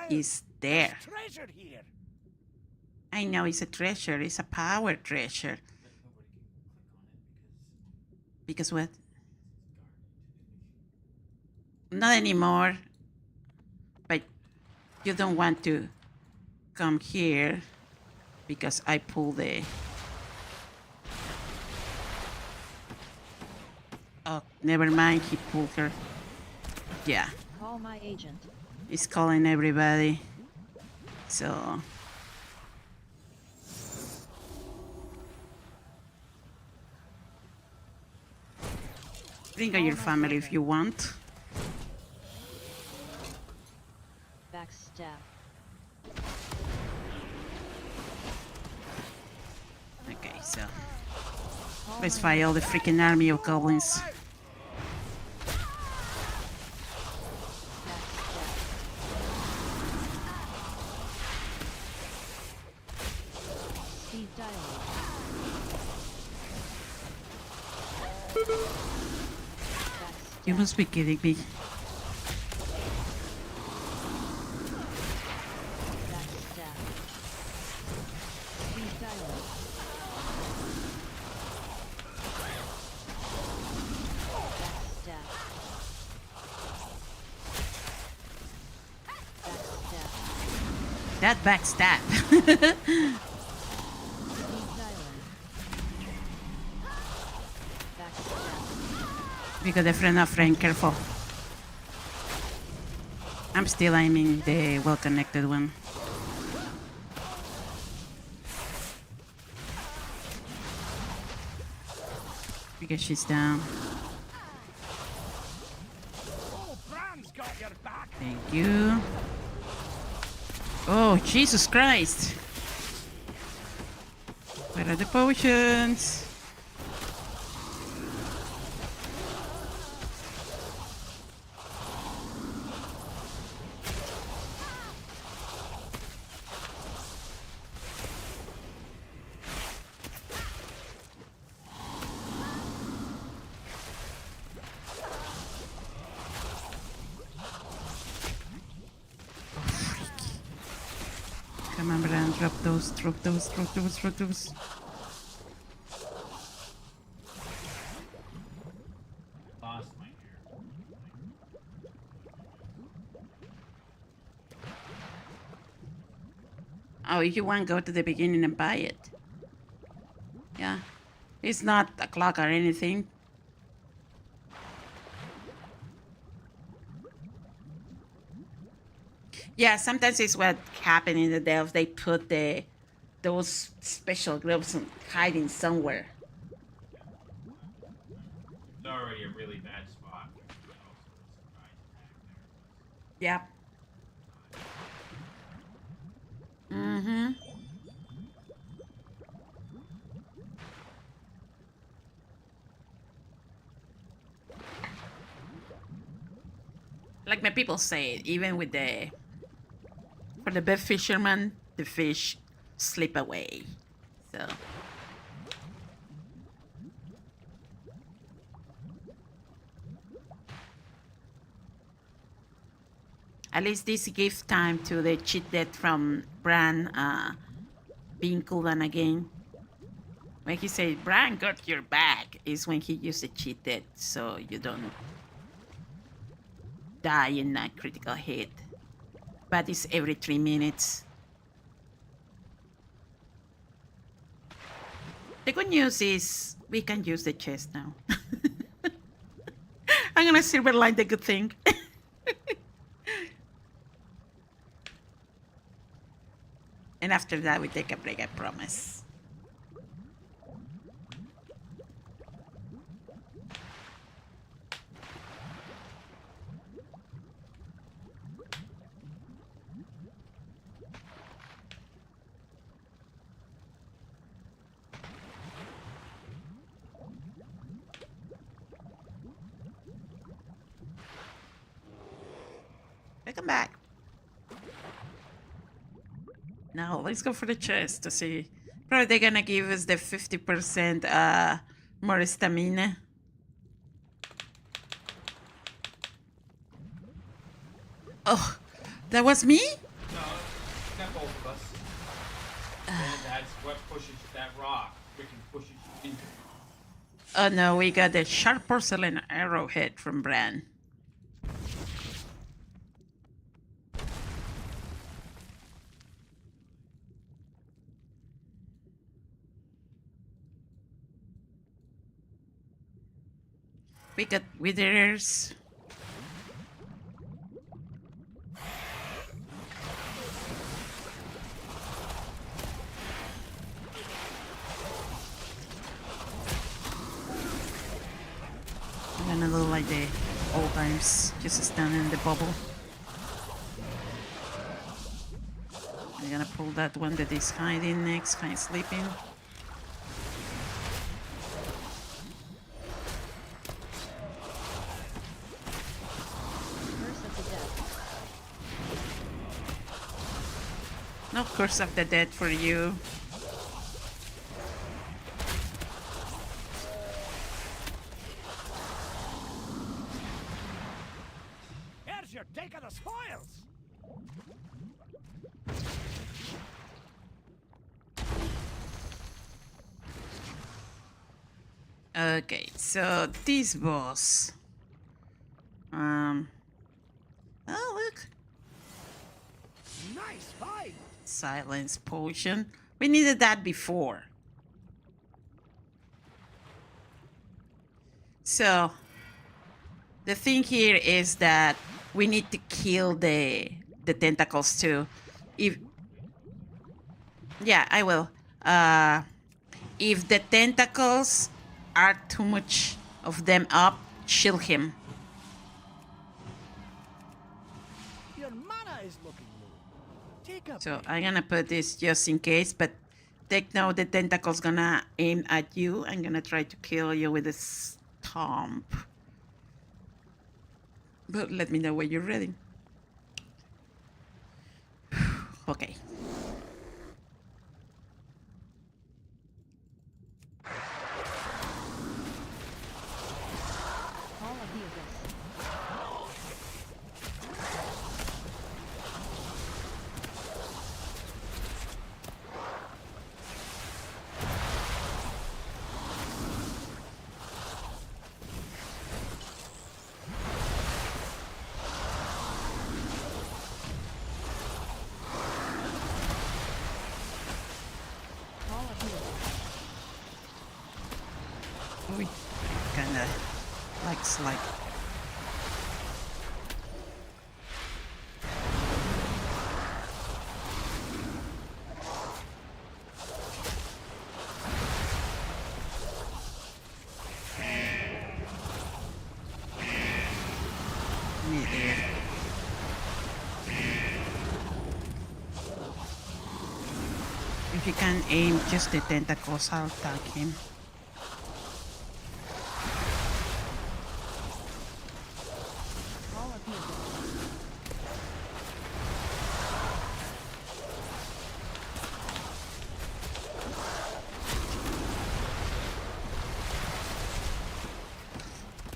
he is there. Treasure here. I know it's a treasure. It's a power treasure. Because what? Not anymore. But you don't want to come here because I pull the... Oh, never mind. He pulled her. Yeah. Call my agent. He's calling everybody. So... Bring your family if you want. Backstab. Okay, so let's fight all the freaking army of goblins. Speed dialogue. You must be kidding me. Backstab. Speed dialogue. Backstab. Backstab. That backstab. Speed dialogue. Backstab. Because the friend of friend, careful. I'm still aiming the well-connected one. Because she's down. Oh, Bran's got your back. Thank you. Oh, Jesus Christ. Where are the potions? Come on, Bran, drop those, drop those, drop those, drop those. lost my hair. Oh, if you want, go to the beginning and buy it. Yeah. It's not a clock or anything. Yeah, sometimes it's what happened in the delves. They put those special gloves hiding somewhere. It's already a really bad spot. Yep. Mm-hmm. Like my people say, even with the For the bad fisherman, the fish slip away. So. At least this gives time to the cheat death from Bran being cooldown again. When he says, Bran got your back, is when he used the cheat death, so you don't die in a critical hit. But it's every 3 minutes. The good news is we can use the chest now. I'm gonna silverline the good thing. And after that, we take a break, I promise. Welcome back. Now let's go for the chest to see. Probably they're gonna give us the 50% more stamina. Oh, that was me? No, it's not both of us. And that's what pushes that rock. Freaking pushes you into it. Oh no, we got the sharp porcelain arrowhead from Bran. We got withers. I'm gonna look like the old times, just standing in the bubble. I'm gonna pull that one that is hiding next, kind of sleeping. No curse of the dead for you. Here's your take of the spoils. Okay, so this boss. Oh look. Nice fight. Silence potion. We needed that before. So the thing here is that we need to kill the tentacles too. If yeah, I will. If the tentacles are too much of them up, shield him. Your mana is looking low. Take a So I'm gonna put this just in case, but take note the tentacle's gonna aim at you. I'm gonna try to kill you with a stomp. But let me know when you're ready. Okay. All of you this. All of you this. We kinda like slide. Yeah. If you can aim just the tentacles, I'll tag him. All of you this.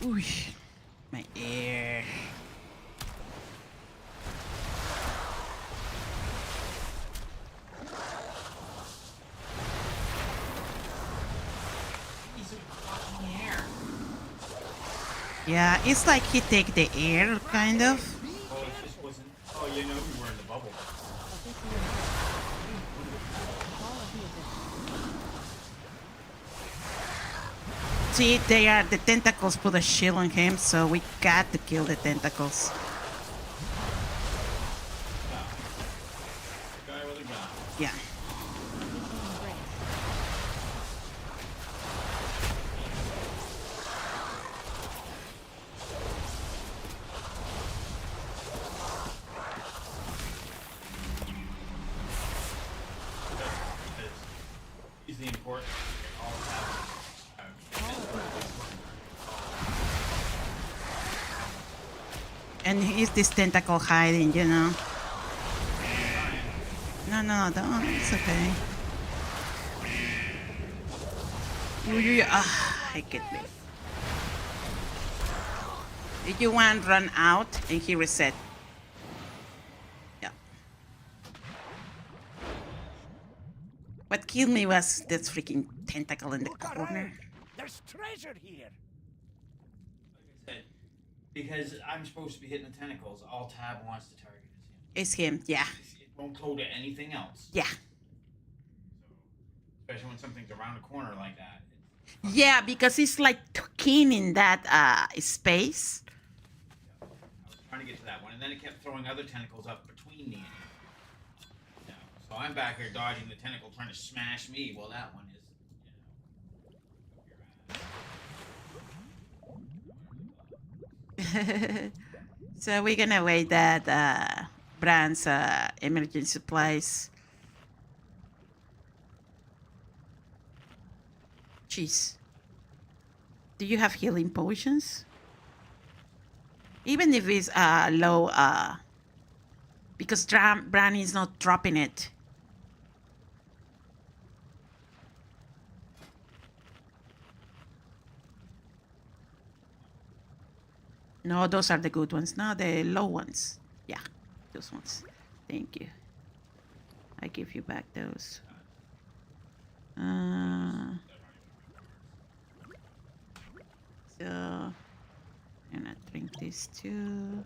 Ooh, my ear. Yeah, it's like he take the air, kind of. Oh, it just wasn't. Oh, you know, we were in the bubble. See, they are the tentacles put a shield on him, so we got to kill the tentacles. Guy with a gun. Yeah. He's the important. And he's this tentacle hiding, you know. No, don't. It's okay. I get me. Did you want run out and he reset? Yeah. What killed me was that freaking tentacle in the corner. There's treasure here. Like I said, because I'm supposed to be hitting the tentacles, all Tab wants to target It's him, yeah. It won't go to anything else. Yeah. Especially when something's around a corner like that. Yeah, because it's like keen in that space. I was trying to get to that one, and then it kept throwing other tentacles up between me and it. So I'm back here dodging the tentacle, trying to smash me. Well, that one is, So we're gonna wait that Brand's emergency supplies. Jeez. Do you have healing potions? Even if it's low, because Bran is not dropping it. No, those are the good ones. No, the low ones. Yeah, those ones. Thank you. I give you back those. So, I'm gonna drink these two.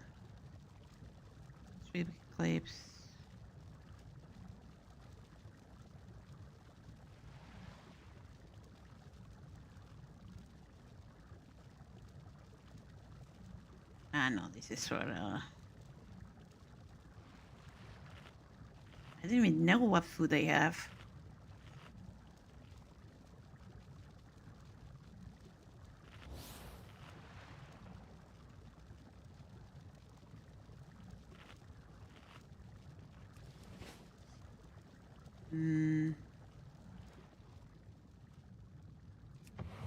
3 clips. Ah, no, this is for, I didn't even know what food they have.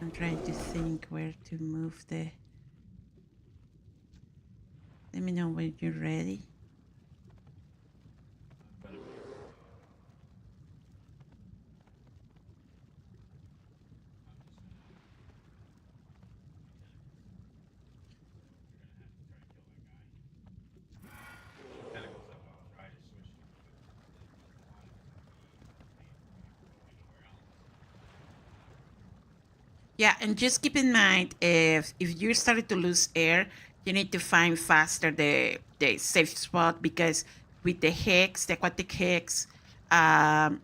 I'm trying to think where to move the... Let me know when you're ready. Yeah, and just keep in mind, if you started to lose air, you need to find faster the safe spot, because with the hex, the aquatic hex, it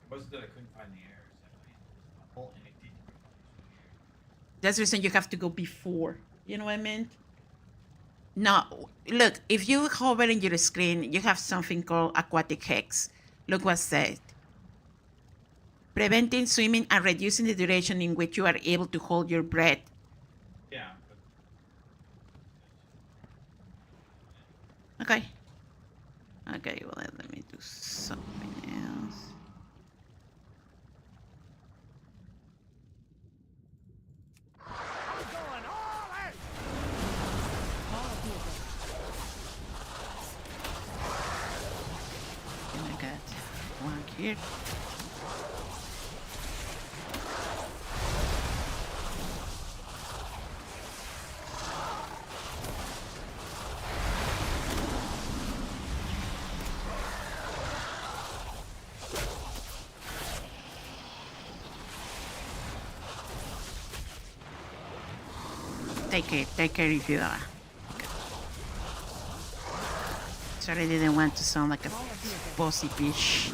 wasn't that I couldn't find the air. That's the reason you have to go before. You know what I mean? No, look, if you hover in your screen, you have something called aquatic hex. Look what's said. Preventing swimming and reducing the duration in which you are able to hold your breath. Yeah. Okay. Okay, well, let me do something else. And I got one here. Take care if you are. Sorry, I didn't want to sound like a bossy bitch.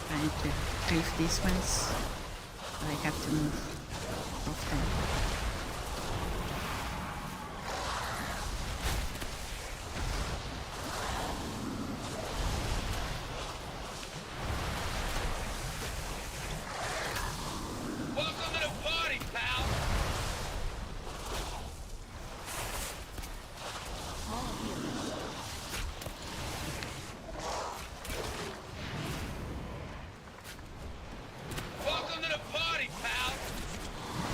Trying to cliff these ones. I have to move both them. Welcome to the party, pal! Welcome to the party, pal!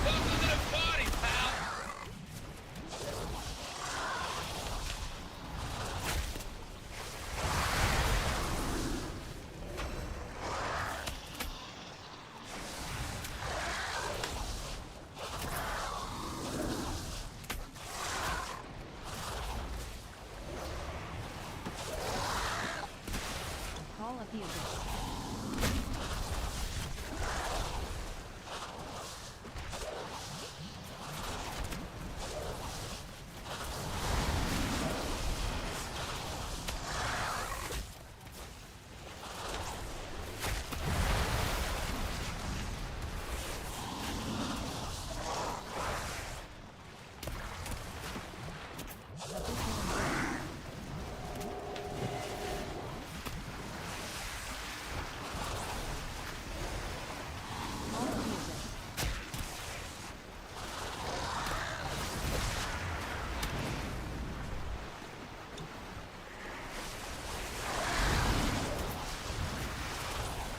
Welcome to the party, pal! Call of the Abyss.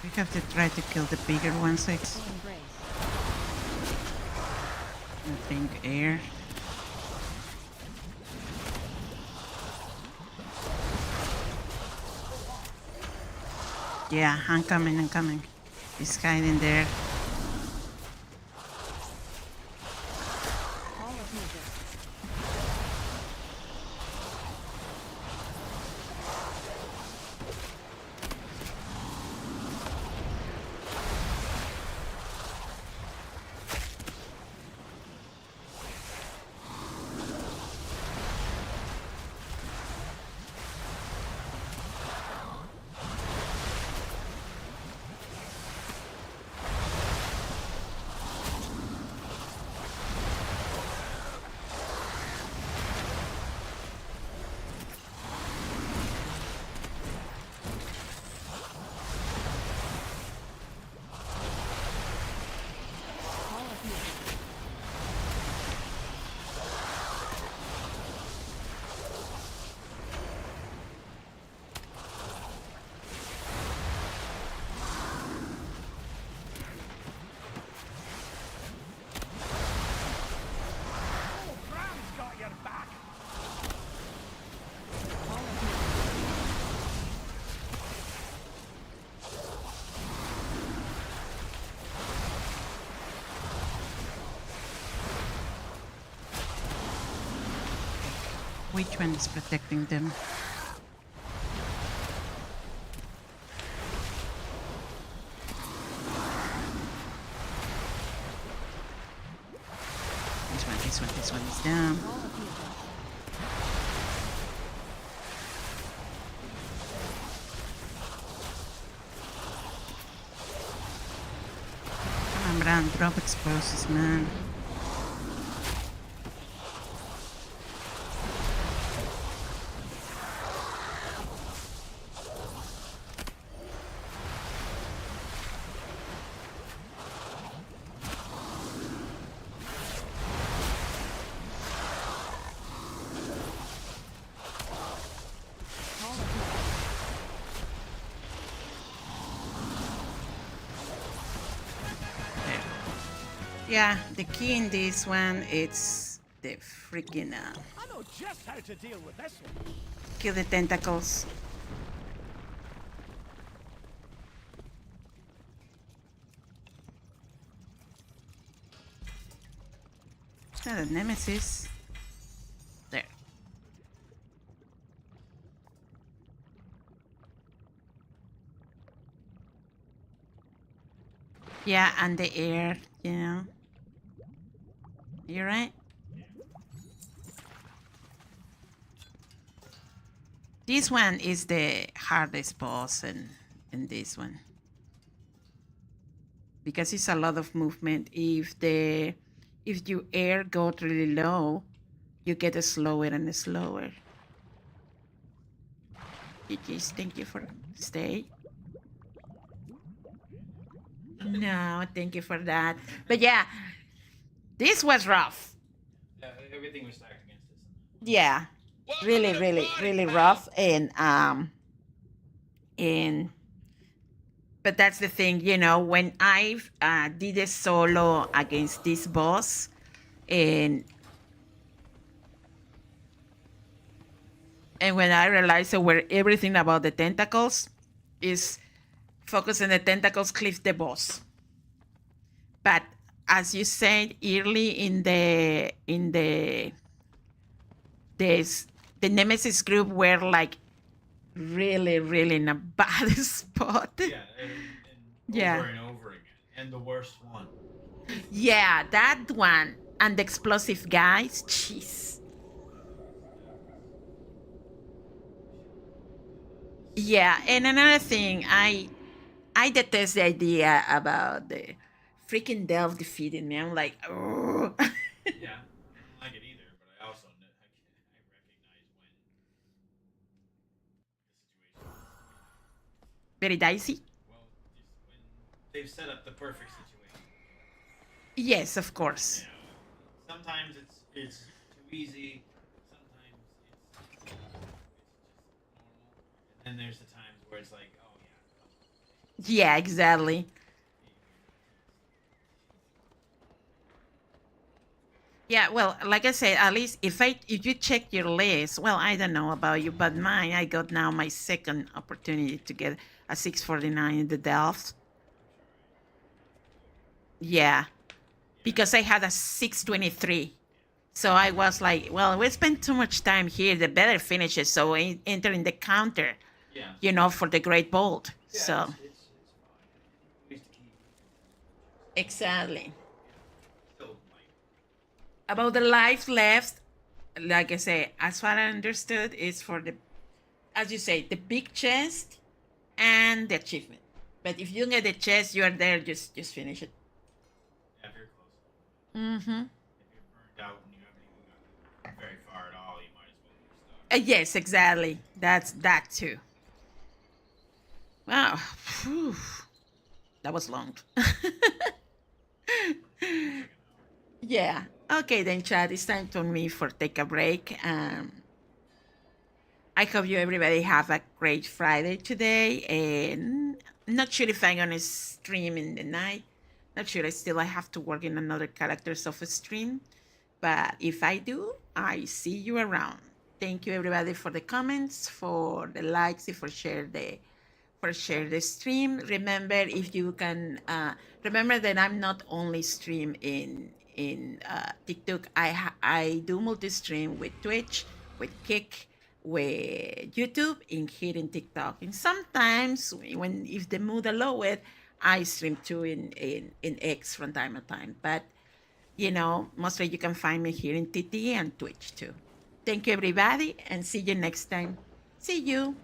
We have to try to kill the bigger ones. I think air. Yeah, I'm coming. He's hiding there. Which one is protecting them? This one is down. Come on, Bran, drop explosives, man. Yeah, the key in this one is the freaking I know just how to deal with this one. kill the tentacles. It's not a nemesis. There. Yeah, and the air, you know. You're right. This one is the hardest boss in this one. Because it's a lot of movement. If your air goes really low, you get slower and slower. GG's, thank you for stay. No, thank you for that. But yeah, this was rough. Yeah, everything was stacked against us. Yeah, really, really, really rough. And but that's the thing, you know, when I did a solo against this boss, and when I realized where everything about the tentacles is focused on the tentacles, cliff the boss. But as you said early in the Nemesis group were like really, really in a bad spot. Yeah, and Yeah. over and over again. And the worst one. Yeah, that one. And the explosive guys, jeez. Yeah, and another thing, I detest the idea about the freaking Delve defeating me. I'm like, oh. Yeah, I don't like it either, but I also I recognize when the situation. Very dicey. Well, just when they've set up the perfect situation. Yes, of course. You know, sometimes it's too easy. Sometimes it's just normal. And then there's the times where it's like, oh yeah. Yeah, exactly. Yeah, well, like I said, at least if you check your list, well, I don't know about you, but mine, I got now my second opportunity to get a 649 in the Delft. Yeah, because I had a 623. So I was like, well, we spent too much time here, the better finishes, so entering the counter, Yeah. you know, for the Great Bolt. Yeah, So. it's fine. Exactly. Still, About the life left, like I say, as far as I understood, is for the, as you say, the big chest and the achievement. But if you don't get the chest, you are there, just finish it. Yeah, if you're close. Mm-hmm. If you're burned out and you haven't even gotten very far at all, you might as well be stuck. Yes, exactly. That's that too. Wow. Whew. That was long. Yeah. Okay, then, Chad, it's time for me for take a break. I hope you everybody have a great Friday today. And I'm not sure if I'm gonna stream in the night. Not sure. I have to work in another characters of a stream. But if I do, I see you around. Thank you everybody for the comments, for the likes, and for share the stream. Remember, if you can remember that I'm not only stream in TikTok. I do multi-stream with Twitch, with Kick, with YouTube, and here in TikTok. And sometimes, if the mood allow it, I stream too in X from time to time. But you know, mostly you can find me here in TT and Twitch too. Thank you everybody, and see you next time. See you.